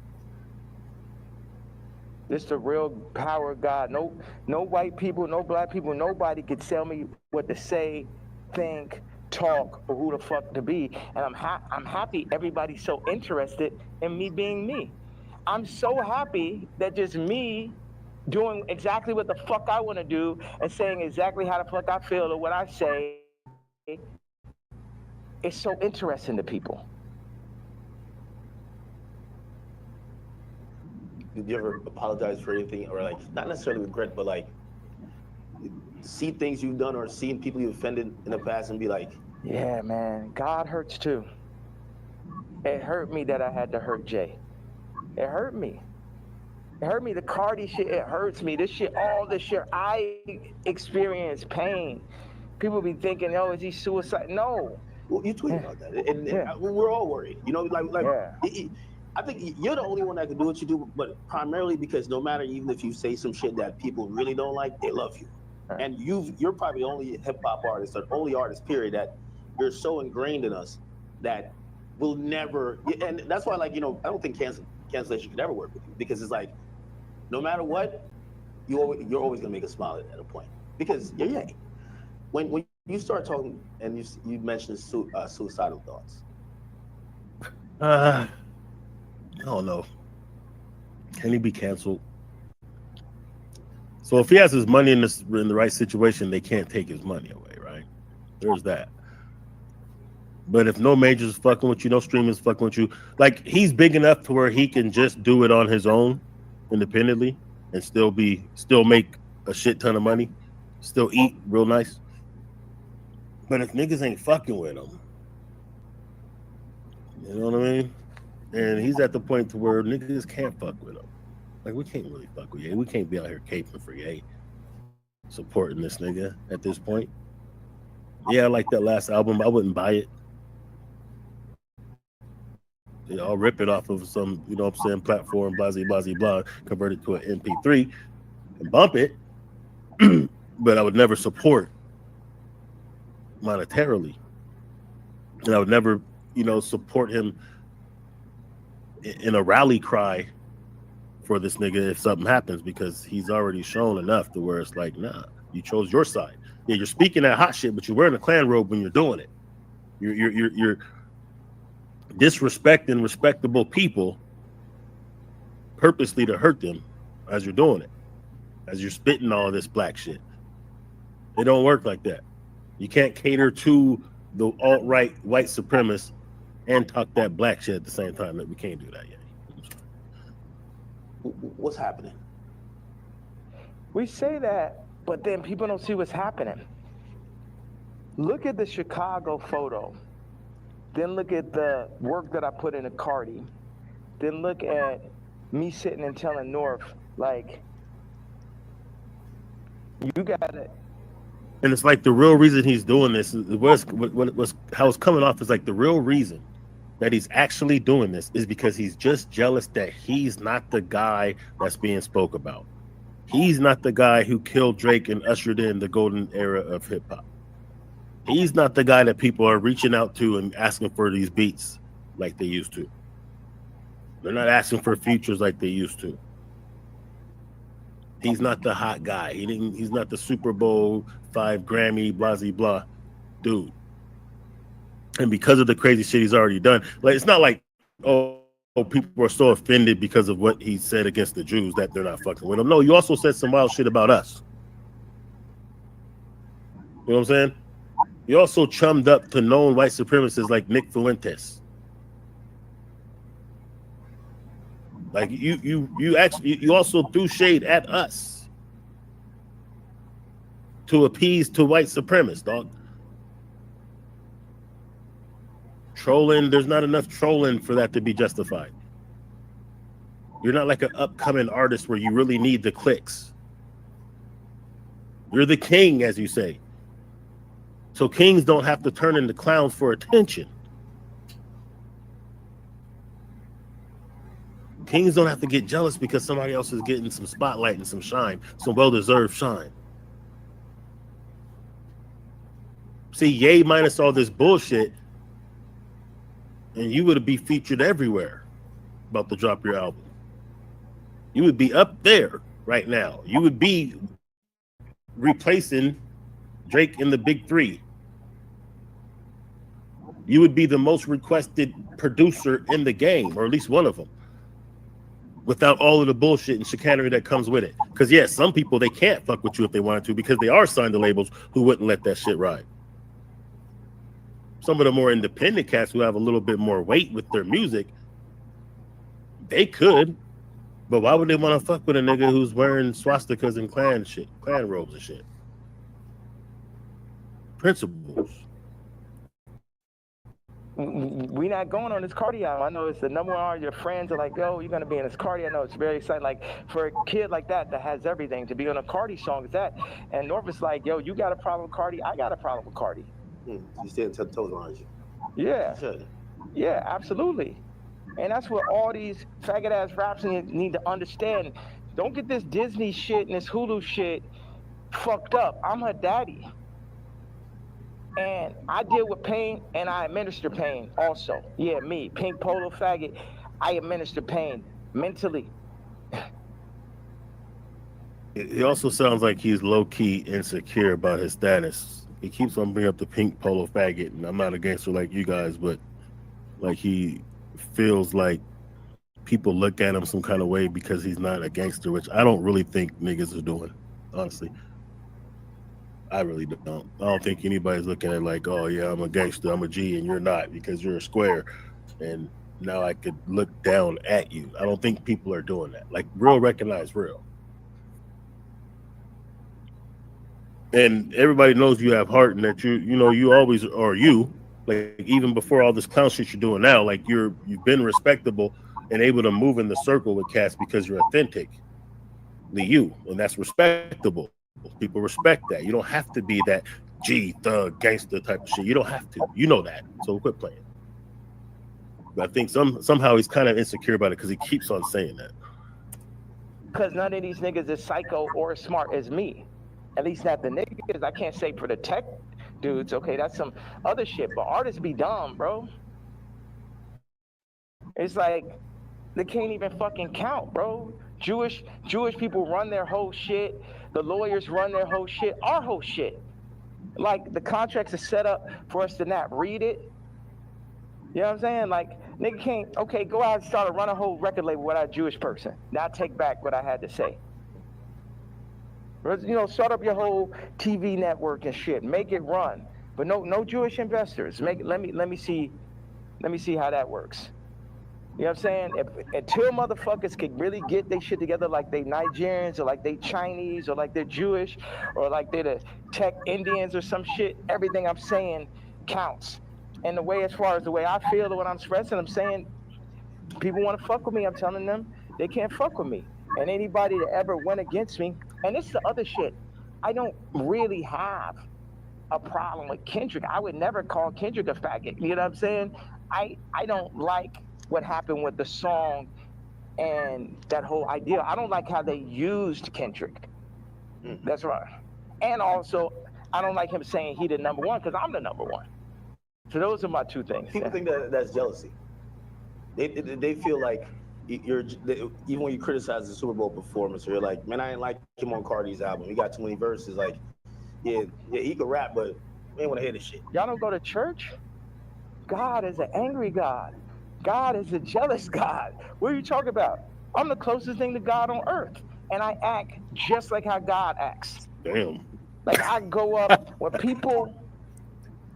This the real power of God. No white people, no black people, nobody could tell me what to say, think, talk, or who the fuck to be. And I'm happy everybody's so interested in me being me. I'm so happy that just me doing exactly what the fuck I want to do and saying exactly how the fuck I feel or what I say is so interesting to people. Did you ever apologize for anything, or like, not necessarily regret, but like see things you've done or seen people you offended in the past and be like, yeah, man, God hurts too. It hurt me that I had to hurt Jay. It hurt me. It hurt me. The Cardi shit, it hurts me. This shit, all this shit, I experience pain. People be thinking, oh, is he suicide? No. Well, you tweet about that, and we're all worried. I think you're the only one that can do what you do, but primarily because no matter, even if you say some shit that people really don't like, they love you. Right. And you're probably the only hip hop artist, or only artist, period, that you're so ingrained in us that we'll never. And that's why, like, I don't think cancellation could ever work with you, because it's like, no matter what, you're always gonna make us smile at a point, because you're Ye. When you start talking and you mentioned suicidal thoughts. I don't know. Can he be canceled? So if he has his money in the right situation, they can't take his money away, right? There's that. But if no majors fucking with you, no streamers fucking with you, like, he's big enough to where he can just do it on his own, independently, and still make a shit ton of money, still eat real nice. But if niggas ain't fucking with him, you know what I mean? And he's at the point to where niggas can't fuck with him. Like, we can't really fuck with Ye. We can't be out here caping for Ye, supporting this nigga at this point. Yeah, I like that last album. I wouldn't buy it. Yeah, I'll rip it off of some, platform, blah, blah, blah, convert it to an MP3 and bump it. But I would never support monetarily. And I would never, support him in a rally cry for this nigga if something happens, because he's already shown enough to where it's like, nah, you chose your side. Yeah, you're speaking that hot shit, but you're wearing a Klan robe when you're doing it. You're disrespecting respectable people purposely to hurt them as you're doing it, as you're spitting all this black shit. It don't work like that. You can't cater to the alt-right white supremacists and talk that black shit at the same time. That we can't do that yet. What's happening? We say that, but then people don't see what's happening. Look at the Chicago photo. Then look at the work that I put in a Cardi. Then look at me sitting and telling North, like, you got it. And it's like the real reason he's doing this, how it's coming off is like the real reason that he's actually doing this is because he's just jealous that he's not the guy that's being spoke about. He's not the guy who killed Drake and ushered in the golden era of hip hop. He's not the guy that people are reaching out to and asking for these beats like they used to. They're not asking for features like they used to. He's not the hot guy. He's not the Super Bowl 5 Grammy blah blah dude. And because of the crazy shit he's already done, like, it's not like, people are so offended because of what he said against the Jews that they're not fucking with him. No, you also said some wild shit about us. You know what I'm saying? You also chummed up to known white supremacists like Nick Fuentes. Like, you also threw shade at us to appease to white supremacists, dog. Trolling, there's not enough trolling for that to be justified. You're not like an upcoming artist where you really need the clicks. You're the king, as you say. So kings don't have to turn into clowns for attention. Kings don't have to get jealous because somebody else is getting some spotlight and some shine, some well-deserved shine. See, Ye minus all this bullshit, and you would be featured everywhere about to drop your album. You would be up there right now. You would be replacing Drake in the big three. You would be the most requested producer in the game, or at least one of them, without all of the bullshit and chicanery that comes with it. Because, yes, some people, they can't fuck with you if they wanted to because they are signed to labels who wouldn't let that shit ride. Some of the more independent cats who have a little bit more weight with their music, they could, but why would they want to fuck with a nigga who's wearing swastikas and Klan robes and shit? Principles. We not going on this Cardi album. I know it's the number one. Your friends are like, yo, you're gonna be in this Cardi. I know it's very exciting. Like, for a kid like that has everything, to be on a Cardi song is that. And North is like, yo, you got a problem with Cardi? I got a problem with Cardi. You stand 10 toes on you. Yeah. Yeah, absolutely. And that's what all these faggot ass raps need to understand. Don't get this Disney shit and this Hulu shit fucked up. I'm her daddy. And I deal with pain and I administer pain also. Yeah, me, pink polo faggot, I administer pain mentally. He also sounds like he's low-key insecure about his status. He keeps on bringing up the pink polo faggot, and I'm not a gangster like you guys, but like he feels like people look at him some kind of way because he's not a gangster, which I don't really think niggas are doing, honestly. I really don't. I don't think anybody's looking at like, oh yeah, I'm a gangster, I'm a G, and you're not because you're a square, and now I could look down at you. I don't think people are doing that. Like real recognize real. And everybody knows you have heart and that you always are you. Like even before all this clown shit you're doing now, like you've been respectable and able to move in the circle with cats because you're authentically you, and that's respectable. People respect that. You don't have to be that G thug gangster type of shit. You don't have to. You know that. So quit playing. But I think somehow he's kind of insecure about it because he keeps on saying that. Because none of these niggas is psycho or as smart as me. At least not the niggas. I can't say for the tech dudes. Okay, that's some other shit. But artists be dumb, bro. It's like they can't even fucking count, bro. Jewish people run their whole shit. The lawyers run their whole shit. Our whole shit. Like the contracts are set up for us to not read it. You know what I'm saying? Like nigga can't. Okay, go out and start run a whole record label without a Jewish person. Now I take back what I had to say. You know, start up your whole TV network and shit. Make it run, but no Jewish investors. Let me see how that works. You know what I'm saying? Until motherfuckers can really get their shit together, like they Nigerians or like they Chinese or like they're Jewish or like they're the tech Indians or some shit, everything I'm saying counts. And the way, as far as the way I feel or what I'm expressing, I'm saying people want to fuck with me. I'm telling them they can't fuck with me. And anybody that ever went against me, and this is the other shit, I don't really have a problem with Kendrick. I would never call Kendrick a faggot. You know what I'm saying? I don't like what happened with the song and that whole idea. I don't like how they used Kendrick. That's right. And also, I don't like him saying he the number one because I'm the number one. So those are my two things. People think that's jealousy. They feel like even when you criticize the Super Bowl performance, or you're like, man, I ain't like him on Cardi's album. He got too many verses. Like, yeah, he could rap, but we ain't want to hear this shit. Y'all don't go to church? God is an angry God. God is a jealous God. What are you talking about? I'm the closest thing to God on earth, and I act just like how God acts. Damn. Like I go up when people,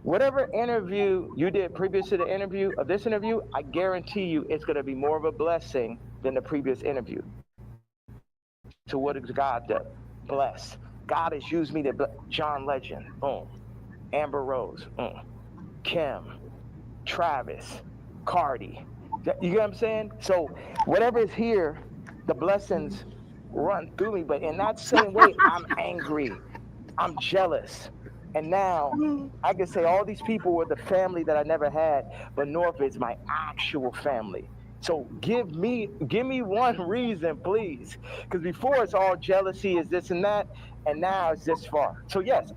whatever interview you did previous to the interview of this interview, I guarantee you it's going to be more of a blessing than the previous interview. So what has God done? Bless. God has used me to bless. John Legend, Amber Rose, Kim, Travis, Cardi. You get what I'm saying? So whatever is here, the blessings run through me. But in that same way, I'm angry. I'm jealous. And now I can say all these people were the family that I never had, but North is my actual family. So give me one reason, please. Because before it's all jealousy, is this and that, and now it's this far. So yes,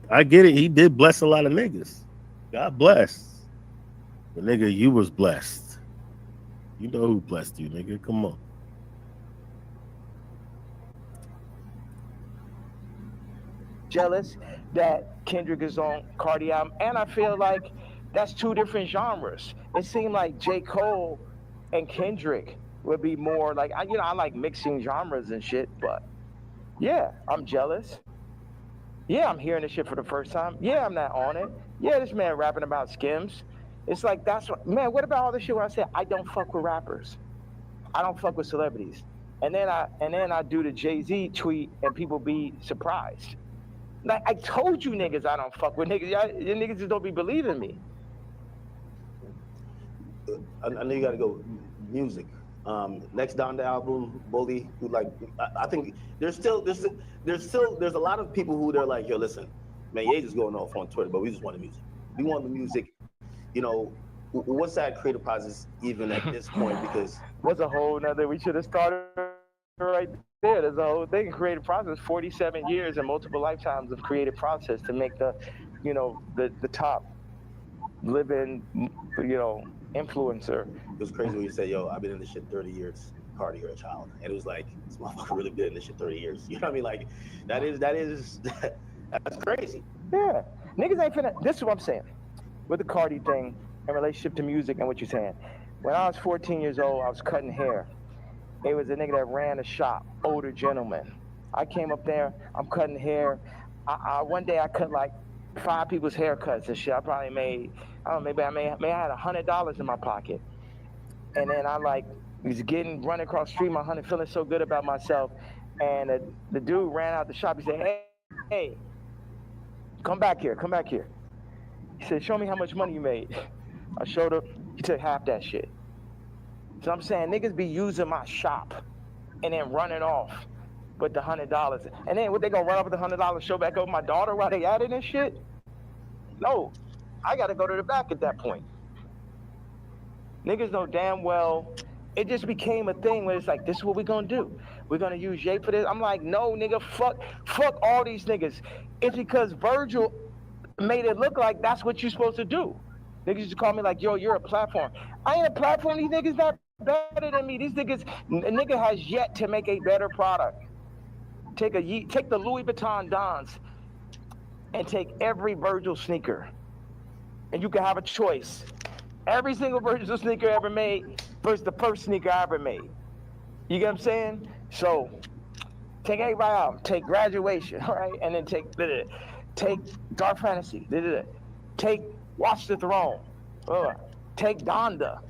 I get it. He did bless a lot of niggas. God bless. But nigga, you was blessed. You know who blessed you, nigga. Come on. Jealous that Kendrick is on Cardi album, and I feel like that's two different genres. It seemed like J. Cole and Kendrick would be more like, I like mixing genres and shit, but yeah, I'm jealous. Yeah, I'm hearing this shit for the first time. Yeah, I'm not on it. Yeah, this man rapping about Skims. It's like, that's what, man, what about all this shit where I said, I don't fuck with rappers. I don't fuck with celebrities. And then I do the Jay-Z tweet and people be surprised. Like, I told you niggas I don't fuck with niggas. You niggas just don't be believing me. I know you got to go music. Next down the album, Bully, who like, I think there's a lot of people who they're like, yo, listen, man, Ye just going off on Twitter, but we just want the music. We want the music. You know, what's that creative process even at this point? Because what's a whole nother, we should have started right there. There's a whole thing, creative process, 47 years and multiple lifetimes of creative process to make the you know, the top living, you know, influencer. It was crazy when you said, yo, I've been in this shit 30 years. Cardi, you're a child. And it was like, this motherfucker really been in this shit 30 years. You know what I mean? Like, that's crazy. Yeah. Niggas ain't finna, this is what I'm saying. With the Cardi thing in relationship to music and what you're saying. When I was 14 years old, I was cutting hair. It was a nigga that ran a shop, older gentleman. I came up there, I'm cutting hair. One day I cut like 5 people's haircuts and shit. I probably made, I don't know, maybe I had $100 in my pocket. And then I like was running across the street, my honey, feeling so good about myself. And the dude ran out the shop. He said, hey, come back here. He said, show me how much money you made. I showed him. He took half that shit. So I'm saying niggas be using my shop and then running off with the $100. And then what, they gonna run up with the $100, show back over my daughter while they at it and shit? No, I gotta go to the back at that point. Niggas know damn well, it just became a thing where it's like, this is what we're gonna do. We're gonna use Ye for this. I'm like, no, nigga, fuck all these niggas. It's because Virgil made it look like that's what you're supposed to do. Niggas used to call me like, yo, you're a platform. I ain't a platform. These niggas not better than me. These niggas, a nigga has yet to make a better product. Take the Louis Vuitton Dons and take every Virgil sneaker, and you can have a choice. Every single Virgil sneaker ever made versus the first sneaker I ever made. You get what I'm saying? So take everybody out. Take Graduation, all right, and then take Dark Fantasy. Take Watch the Throne. Take Donda.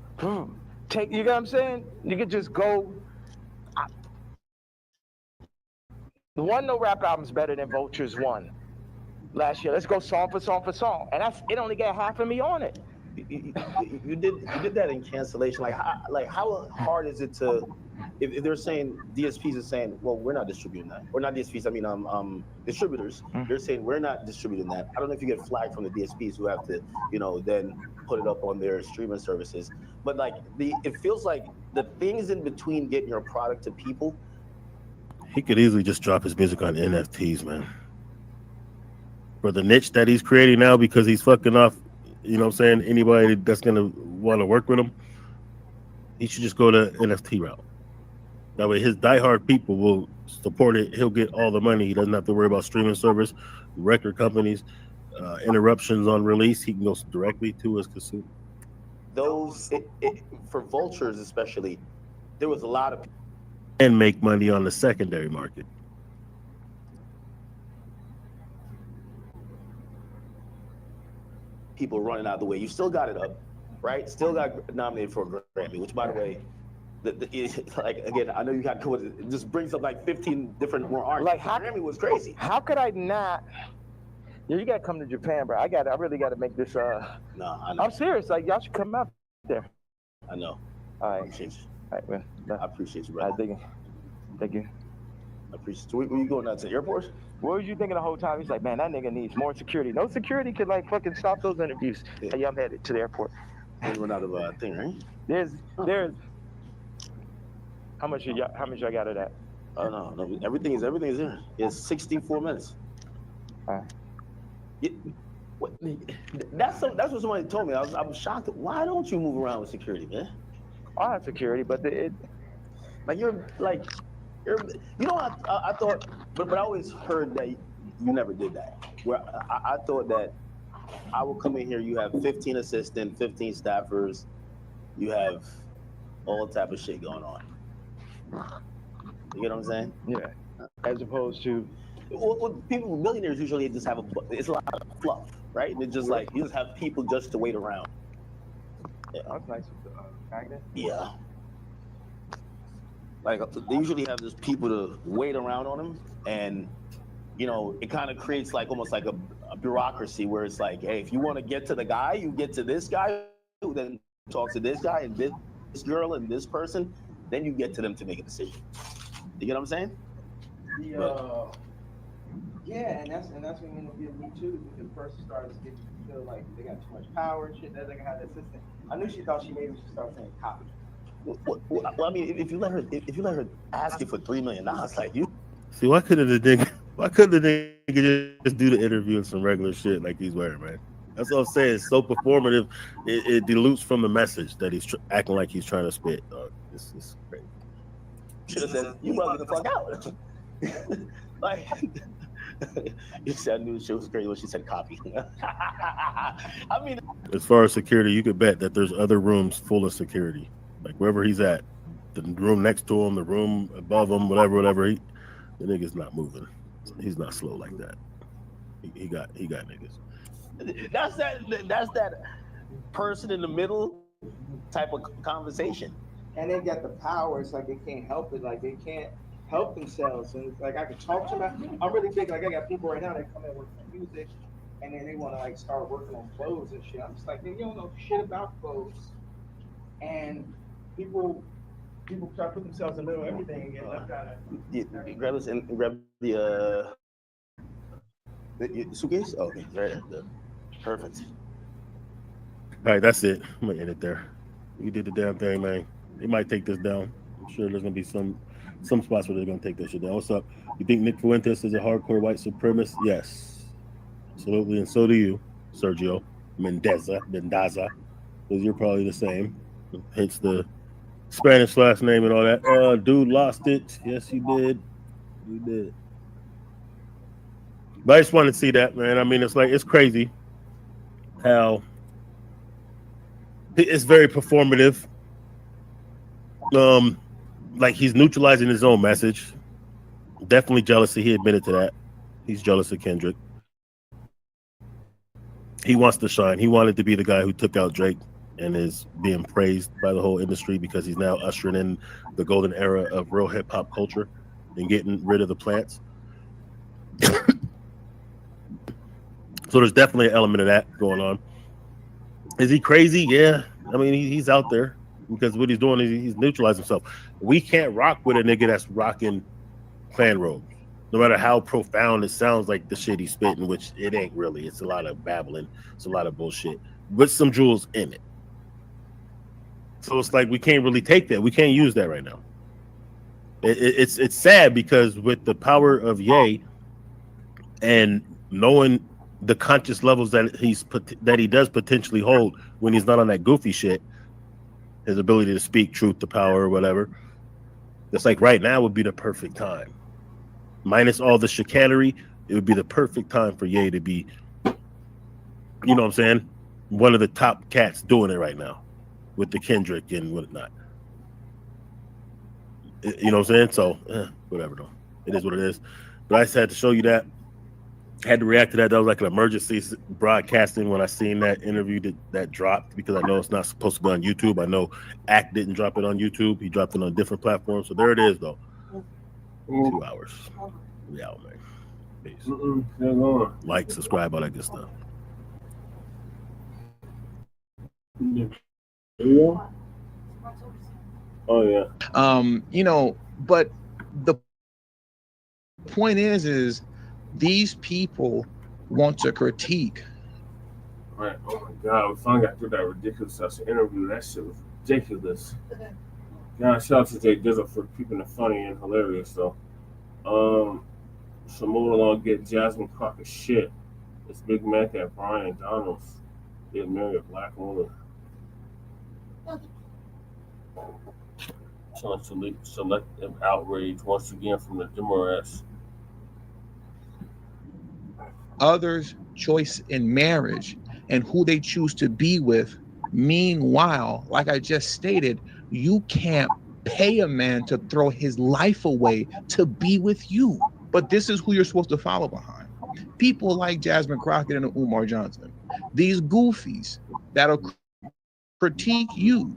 Take, you get what I'm saying? You could just go. The One No Rap album's better than Vulture's One last year. Let's go song for song. And it only got half of me on it. You did that in cancellation. Like how hard is it to, if they're saying, DSPs are saying, well, we're not distributing that. Or not DSPs, I mean distributors. They're saying we're not distributing that. I don't know if you get flagged from the DSPs who have to, then put it up on their streaming services. But like it feels like the things in between getting your product to people. He could easily just drop his music on NFTs, man. For the niche that he's creating now, because he's fucking off, you know what I'm saying, anybody that's going to want to work with him, he should just go the NFT route. That way his diehard people will support it. He'll get all the money. He doesn't have to worry about streaming service, record companies, interruptions on release. He can go directly to his consumer. For vultures especially, there was a lot of and make money on the secondary market. People running out of the way. You still got it up, right? Still got nominated for a Grammy, which, by the way, like again, I know you got it just brings up like 15 different more artists. Like Grammy was crazy. How could I not? You gotta come to Japan, bro. I really gotta make this. No, I know. I'm serious. Like y'all should come out there. I know. All right. I appreciate you. All right, man. I appreciate you, bro. Thank you. I appreciate you. Were you going out to the airport? What was you thinking the whole time? He's like, man, that nigga needs more security. No security could like fucking stop those interviews. Yeah, I'm headed to the airport. We run out of thing, right? There's. How much y'all got of that? Oh no, everything is there. It's 64 minutes. All right. That's what somebody told me. I was shocked. Why don't you move around with security, man? I have security, but I thought, but I always heard that you never did that. Where I thought that I would come in here, you have 15 assistants, 15 staffers, you have all type of shit going on. You get what I'm saying? Yeah. As opposed to, well, people, millionaires usually just have it's a lot of fluff, right? And it's just like you just have people just to wait around. Yeah. That's nice. Magnet? Yeah. Like they usually have just people to wait around on them, and it kind of creates like almost like a bureaucracy where it's like, hey, if you want to get to the guy, you get to this guy, who then talks to this guy and this girl and this person, then you get to them to make a decision. You get what I'm saying? Yeah, and that's when you interviewed me too. The person started to feel like they got too much power and shit. They're like, had the assistant. I knew she thought she maybe should start saying copy. Well, I mean, if you let her ask you for $3 million, like you. See, why couldn't the nigga Why couldn't the nigga just do the interview and some regular shit like he's wearing, man? That's what I'm saying. It's so performative. It dilutes from the message that he's acting like he's trying to spit. It's crazy. Should have said, "You must get the fuck out." Like, you said, I knew she was crazy when she said copy. I mean, as far as security, you could bet that there's other rooms full of security. Like wherever he's at, the room next to him, the room above him, whatever. The nigga's not moving. He's not slow like that. He got niggas. That's that person in the middle type of conversation. And they got the power. It's like they can't help it. Like they can't help themselves. And it's like I can talk to them. I'm really big. Like I got people right now that come in working on music, and then they want to like start working on clothes and shit. I'm just like, you don't know shit about clothes. And people try to put themselves in the middle of everything. And I've got to grab this and grab the suitcase. Oh, okay, right. Perfect. All right, that's it. I'm gonna end it there. You did the damn thing, man. They might take this down. I'm sure there's gonna be some spots where they're gonna take this shit down. What's up? You think Nick Fuentes is a hardcore white supremacist? Yes, absolutely, and so do you, Sergio Mendoza, because you're probably the same. Hence the Spanish last name and all that. Dude lost it. Yes, he did. He did. But I just wanted to see that, man. I mean, it's crazy how it's very performative. Like he's neutralizing his own message. Definitely jealousy. He admitted to that. He's jealous of Kendrick. He wants to shine. He wanted to be the guy who took out Drake and is being praised by the whole industry because he's now ushering in the golden era of real hip hop culture and getting rid of the plants. So there's definitely an element of that going on. Is he crazy? Yeah. I mean, he's out there because what he's doing is he's neutralizing himself. We can't rock with a nigga that's rocking clan robes, no matter how profound it sounds like the shit he's spitting, which it ain't really. It's a lot of babbling. It's a lot of bullshit with some jewels in it. So it's like we can't really take that. We can't use that right now. It's sad because with the power of Ye and knowing the conscious levels that he does potentially hold when he's not on that goofy shit, his ability to speak truth to power or whatever, it's like right now would be the perfect time. Minus all the chicanery, it would be the perfect time for Ye to be, you know what I'm saying, one of the top cats doing it right now with the Kendrick and whatnot. You know what I'm saying? So, whatever though. It is what it is. But I just had to show you that. Had to react to that. That was like an emergency broadcasting when I seen that interview that dropped because I know it's not supposed to be on YouTube. I know Act didn't drop it on YouTube. He dropped it on different platforms. So there it is though. 2 hours. We out, man. Peace. Like, subscribe, all that good stuff. Oh yeah. You know, but the point is these people want to critique. Right. Oh my God. We finally got through that ridiculous interview. That shit was ridiculous. Yeah, shout out to Jay Dizzle for keeping it funny and hilarious. So moving along, get Jasmine Crockett shit. It's Big Mac at Brian Donalds. Get married a black woman. Selective outrage once again from the Democrats. Others' choice in marriage and who they choose to be with. Meanwhile, like I just stated, you can't pay a man to throw his life away to be with you. But this is who you're supposed to follow behind. People like Jasmine Crockett and Umar Johnson, these goofies that'll critique you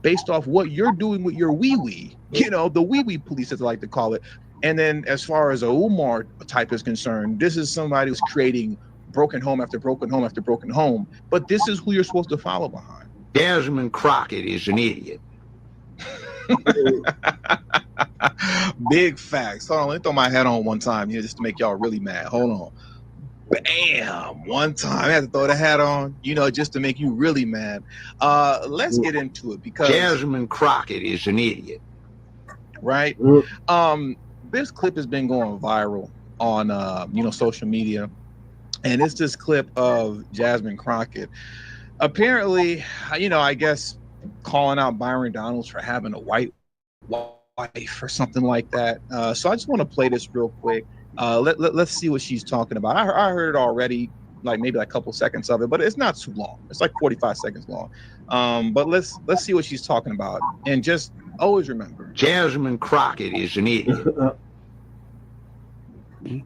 based off what you're doing with your wee-wee, you know, the wee-wee police, as I like to call it. And then as far as a Umar type is concerned, this is somebody who's creating broken home after broken home after broken home. But this is who you're supposed to follow behind. Jasmine Crockett is an idiot. Big facts. Hold on, let me throw my hat on one time, just to make y'all really mad. Hold on. Bam! One time. I had to throw the hat on, just to make you really mad. Let's get into it because Jasmine Crockett is an idiot. Right? This clip has been going viral on social media, and it's this clip of Jasmine Crockett apparently, I guess calling out Byron Donalds for having a white wife or something like that. So I just want to play this real quick. Let's see what she's talking about. I heard it already, like maybe like a couple seconds of it, but it's not too long. It's like 45 seconds long. But let's see what she's talking about, and just always remember, Jasmine Crockett is an idiot.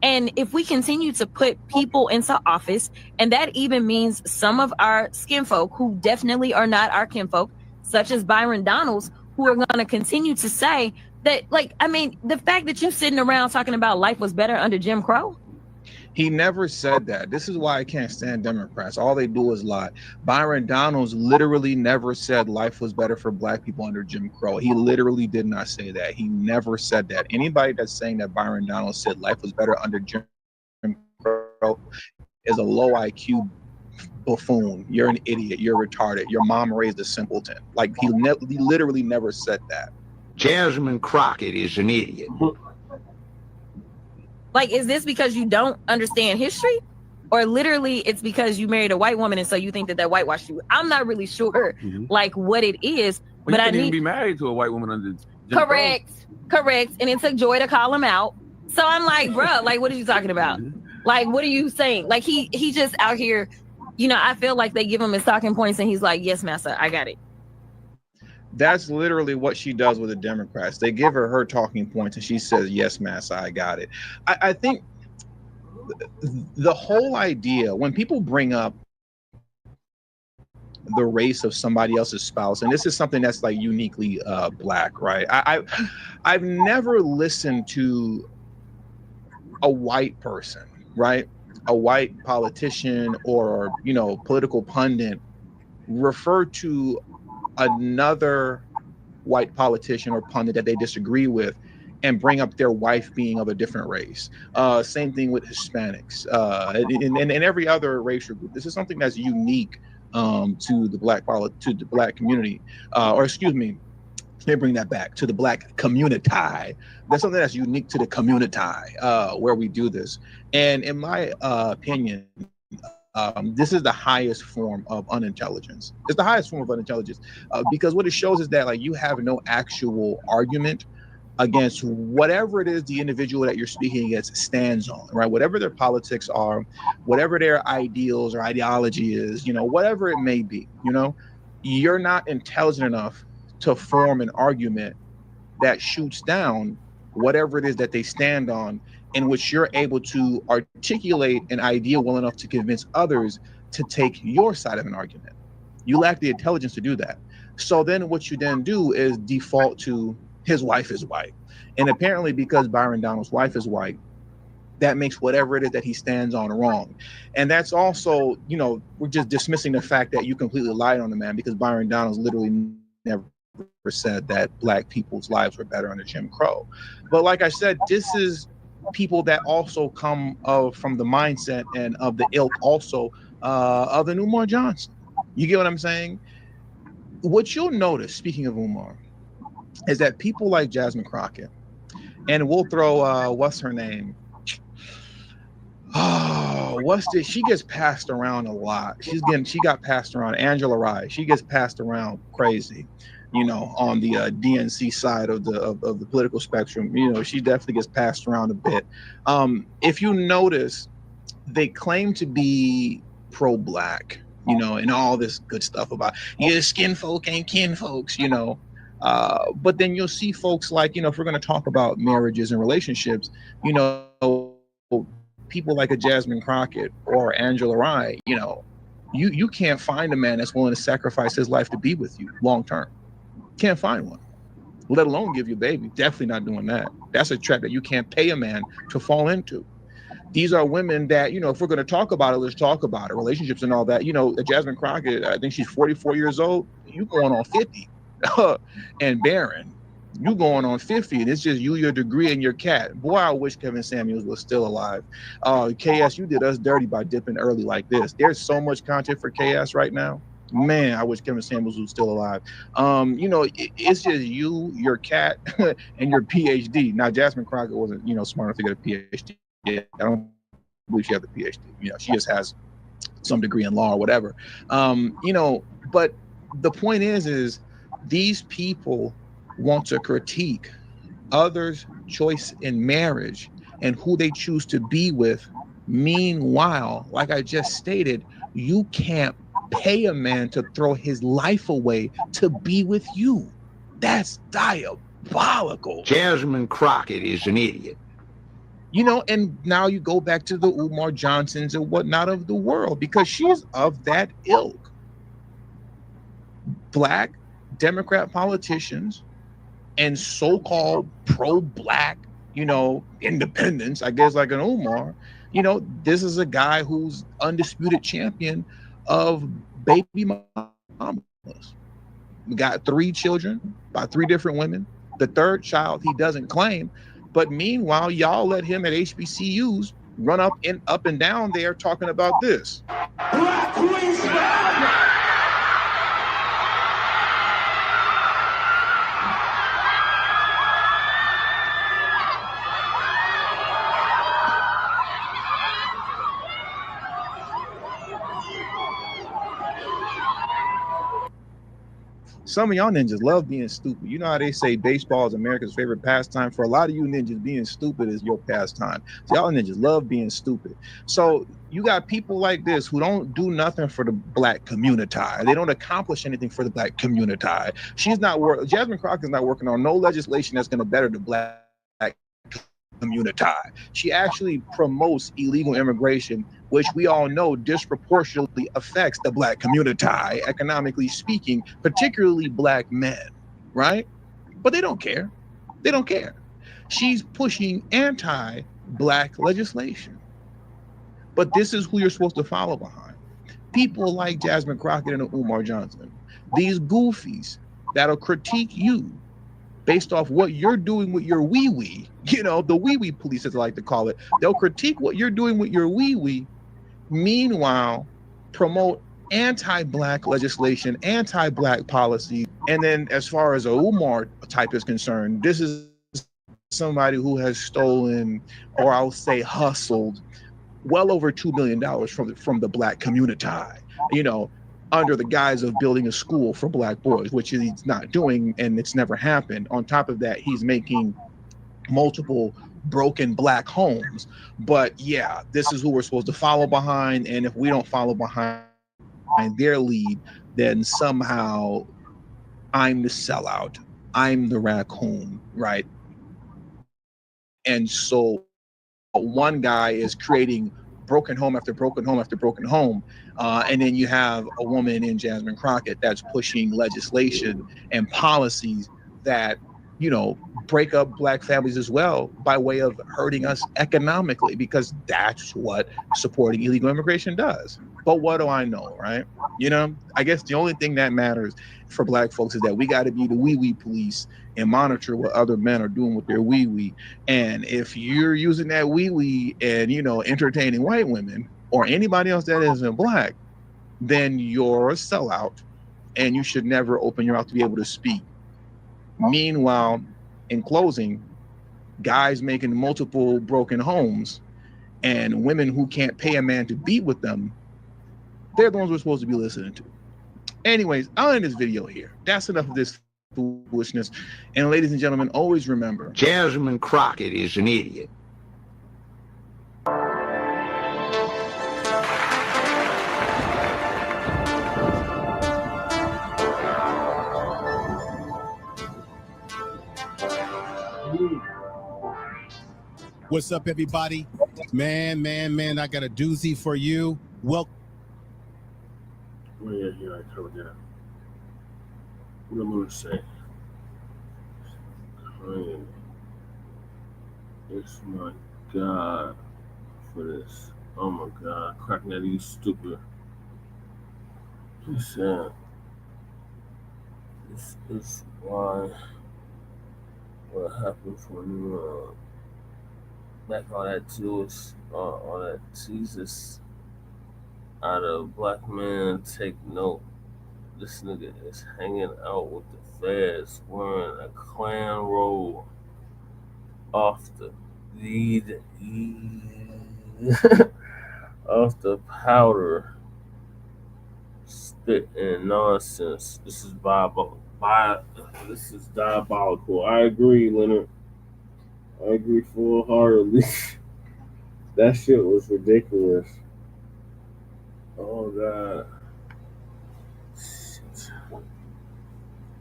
And if we continue to put people into office, and that even means some of our skinfolk who definitely are not our kinfolk, such as Byron Donalds, who are going to continue to say that, the fact that you're sitting around talking about life was better under Jim Crow. He never said that. This is why I can't stand Democrats. All they do is lie. Byron Donalds literally never said life was better for Black people under Jim Crow. He literally did not say that. He never said that. Anybody that's saying that Byron Donalds said life was better under Jim Crow is a low IQ buffoon. You're an idiot. You're retarded. Your mom raised a simpleton. He literally never said that. Jasmine Crockett is an idiot. Is this because you don't understand history, or literally it's because you married a white woman and so you think that whitewashed you? I'm not really sure, what it is. Well, but I didn't need even be married to a white woman under Jim correct, and it took Joy to call him out. So I'm like, bro, what are you talking about? What are you saying? He just out here, I feel like they give him his talking points and he's like, yes, massa, I got it. That's literally what she does with the Democrats. They give her talking points and she says, yes, massa, I got it. I think the whole idea, when people bring up the race of somebody else's spouse, and this is something that's uniquely Black, right? I've never listened to a white person, right? A white politician or, political pundit refer to another white politician or pundit that they disagree with and bring up their wife being of a different race. Same thing with Hispanics and every other racial group. This is something that's unique to the Black community, or excuse me, let me bring that back to the Black community. That's something that's unique to the community where we do this. And in my opinion, this is the highest form of unintelligence. It's the highest form of unintelligence because what it shows is that you have no actual argument against whatever it is the individual that you're speaking against stands on, right? Whatever their politics are, whatever their ideals or ideology is, whatever it may be, you're not intelligent enough to form an argument that shoots down whatever it is that they stand on, in which you're able to articulate an idea well enough to convince others to take your side of an argument. You lack the intelligence to do that. So then what you then do is default to his wife is white. And apparently because Byron Donalds' wife is white, that makes whatever it is that he stands on wrong. And that's also, we're just dismissing the fact that you completely lied on the man, because Byron Donalds literally never said that Black people's lives were better under Jim Crow. But like I said, this is people that also come from the mindset and of the ilk also of an Umar Johnson. You get what I'm saying? What you'll notice, speaking of Umar, is that people like Jasmine Crockett, and we'll throw what's her name? She gets passed around a lot. She got passed around. Angela Rye. She gets passed around crazy. On the DNC side of the political spectrum, she definitely gets passed around a bit. If you notice, they claim to be pro-Black, and all this good stuff about skin folk ain't kin folks, but then you'll see folks like, if we're going to talk about marriages and relationships, people like a Jasmine Crockett or Angela Rye, you can't find a man that's willing to sacrifice his life to be with you long term. Can't find one, let alone give you a baby. Definitely not doing that. That's a trap that you can't pay a man to fall into. These are women that, if we're going to talk about it, let's talk about it. Relationships and all that. Jasmine Crockett, I think she's 44 years old. You going on 50. And Barron, you going on 50. And it's just you, your degree, and your cat. Boy, I wish Kevin Samuels was still alive. KS, you did us dirty by dipping early like this. There's so much content for KS right now. Man, I wish Kevin Samuels was still alive. It's just you, your cat, and your PhD. Now, Jasmine Crockett wasn't, smart enough to get a PhD, Yeah, I don't believe she has a PhD. You know, she just has some degree in law or whatever. You know, but the point is these people want to critique others' choice in marriage and who they choose to be with. Meanwhile, like I just stated, you can't pay a man to throw his life away to be with you. That's diabolical. Jasmine Crockett is an idiot. You know, and now you go back to the Umar Johnsons and whatnot of the world, because she's of that ilk. Black Democrat politicians and so-called pro-Black, you know, independents, I guess, like an Umar, you know, this is a guy who's undisputed champion of baby mamas. We got 3 children by 3 different women. The 3rd child he doesn't claim, but meanwhile, y'all let him at HBCUs run up and down there talking about this. Black wins forever. Some of y'all ninjas love being stupid. You know how they say baseball is America's favorite pastime? For a lot of you ninjas, being stupid is your pastime. So y'all ninjas love being stupid. So you got people like this who don't do nothing for the Black community. They don't accomplish anything for the Black community. Jasmine Crockett is not working on no legislation that's going to better the Black community. She actually promotes illegal immigration, which we all know disproportionately affects the Black community, economically speaking, particularly Black men, right? But they don't care. They don't care. She's pushing anti-Black legislation. But this is who you're supposed to follow behind. People like Jasmine Crockett and Umar Johnson, these goofies that'll critique you based off what you're doing with your wee-wee, you know, the wee-wee police, as I like to call it. They'll critique what you're doing with your wee-wee, meanwhile, promote anti-Black legislation, anti-Black policy. And then as far as a Umar type is concerned, this is somebody who has stolen, or I'll say hustled, well over $2 million from the Black community, you know, under the guise of building a school for Black boys, which he's not doing, and it's never happened. On top of that, he's making multiple broken Black homes. But yeah, this is who we're supposed to follow behind. And if we don't follow behind their lead, then somehow I'm the sellout. I'm the raccoon, right? And so one guy is creating broken home after broken home after broken home. And then you have a woman in Jasmine Crockett that's pushing legislation and policies that, you know, break up Black families as well, by way of hurting us economically, because that's what supporting illegal immigration does. But what do I know, right? You know, I guess the only thing that matters for Black folks is that we got to be the wee-wee police and monitor what other men are doing with their wee-wee. And if you're using that wee-wee and, you know, entertaining white women or anybody else that isn't Black, then you're a sellout and you should never open your mouth to be able to speak. Meanwhile, in closing, guys making multiple broken homes and women who can't pay a man to be with them, they're the ones we're supposed to be listening to. Anyways, I'll end this video here. That's enough of this foolishness. And ladies and gentlemen, always remember, Jasmine Crockett is an idiot. What's up, everybody? Man, I got a doozy for you. Well, yeah, I covered that. What I'm gonna say? It's my God for this. Oh my God, cracking at you stupid. Listen, this is why what happens when you back all that Jewish, all that Jesus out of Black men. Take note. This nigga is hanging out with the feds wearing a Klan robe off the Eat off the powder. Spit and nonsense. This is This is diabolical. I agree, Leonard. I agree full-heartedly. That shit was ridiculous. Oh god. Shit.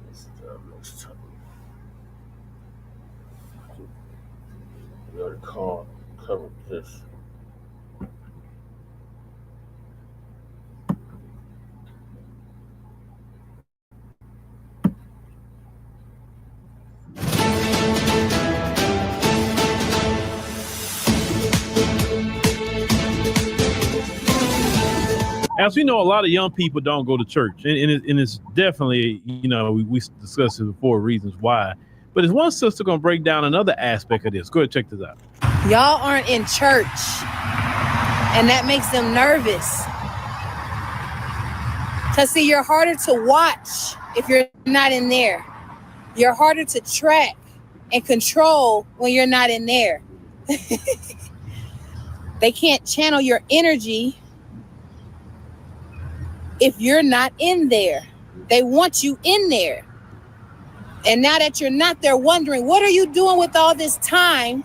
Next time. Another call covered this. As we know, a lot of young people don't go to church, and it's definitely, you know, we discussed it before, reasons why. But is one sister going to break down another aspect of this? Go ahead, check this out. Y'all aren't in church, and that makes them nervous. Because, see, you're harder to watch if you're not in there. You're harder to track and control when you're not in there. They can't channel your energy if you're not in there. They want you in there. And now that you're not, they're wondering, what are you doing with all this time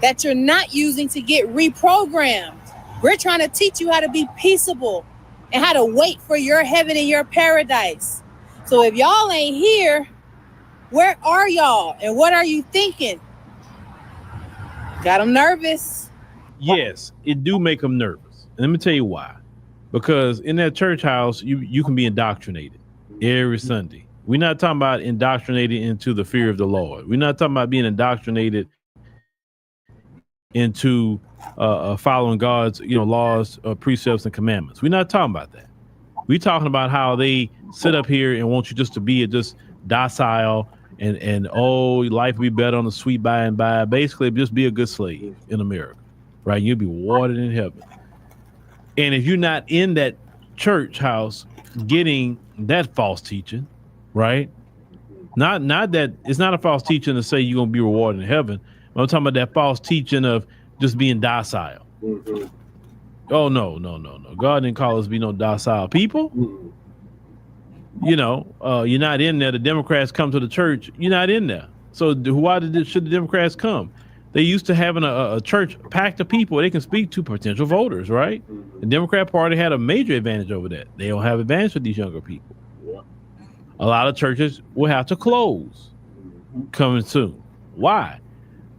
that you're not using to get reprogrammed? We're trying to teach you how to be peaceable and how to wait for your heaven and your paradise. So if y'all ain't here, where are y'all? And what are you thinking? Got them nervous. Yes, it do make them nervous. And let me tell you why. Because in that church house, you can be indoctrinated every Sunday. We're not talking about indoctrinated into the fear of the Lord. We're not talking about being indoctrinated into following God's, laws, precepts, and commandments. We're not talking about that. We're talking about how they sit up here and want you just to be just docile and life will be better on the sweet by and by. Basically, just be a good slave in America, right? You'll be watered in heaven. And if you're not in that church house getting that false teaching, right? Not that it's not a false teaching to say you're gonna be rewarded in heaven. I'm talking about that false teaching of just being docile. Mm-hmm. Oh no. God didn't call us to be no docile people. Mm-hmm. You're not in there. The Democrats come to the church. You're not in there. So why should the Democrats come? They used to having a church packed of people they can speak to potential voters, right? Mm-hmm. The Democrat Party had a major advantage over that. They don't have advantage with these younger people. Yeah. A lot of churches will have to close coming soon. Why?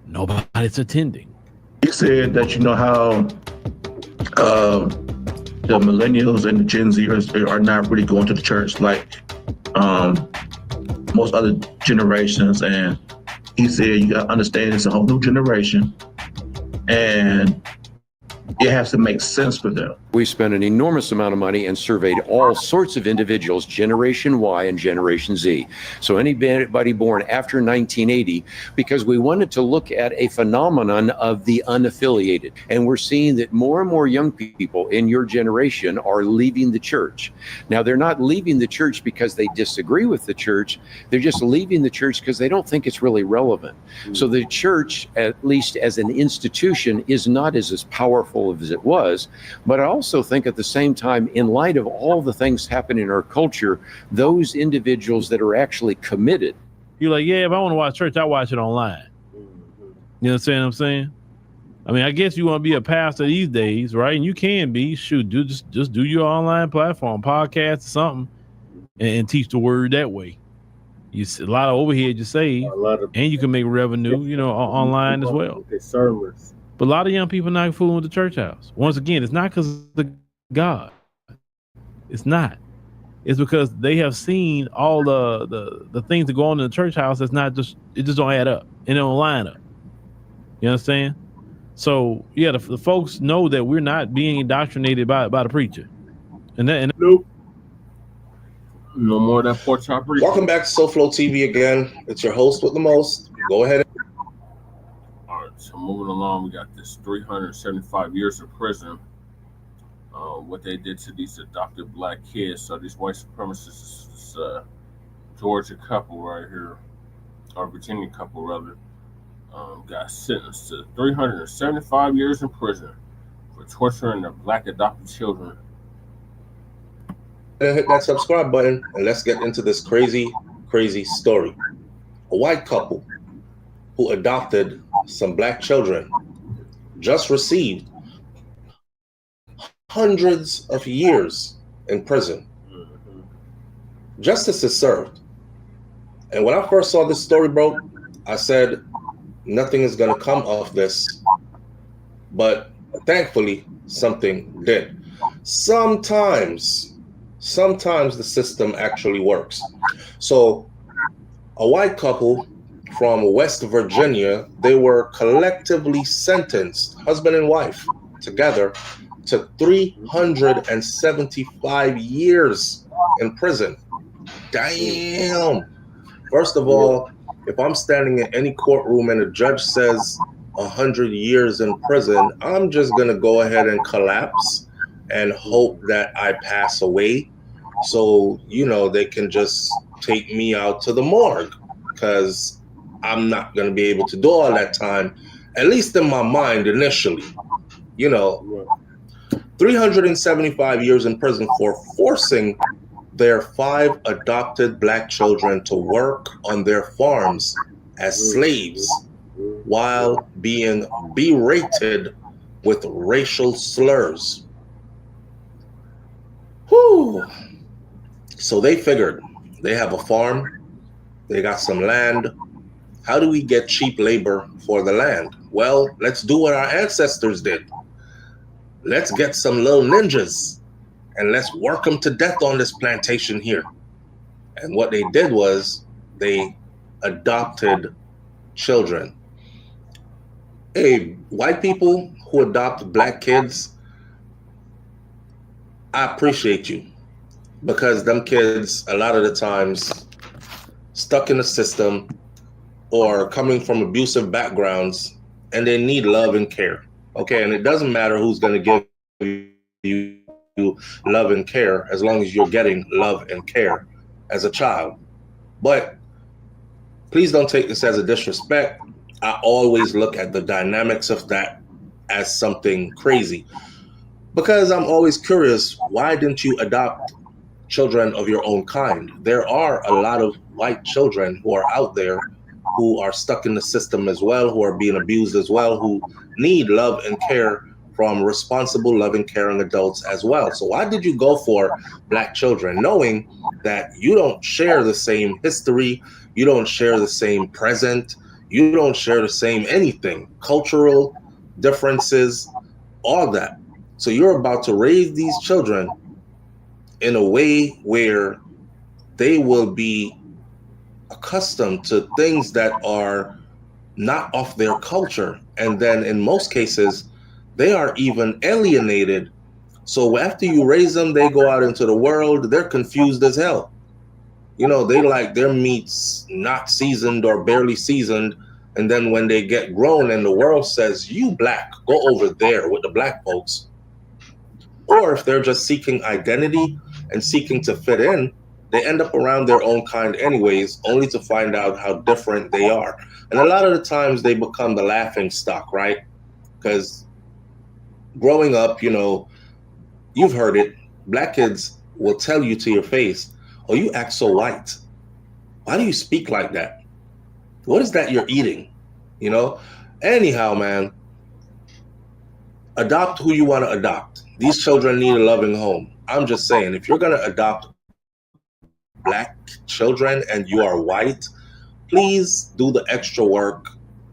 Nobody's attending. He said that how the millennials and the Gen Zers are not really going to the church like most other generations, and he said you got to understand it's a whole new generation and it has to make sense for them. We spent an enormous amount of money and surveyed all sorts of individuals, Generation Y and Generation Z. So anybody born after 1980, because we wanted to look at a phenomenon of the unaffiliated. And we're seeing that more and more young people in your generation are leaving the church. Now, they're not leaving the church because they disagree with the church. They're just leaving the church because they don't think it's really relevant. So the church, at least as an institution, is not as powerful as it was. But I also think at the same time, in light of all the things happening in our culture, those individuals that are actually committed. You're like, yeah, if I want to watch church, I watch it online. You understand what I'm saying? I mean, I guess you want to be a pastor these days, right? And you can be. Shoot, just do your online platform, podcast or something, and teach the word that way. You see, a lot of overhead you save, and you can make revenue, online as well. Servers. But a lot of young people not fooling with the church house. Once again, it's not because of the God. It's not. It's because they have seen all the things that go on in the church house. It just don't add up. It don't line up. You understand? So yeah, the folks know that we're not being indoctrinated by the preacher. And nope. No more of that pork chop. Welcome back to SoFlo TV again. It's your host with the most. Go ahead. All right, so moving along, we got this 375 years of prison. What they did to these adopted black kids. So these white supremacists, this Georgia couple right here, or Virginia couple rather, got sentenced to 375 years in prison for torturing their black adopted children. And hit that subscribe button and let's get into this crazy, crazy story. A white couple who adopted some black children just received hundreds of years in prison. Justice is served. And when I first saw this story, bro, I said, nothing is going to come of this. But thankfully, something did. Sometimes the system actually works. So a white couple from West Virginia, they were collectively sentenced, husband and wife, together to 375 years in prison. Damn. First of all, if I'm standing in any courtroom and a judge says 100 years in prison, I'm just going to go ahead and collapse and hope that I pass away. So, you know, they can just take me out to the morgue because I'm not going to be able to do all that time, at least in my mind initially. You know, 375 years in prison for forcing their 5 adopted black children to work on their farms as slaves while being berated with racial slurs. Whew. So they figured they have a farm, they got some land. How do we get cheap labor for the land? Well, let's do what our ancestors did. Let's get some little ninjas and let's work them to death on this plantation here. And what they did was they adopted children. Hey, white people who adopt black kids, I appreciate you, because them kids, a lot of the times, stuck in the system or coming from abusive backgrounds, and they need love and care. Okay, and it doesn't matter who's going to give you love and care as long as you're getting love and care as a child. But please don't take this as a disrespect. I always look at the dynamics of that as something crazy, because I'm always curious, why didn't you adopt children of your own kind? There are a lot of white children who are out there who are stuck in the system as well, who are being abused as well, who need love and care from responsible, loving, caring adults as well. So why did you go for black children, knowing that you don't share the same history, you don't share the same present, you don't share the same anything, cultural differences, all that. So you're about to raise these children in a way where they will be accustomed to things that are not of their culture. And then in most cases, they are even alienated. So after you raise them, they go out into the world, they're confused as hell. You know, they like their meats not seasoned or barely seasoned. And then when they get grown and the world says, you black, go over there with the black folks. Or if they're just seeking identity and seeking to fit in, they end up around their own kind anyways, only to find out how different they are. And a lot of the times they become the laughing stock, right? Because growing up, you know, you've heard it, black kids will tell you to your face, oh, you act so white. Why do you speak like that? What is that you're eating? You know? Anyhow, man, adopt who you want to adopt. These children need a loving home. I'm just saying, if you're going to adopt black children and you are white, please do the extra work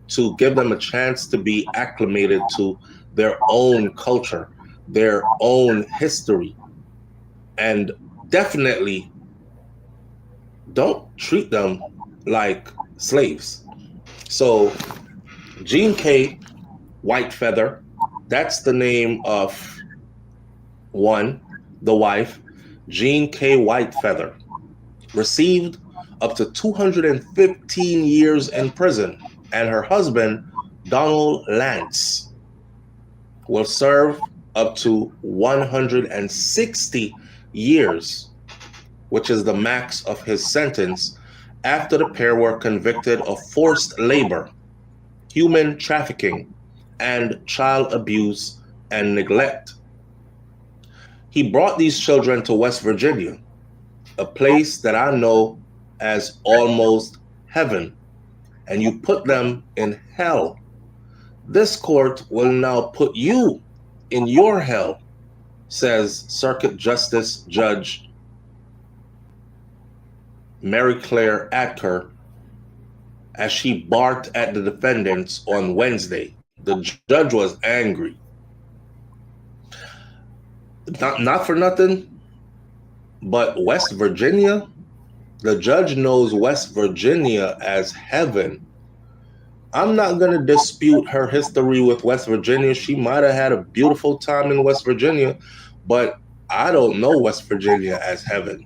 to give them a chance to be acclimated to their own culture, their own history. And definitely don't treat them like slaves. So Jean K. Whitefeather, that's the name of one, the wife, Jean K. Whitefeather, received up to 215 years in prison, and her husband, Donald Lance, will serve up to 160 years, which is the max of his sentence, after the pair were convicted of forced labor. human trafficking, and child abuse and neglect. He brought these children to West Virginia, a place that I know as almost heaven, and you put them in hell. This court will now put you in your hell, says Circuit Justice Judge Mary Claire Atker as she barked at the defendants on Wednesday. The judge was angry. Not for nothing, but West Virginia, the judge knows West Virginia as heaven. I'm not going to dispute her history with West Virginia. She might have had a beautiful time in West Virginia, but I don't know West Virginia as heaven.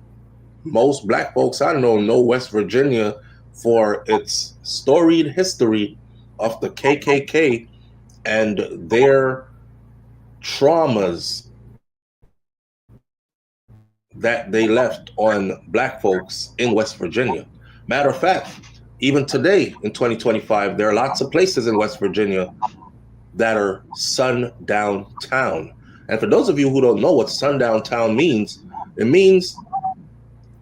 Most Black folks I know West Virginia for its storied history of the KKK and their traumas that they left on Black folks in West Virginia. Matter of fact, even today in 2025, there are lots of places in West Virginia that are sundown town. And for those of you who don't know what sundown town means, it means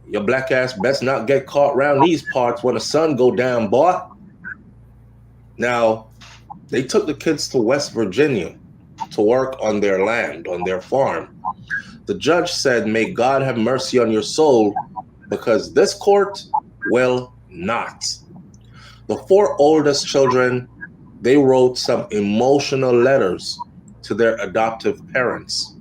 your Black ass best not get caught around these parts when the sun go down, boy. Now, they took the kids to West Virginia to work on their land, on their farm. The judge said, may God have mercy on your soul, because this court will not. The 4 oldest children, they wrote some emotional letters to their adoptive parents.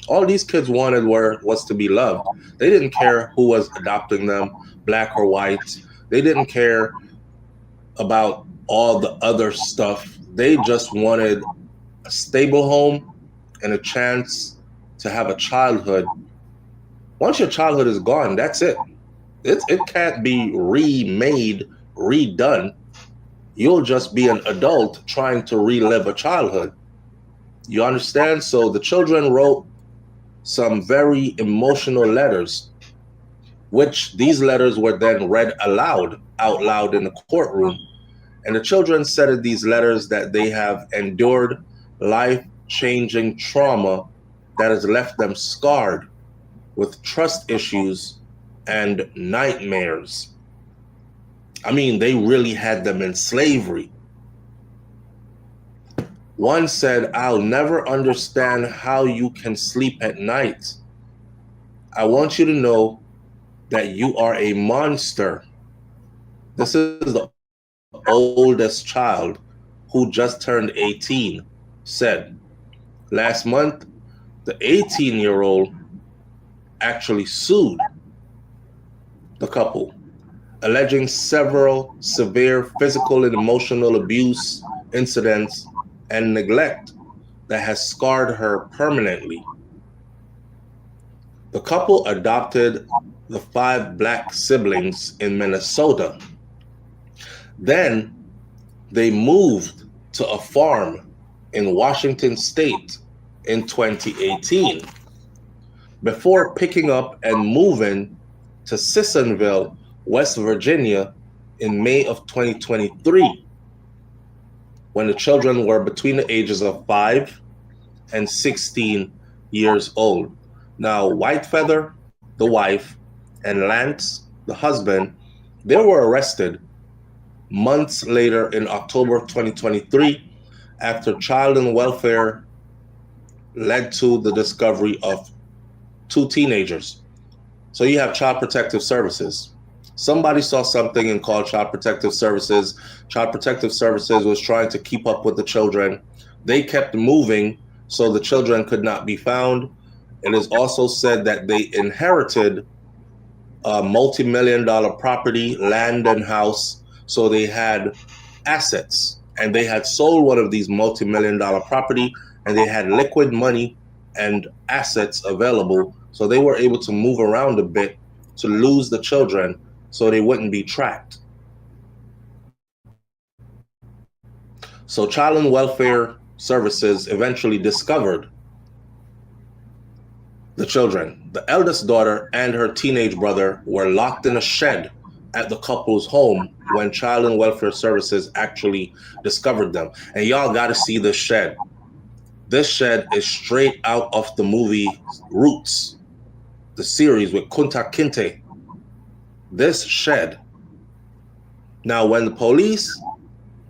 All these kids wanted was to be loved. They didn't care who was adopting them, Black or white. They didn't care about all the other stuff. They just wanted a stable home and a chance to have a childhood. Once your childhood is gone, that's it. It can't be remade, redone. You'll just be an adult trying to relive a childhood. You understand? So the children wrote some very emotional letters, which these letters were then read out loud in the courtroom. And the children said in these letters that they have endured life-changing trauma that has left them scarred with trust issues and nightmares. I mean, they really had them in slavery. One said, I'll never understand how you can sleep at night. I want you to know that you are a monster. This is the oldest child, who just turned 18, said. Last month, the 18-year-old actually sued the couple, alleging several severe physical and emotional abuse incidents and neglect that has scarred her permanently. The couple adopted the 5 Black siblings in Minnesota. Then they moved to a farm in Washington State in 2018 before picking up and moving to Sissonville, West Virginia in May of 2023, when the children were between the ages of 5 and 16 years old. Now, Whitefeather, the wife, and Lance, the husband, they were arrested months later in October 2023 after child and welfare led to the discovery of 2 teenagers. So you have Child Protective Services. Somebody saw something and called Child Protective Services. Child Protective Services was trying to keep up with the children. They kept moving so the children could not be found. It is also said that they inherited a multi-million-dollar property, land and house. So they had assets, and they had sold one of these multi-million-dollar property, and they had liquid money and assets available. So they were able to move around a bit to lose the children so they wouldn't be tracked. So Child and Welfare Services eventually discovered the children. The eldest daughter and her teenage brother were locked in a shed at the couple's home when Child and Welfare Services actually discovered them. And y'all got to see this shed. This shed is straight out of the movie Roots, the series with Kunta Kinte. This shed. Now, when the police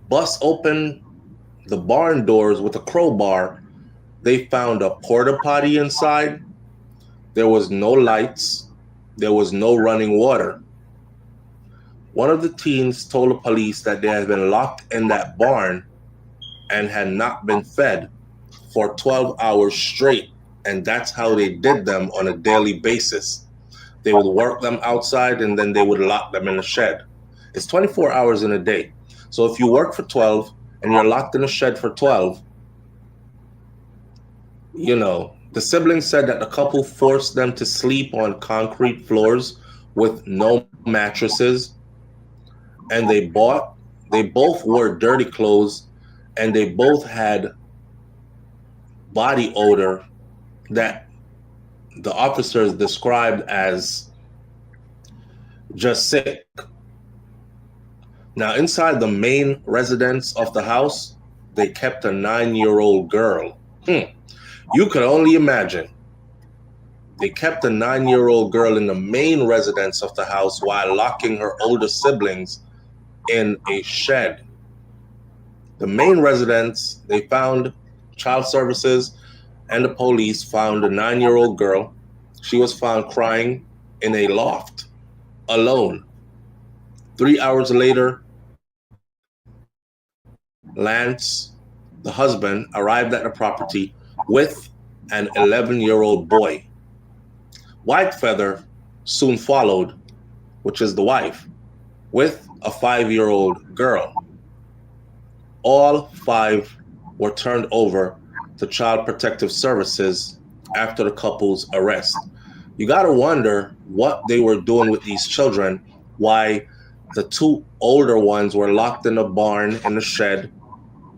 bust open the barn doors with a crowbar, they found a porta potty inside. There was no lights. There was no running water. One of the teens told the police that they had been locked in that barn and had not been fed for 12 hours straight. And that's how they did them on a daily basis. They would work them outside and then they would lock them in a shed. It's 24 hours in a day. So if you work for 12 and you're locked in a shed for 12, you know, the siblings said that the couple forced them to sleep on concrete floors with no mattresses. And they both wore dirty clothes, and they both had body odor that the officers described as just sick. Now, inside the main residence of the house, they kept a 9-year-old girl. You could only imagine. They kept a 9-year-old girl in the main residence of the house while locking her older siblings in a shed. The main residence, they found child services and the police found a 9-year-old girl. She was found crying in a loft, alone. 3 hours later, Lance, the husband, arrived at the property with an 11-year-old boy. Whitefeather soon followed, which is the wife, with a 5-year-old girl. All 5 were turned over to Child Protective Services after the couple's arrest. You got to wonder what they were doing with these children, why the 2 older ones were locked in a barn in a shed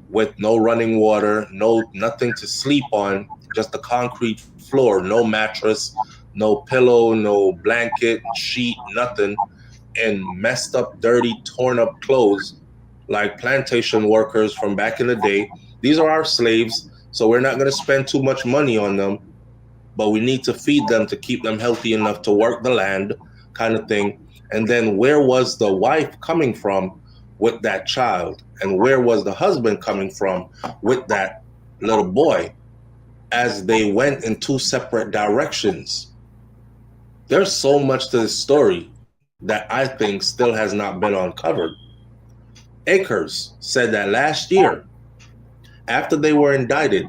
with no running water, nothing to sleep on, just a concrete floor, no mattress, no pillow, no blanket, sheet, nothing, and messed up, dirty, torn up clothes like plantation workers from back in the day. These are our slaves, so we're not going to spend too much money on them, but we need to feed them to keep them healthy enough to work the land, kind of thing. And then where was the wife coming from with that child? And where was the husband coming from with that little boy as they went in 2 separate directions? There's so much to this story that I think still has not been uncovered. Akers said that last year, after they were indicted,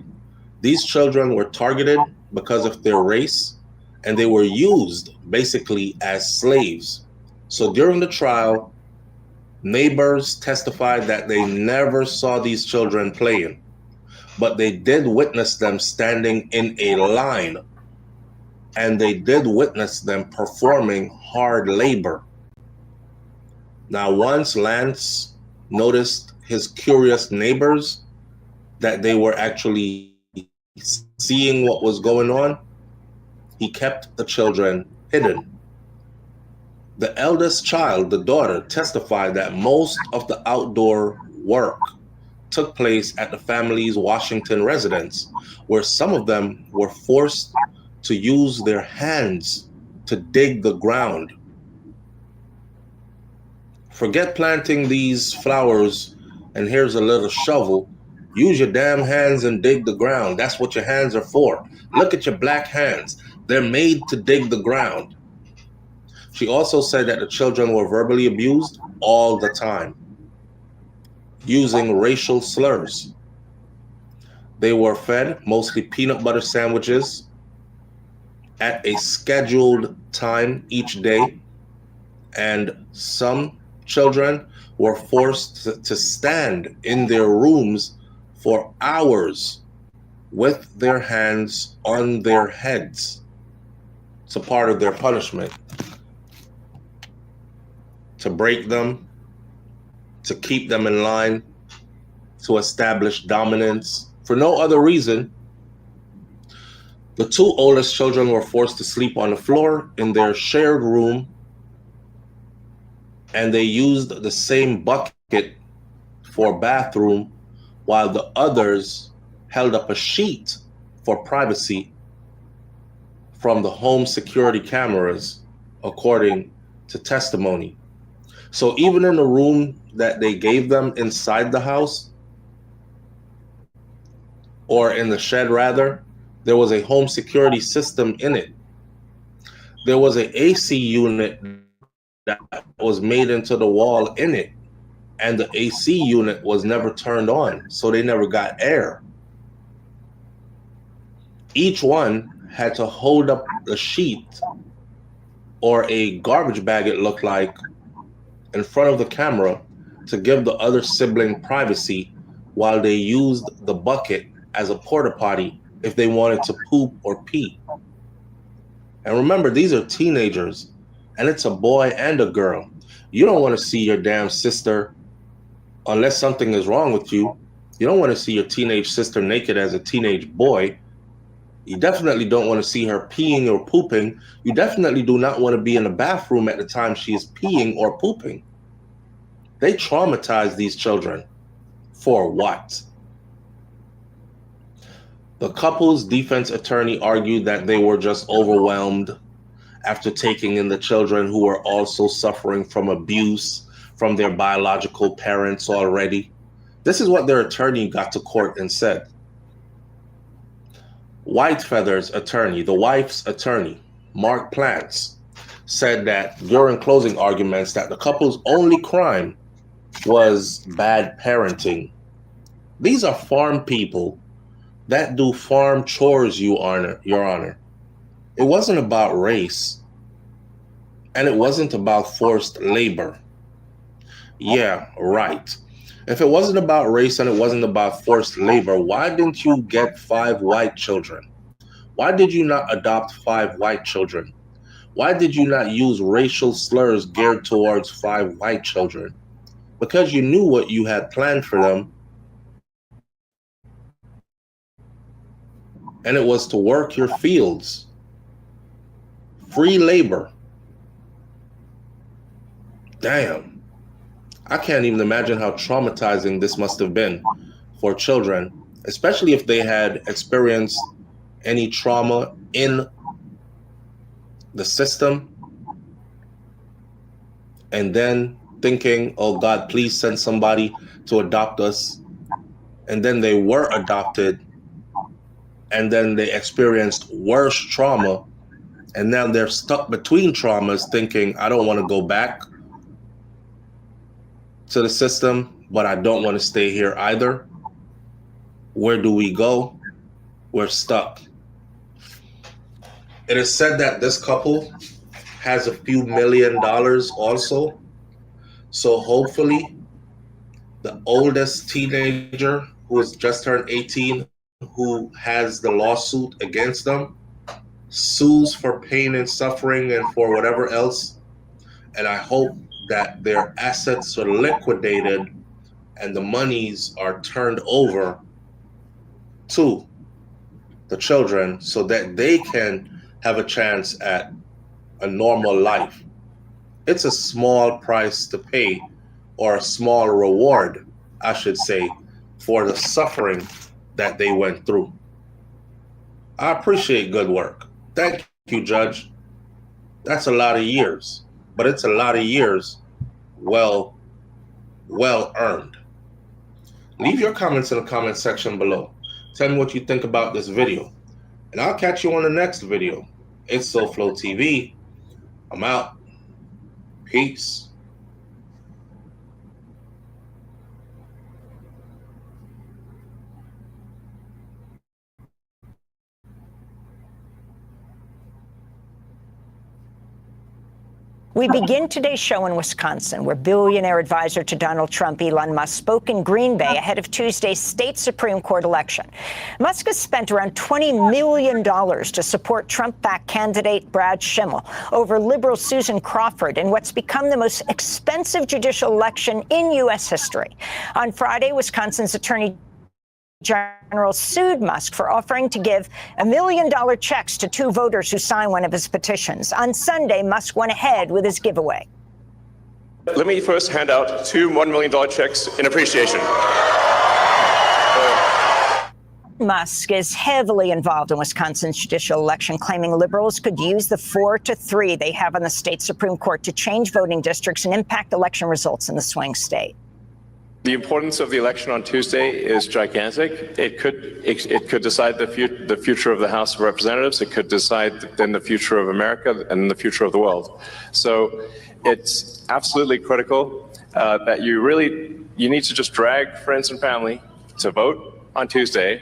these children were targeted because of their race, and they were used basically as slaves. So during the trial, neighbors testified that they never saw these children playing, but they did witness them standing in a line, and they did witness them performing hard labor. Now, once Lance noticed his curious neighbors, that they were actually seeing what was going on, he kept the children hidden. The eldest child, the daughter, testified that most of the outdoor work took place at the family's Washington residence, where some of them were forced to use their hands to dig the ground. Forget planting these flowers and here's a little shovel. Use your damn hands and dig the ground. That's what your hands are for. Look at your black hands. They're made to dig the ground. She also said that the children were verbally abused all the time, using racial slurs. They were fed mostly peanut butter sandwiches at a scheduled time each day, and some children were forced to stand in their rooms for hours with their hands on their heads. It's a part of their punishment. To break them, to keep them in line, to establish dominance. For no other reason, the 2 oldest children were forced to sleep on the floor in their shared room and they used the same bucket for bathroom while the others held up a sheet for privacy from the home security cameras, according to testimony. So even in the room that they gave them inside the house, or in the shed rather, there was a home security system in it. There was an AC unit that was made into the wall in it, and the AC unit was never turned on, so they never got air. Each one had to hold up a sheet or a garbage bag, it looked like, in front of the camera to give the other sibling privacy while they used the bucket as a porta potty if they wanted to poop or pee. And remember, these are teenagers, and it's a boy and a girl. You don't want to see your damn sister, unless something is wrong with you. You don't want to see your teenage sister naked as a teenage boy. You definitely don't want to see her peeing or pooping. You definitely do not want to be in the bathroom at the time she is peeing or pooping. They traumatize these children. For what? The couple's defense attorney argued that they were just overwhelmed after taking in the children who were also suffering from abuse from their biological parents already. This is what their attorney got to court and said. Whitefeather's attorney, the wife's attorney, Mark Plants, said that during closing arguments that the couple's only crime was bad parenting. These are farm people that do farm chores, Your Honor. It wasn't about race, and it wasn't about forced labor. Yeah, right. If it wasn't about race and it wasn't about forced labor, why didn't you get 5 white children? Why did you not adopt 5 white children? Why did you not use racial slurs geared towards 5 white children? Because you knew what you had planned for them, and it was to work your fields. Free labor. Damn. I can't even imagine how traumatizing this must have been for children, especially if they had experienced any trauma in the system, and then thinking, oh God, please send somebody to adopt us. And then they were adopted, and then they experienced worse trauma, and now they're stuck between traumas thinking, I don't want to go back to the system, but I don't want to stay here either. Where do we go? We're stuck. It is said that this couple has a few $1 million also. So hopefully the oldest teenager who has just turned 18, who has the lawsuit against them, sues for pain and suffering and for whatever else. And I hope that their assets are liquidated and the monies are turned over to the children so that they can have a chance at a normal life. It's a small price to pay, or a small reward, I should say, for the suffering that they went through. I appreciate good work. Thank you, Judge. That's a lot of years, but it's a lot of years well earned. Leave your comments in the comment section below. Tell me what you think about this video, and I'll catch you on the next video. It's SoFlo TV. I'm out. Peace. We begin today's show in Wisconsin, where billionaire advisor to Donald Trump, Elon Musk, spoke in Green Bay ahead of Tuesday's state Supreme Court election. Musk has spent around $20 million to support Trump-backed candidate Brad Schimmel over liberal Susan Crawford in what's become the most expensive judicial election in U.S. history. On Friday, Wisconsin's Attorney General sued Musk for offering to give $1 million checks to 2 voters who signed one of his petitions. On Sunday, Musk went ahead with his giveaway. Let me first hand out 2 $1 million checks in appreciation. Musk is heavily involved in Wisconsin's judicial election, claiming liberals could use the 4-3 they have on the state Supreme Court to change voting districts and impact election results in the swing state. The importance of the election on Tuesday is gigantic. It could decide the future of the House of Representatives. It could decide then the future of America and the future of the world. So it's absolutely critical that you need to just drag friends and family to vote on Tuesday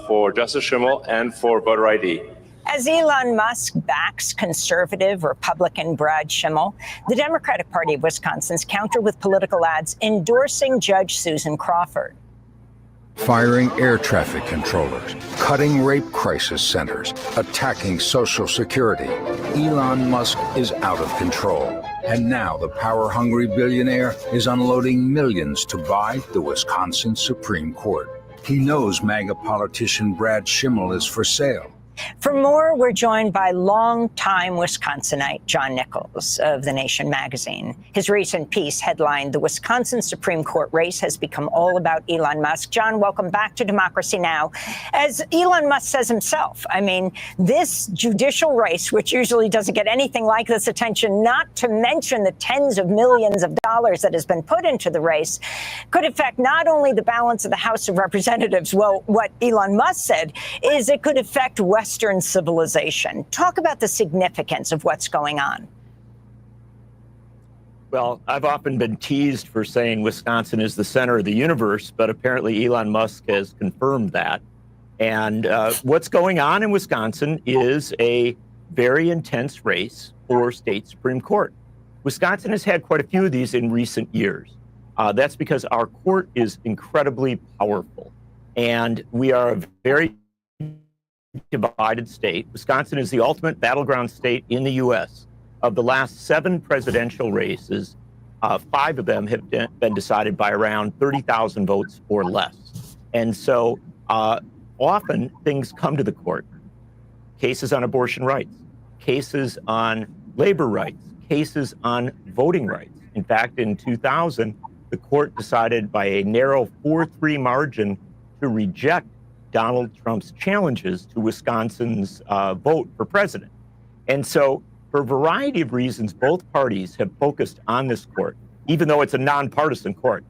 for Justice Schimmel and for voter ID. As Elon Musk backs conservative Republican Brad Schimmel, the Democratic Party of Wisconsin's countered with political ads endorsing Judge Susan Crawford. Firing air traffic controllers, cutting rape crisis centers, attacking Social Security. Elon Musk is out of control. And now the power-hungry billionaire is unloading millions to buy the Wisconsin Supreme Court. He knows MAGA politician Brad Schimmel is for sale. For more, we're joined by longtime Wisconsinite John Nichols of The Nation magazine. His recent piece headlined, "The Wisconsin Supreme Court Race Has Become All About Elon Musk." John, welcome back to Democracy Now! As Elon Musk says himself, I mean, this judicial race, which usually doesn't get anything like this attention, not to mention the tens of millions of dollars that has been put into the race, could affect not only the balance of the House of Representatives, well, what Elon Musk said is it could affect Western civilization. Talk about the significance of what's going on. Well, I've often been teased for saying Wisconsin is the center of the universe, but apparently Elon Musk has confirmed that. And what's going on in Wisconsin is a very intense race for state Supreme Court. Wisconsin has had quite a few of these in recent years. That's because our court is incredibly powerful, and we are a very divided state. Wisconsin is the ultimate battleground state in the U.S. Of the last 7 presidential races, 5 of them have been decided by around 30,000 votes or less. And so often things come to the court. Cases on abortion rights, cases on labor rights, cases on voting rights. In fact, in 2000, the court decided by a narrow 4-3 margin to reject Donald Trump's challenges to Wisconsin's vote for president. And so for a variety of reasons, both parties have focused on this court, even though it's a nonpartisan court.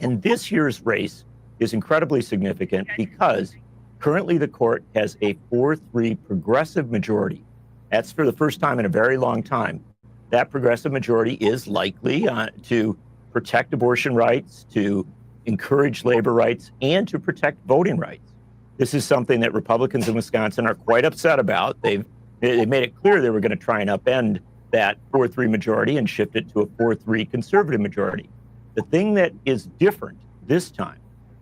And this year's race is incredibly significant because currently the court has a 4-3 progressive majority. That's for the first time in a very long time. That progressive majority is likely to protect abortion rights, to encourage labor rights, and to protect voting rights. This is something that Republicans in Wisconsin are quite upset about. They made it clear they were going to try and upend that 4-3 majority and shift it to a 4-3 conservative majority. The thing that is different this time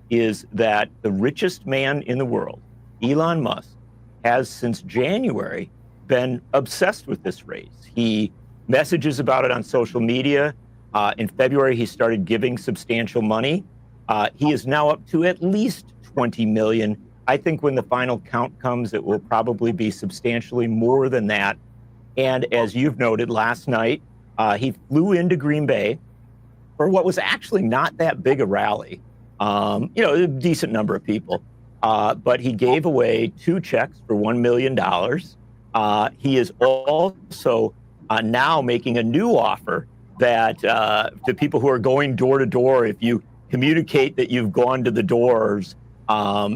is that the richest man in the world, Elon Musk, has since January been obsessed with this race. He messages about it on social media. In February, he started giving substantial money. He is now up to at least 20 million. I think when the final count comes, it will probably be substantially more than that. And as you've noted, last night, he flew into Green Bay for what was actually not that big a rally. A decent number of people. But he gave away 2 checks for $1 million. He is also now making a new offer that to people who are going door to door, if you communicate that you've gone to the doors,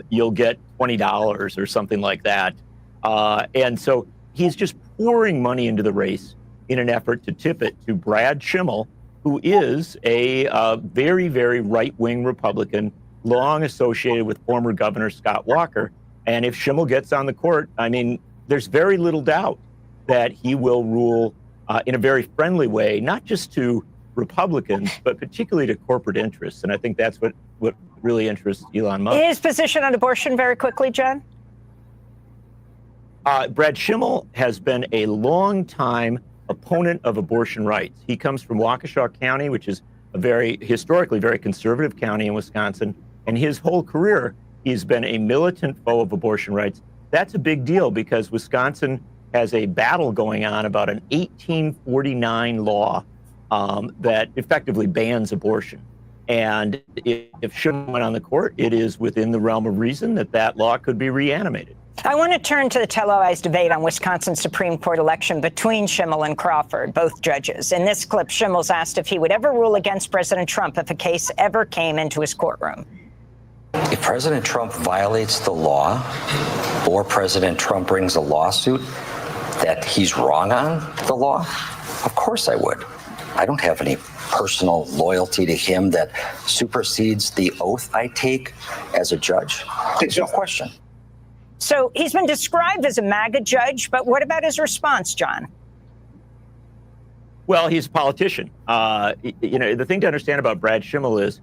you'll get $20 or something like that. And so he's just pouring money into the race in an effort to tip it to Brad Schimmel, who is a very, very right-wing Republican, long associated with former Governor Scott Walker. And if Schimmel gets on the court, I mean, there's very little doubt that he will rule in a very friendly way, not just to Republicans, but particularly to corporate interests. And I think that's what really interests Elon Musk. His position on abortion, very quickly, John? Brad Schimmel has been a long-time opponent of abortion rights. He comes from Waukesha County, which is a historically very conservative county in Wisconsin. And his whole career, he's been a militant foe of abortion rights. That's a big deal because Wisconsin has a battle going on about an 1849 law that effectively bans abortion. And if Schimmel went on the court, it is within the realm of reason that that law could be reanimated. I want to turn to the televised debate on Wisconsin's Supreme Court election between Schimmel and Crawford, both judges. In this clip, Schimmel's asked if he would ever rule against President Trump if a case ever came into his courtroom. If President Trump violates the law or President Trump brings a lawsuit that he's wrong on the law, of course I would. I don't have any personal loyalty to him that supersedes the oath I take as a judge. There's no question. So he's been described as a MAGA judge, but what about his response, John? Well, he's a politician. The thing to understand about Brad Schimmel is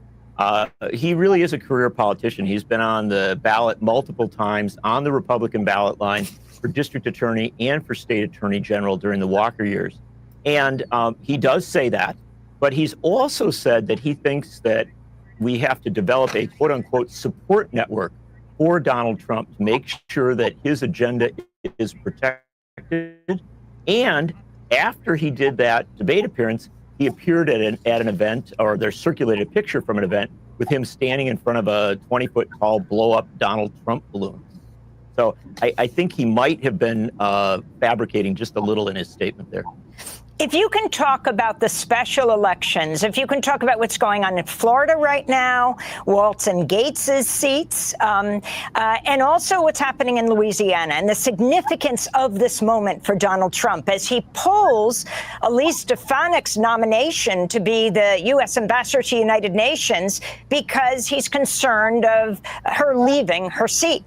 he really is a career politician. He's been on the ballot multiple times on the Republican ballot line for district attorney and for state attorney general during the Walker years. And he does say that, but he's also said that he thinks that we have to develop a quote unquote support network for Donald Trump to make sure that his agenda is protected. And after he did that debate appearance, he appeared at an event, or there circulated a picture from an event with him standing in front of a 20-foot tall blow-up Donald Trump balloon. So I think he might have been fabricating just a little in his statement there. If you can talk about the special elections, if you can talk about what's going on in Florida right now, Waltz and Gates's seats, and also what's happening in Louisiana and the significance of this moment for Donald Trump as he pulls Elise Stefanik's nomination to be the U.S. ambassador to the United Nations because he's concerned of her leaving her seat.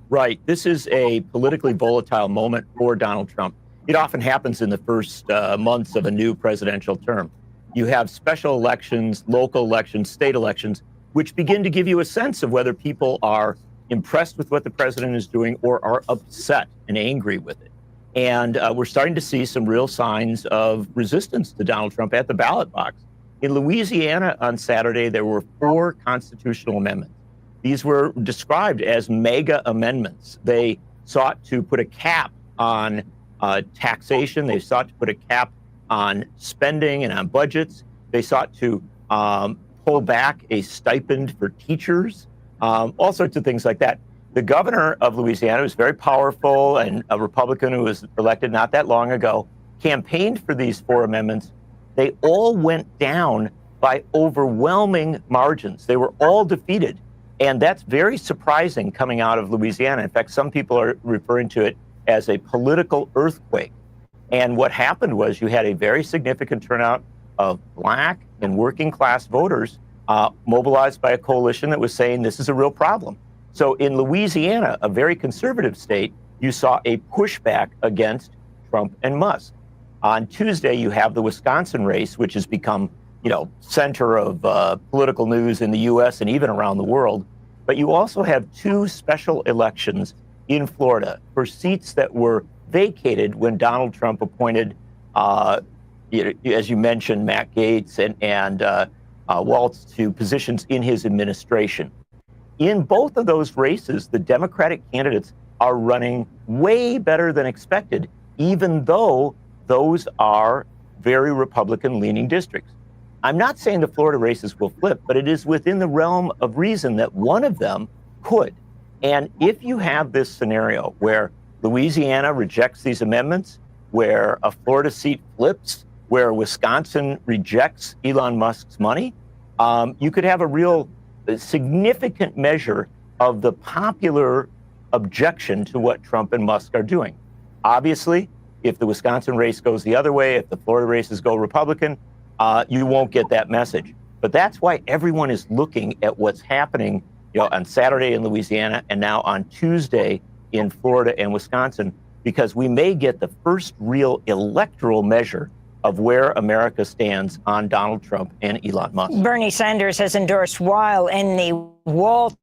Right. This is a politically volatile moment for Donald Trump. It often happens in the first months of a new presidential term. You have special elections, local elections, state elections, which begin to give you a sense of whether people are impressed with what the president is doing or are upset and angry with it. And we're starting to see some real signs of resistance to Donald Trump at the ballot box. In Louisiana on Saturday, there were 4 constitutional amendments. These were described as mega amendments. They sought to put a cap on taxation. They sought to put a cap on spending and on budgets. They sought to pull back a stipend for teachers, all sorts of things like that. The governor of Louisiana was very powerful and a Republican who was elected not that long ago, campaigned for these 4 amendments. They all went down by overwhelming margins. They were all defeated. And that's very surprising coming out of Louisiana. In fact, some people are referring to it as a political earthquake. And what happened was you had a very significant turnout of Black and working class voters mobilized by a coalition that was saying this is a real problem. So in Louisiana, a very conservative state, you saw a pushback against Trump and Musk. On Tuesday, you have the Wisconsin race, which has become, center of political news in the U.S. and even around the world. But you also have 2 special elections in Florida for seats that were vacated when Donald Trump appointed, as you mentioned, Matt Gaetz and Waltz to positions in his administration. In both of those races, the Democratic candidates are running way better than expected, even though those are very Republican-leaning districts. I'm not saying the Florida races will flip, but it is within the realm of reason that one of them could. And if you have this scenario where Louisiana rejects these amendments, where a Florida seat flips, where Wisconsin rejects Elon Musk's money, you could have a real significant measure of the popular objection to what Trump and Musk are doing. Obviously, if the Wisconsin race goes the other way, if the Florida races go Republican, you won't get that message. But that's why everyone is looking at what's happening, on Saturday in Louisiana and now on Tuesday in Florida and Wisconsin, because we may get the first real electoral measure of where America stands on Donald Trump and Elon Musk. Bernie Sanders has endorsed while in the Waltz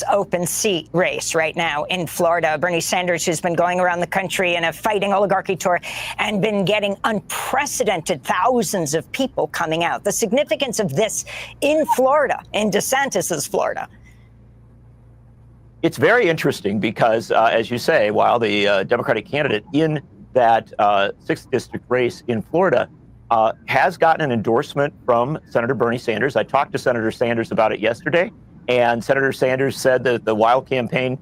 open seat race right now in Florida. Bernie Sanders, who's been going around the country in a fighting oligarchy tour and been getting unprecedented thousands of people coming out. The significance of this in Florida, in DeSantis's Florida. It's very interesting because, as you say, while the Democratic candidate in that 6th district race in Florida has gotten an endorsement from Senator Bernie Sanders. I talked to Senator Sanders about it yesterday, and Senator Sanders said that the Wild campaign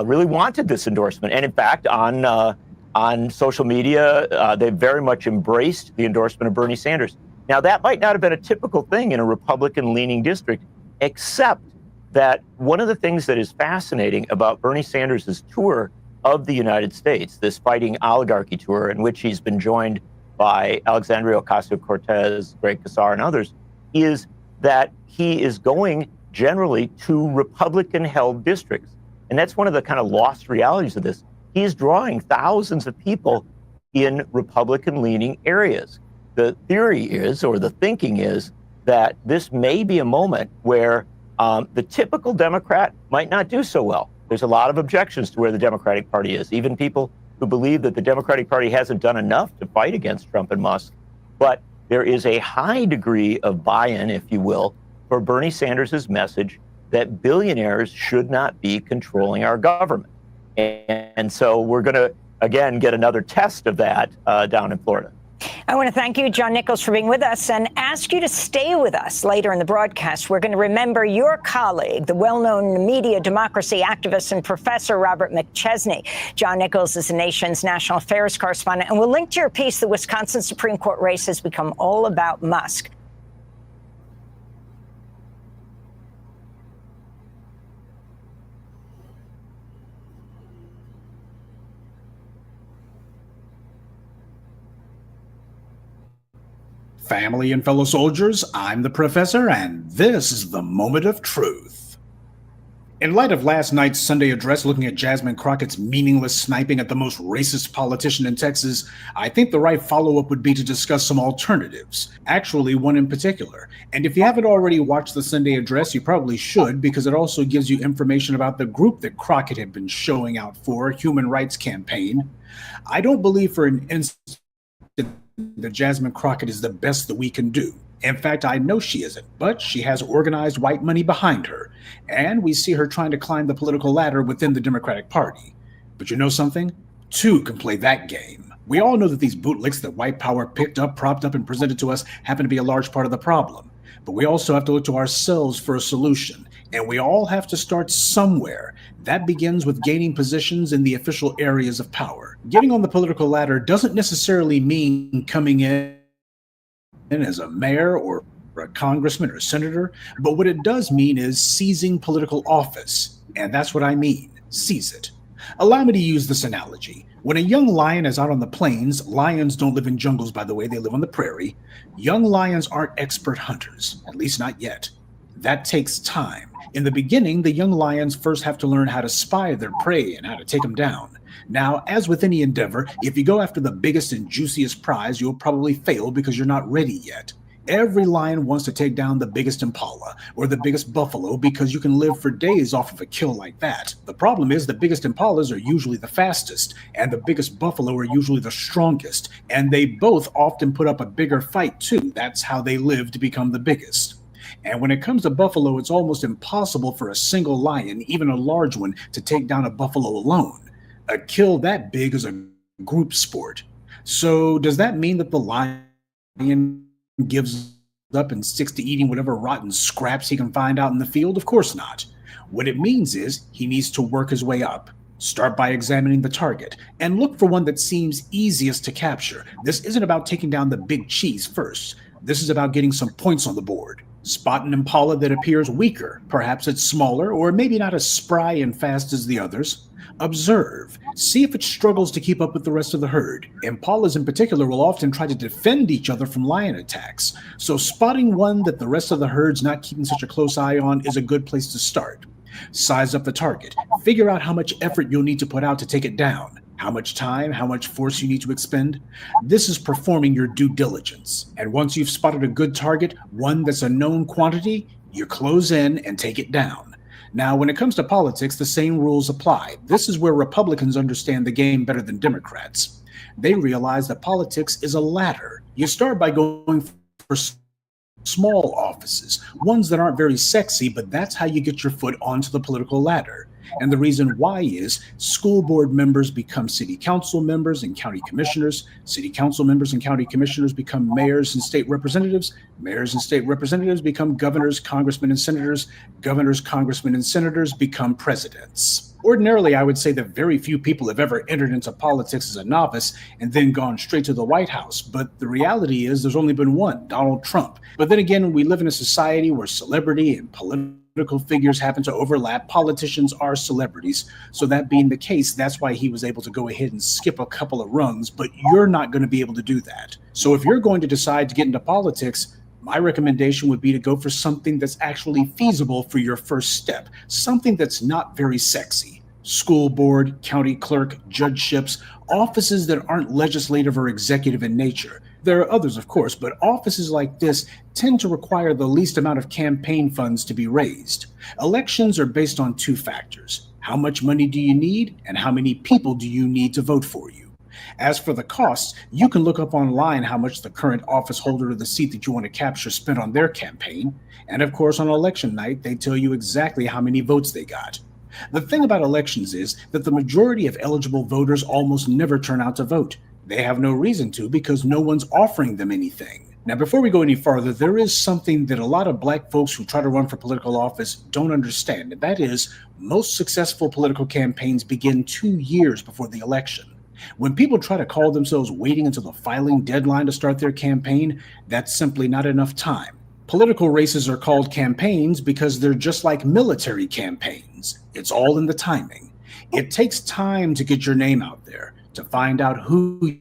really wanted this endorsement. And in fact, on social media, they very much embraced the endorsement of Bernie Sanders. Now, that might not have been a typical thing in a Republican-leaning district, except that one of the things that is fascinating about Bernie Sanders' tour of the United States, this fighting oligarchy tour in which he's been joined by Alexandria Ocasio-Cortez, Greg Casar, and others, is that he is going generally to Republican-held districts. And that's one of the kind of lost realities of this. He's drawing thousands of people in Republican-leaning areas. The theory is, or the thinking is, that this may be a moment where the typical Democrat might not do so well. There's a lot of objections to where the Democratic Party is, even people who believe that the Democratic Party hasn't done enough to fight against Trump and Musk. But there is a high degree of buy-in, if you will, for Bernie Sanders' message that billionaires should not be controlling our government. And so we're going to, again, get another test of that down in Florida. I want to thank you, John Nichols, for being with us and ask you to stay with us later in the broadcast. We're going to remember your colleague, the well-known media democracy activist and professor Robert McChesney. John Nichols is the nation's national affairs correspondent, and we'll link to your piece, The Wisconsin Supreme Court Race Has Become All About Musk. Family and fellow soldiers, I'm the professor, and this is the moment of truth. In light of last night's Sunday address looking at Jasmine Crockett's meaningless sniping at the most racist politician in Texas, I think the right follow-up would be to discuss some alternatives, actually one in particular. And if you haven't already watched the Sunday address, you probably should, because it also gives you information about the group that Crockett had been showing out for, Human Rights Campaign. I don't believe for an instant that Jasmine Crockett is the best that we can do. In fact, I know she isn't, but she has organized white money behind her, and we see her trying to climb the political ladder within the Democratic Party. But you know something? Two can play that game. We all know that these bootlicks that white power picked up, propped up, and presented to us happen to be a large part of the problem. But we also have to look to ourselves for a solution, and we all have to start somewhere. That begins with gaining positions in the official areas of power. Getting on the political ladder doesn't necessarily mean coming in as a mayor or a congressman or a senator, but what it does mean is seizing political office. And that's what I mean, seize it. Allow me to use this analogy. When a young lion is out on the plains, lions don't live in jungles, by the way, they live on the prairie. Young lions aren't expert hunters, at least not yet. That takes time. In the beginning, the young lions first have to learn how to spy their prey and how to take them down. Now, as with any endeavor, if you go after the biggest and juiciest prize, you'll probably fail because you're not ready yet. Every lion wants to take down the biggest impala or the biggest buffalo because you can live for days off of a kill like that. The problem is the biggest impalas are usually the fastest, and the biggest buffalo are usually the strongest, and they both often put up a bigger fight too. That's how they live to become the biggest. And when it comes to buffalo, it's almost impossible for a single lion, even a large one, to take down a buffalo alone. A kill that big is a group sport. So does that mean that the lion gives up and sticks to eating whatever rotten scraps he can find out in the field? Of course not. What it means is he needs to work his way up. Start by examining the target and look for one that seems easiest to capture. This isn't about taking down the big cheese first. This is about getting some points on the board. Spot an impala that appears weaker. Perhaps it's smaller or maybe not as spry and fast as the others. Observe. See if it struggles to keep up with the rest of the herd. Impalas in particular will often try to defend each other from lion attacks. So spotting one that the rest of the herd's not keeping such a close eye on is a good place to start. Size up the target. Figure out how much effort you'll need to put out to take it down. How much time, how much force you need to expend. This is performing your due diligence. And once you've spotted a good target, one that's a known quantity, you close in and take it down. Now, when it comes to politics, the same rules apply. This is where Republicans understand the game better than Democrats. They realize that politics is a ladder. You start by going for small offices, ones that aren't very sexy, but that's how you get your foot onto the political ladder. And the reason why is school board members become city council members and county commissioners. City council members and county commissioners become mayors and state representatives. Mayors and state representatives become governors, congressmen, and senators. Governors, congressmen, and senators become presidents. Ordinarily, I would say that very few people have ever entered into politics as a novice and then gone straight to the White House. But the reality is there's only been one, Donald Trump. But then again, we live in a society where celebrity and political figures happen to overlap. Politicians are celebrities. So that being the case, that's why he was able to go ahead and skip a couple of rungs, but you're not going to be able to do that. So if you're going to decide to get into politics, my recommendation would be to go for something that's actually feasible for your first step, something that's not very sexy. School board, county clerk, judgeships, offices that aren't legislative or executive in nature. There are others, of course, but offices like this tend to require the least amount of campaign funds to be raised. Elections are based on two factors. How much money do you need, and how many people do you need to vote for you? As for the costs, you can look up online how much the current office holder of the seat that you want to capture spent on their campaign. And of course, on election night, they tell you exactly how many votes they got. The thing about elections is that the majority of eligible voters almost never turn out to vote. They have no reason to because no one's offering them anything. Now, before we go any farther, there is something that a lot of Black folks who try to run for political office don't understand, and that is most successful political campaigns begin 2 years before the election. When people try to call themselves waiting until the filing deadline to start their campaign, that's simply not enough time. Political races are called campaigns because they're just like military campaigns. It's all in the timing. It takes time to get your name out there, to find out who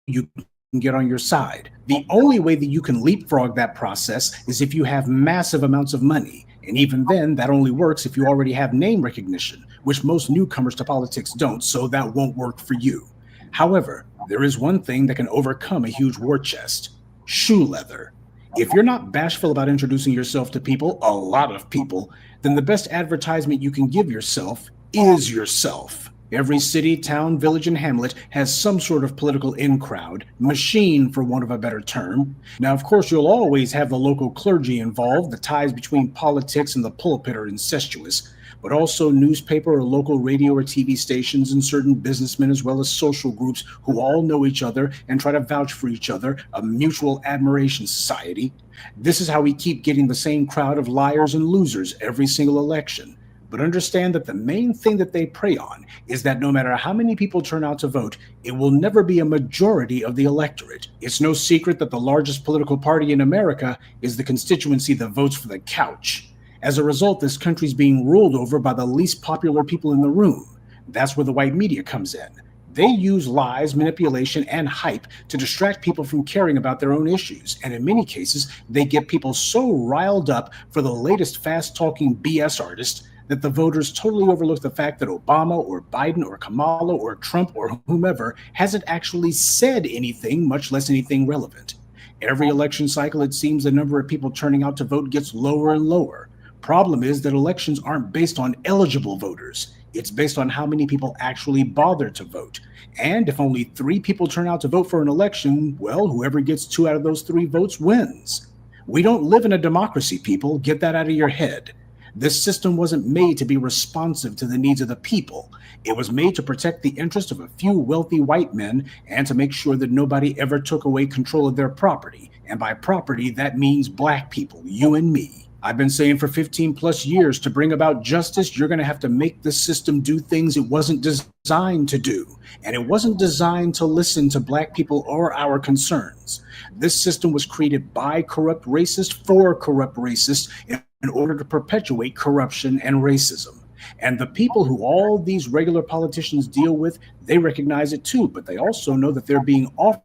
you can get on your side. The only way that you can leapfrog that process is if you have massive amounts of money. And even then, that only works if you already have name recognition, which most newcomers to politics don't, so that won't work for you. However, there is one thing that can overcome a huge war chest: shoe leather. If you're not bashful about introducing yourself to people, a lot of people, then the best advertisement you can give yourself is yourself. Every city, town, village, and hamlet has some sort of political in-crowd, machine for want of a better term. Now, of course, you'll always have the local clergy involved. The ties between politics and the pulpit are incestuous, but also newspaper or local radio or TV stations and certain businessmen, as well as social groups who all know each other and try to vouch for each other, a mutual admiration society. This is how we keep getting the same crowd of liars and losers every single election. But understand that the main thing that they prey on is that no matter how many people turn out to vote, it will never be a majority of the electorate. It's no secret that the largest political party in America is the constituency that votes for the couch. As a result, this country's being ruled over by the least popular people in the room. That's where the white media comes in. They use lies, manipulation, and hype to distract people from caring about their own issues. And in many cases, they get people so riled up for the latest fast-talking BS artist that the voters totally overlook the fact that Obama or Biden or Kamala or Trump or whomever hasn't actually said anything, much less anything relevant. Every election cycle, it seems the number of people turning out to vote gets lower and lower. Problem is that elections aren't based on eligible voters. It's based on how many people actually bother to vote. And if only 3 people turn out to vote for an election, well, whoever gets 2 out of those 3 votes wins. We don't live in a democracy, people. Get that out of your head. This system wasn't made to be responsive to the needs of the people. It was made to protect the interest of a few wealthy white men and to make sure that nobody ever took away control of their property. And by property, that means Black people, you and me. I've been saying for 15 plus years, to bring about justice, you're going to have to make the system do things it wasn't designed to do. And it wasn't designed to listen to Black people or our concerns. This system was created by corrupt racists for corrupt racists in order to perpetuate corruption and racism. And the people who all these regular politicians deal with, they recognize it too, but they also know that they're being offered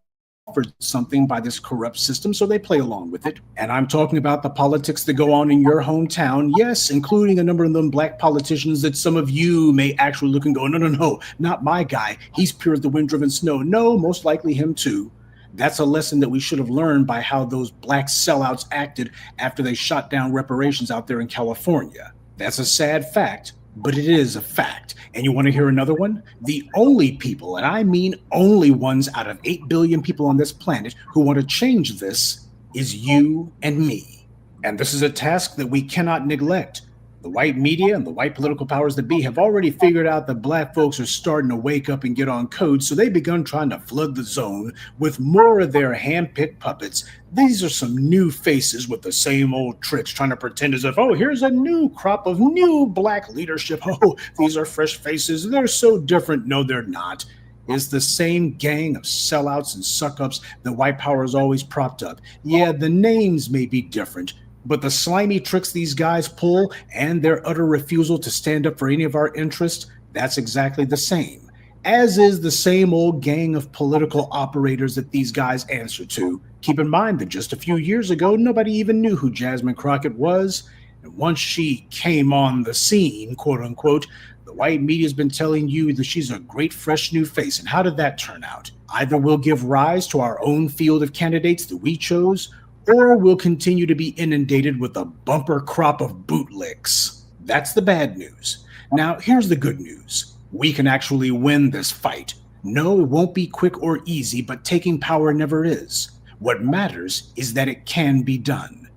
something by this corrupt system, so they play along with it. And I'm talking about the politics that go on in your hometown, yes, including a number of them Black politicians that some of you may actually look and go, no, not my guy. He's pure as the wind-driven snow. No, most likely him too. That's a lesson that we should have learned by how those Black sellouts acted after they shot down reparations out there in California. That's a sad fact, but it is a fact. And you want to hear another one? The only people, and I mean only ones out of 8 billion people on this planet who want to change this is you and me. And this is a task that we cannot neglect. The white media and the white political powers that be have already figured out that black folks are starting to wake up and get on code, so they've begun trying to flood the zone with more of their hand-picked puppets. These are some new faces with the same old tricks, trying to pretend as if, oh, here's a new crop of new black leadership. Oh, these are fresh faces. They're so different. No, they're not. It's the same gang of sellouts and suck-ups that white power has always propped up. Yeah, the names may be different, but the slimy tricks these guys pull and their utter refusal to stand up for any of our interests, that's exactly the same. As is the same old gang of political operators that these guys answer to. Keep in mind that just a few years ago, nobody even knew who Jasmine Crockett was. And once she came on the scene, quote unquote, the white media's been telling you that she's a great fresh new face. And how did that turn out? Either we'll give rise to our own field of candidates that we chose, or we'll continue to be inundated with a bumper crop of bootlicks. That's the bad news. Now, here's the good news. We can actually win this fight. No, it won't be quick or easy, but taking power never is. What matters is that it can be done.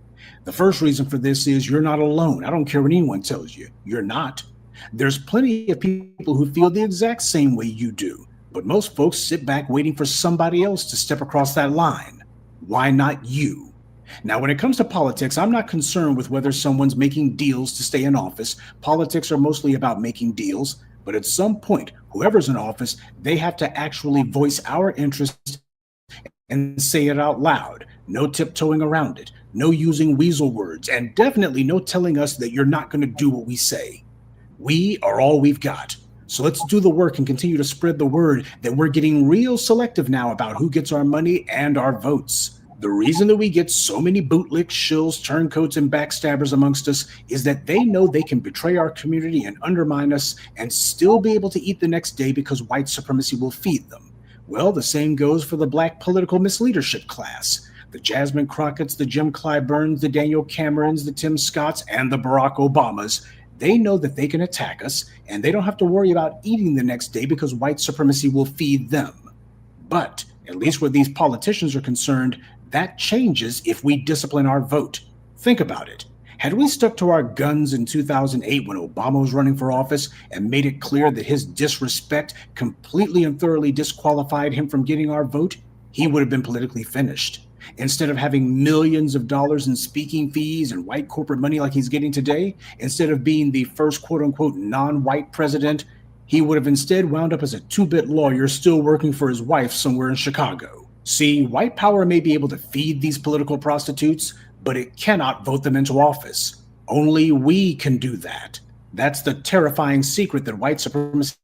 The first reason for this is you're not alone. I don't care what anyone tells you. You're not. There's plenty of people who feel the exact same way you do, but most folks sit back waiting for somebody else to step across that line. Why not you? Now, when it comes to politics, I'm not concerned with whether someone's making deals to stay in office. Politics are mostly about making deals, but at some point, whoever's in office, they have to actually voice our interests and say it out loud. No tiptoeing around it, no using weasel words, and definitely no telling us that you're not going to do what we say. We are all we've got. So let's do the work and continue to spread the word that we're getting real selective now about who gets our money and our votes. The reason that we get so many bootlicks, shills, turncoats, and backstabbers amongst us is that they know they can betray our community and undermine us and still be able to eat the next day because white supremacy will feed them. Well, the same goes for the black political misleadership class. The Jasmine Crockett's, the Jim Clyburns, the Daniel Camerons, the Tim Scotts, and the Barack Obamas. They know that they can attack us, and they don't have to worry about eating the next day because white supremacy will feed them. But at least where these politicians are concerned, that changes if we discipline our vote. Think about it. Had we stuck to our guns in 2008 when Obama was running for office and made it clear that his disrespect completely and thoroughly disqualified him from getting our vote, he would have been politically finished. Instead of having millions of dollars in speaking fees and white corporate money like he's getting today, instead of being the first quote-unquote non-white president, he would have instead wound up as a two-bit lawyer still working for his wife somewhere in Chicago. See, white power may be able to feed these political prostitutes, but it cannot vote them into office. Only we can do that. That's the terrifying secret that white supremacy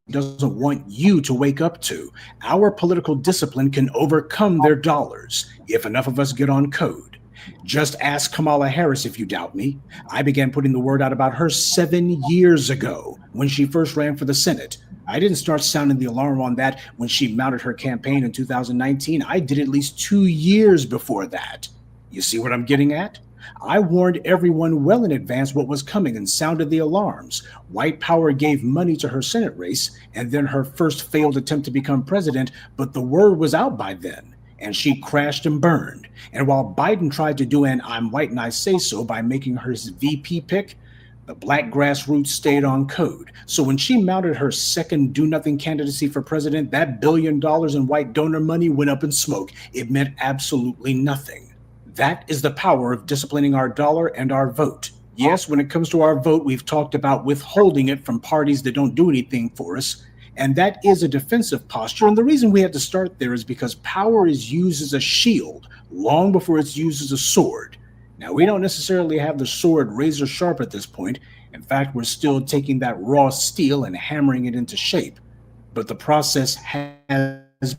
doesn't want you to wake up to. Our political discipline can overcome their dollars if enough of us get on code. Just ask Kamala Harris if you doubt me. I began putting the word out about her 7 years ago when she first ran for the Senate. I didn't start sounding the alarm on that when she mounted her campaign in 2019. I did at least 2 years before that. You see what I'm getting at? I warned everyone well in advance what was coming and sounded the alarms. White power gave money to her Senate race and then her first failed attempt to become president, but the word was out by then, and she crashed and burned. And while Biden tried to do an I'm white and I say so by making her his VP pick, the black grassroots stayed on code. So when she mounted her second do-nothing candidacy for president, that $1 billion in white donor money went up in smoke. It meant absolutely nothing. That is the power of disciplining our dollar and our vote. Yes, when it comes to our vote, we've talked about withholding it from parties that don't do anything for us. And that is a defensive posture. And the reason we had to start there is because power is used as a shield long before it's used as a sword. Now, we don't necessarily have the sword razor sharp at this point. In fact, we're still taking that raw steel and hammering it into shape. But the process has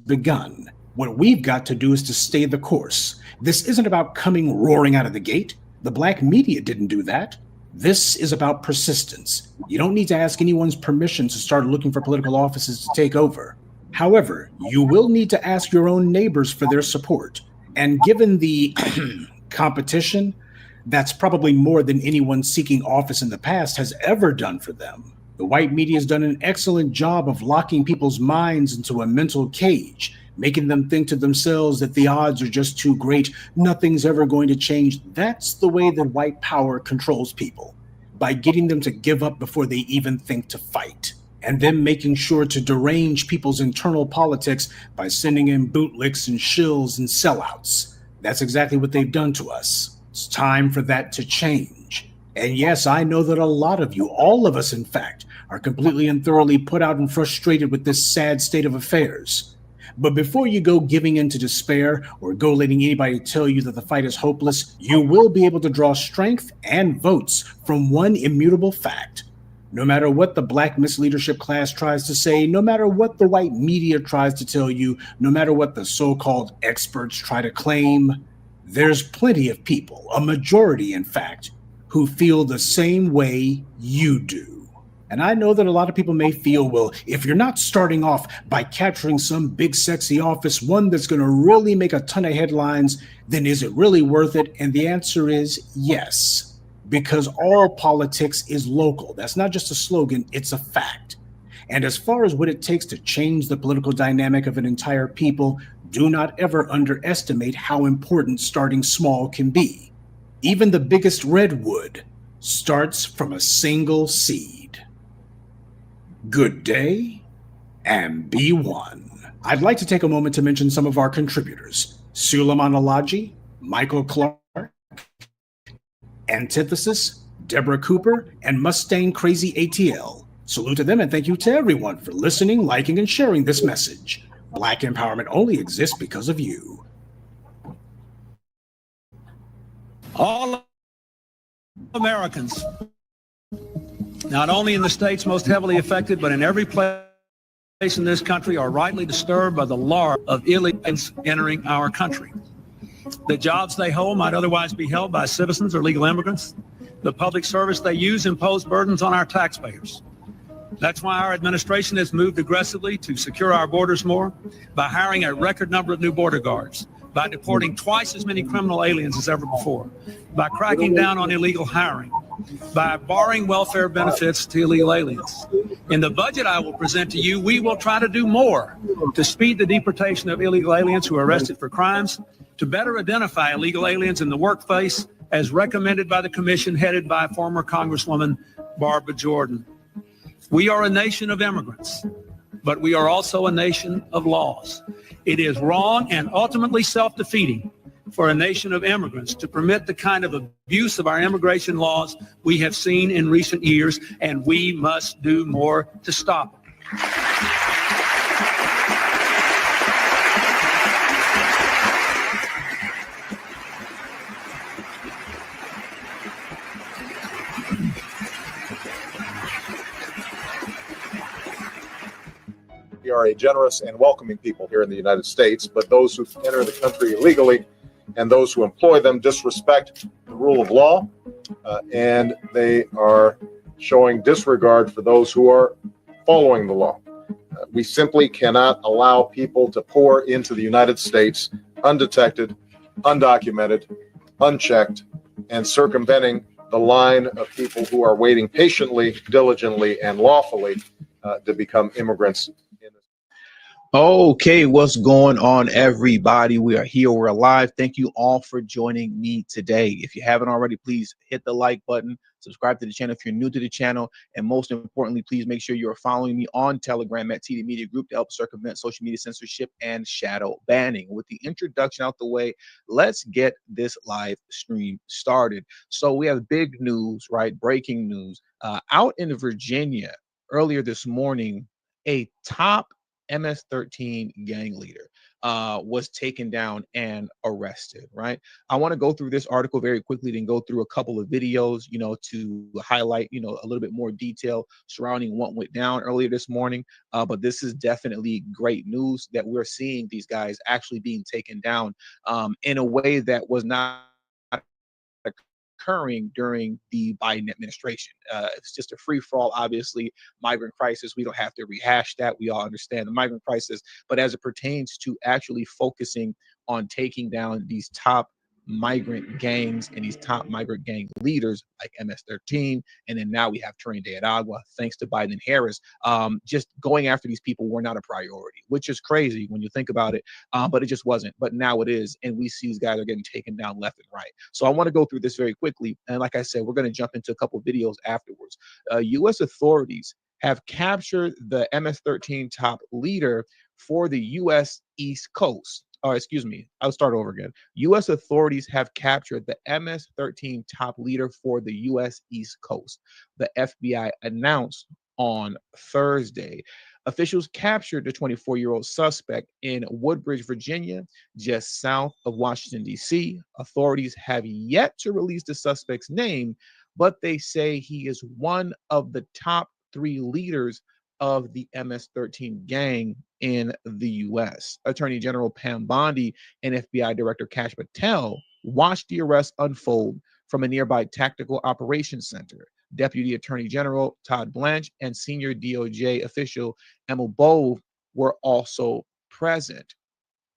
begun. What we've got to do is to stay the course. This isn't about coming roaring out of the gate. The black media didn't do that. This is about persistence. You don't need to ask anyone's permission to start looking for political offices to take over. However, you will need to ask your own neighbors for their support. And given the competition, that's probably more than anyone seeking office in the past has ever done for them. The white media has done an excellent job of locking people's minds into a mental cage, making them think to themselves that the odds are just too great, nothing's ever going to change. That's the way that white power controls people. by getting them to give up before they even think to fight, and then making sure to derange people's internal politics by sending in bootlicks and shills and sellouts. That's exactly what they've done to us. It's time for that to change. And yes, I know that a lot of you, all of us in fact, are completely and thoroughly put out and frustrated with this sad state of affairs. But before you go giving in to despair or go letting anybody tell you that the fight is hopeless, you will be able to draw strength and votes from one immutable fact. No matter what the black misleadership class tries to say, no matter what the white media tries to tell you, no matter what the so-called experts try to claim, there's plenty of people, a majority in fact, who feel the same way you do. And I know that a lot of people may feel, well, if you're not starting off by capturing some big sexy office, one that's going to really make a ton of headlines, then is it really worth it? And the answer is yes, because all politics is local. That's not just a slogan, it's a fact. And as far as what it takes to change the political dynamic of an entire people, do not ever underestimate how important starting small can be. Even the biggest redwood starts from a single seed. Good day, and be one. I'd like to take a moment to mention some of our contributors: Suleiman Alaji, Michael Clark, Antithesis, Deborah Cooper, and Mustang Crazy ATL. Salute to them, and thank you to everyone for listening, liking, and sharing this message. Black empowerment only exists because of you. All Americans, not only in the states most heavily affected, but in every place in this country, are rightly disturbed by the law of illegals entering our country. The jobs they hold might otherwise be held by citizens or legal immigrants. The public service they use impose burdens on our taxpayers. That's why our administration has moved aggressively to secure our borders more by hiring a record number of new border guards, by deporting twice as many criminal aliens as ever before, by cracking down on illegal hiring, by barring welfare benefits to illegal aliens. In the budget I will present to you, we will try to do more to speed the deportation of illegal aliens who are arrested for crimes, to better identify illegal aliens in the workplace, as recommended by the commission headed by former Congresswoman Barbara Jordan. We are a nation of immigrants, but we are also a nation of laws. It is wrong and ultimately self-defeating for a nation of immigrants to permit the kind of abuse of our immigration laws we have seen in recent years, and we must do more to stop it. We are a generous and welcoming people here in the United States, but those who enter the country illegally and those who employ them disrespect the rule of law, and they are showing disregard for those who are following the law. We simply cannot allow people to pour into the United States undetected, undocumented, unchecked, and circumventing the line of people who are waiting patiently, diligently, and lawfully to become immigrants. Okay, what's going on, everybody? We are here, we're alive. Thank you all for joining me today. If you haven't already, please hit the like button, subscribe to the channel if you're new to the channel, and most importantly, please make sure you're following me on Telegram at TD Media Group to help circumvent social media censorship and shadow banning. With the introduction out the way, let's get this live stream started. So we have big news, right? Breaking news. Out in Virginia earlier this morning, a top MS-13 gang leader was taken down and arrested, right? I want to go through this article very quickly, then go through a couple of videos, to highlight, a little bit more detail surrounding what went down earlier this morning. But this is definitely great news that we're seeing these guys actually being taken down in a way that was not occurring during the Biden administration. It's just a free-for-all, obviously, migrant crisis. We don't have to rehash that. We all understand the migrant crisis. But as it pertains to actually focusing on taking down these top migrant gangs and these top migrant gang leaders like MS-13, and then now we have Trinidad and Agua, thanks to Biden and Harris, just going after these people were not a priority, which is crazy when you think about it, but it just wasn't. But now it is, and we see these guys are getting taken down left and right. So I want to go through this very quickly, and like I said, we're going to jump into a couple videos afterwards. U.S. authorities have captured the MS-13 top leader for the U.S. East Coast. Or excuse me, I'll start over again. U.S. authorities have captured the MS-13 top leader for the U.S. East Coast. The FBI announced on Thursday. Officials captured the 24-year-old suspect in Woodbridge, Virginia, just south of Washington, D.C. Authorities have yet to release the suspect's name, but they say he is one of the top 3 leaders of the MS-13 gang in the U.S. Attorney General Pam Bondi and FBI Director Kash Patel watched the arrest unfold from a nearby Tactical Operations Center. Deputy Attorney General Todd Blanche and senior DOJ official Emma Bove were also present.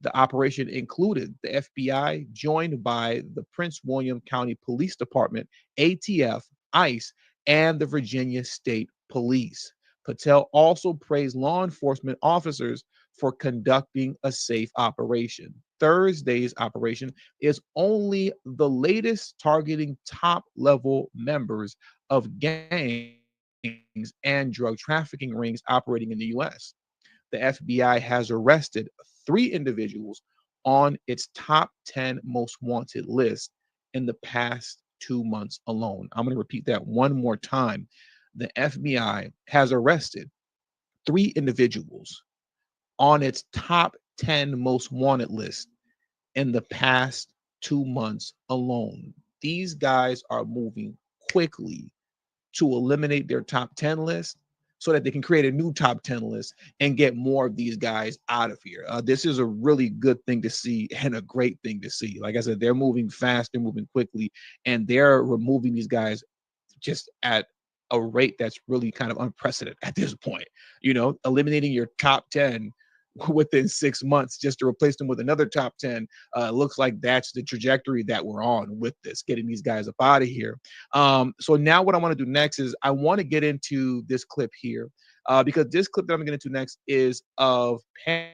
The operation included the FBI, joined by the Prince William County Police Department, ATF, ICE, and the Virginia State Police. Patel also praised law enforcement officers for conducting a safe operation. Thursday's operation is only the latest targeting top-level members of gangs and drug trafficking rings operating in the U.S. The FBI has arrested 3 individuals on its top 10 most wanted list in the past 2 months alone. I'm going to repeat that one more time. The FBI has arrested 3 individuals on its top 10 most wanted list in the past 2 months alone. These guys are moving quickly to eliminate their top 10 list so that they can create a new top 10 list and get more of these guys out of here. This is a really good thing to see and a great thing to see. Like I said, they're moving fast, they're moving quickly, and they're removing these guys just at a rate that's really kind of unprecedented at this point. You know, eliminating your top 10 within 6 months just to replace them with another top 10 looks like that's the trajectory that we're on with this, getting these guys up out of here. So now what I want to do next is I want to get into this clip here because this clip that I'm going to get into next is of Pam